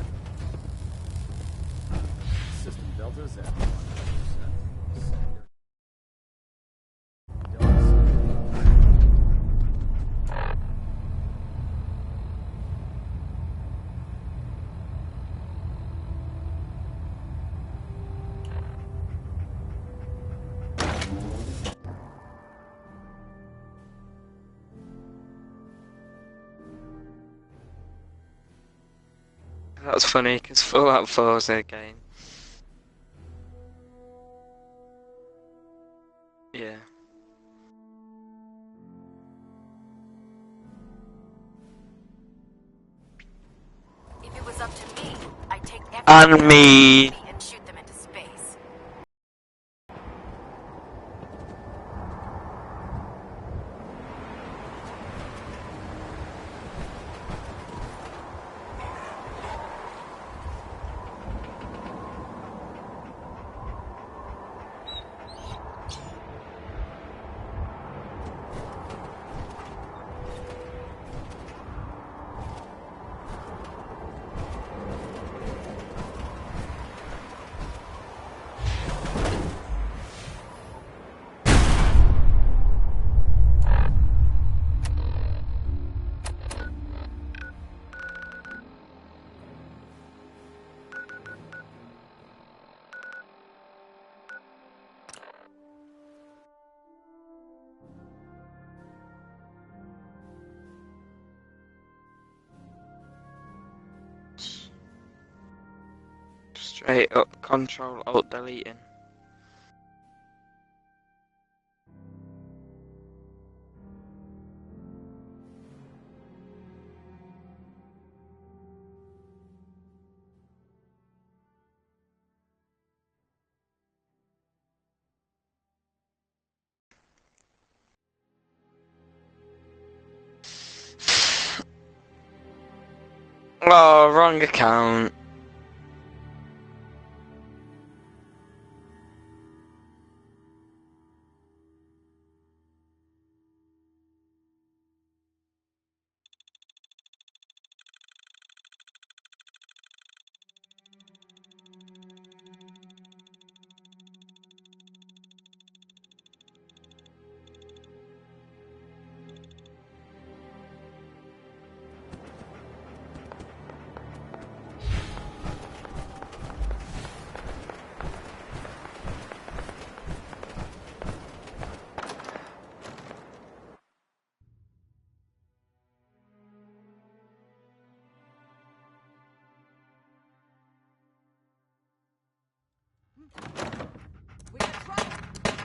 System Delta's at 100%. That was funny, because Fallout 4 is a game. Yeah. If it was up to me, I'd take And me. and shoot them into space. Straight up Control Alt deleting. Oh, wrong account.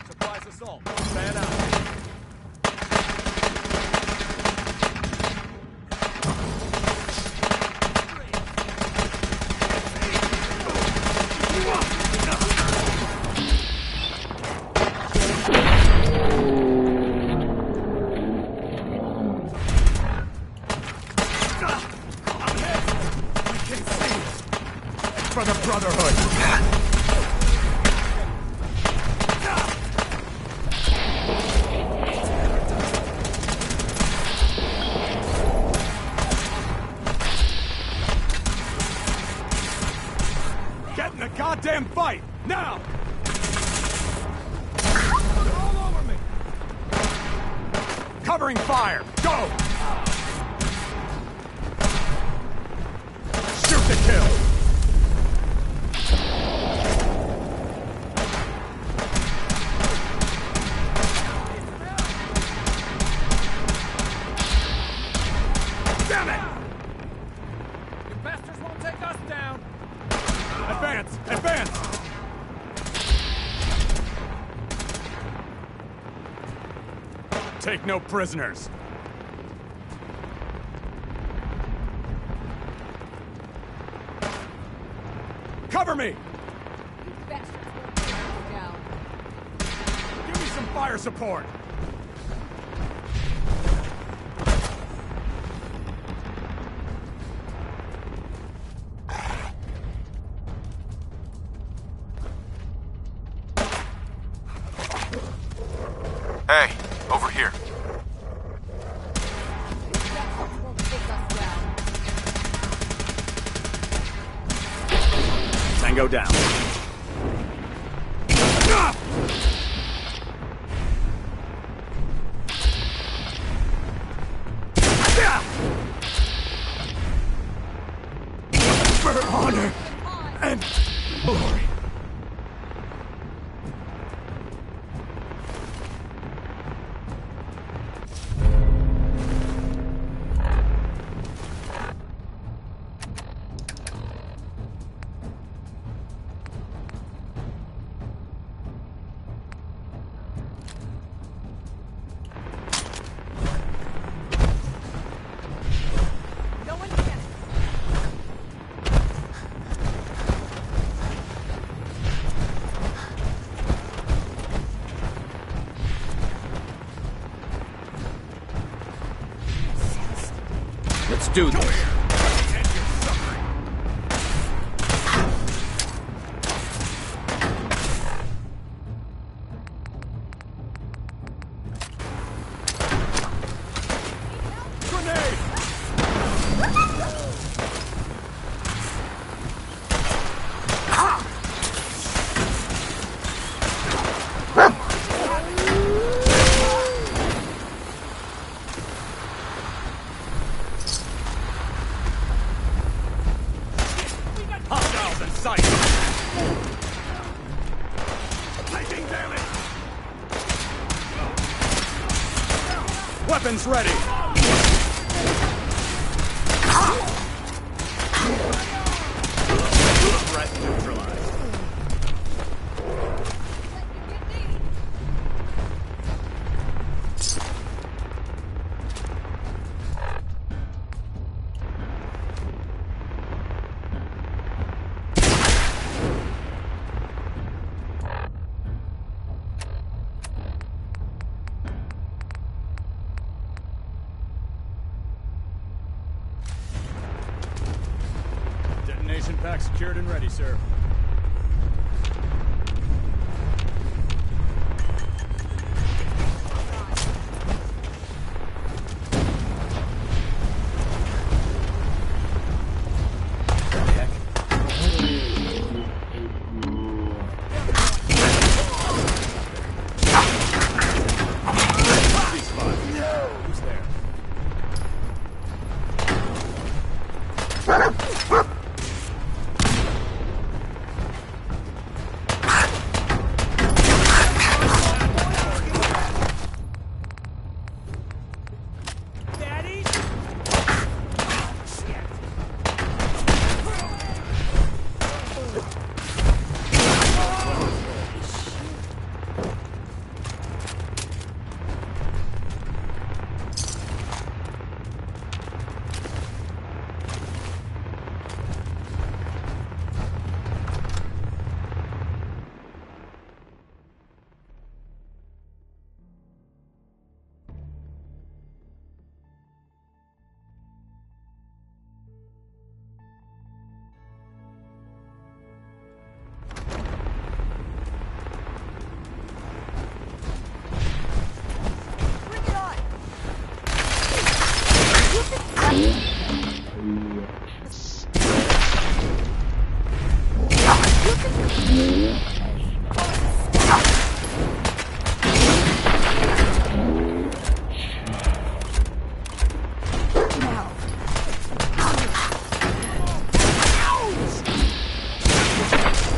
Surprise assault. Fan out. For the Brotherhood! Get in the goddamn fight! Now! They're all over me! Covering fire! Go! Shoot to kill! Damn it! You bastards won't take us down! Advance! Advance! Take no prisoners. Cover me! Give me some fire support! Hey, over here. Tango down. For honor and glory. Let's do this. Hostiles in sight! Taking damage! Weapons ready! Threat neutralized. Detonation pack secured and ready, sir. Who's there?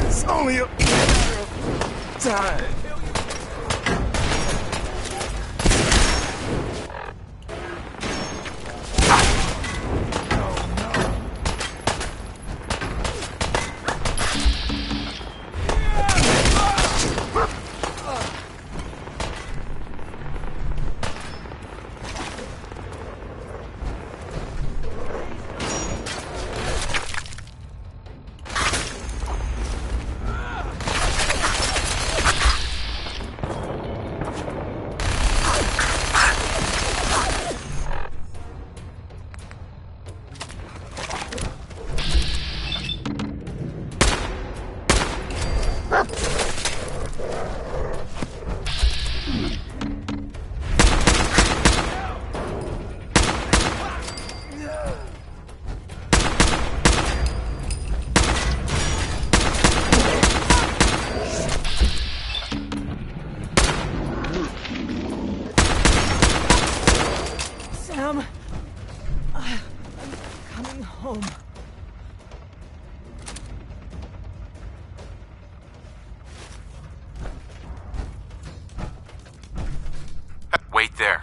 It's only a matter of time. home. Wait there.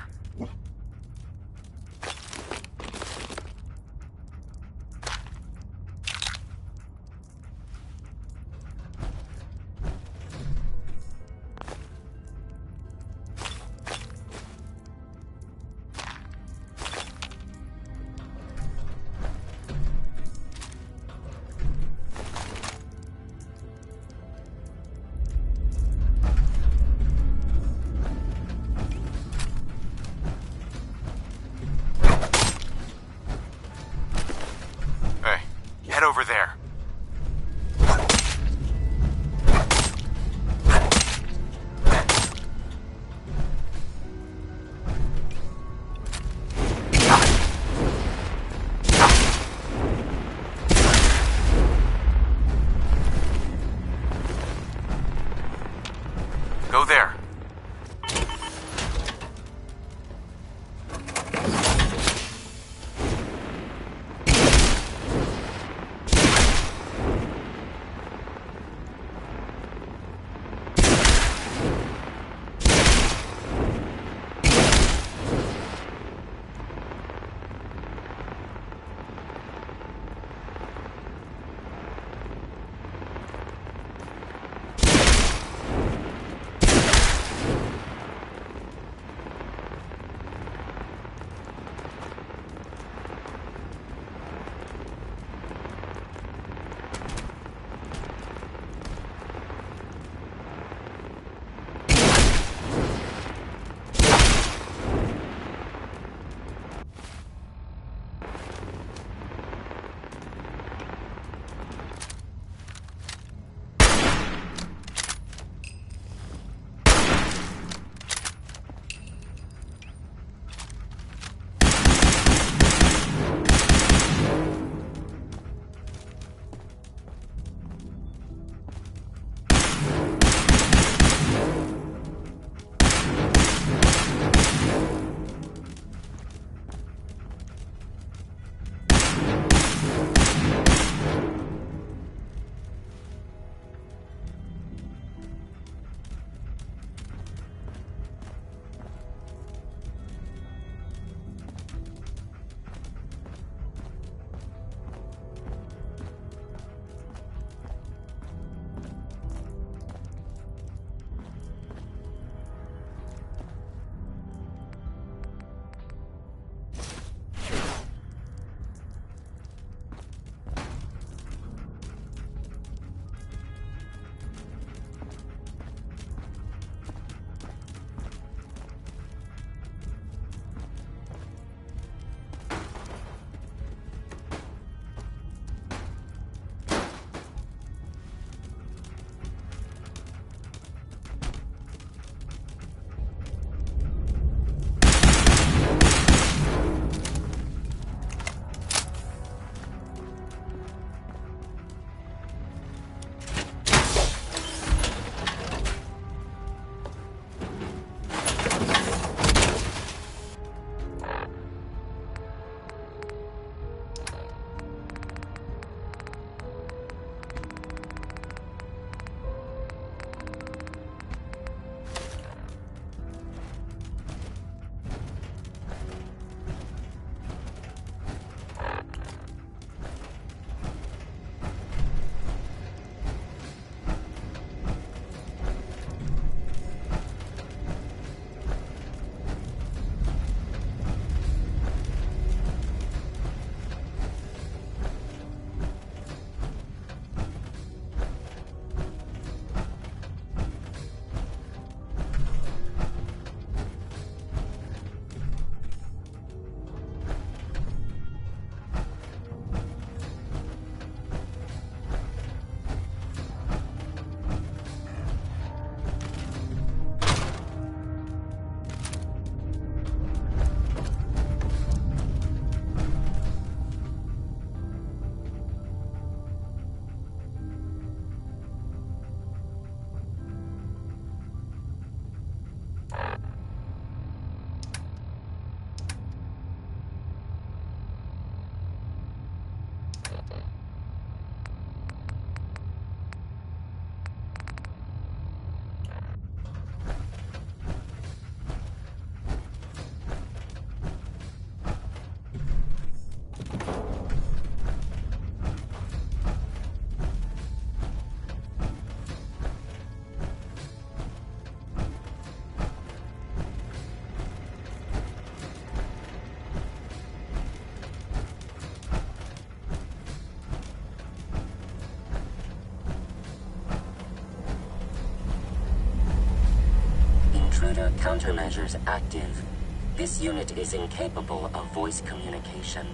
Intruder countermeasures active. This unit is incapable of voice communication.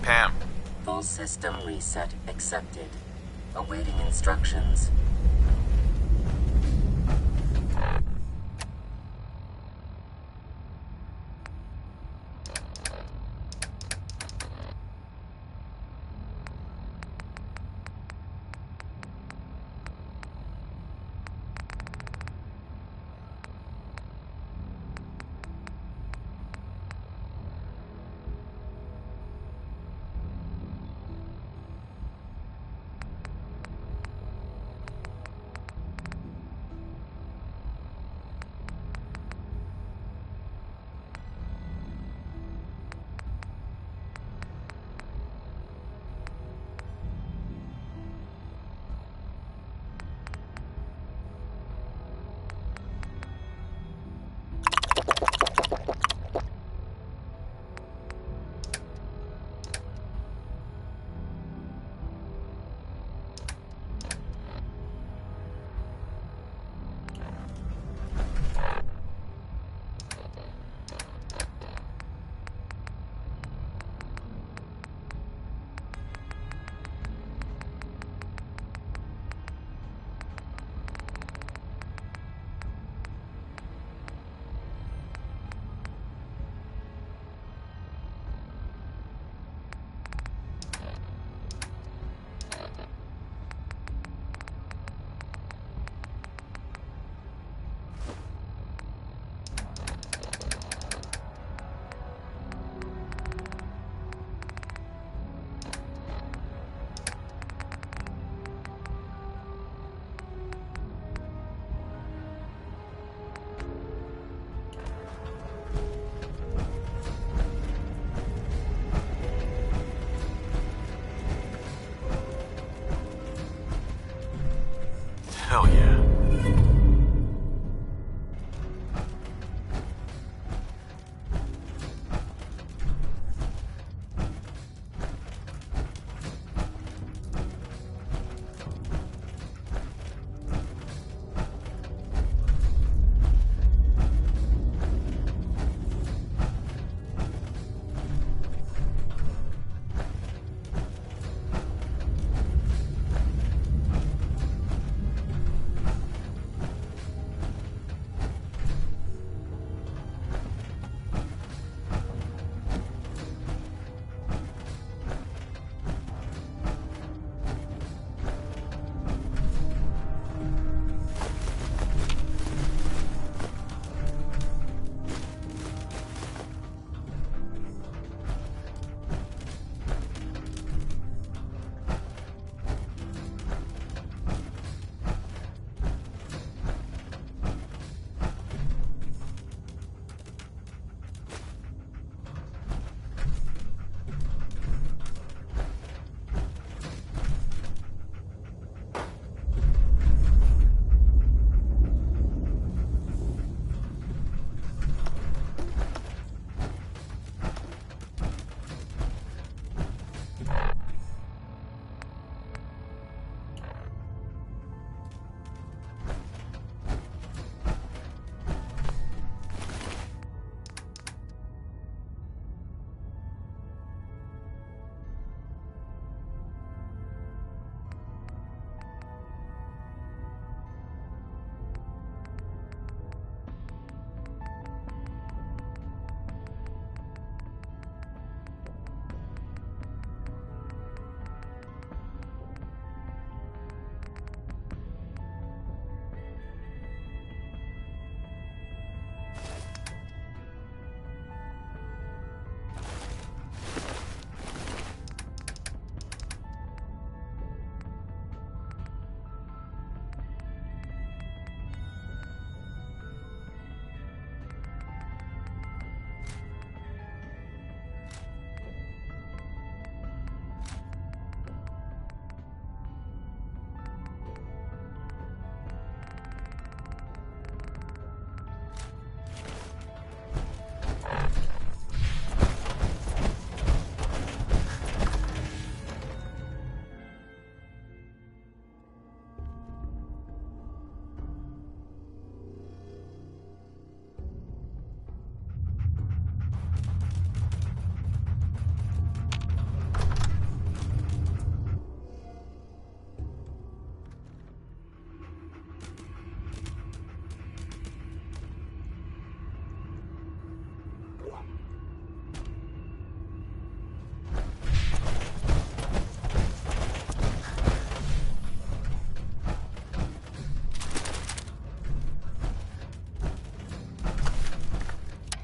Pam. Full system reset accepted. Awaiting instructions.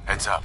Heads up.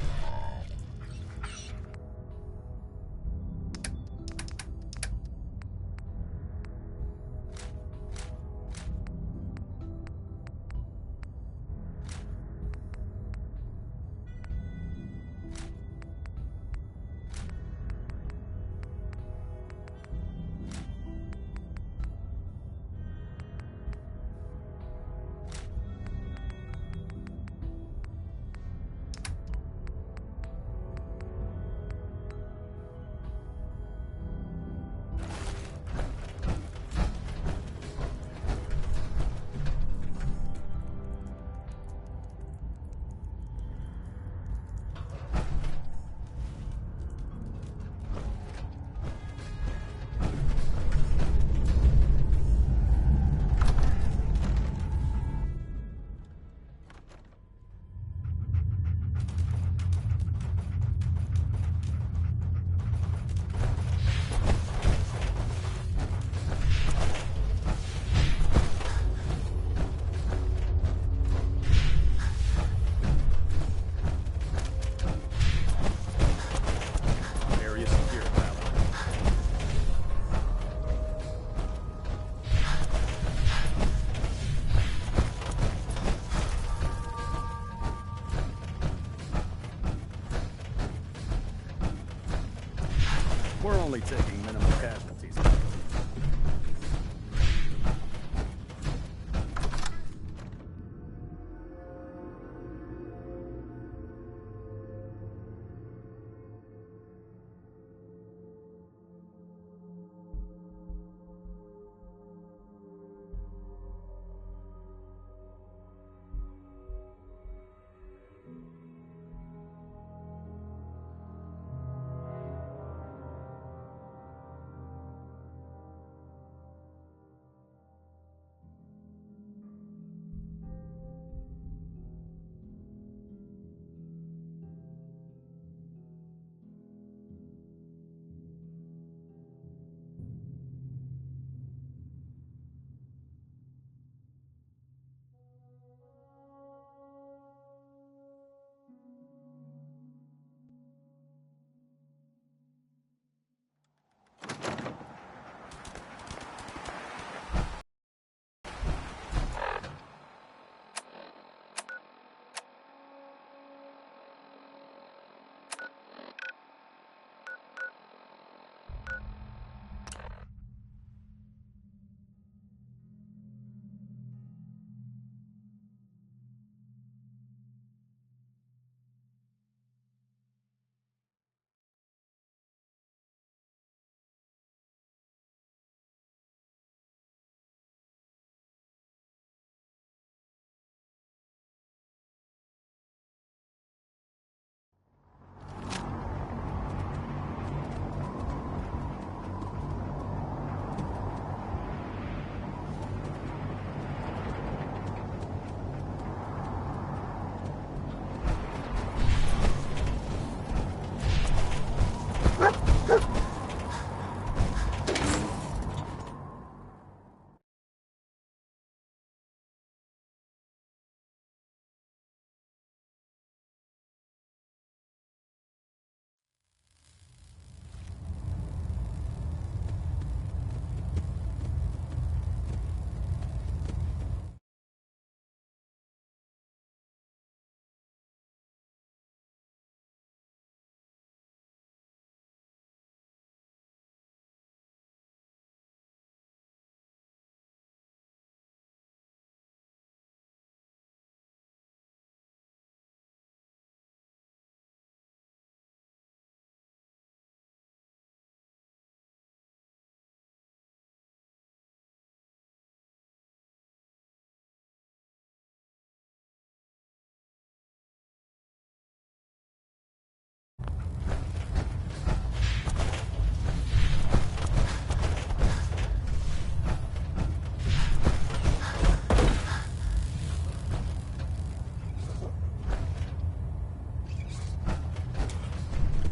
We're only taking minimal casualties.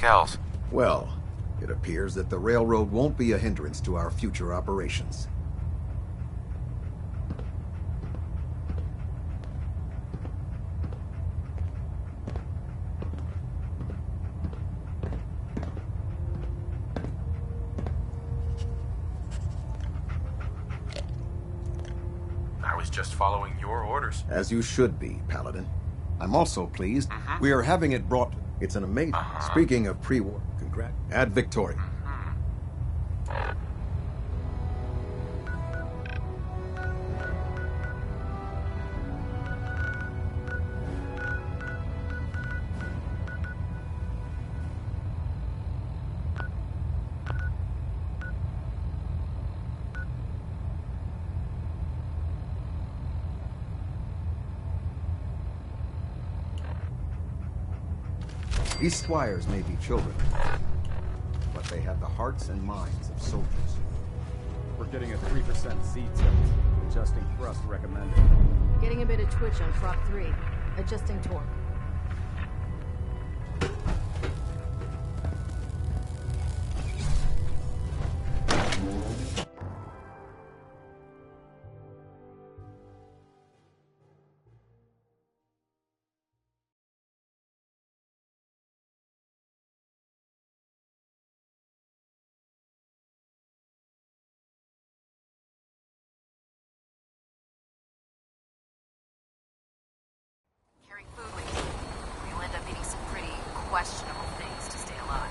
think else? Well, it appears that the railroad won't be a hindrance to our future operations. I was just following your orders. As you should be, Paladin. I'm also pleased we are having it brought. It's an amazing. Speaking of pre-war, Ad Victoria. These squires may be children, but they have the hearts and minds of soldiers. We're getting a 3% seat tilt. Adjusting thrust recommended. Getting a bit of twitch on prop 3. Adjusting torque. You'll end up eating some pretty questionable things to stay alive.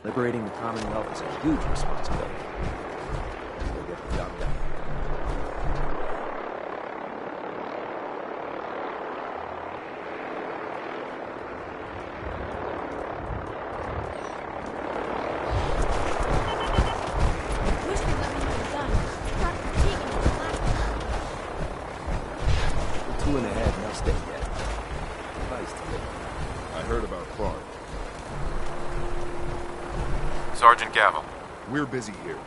Liberating the Commonwealth is a huge responsibility. We'll get the job done. We're 2 and ahead, no stay yet. Nice to live. I heard about Clark. Sergeant Gavel. We're busy here.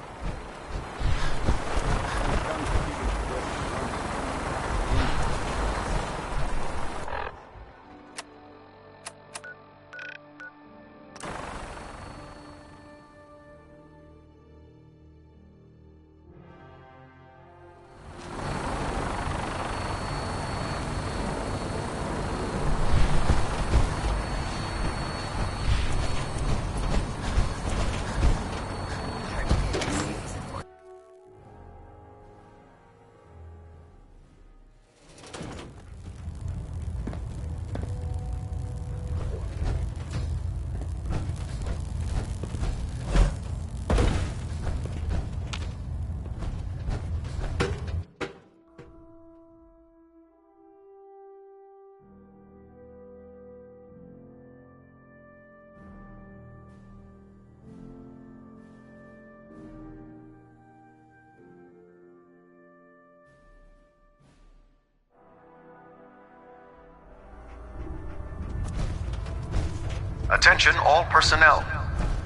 Attention all personnel.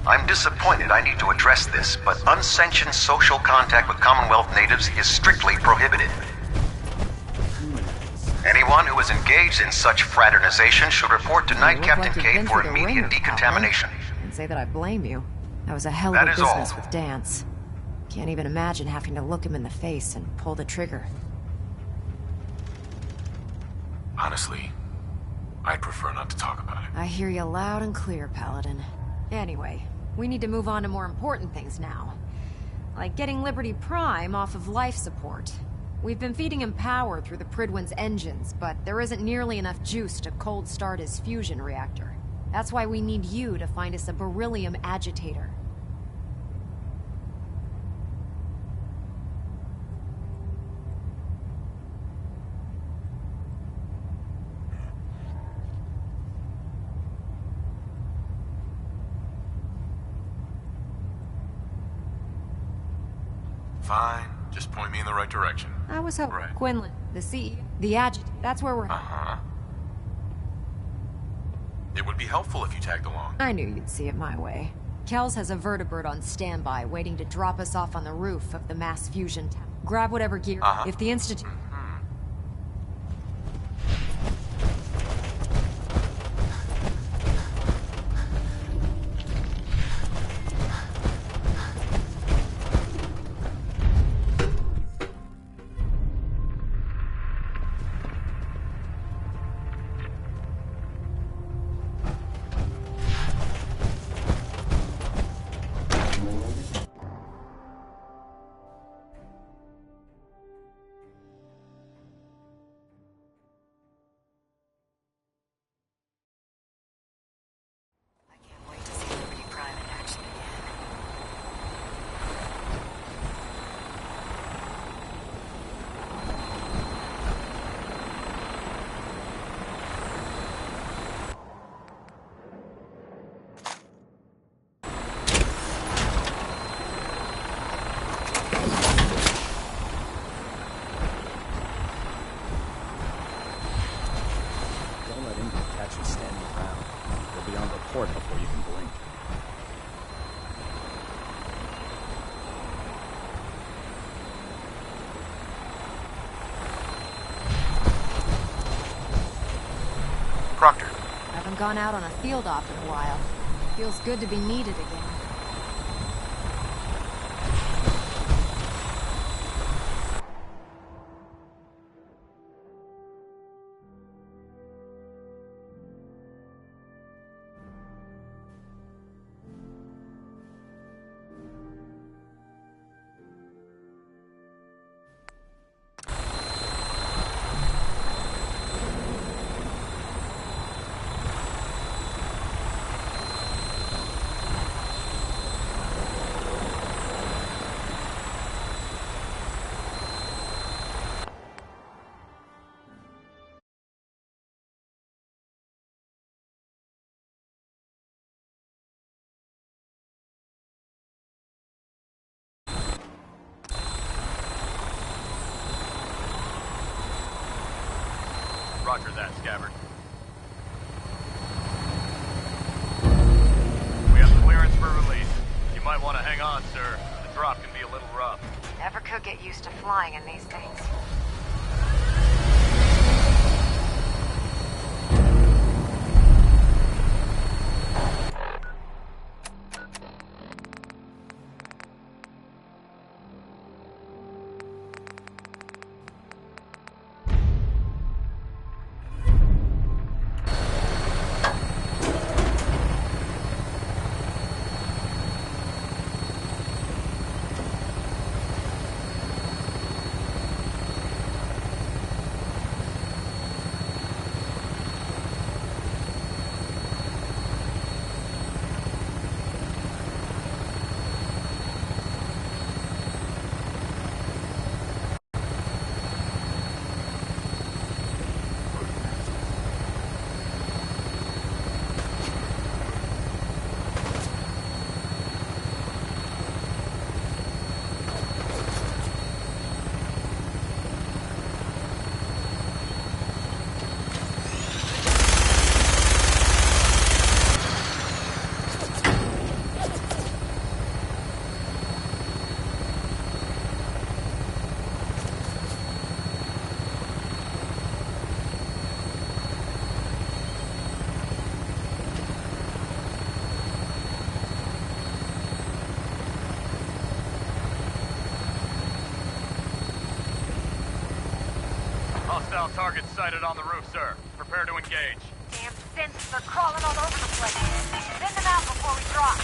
I'm disappointed I need to address this, but unsanctioned social contact with Commonwealth natives is strictly prohibited. Anyone who is engaged in such fraternization should report to Knight Captain Cade for immediate decontamination. And say that I blame you. That was a hell of a business with Dance. Can't even imagine having to look him in the face and pull the trigger. Honestly, I'd prefer not to talk about it. I hear you loud and clear, Paladin. Anyway, we need to move on to more important things now. Like getting Liberty Prime off of life support. We've been feeding him power through the Prydwen's engines, but there isn't nearly enough juice to cold start his fusion reactor. That's why we need you to find us a beryllium agitator. Fine. Just point me in the right direction. I was hoping. Right. Quinlan, the CEO, the agitator. That's where we're. Uh-huh. It would be helpful if you tagged along. I knew you'd see it my way. Kells has a vertibird on standby, waiting to drop us off on the roof of the mass fusion tower. Grab whatever gear. If the Institute. Before you can blink. Proctor. Haven't gone out on a field off in a while. Feels good to be needed again. Roger that, Scabbard. We have clearance for release. You might want to hang on, sir. The drop can be a little rough. Never could get used to flying in these things. Hostile target sighted on the roof, sir. Prepare to engage. Damn synths, they're crawling all over the place. Send them out before we drop.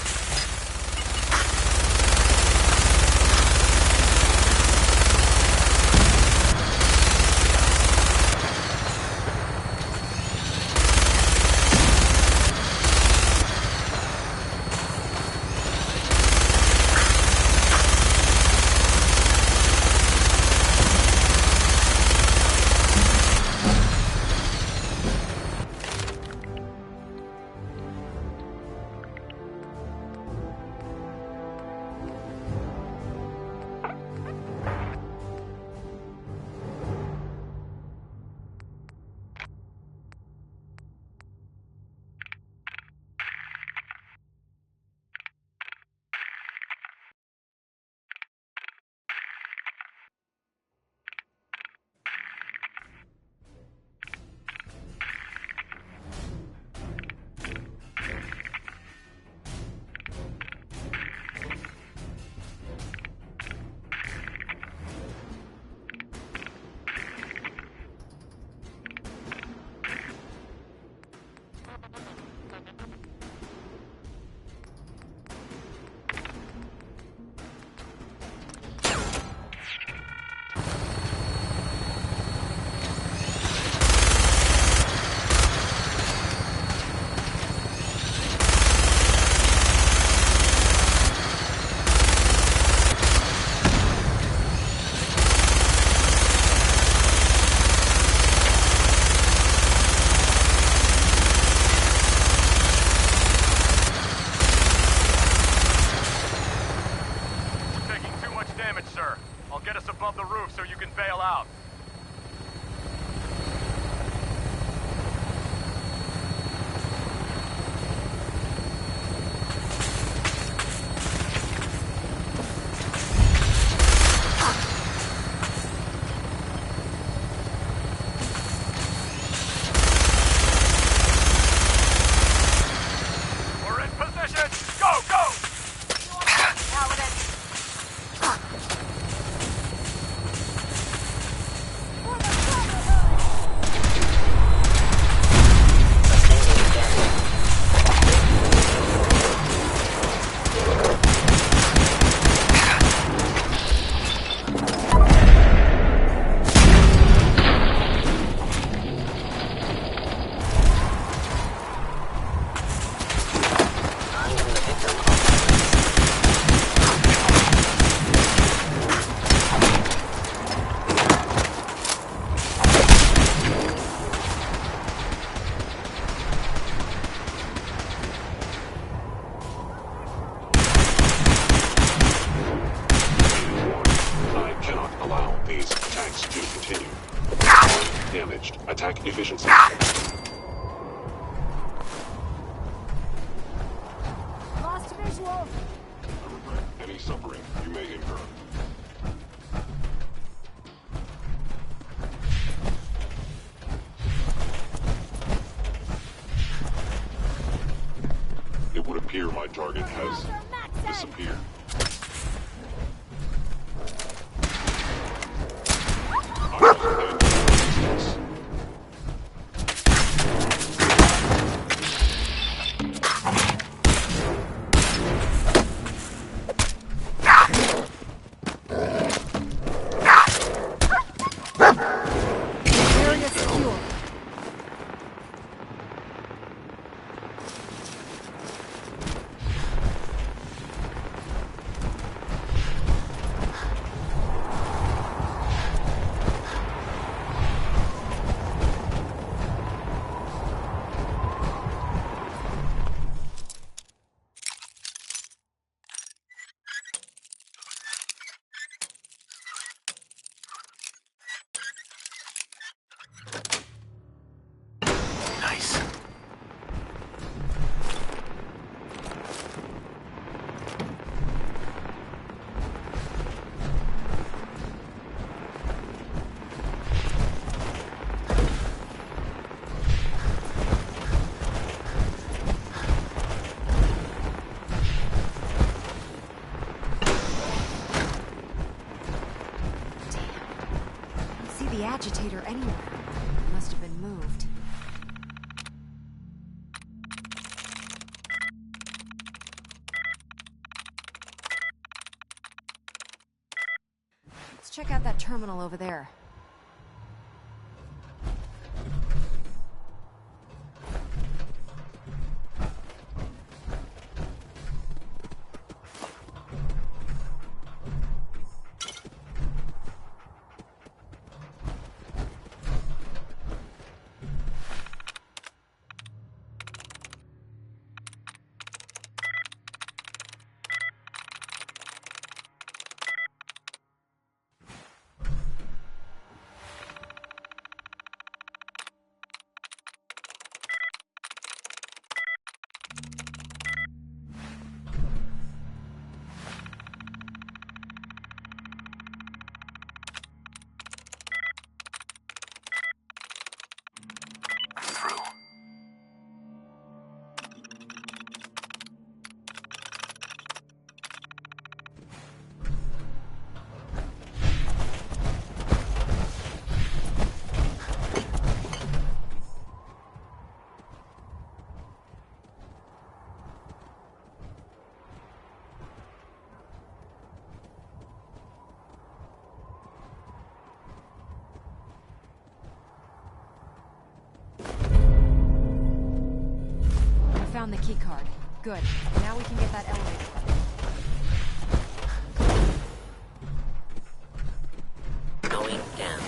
damaged. Attack efficiency. Lost visual. Any suffering you may incur. It would appear my target has disappeared. Area secure. Nice. Don't see the agitator anywhere. It must have been moved. Let's check out that terminal over there. Found the key card. Good. Now we can get that elevator. Going down.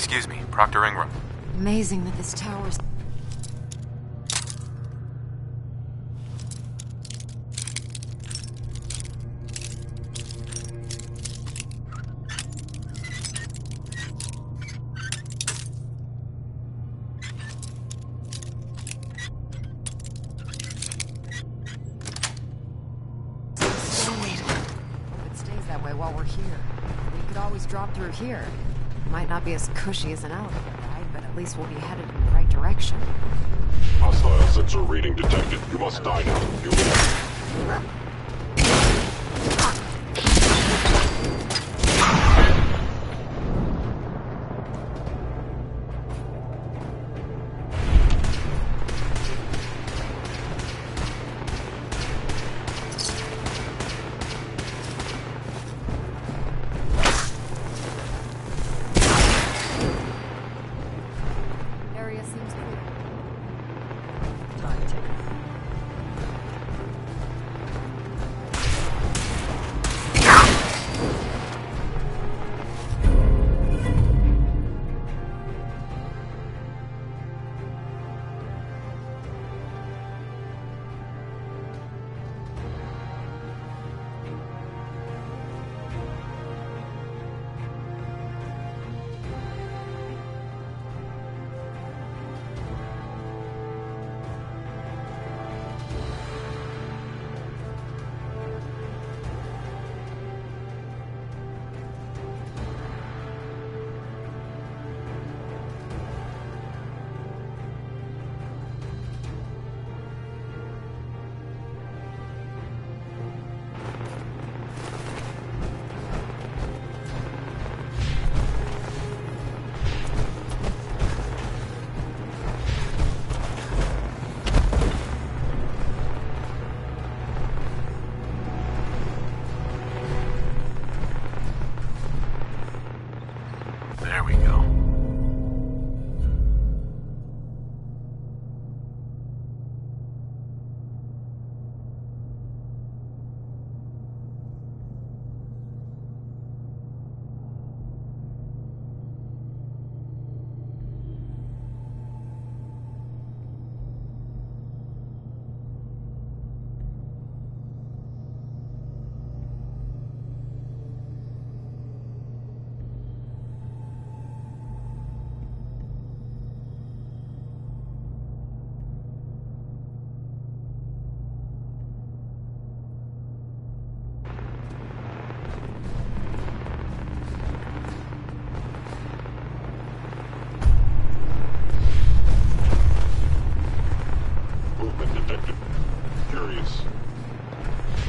Excuse me, Proctor Ingram. Amazing that this tower's... drop through here. Might not be as cushy as an elevator ride, but at least we'll be headed in the right direction. Hostile sensor reading detected. You must die now. You will.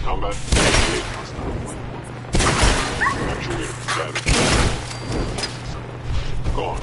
Combat. Actuator status. Gone.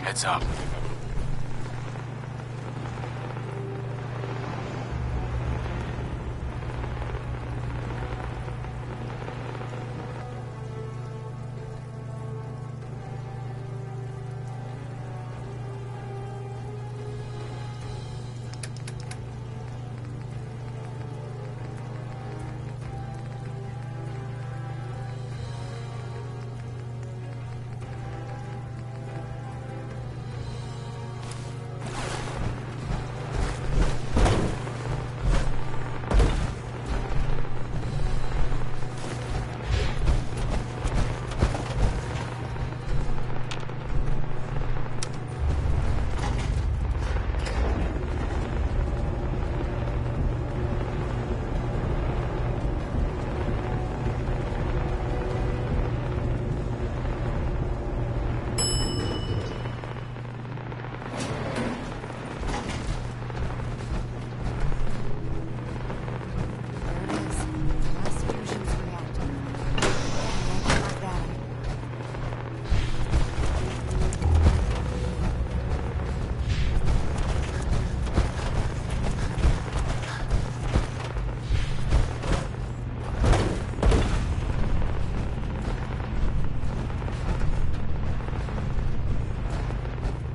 Heads up.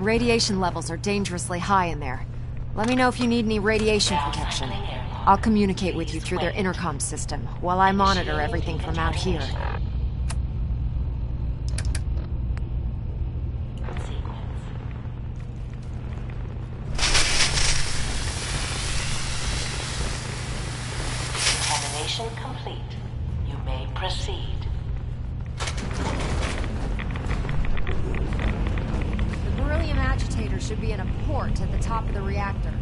Radiation levels are dangerously high in there. Let me know if you need any radiation protection. I'll communicate with you through their intercom system, while I monitor everything from out here. Contamination complete. You may proceed. The beryllium agitator should be in a port at the top of the reactor.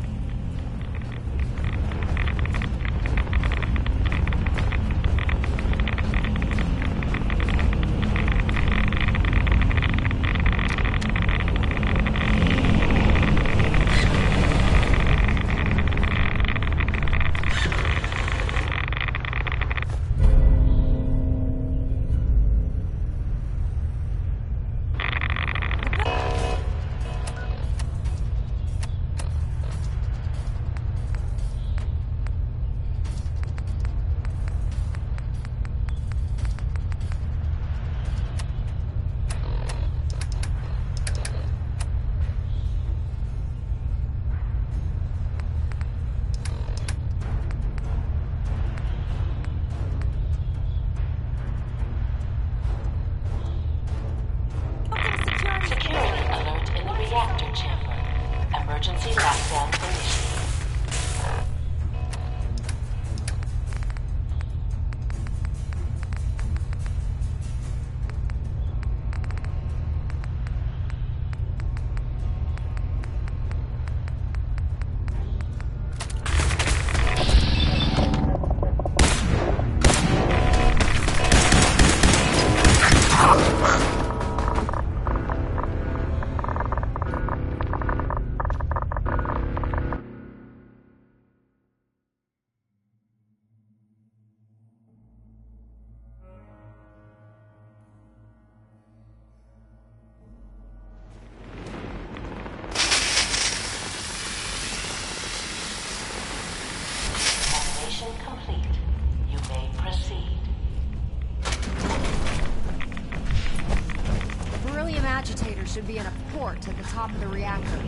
Emergency lockdown initiated. Complete. You may proceed. The beryllium agitator should be in a port at the top of the reactor.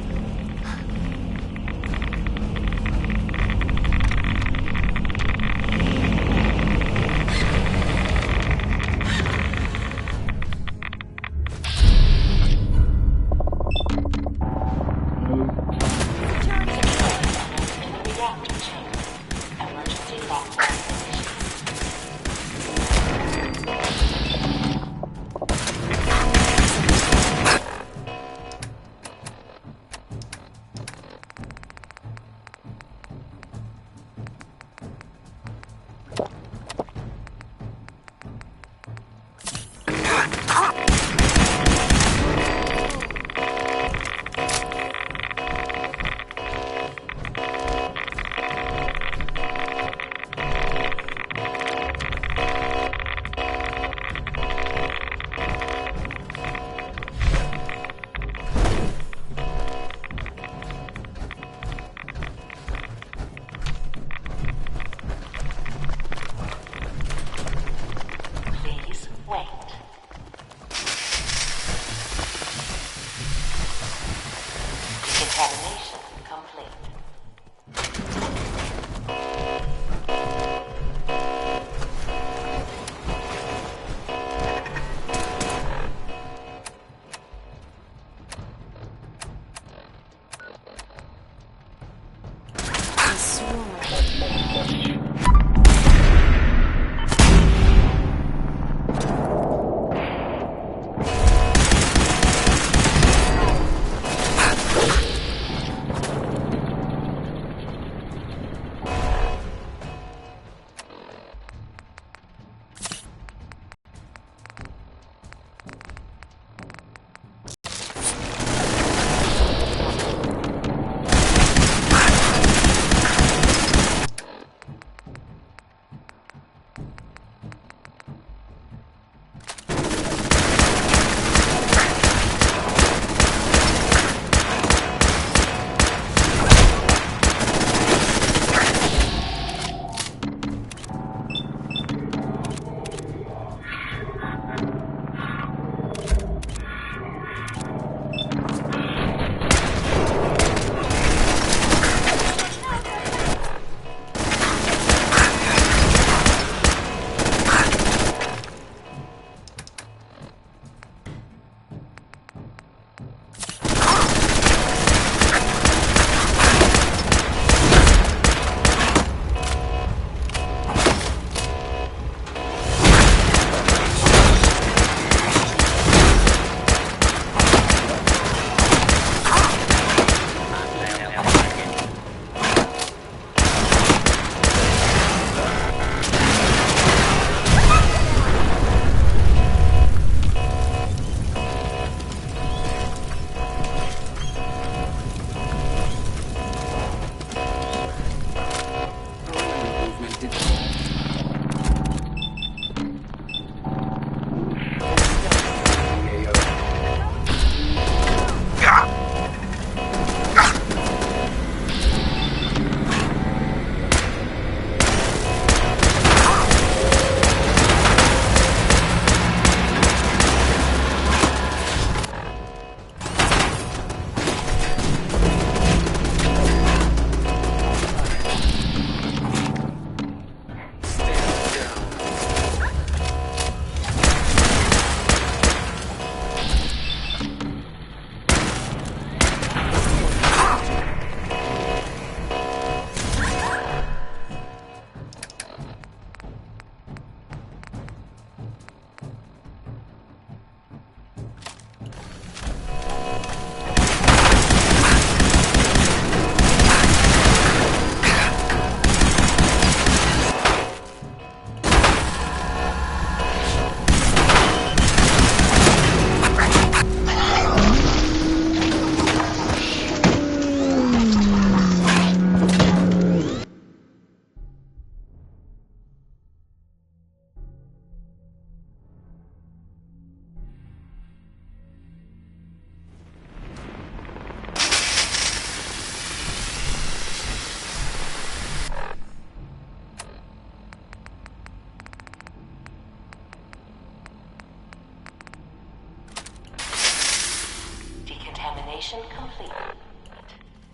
Decontamination complete.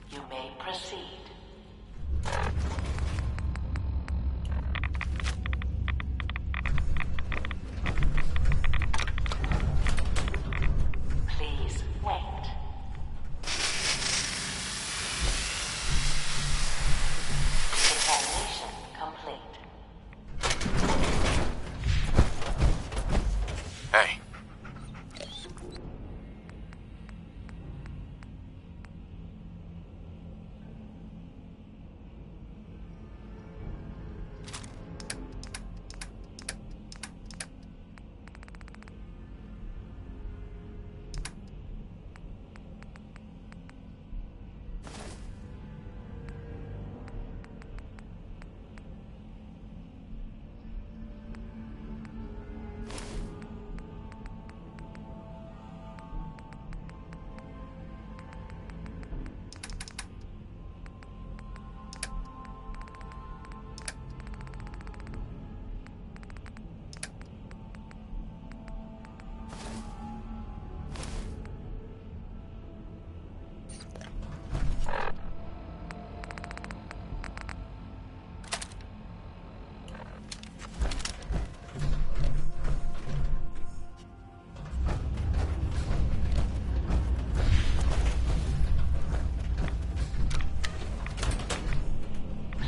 You may proceed. Please wait. Decontamination complete. Hey.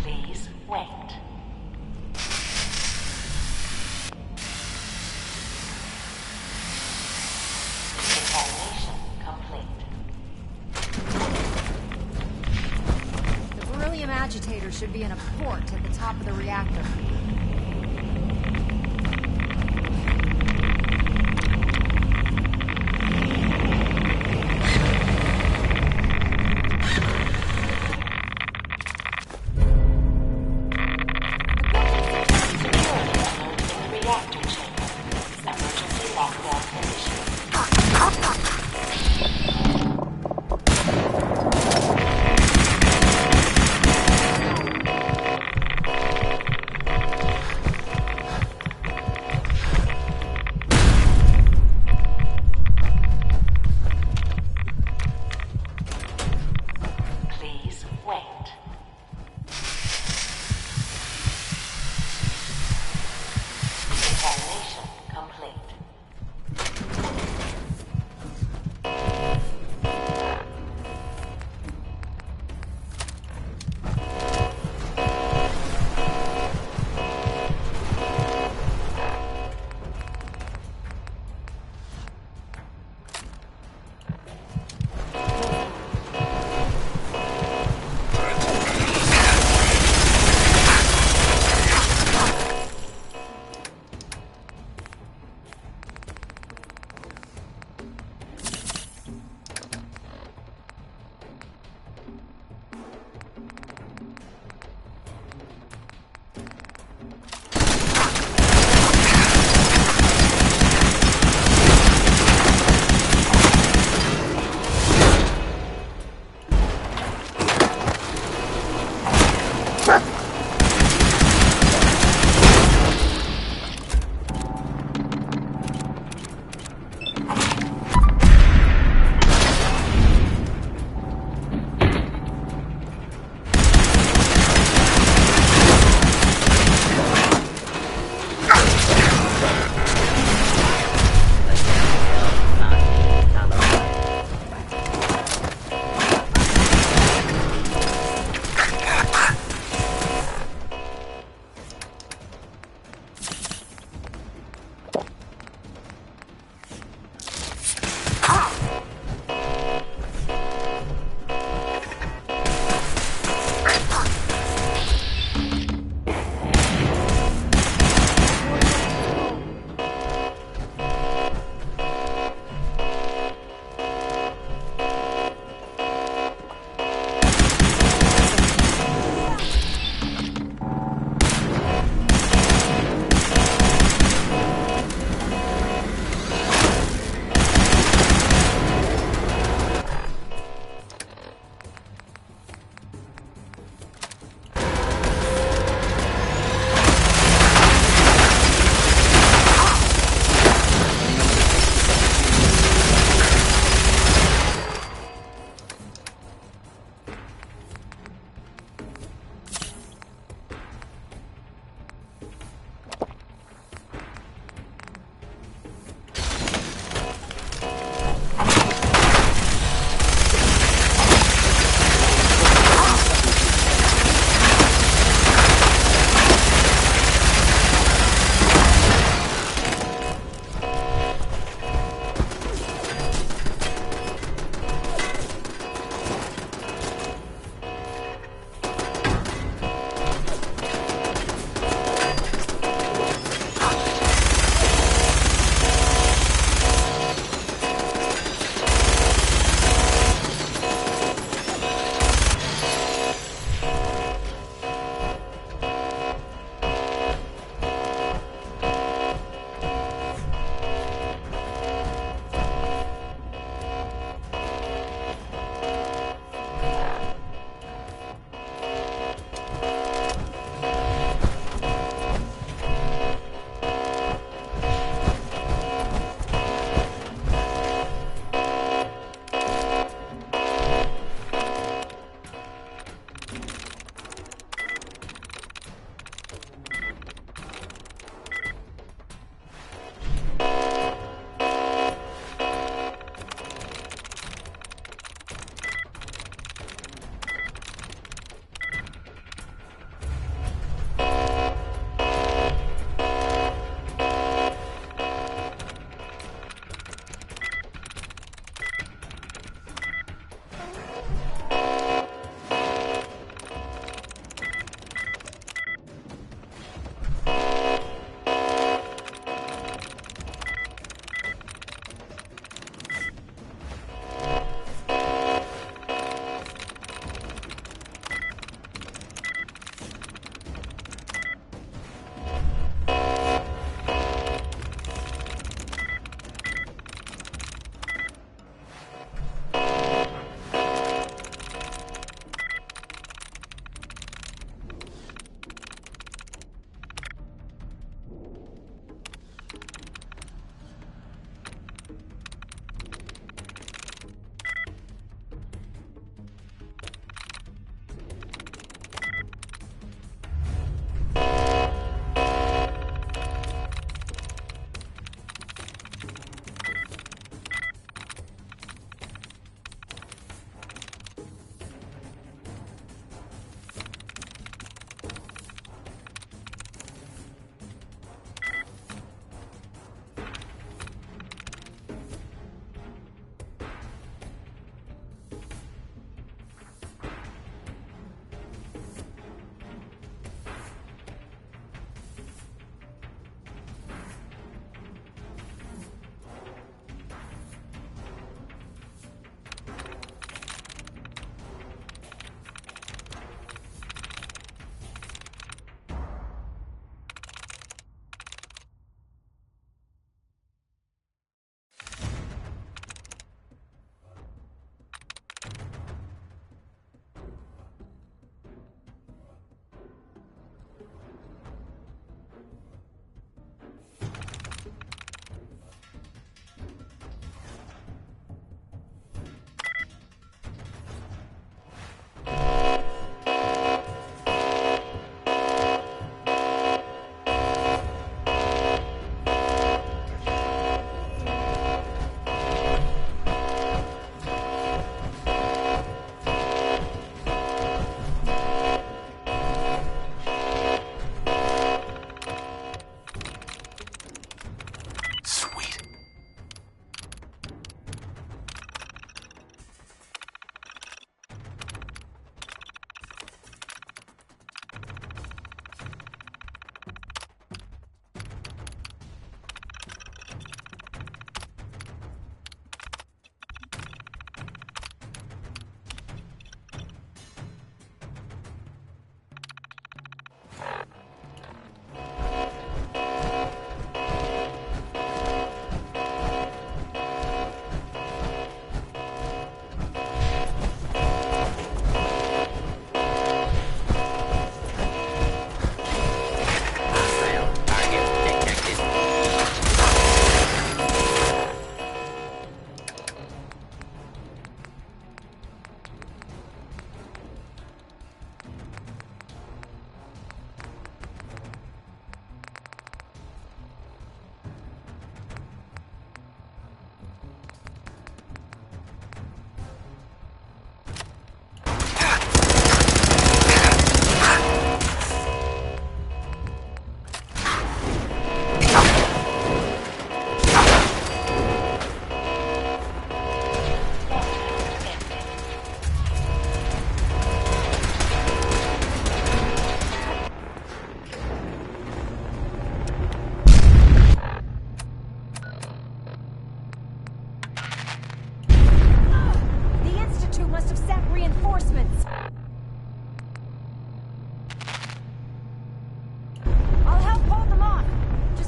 Please wait. Decontamination complete. The beryllium agitator should be in a port at the top of the reactor. Reactor chamber. Emergency lockdown initiated.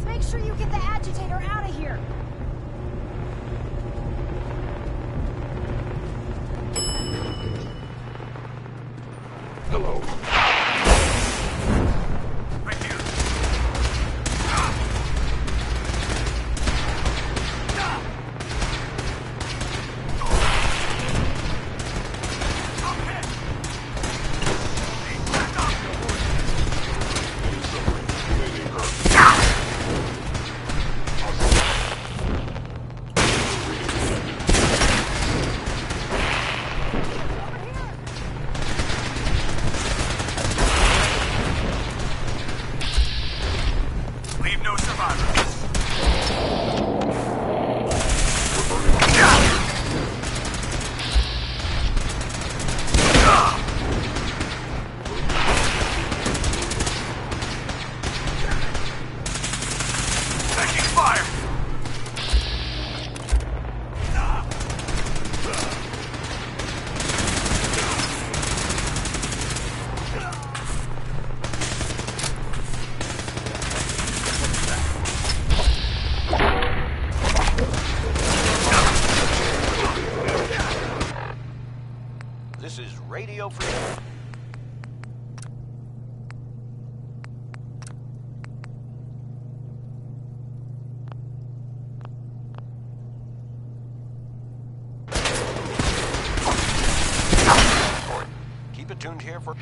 Just make sure you get the agitator out of here. Hello. Leave no survivors. Taking fire. This is Radio Freedom. Keep it tuned here for...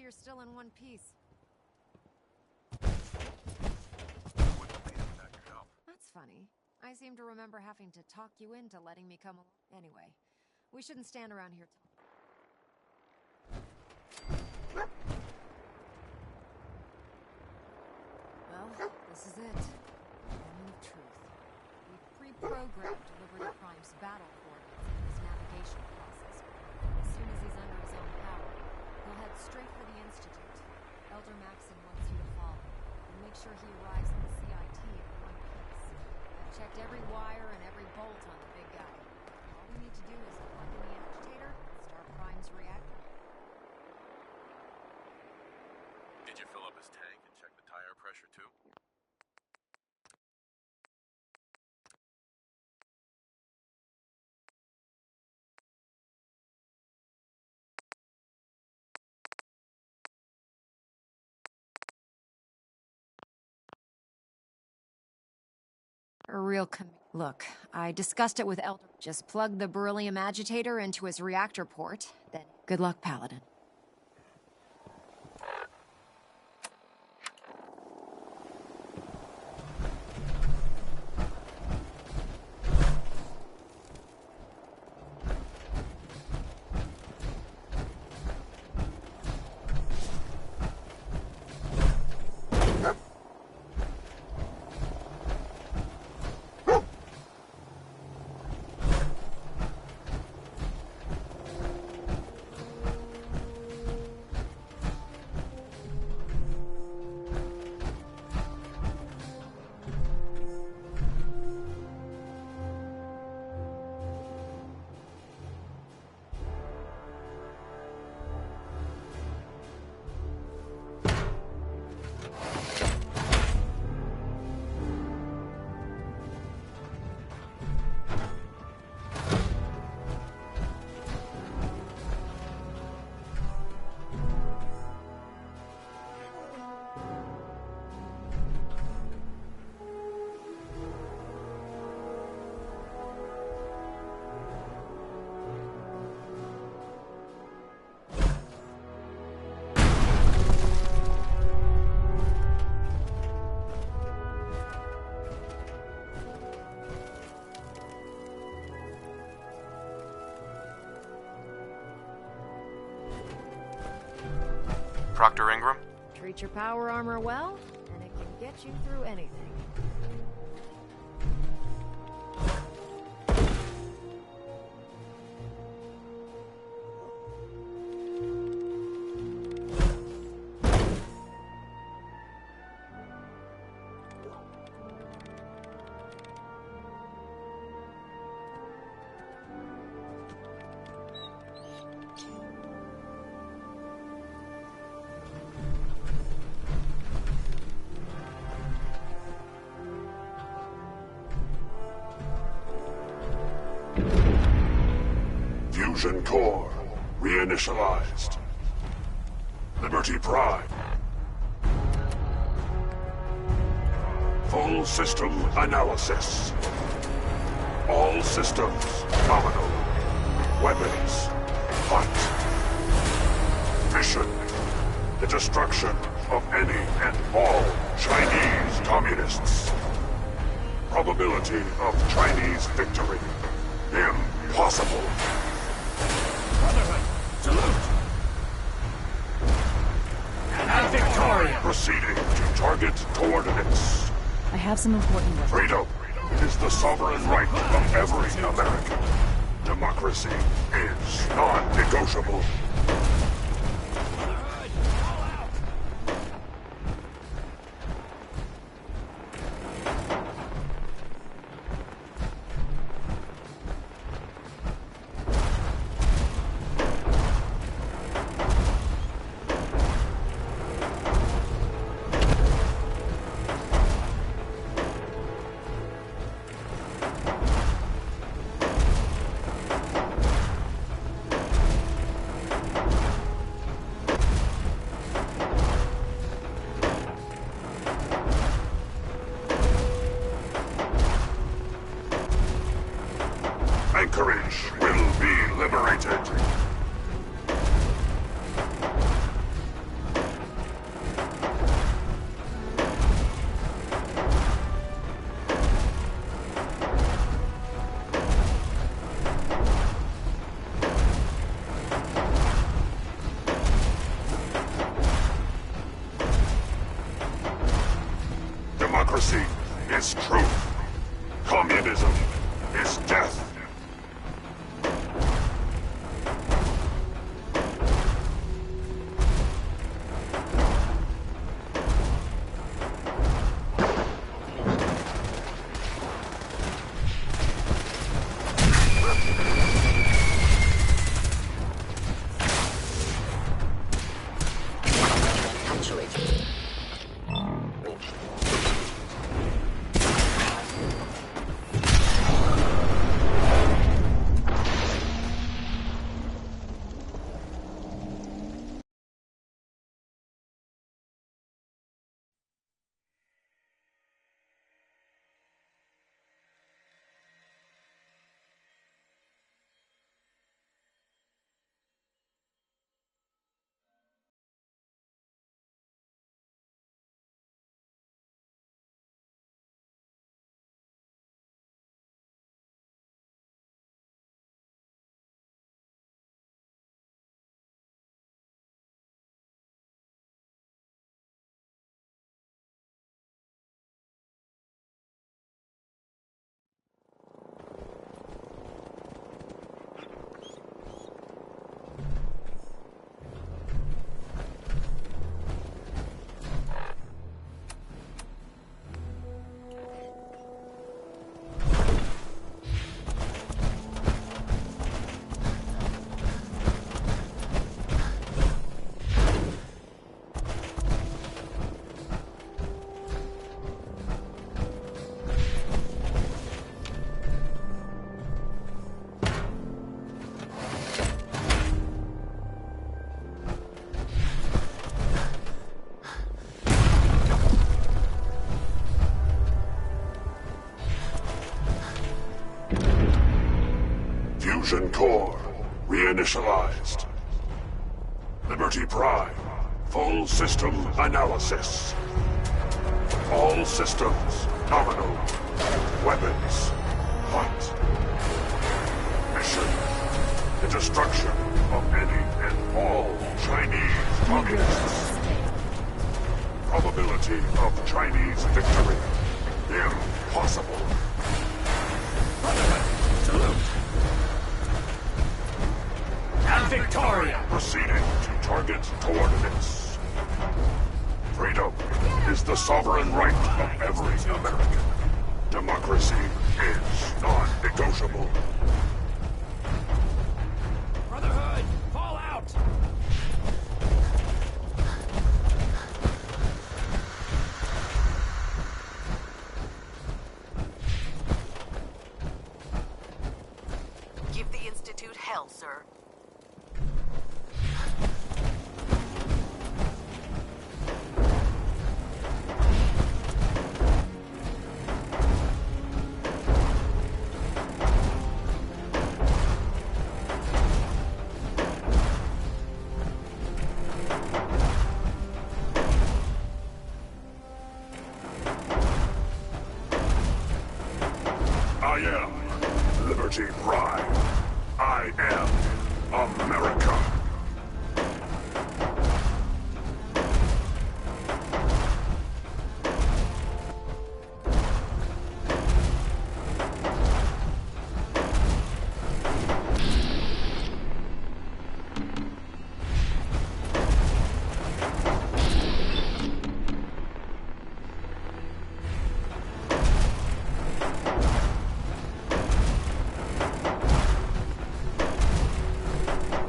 you're still in one piece. That's funny. I seem to remember having to talk you into letting me come along. Anyway, we shouldn't stand around here Well, this is it. Moment of truth. We pre-programmed Liberty Prime's battle coordinates in his navigation processor. As soon as he's under his own power, he'll head straight for the Institute. Elder Maxon wants you to follow, and make sure he arrives in the CIT in one piece. I've checked every wire and every bolt on the big guy. All we need to do is plug in the agitator and start Prime's reactor. Did you fill up his tank and check the tire pressure too? A real Look, I discussed it with Elder. Just plug the beryllium agitator into his reactor port, then good luck, Paladin. Proctor Ingram? Treat your power armor well, and it can get you through anything. Fusion core reinitialized. Liberty Prime. Full system analysis. All systems nominal. Weapons hot. Mission: the destruction of any and all Chinese communists. Probability of Chinese victory: impossible. Brotherhood, salute! And Victoria! Proceeding to target coordinates. I have some important work. Freedom is the sovereign right of every American. Democracy is non-negotiable. Democracy is truth. Communism is death. Fusion core reinitialized. Liberty Prime, full system analysis. All systems nominal. Weapons hot. Mission: the destruction of any and all Chinese communists. Probability of Chinese victory: impossible. Salute. And Victoria! Proceeding to target coordinates. Freedom is the sovereign right of every American. Democracy is non-negotiable. Brotherhood, fall out! Give the Institute hell, sir. I am Liberty Prime. I am America.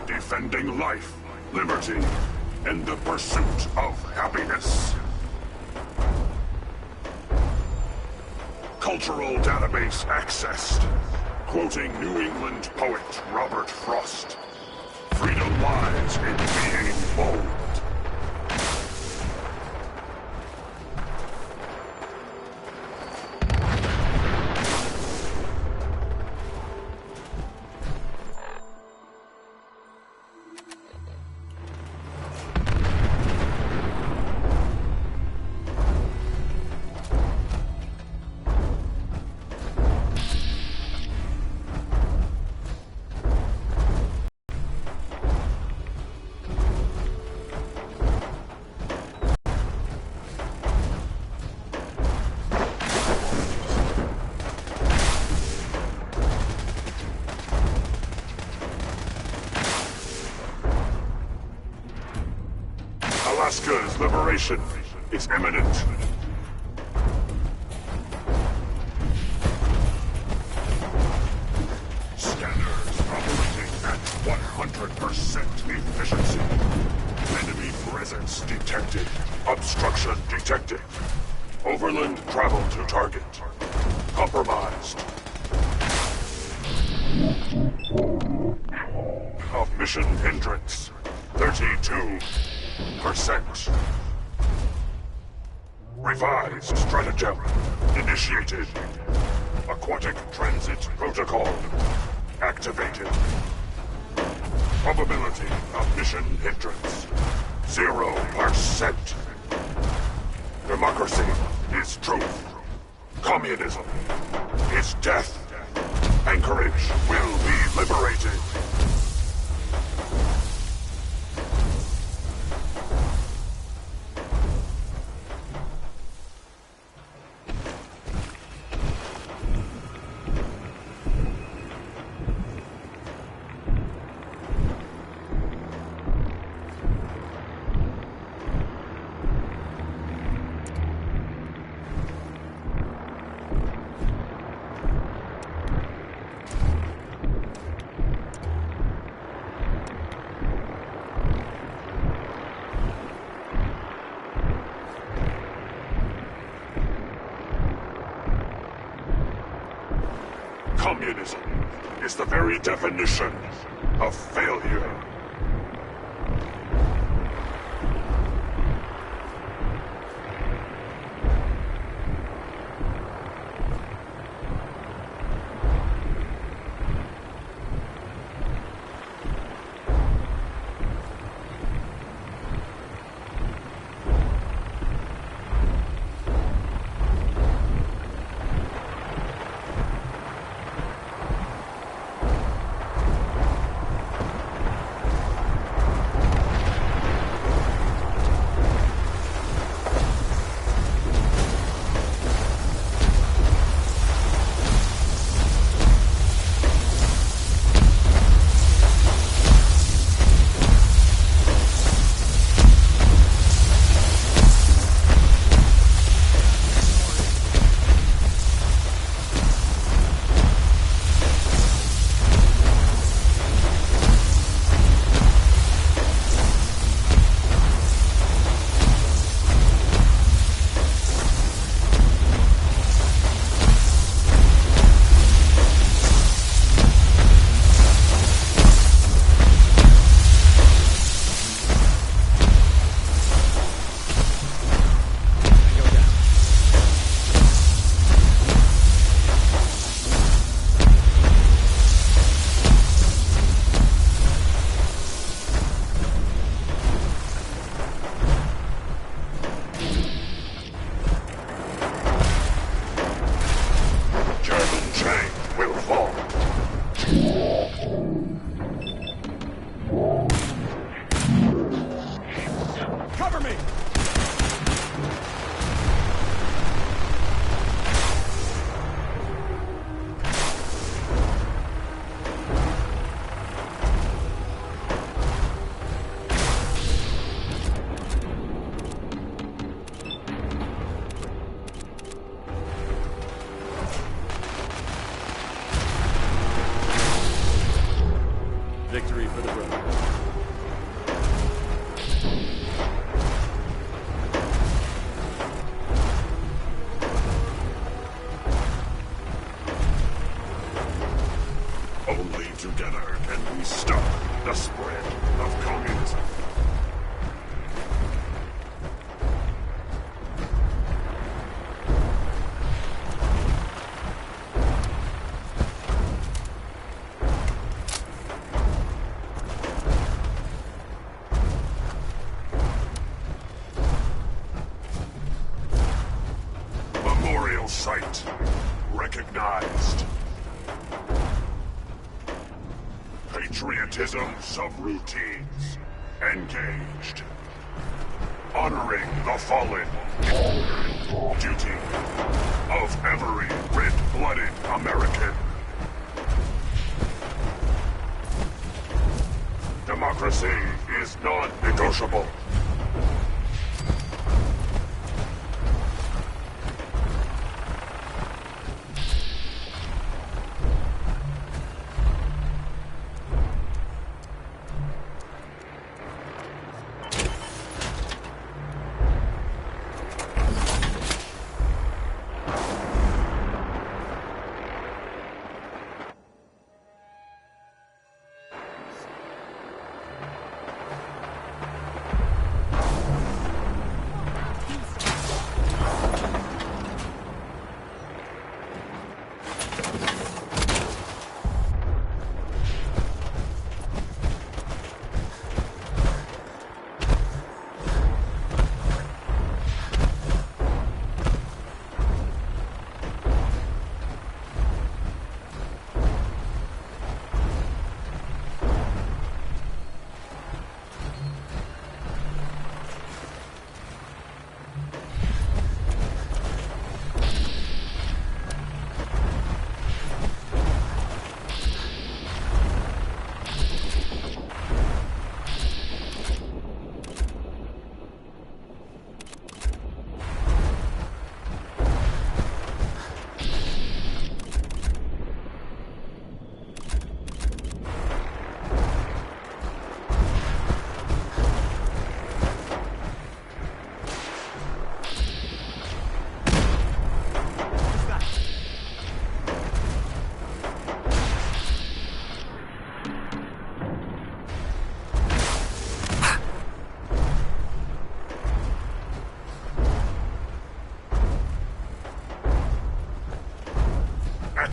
Defending life, liberty, and the pursuit of happiness. Cultural database accessed. Quoting New England poet Robert Frost. Freedom lies in being bold. liberation is imminent. Scanners operating at 100% efficiency. Enemy presence detected. Obstruction detected. Overland travel to target. Compromised. Of mission hindrance. 32%. Revised stratagem initiated. Aquatic transit protocol activated. Probability of mission hindrance 0%. Democracy is truth. Communism is death. Anchorage will be liberated. Communism is the very definition of failure. Victory for the Brotherhood. Only together can we stop the spread of communism. Memorial site recognized. Patriotism subroutines engaged. Honoring the fallen. Duty of every red-blooded American. Democracy is non-negotiable.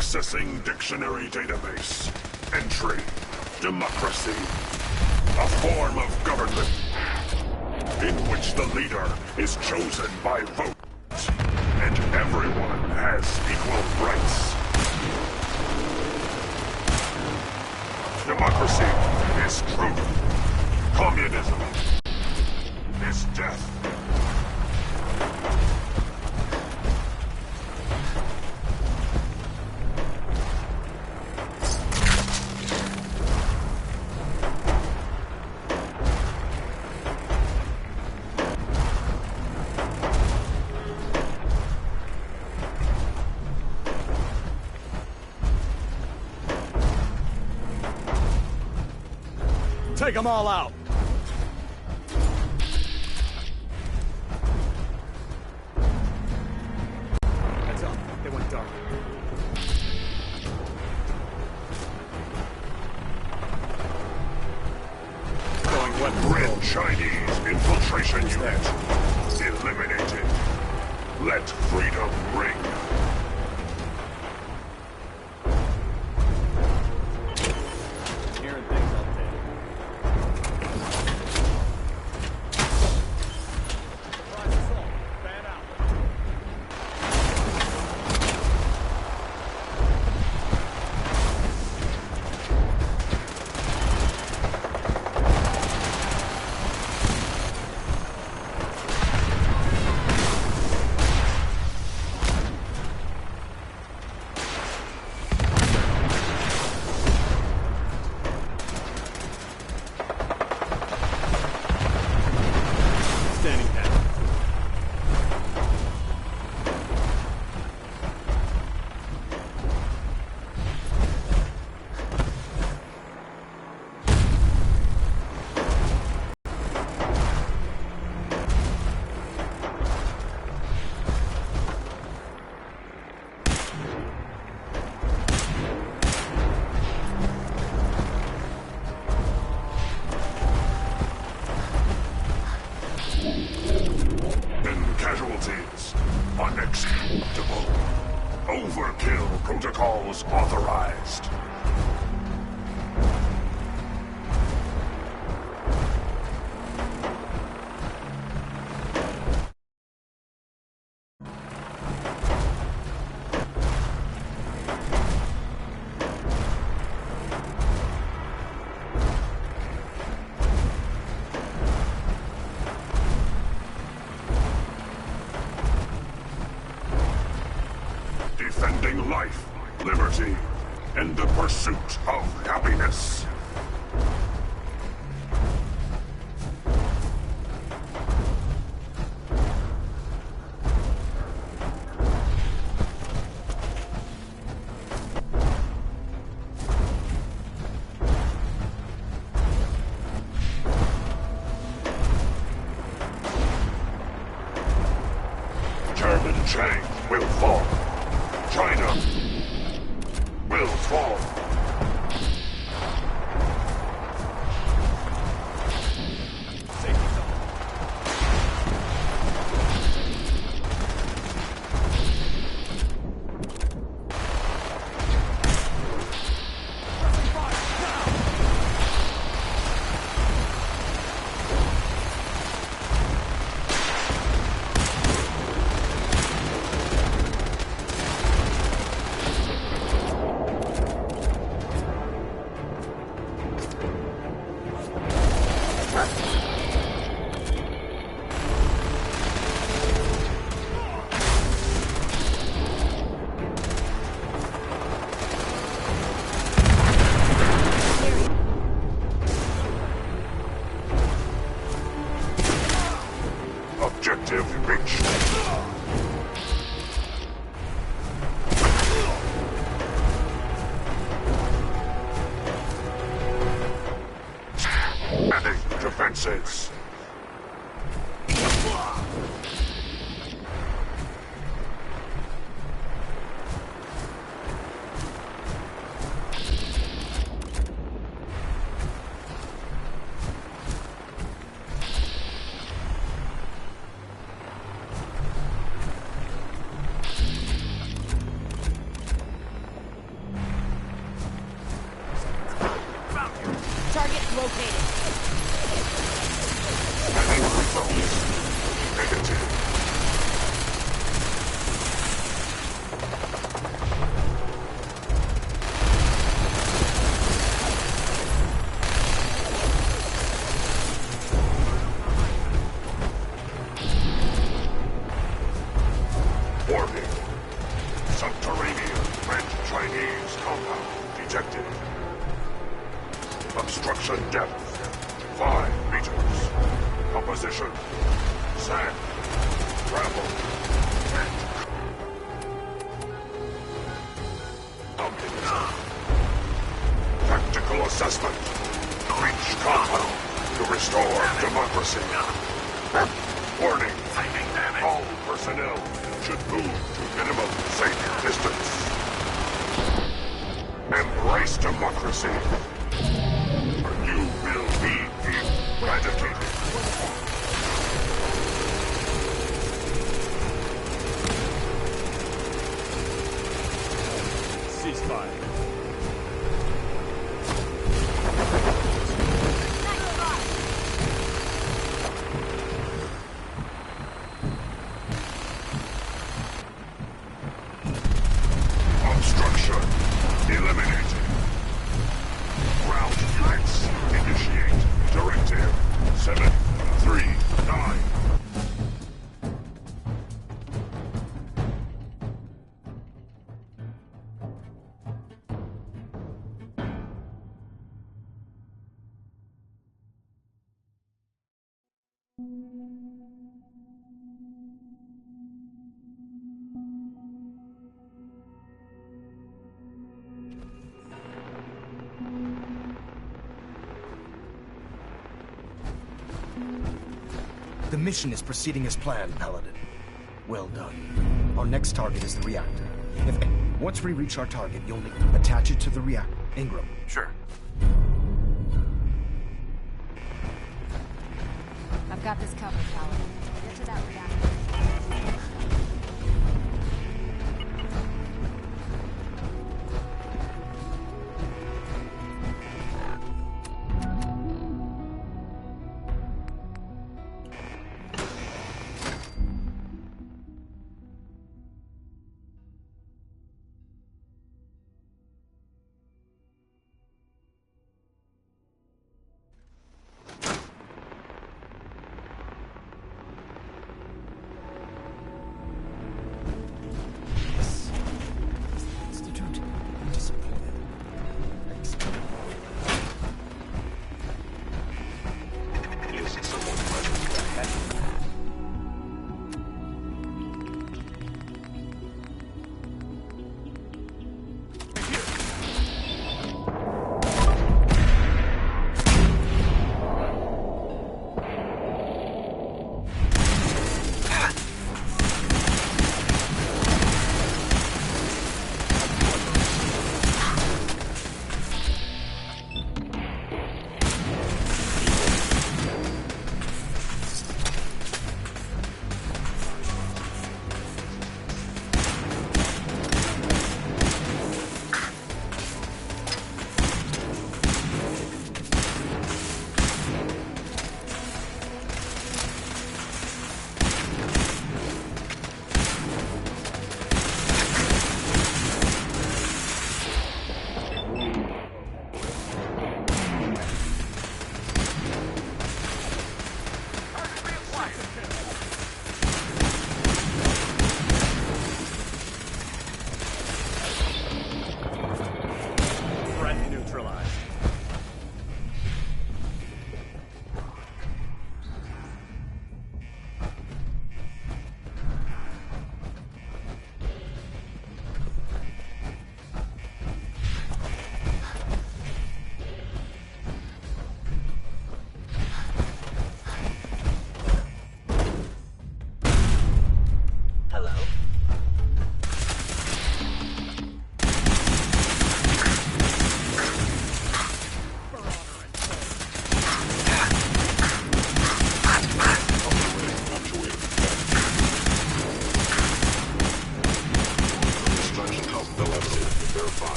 Accessing dictionary database. Entry. Democracy. A form of government in which the leader is chosen by vote and everyone has equal rights. Democracy is truth. Communism is death. Take them all out! Heads up, they went dark. Going weapons. Red Chinese infiltration unit. Eliminated. Let freedom ring. Hearing things I'll take. Surprise assault. Fan out. Standing down. And casualties unacceptable. Overkill protocols authorized. Defending life, liberty, and the pursuit of happiness. German Chang will fall. China will fall. Objective reached. Adding defenses. Subterranean French-Chinese compound detected. Obstruction depth 5 meters. Composition sand, gravel, and tactical assessment. Breach compound to restore democracy. Warning. All personnel should move to minimum safe distance. Embrace democracy, or you will be eradicated. Ceasefire. Obstruction eliminated. Ground units initiate. Directive 739. The mission is proceeding as planned, Paladin. Well done. Our next target is the reactor. Once we reach our target, you'll need to attach it to the reactor. Ingram. Sure. I've got this covered, Paladin. Get to that reactor.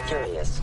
Curious.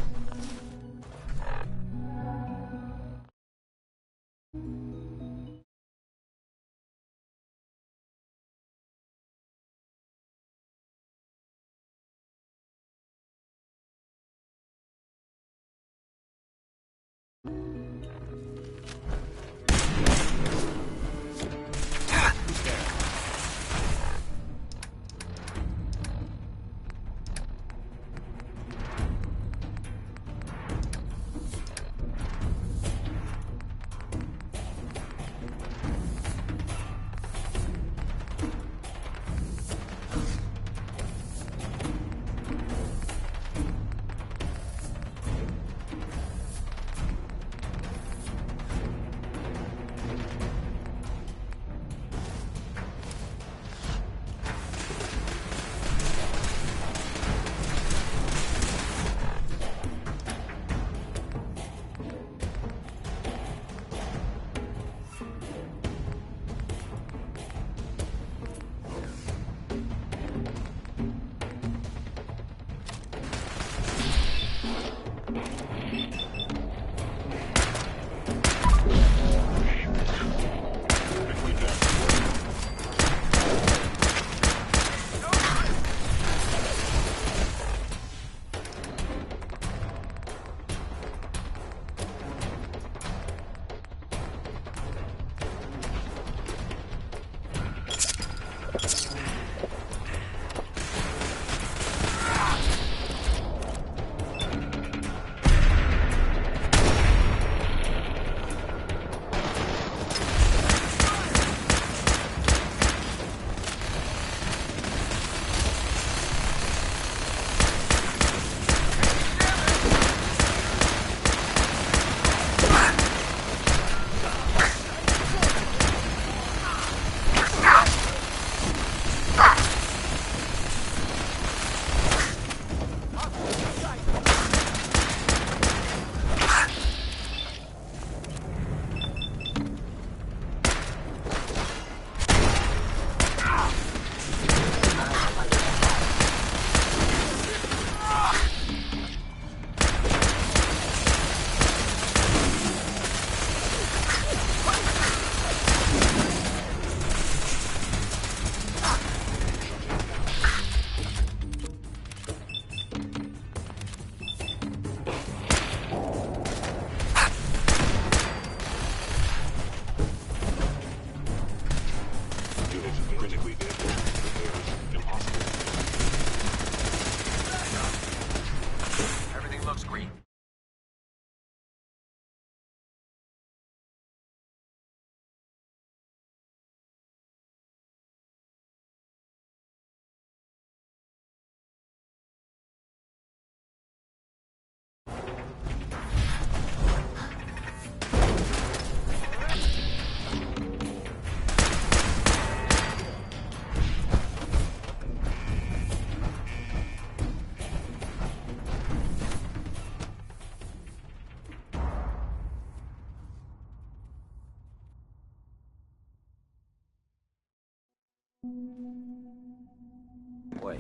Wait,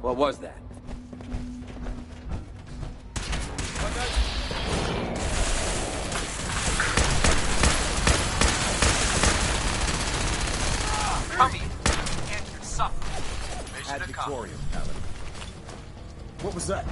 what was that? Come in. Enter suffer. Mission Ad accomplished. Victorium, Paladin. What was that?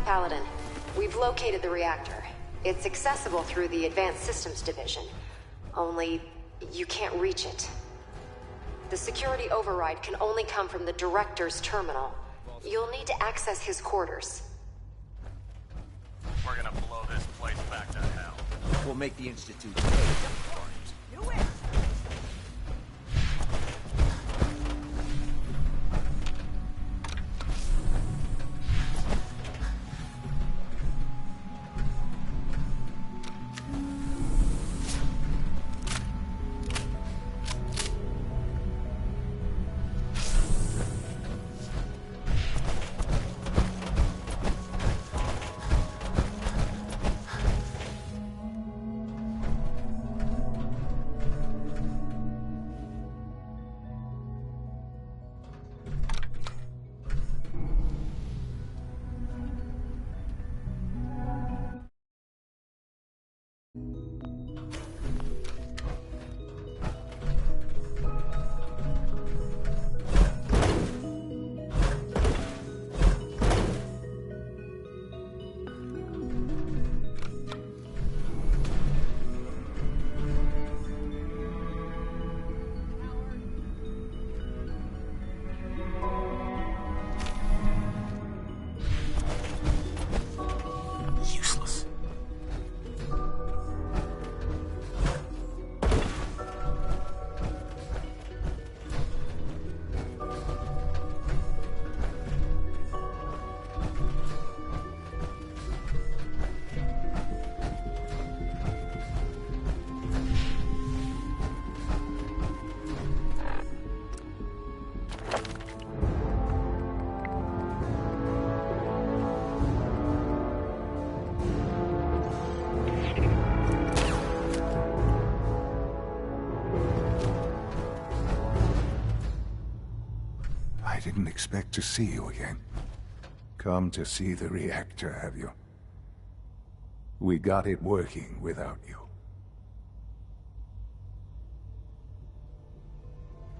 Paladin, we've located the reactor. It's accessible through the Advanced Systems Division. Only, you can't reach it. The security override can only come from the Director's terminal. You'll need to access his quarters. We're gonna blow this place back to hell. We'll make the Institute I didn't expect to see you again. Come to see the reactor, have you? We got it working without you.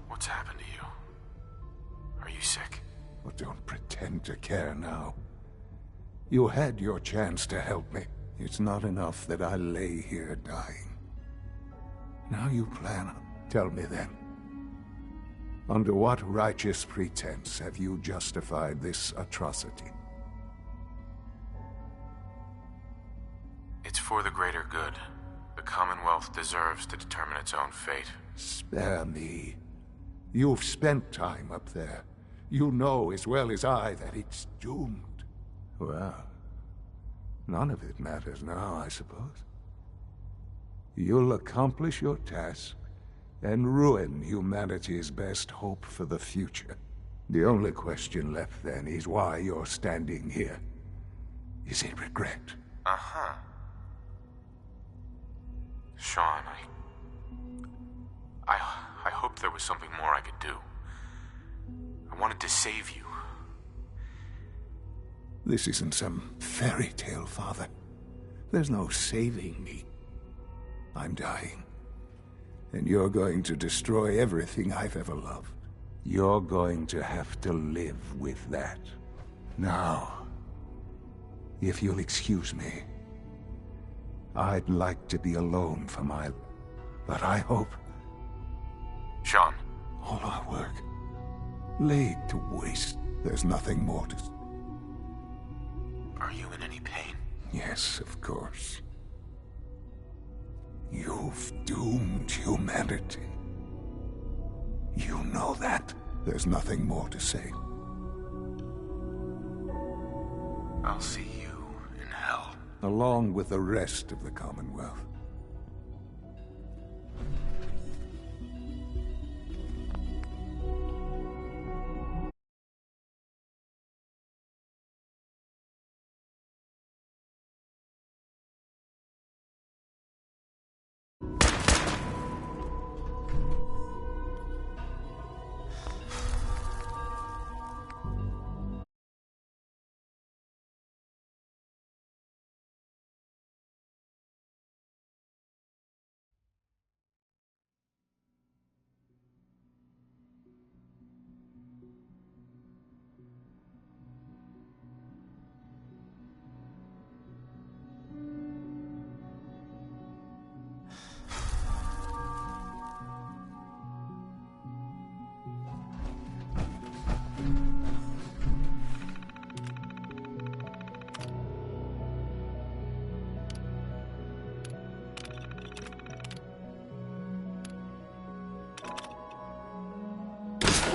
What's happened to you? Are you sick? Well, don't pretend to care now. You had your chance to help me. It's not enough that I lay here dying. Now you plan on... Tell me then. Under what righteous pretense have you justified this atrocity? It's for the greater good. The Commonwealth deserves to determine its own fate. Spare me. You've spent time up there. You know as well as I that it's doomed. Well, none of it matters now, I suppose. You'll accomplish your task and ruin humanity's best hope for the future. The only question left then is why you're standing here. Is it regret? Uh-huh. Sean, I hoped there was something more I could do. I wanted to save you. This isn't some fairy tale, Father. There's no saving me. I'm dying. And you're going to destroy everything I've ever loved. You're going to have to live with that. Now, if you'll excuse me, I'd like to be alone for my... But I hope... Sean. All our work, laid to waste. There's nothing more to... Are you in any pain? Yes, of course. You've doomed humanity. You know that. There's nothing more to say. I'll see you in hell. along with the rest of the Commonwealth.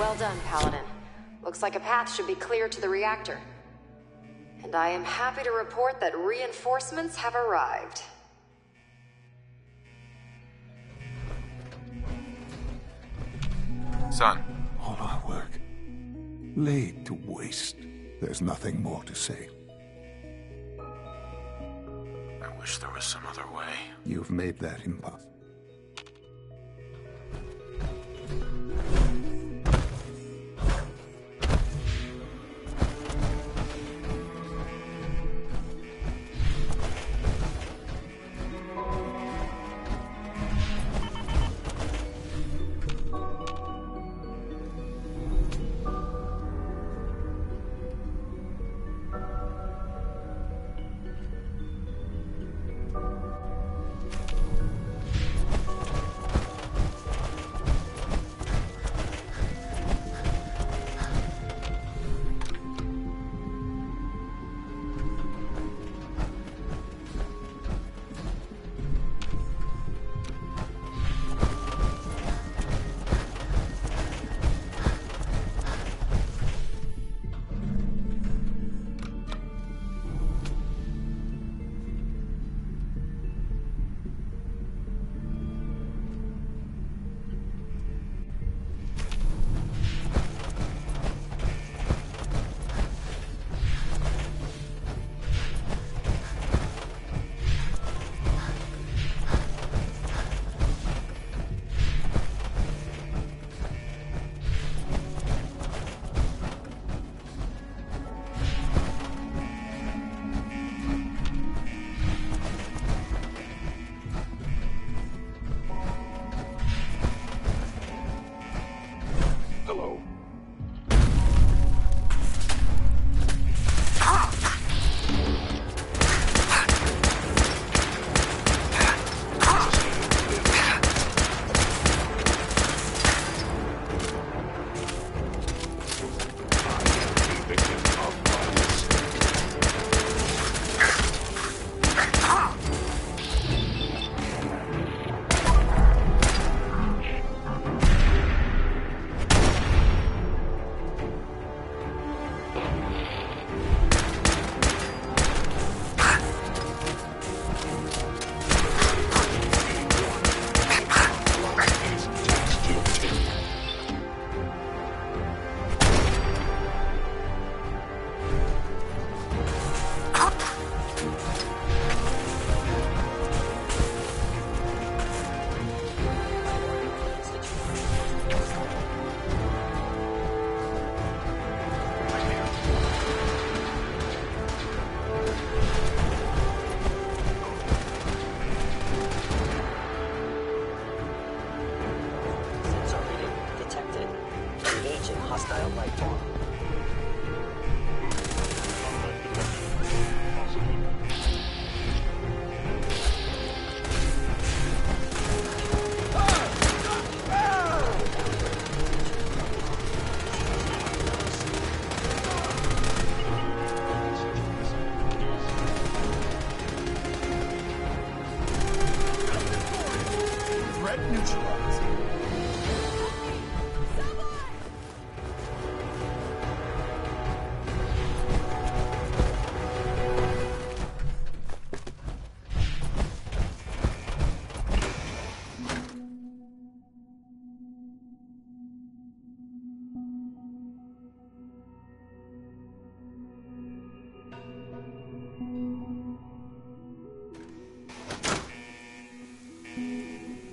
Well done, Paladin. Looks like a path should be clear to the reactor. And I am happy to report that reinforcements have arrived. Son. All our work laid to waste. There's nothing more to say. I wish there was some other way. You've made that impossible.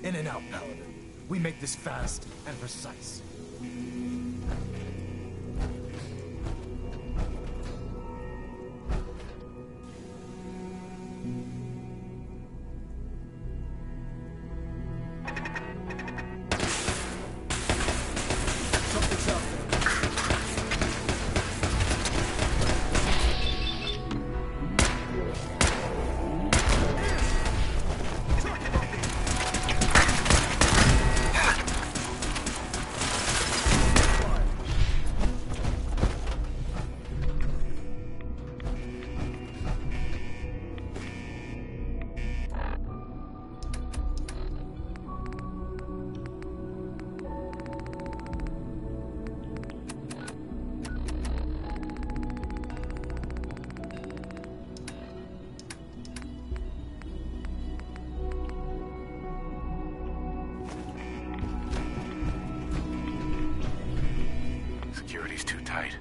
In and out, Paladin. We make this fast and precise. Security's too tight.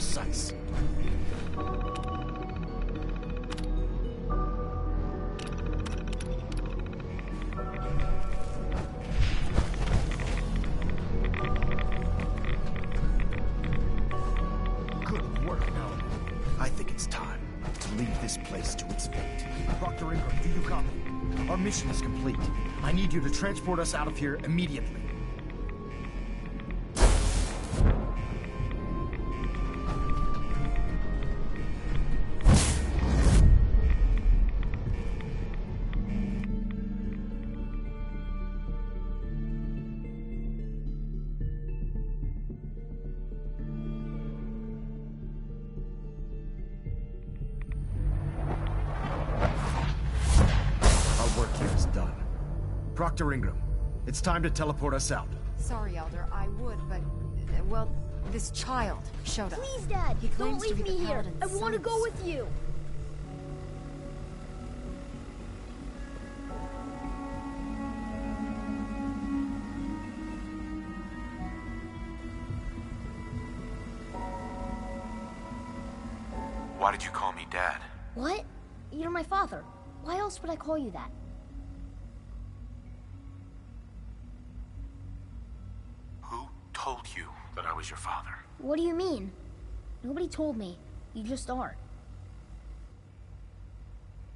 precise. Good work, Paladin. I think it's time to leave this place to its fate. Proctor Ingram, do you copy? Our mission is complete. I need you to transport us out of here immediately. Proctor Ingram, it's time to teleport us out. Sorry, Elder, I would, but... well, this child showed up. Please, Dad! He Don't claims to leave be me the here! I Paladin's want to son. go with you! Why did you call me Dad? What? You're my father. Why else would I call you that? Who told you that I was your father? What do you mean? Nobody told me. You just are.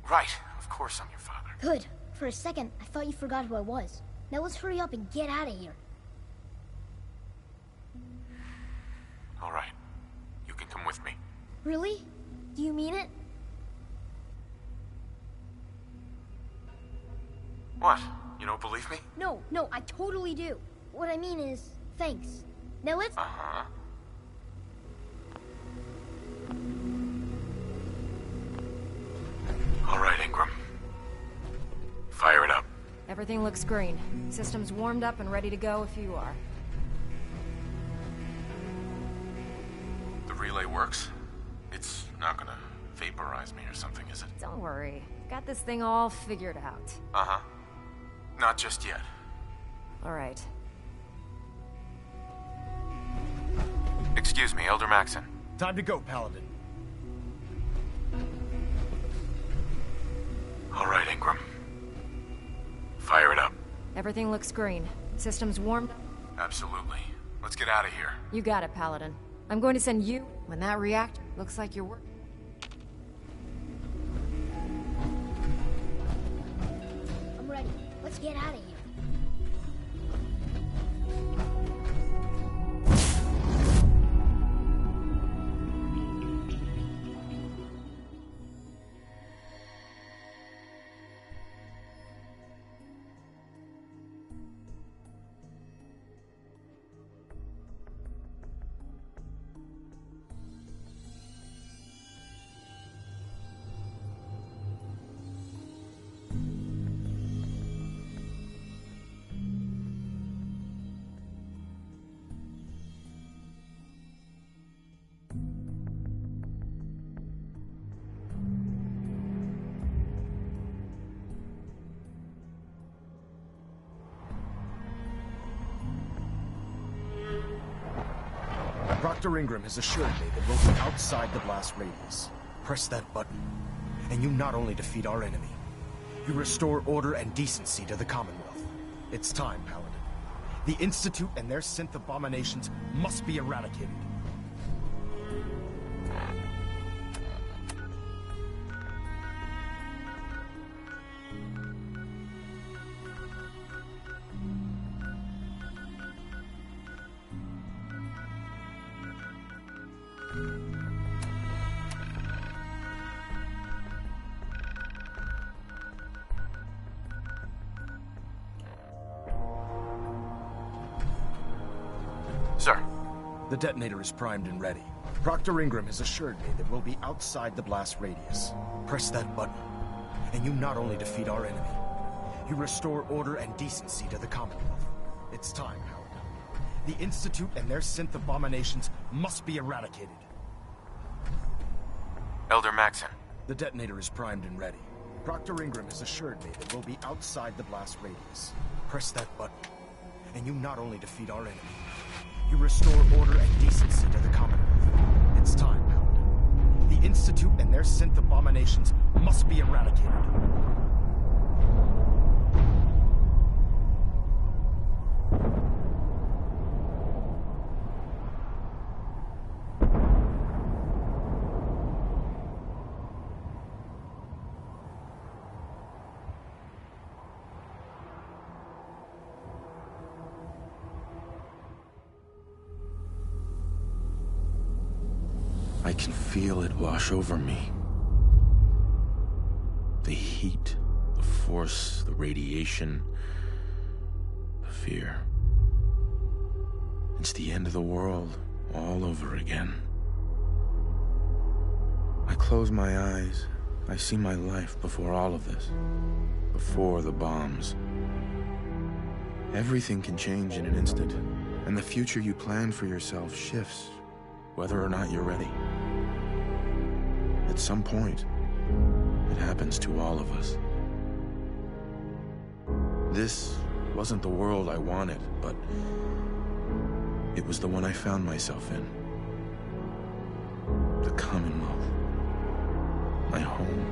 Right, of course I'm your father. Good. For a second, I thought you forgot who I was. Now let's hurry up and get out of here. All right, you can come with me. Really? Do you mean it? What? You don't believe me? No, I totally do. What I mean is, thanks. Now let's... Uh-huh. All right, Ingram. Fire it up. Everything looks green. System's warmed up and ready to go if you are. The relay works? It's not gonna vaporize me or something, is it? Don't worry. Got this thing all figured out. Uh-huh. Not just yet. All right. Excuse me, Elder Maxon. Time to go, Paladin. All right, Ingram. Fire it up. Everything looks green. System's warmed up. Absolutely. Let's get out of here. You got it, Paladin. I'm going to send you when that reactor looks like you're working. I'm ready. Let's get out of here. Proctor Ingram has assured me that we'll be outside the blast radius. Press that button, and you not only defeat our enemy, you restore order and decency to the Commonwealth. It's time, Paladin. The Institute and their synth abominations must be eradicated. Sir. The detonator is primed and ready. Proctor Ingram has assured me that we'll be outside the blast radius. Press that button, and you not only defeat our enemy, you restore order and decency to the Commonwealth. It's time, Paladin. The Institute and their synth abominations must be eradicated. Elder Maxon. The detonator is primed and ready. Proctor Ingram has assured me that we'll be outside the blast radius. Press that button, and you not only defeat our enemy, you restore order and decency to the Commonwealth. It's time, Paladin. The Institute and their synth abominations must be eradicated. I can feel it wash over me. The heat, the force, the radiation, the fear. It's the end of the world all over again. I close my eyes. I see my life before all of this. Before the bombs. Everything can change in an instant, and the future you plan for yourself shifts, whether or not you're ready. At some point, it happens to all of us. This wasn't the world I wanted, but it was the one I found myself in. The Commonwealth. My home.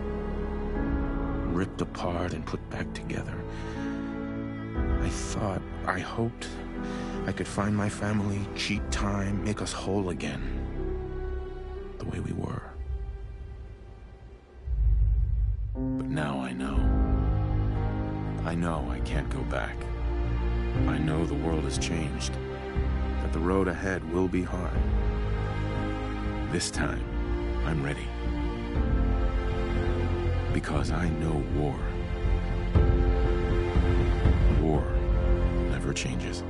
Ripped apart and put back together. I hoped I could find my family, cheat time, make us whole again. The way we were. But now I know. I know I can't go back. I know the world has changed. That the road ahead will be hard. This time, I'm ready. Because I know war. War never changes.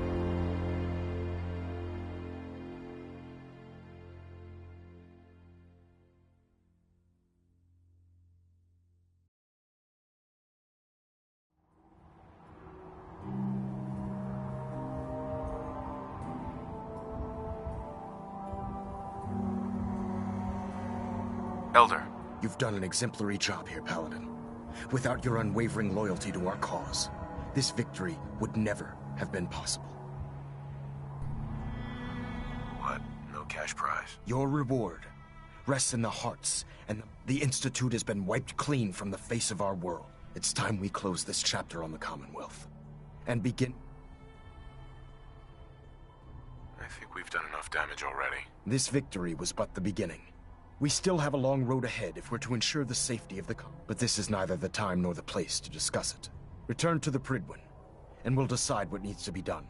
Elder, you've done an exemplary job here, Paladin. Without your unwavering loyalty to our cause, this victory would never have been possible. What? No cash prize? Your reward rests in the hearts, and the Institute has been wiped clean from the face of our world. It's time we close this chapter on the Commonwealth, and begin... I think we've done enough damage already. This victory was but the beginning. We still have a long road ahead if we're to ensure the safety of the but this is neither the time nor the place to discuss it. Return to the Prydwen, and we'll decide what needs to be done.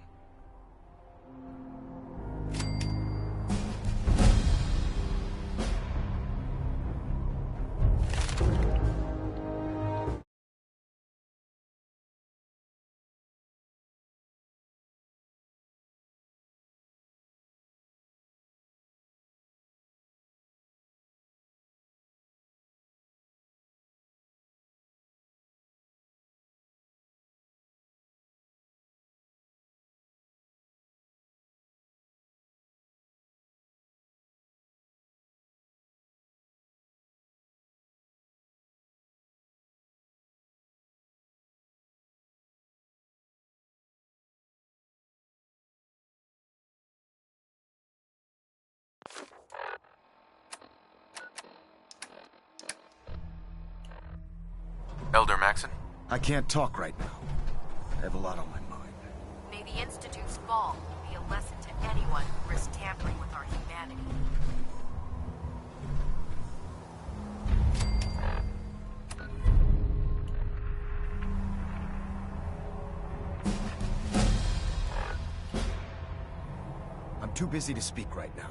Elder Maxon? I can't talk right now. I have a lot on my mind. May the Institute's fall be a lesson to anyone who risks tampering with our humanity. I'm too busy to speak right now.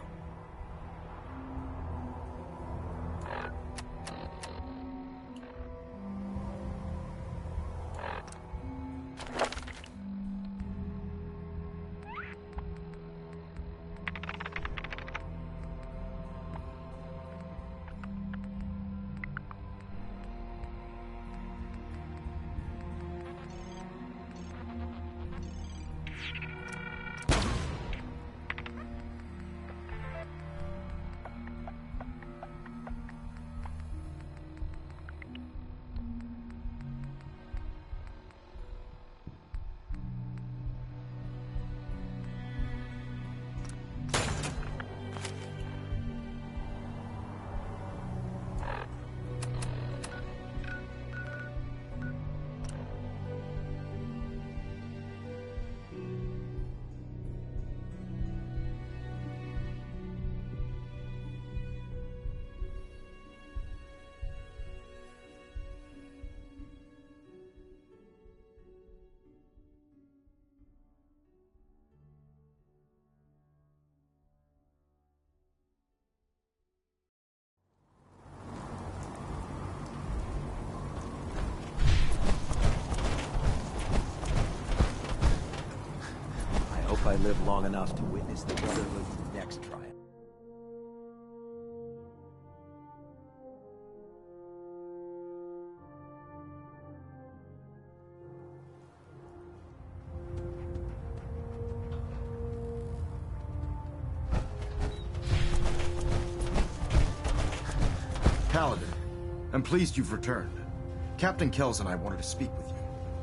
if I live long enough to witness the Brotherhood's next triumph. Paladin, I'm pleased you've returned. Captain Kells and I wanted to speak with you.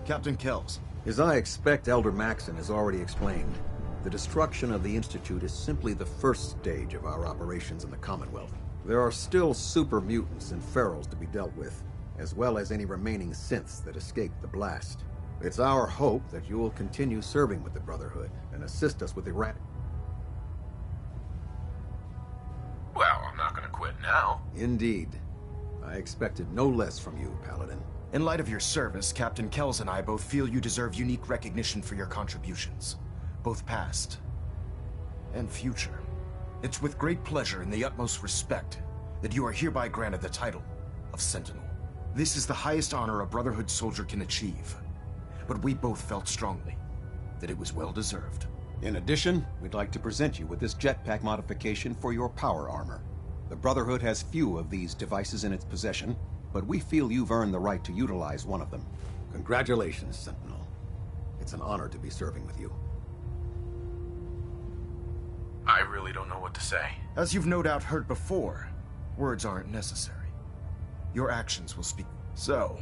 Captain Kells. As I expect Elder Maxon has already explained, the destruction of the Institute is simply the first stage of our operations in the Commonwealth. There are still super mutants and ferals to be dealt with, as well as any remaining synths that escaped the blast. It's our hope that you will continue serving with the Brotherhood and assist us with eradicating. Well, I'm not gonna quit now. Indeed. I expected no less from you, Paladin. In light of your service, Captain Kells and I both feel you deserve unique recognition for your contributions, both past and future. It's with great pleasure and the utmost respect that you are hereby granted the title of Sentinel. This is the highest honor a Brotherhood soldier can achieve, but we both felt strongly that it was well deserved. In addition, we'd like to present you with this jetpack modification for your power armor. The Brotherhood has few of these devices in its possession, but we feel you've earned the right to utilize one of them. Congratulations, Sentinel. It's an honor to be serving with you. I really don't know what to say. As you've no doubt heard before, words aren't necessary. Your actions will speak. So,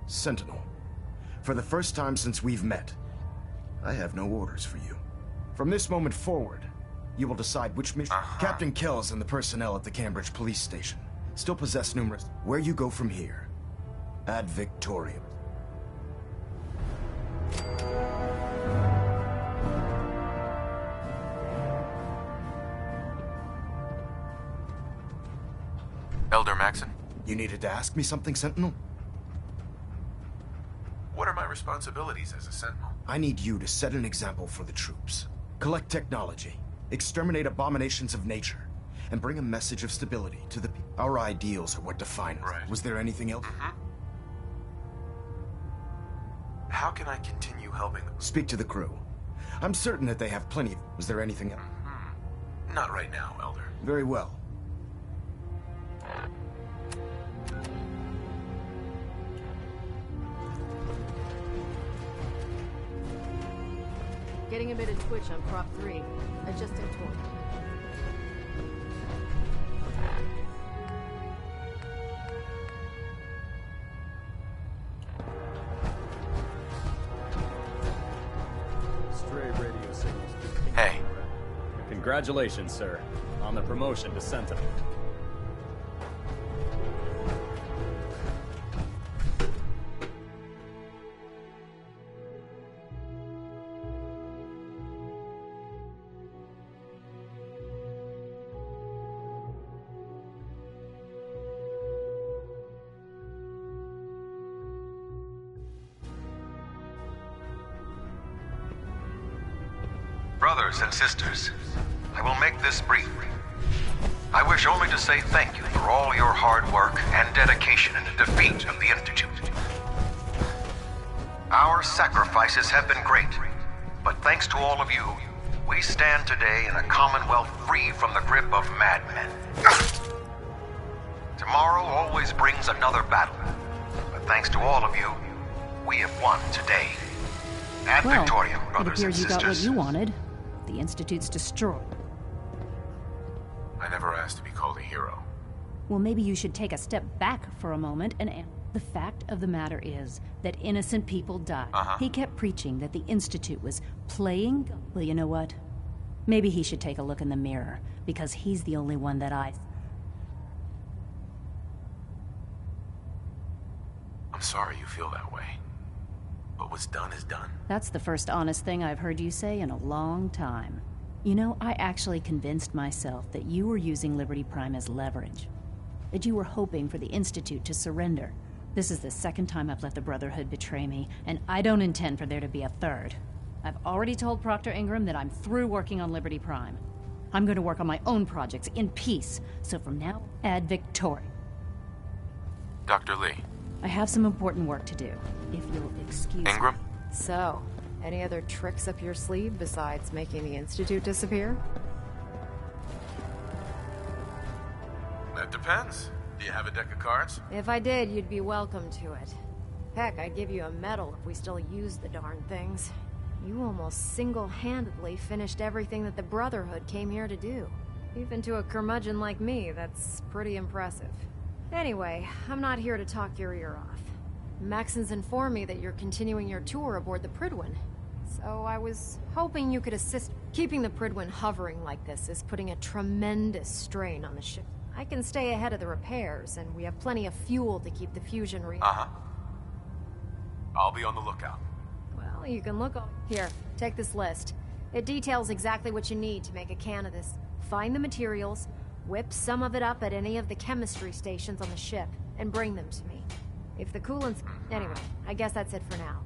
Sentinel, for the first time since we've met, I have no orders for you. From this moment forward, you will decide which mission. Captain Kells and the personnel at the Cambridge police station still possess numerous. Where you go from here, ad Victoriam. Elder Maxon? You needed to ask me something, Sentinel? What are my responsibilities as a Sentinel? I need you to set an example for the troops. Collect technology, exterminate abominations of nature, and bring a message of stability to the people. Our ideals are what define us. Right. Was there anything else? How can I continue helping them? Speak to the crew. I'm certain that they have plenty of... Was there anything else? Not right now, Elder. Very well. Getting a bit of twitch on prop 3. Adjusting torque. Stray radio signals. Hey. Congratulations, sir, on the promotion to Sentinel. Brothers and sisters, I will make this brief. I wish only to say thank you for all your hard work and dedication in the defeat of the Institute. Our sacrifices have been great, but thanks to all of you, we stand today in a Commonwealth free from the grip of madmen. Tomorrow always brings another battle, but thanks to all of you, we have won today. Ad Victoriam, brothers and it appears you got what sisters. you wanted. The Institute's destroyed. I never asked to be called a hero. Well, maybe you should take a step back for a moment and... The fact of the matter is that innocent people died. He kept preaching that the Institute was playing... Well, you know what? Maybe he should take a look in the mirror, because he's the only one that I... I'm sorry you feel that way. But what's done is done. That's the first honest thing I've heard you say in a long time. You know, I actually convinced myself that you were using Liberty Prime as leverage. That you were hoping for the Institute to surrender. This is the second time I've let the Brotherhood betray me, and I don't intend for there to be a third. I've already told Proctor Ingram that I'm through working on Liberty Prime. I'm going to work on my own projects in peace, so from now, ad Victoriam. Dr. Lee. I have some important work to do, if you'll excuse Ingram? me. So, Any other tricks up your sleeve besides making the Institute disappear? That depends. Do you have a deck of cards? If I did, you'd be welcome to it. Heck, I'd give you a medal if we still used the darn things. You almost single-handedly finished everything that the Brotherhood came here to do. Even to a curmudgeon like me, that's pretty impressive. Anyway, I'm not here to talk your ear off. Maxon's informed me that you're continuing your tour aboard the Prydwen. So I was hoping you could assist. Keeping the Prydwen hovering like this is putting a tremendous strain on the ship. I can stay ahead of the repairs, and we have plenty of fuel to keep the fusion I'll be on the lookout. Well, you can look on. Here, take this list. It details exactly what you need to make a can of this. Find the materials, whip some of it up at any of the chemistry stations on the ship, and bring them to me. If the coolant's... Anyway, I guess that's it for now.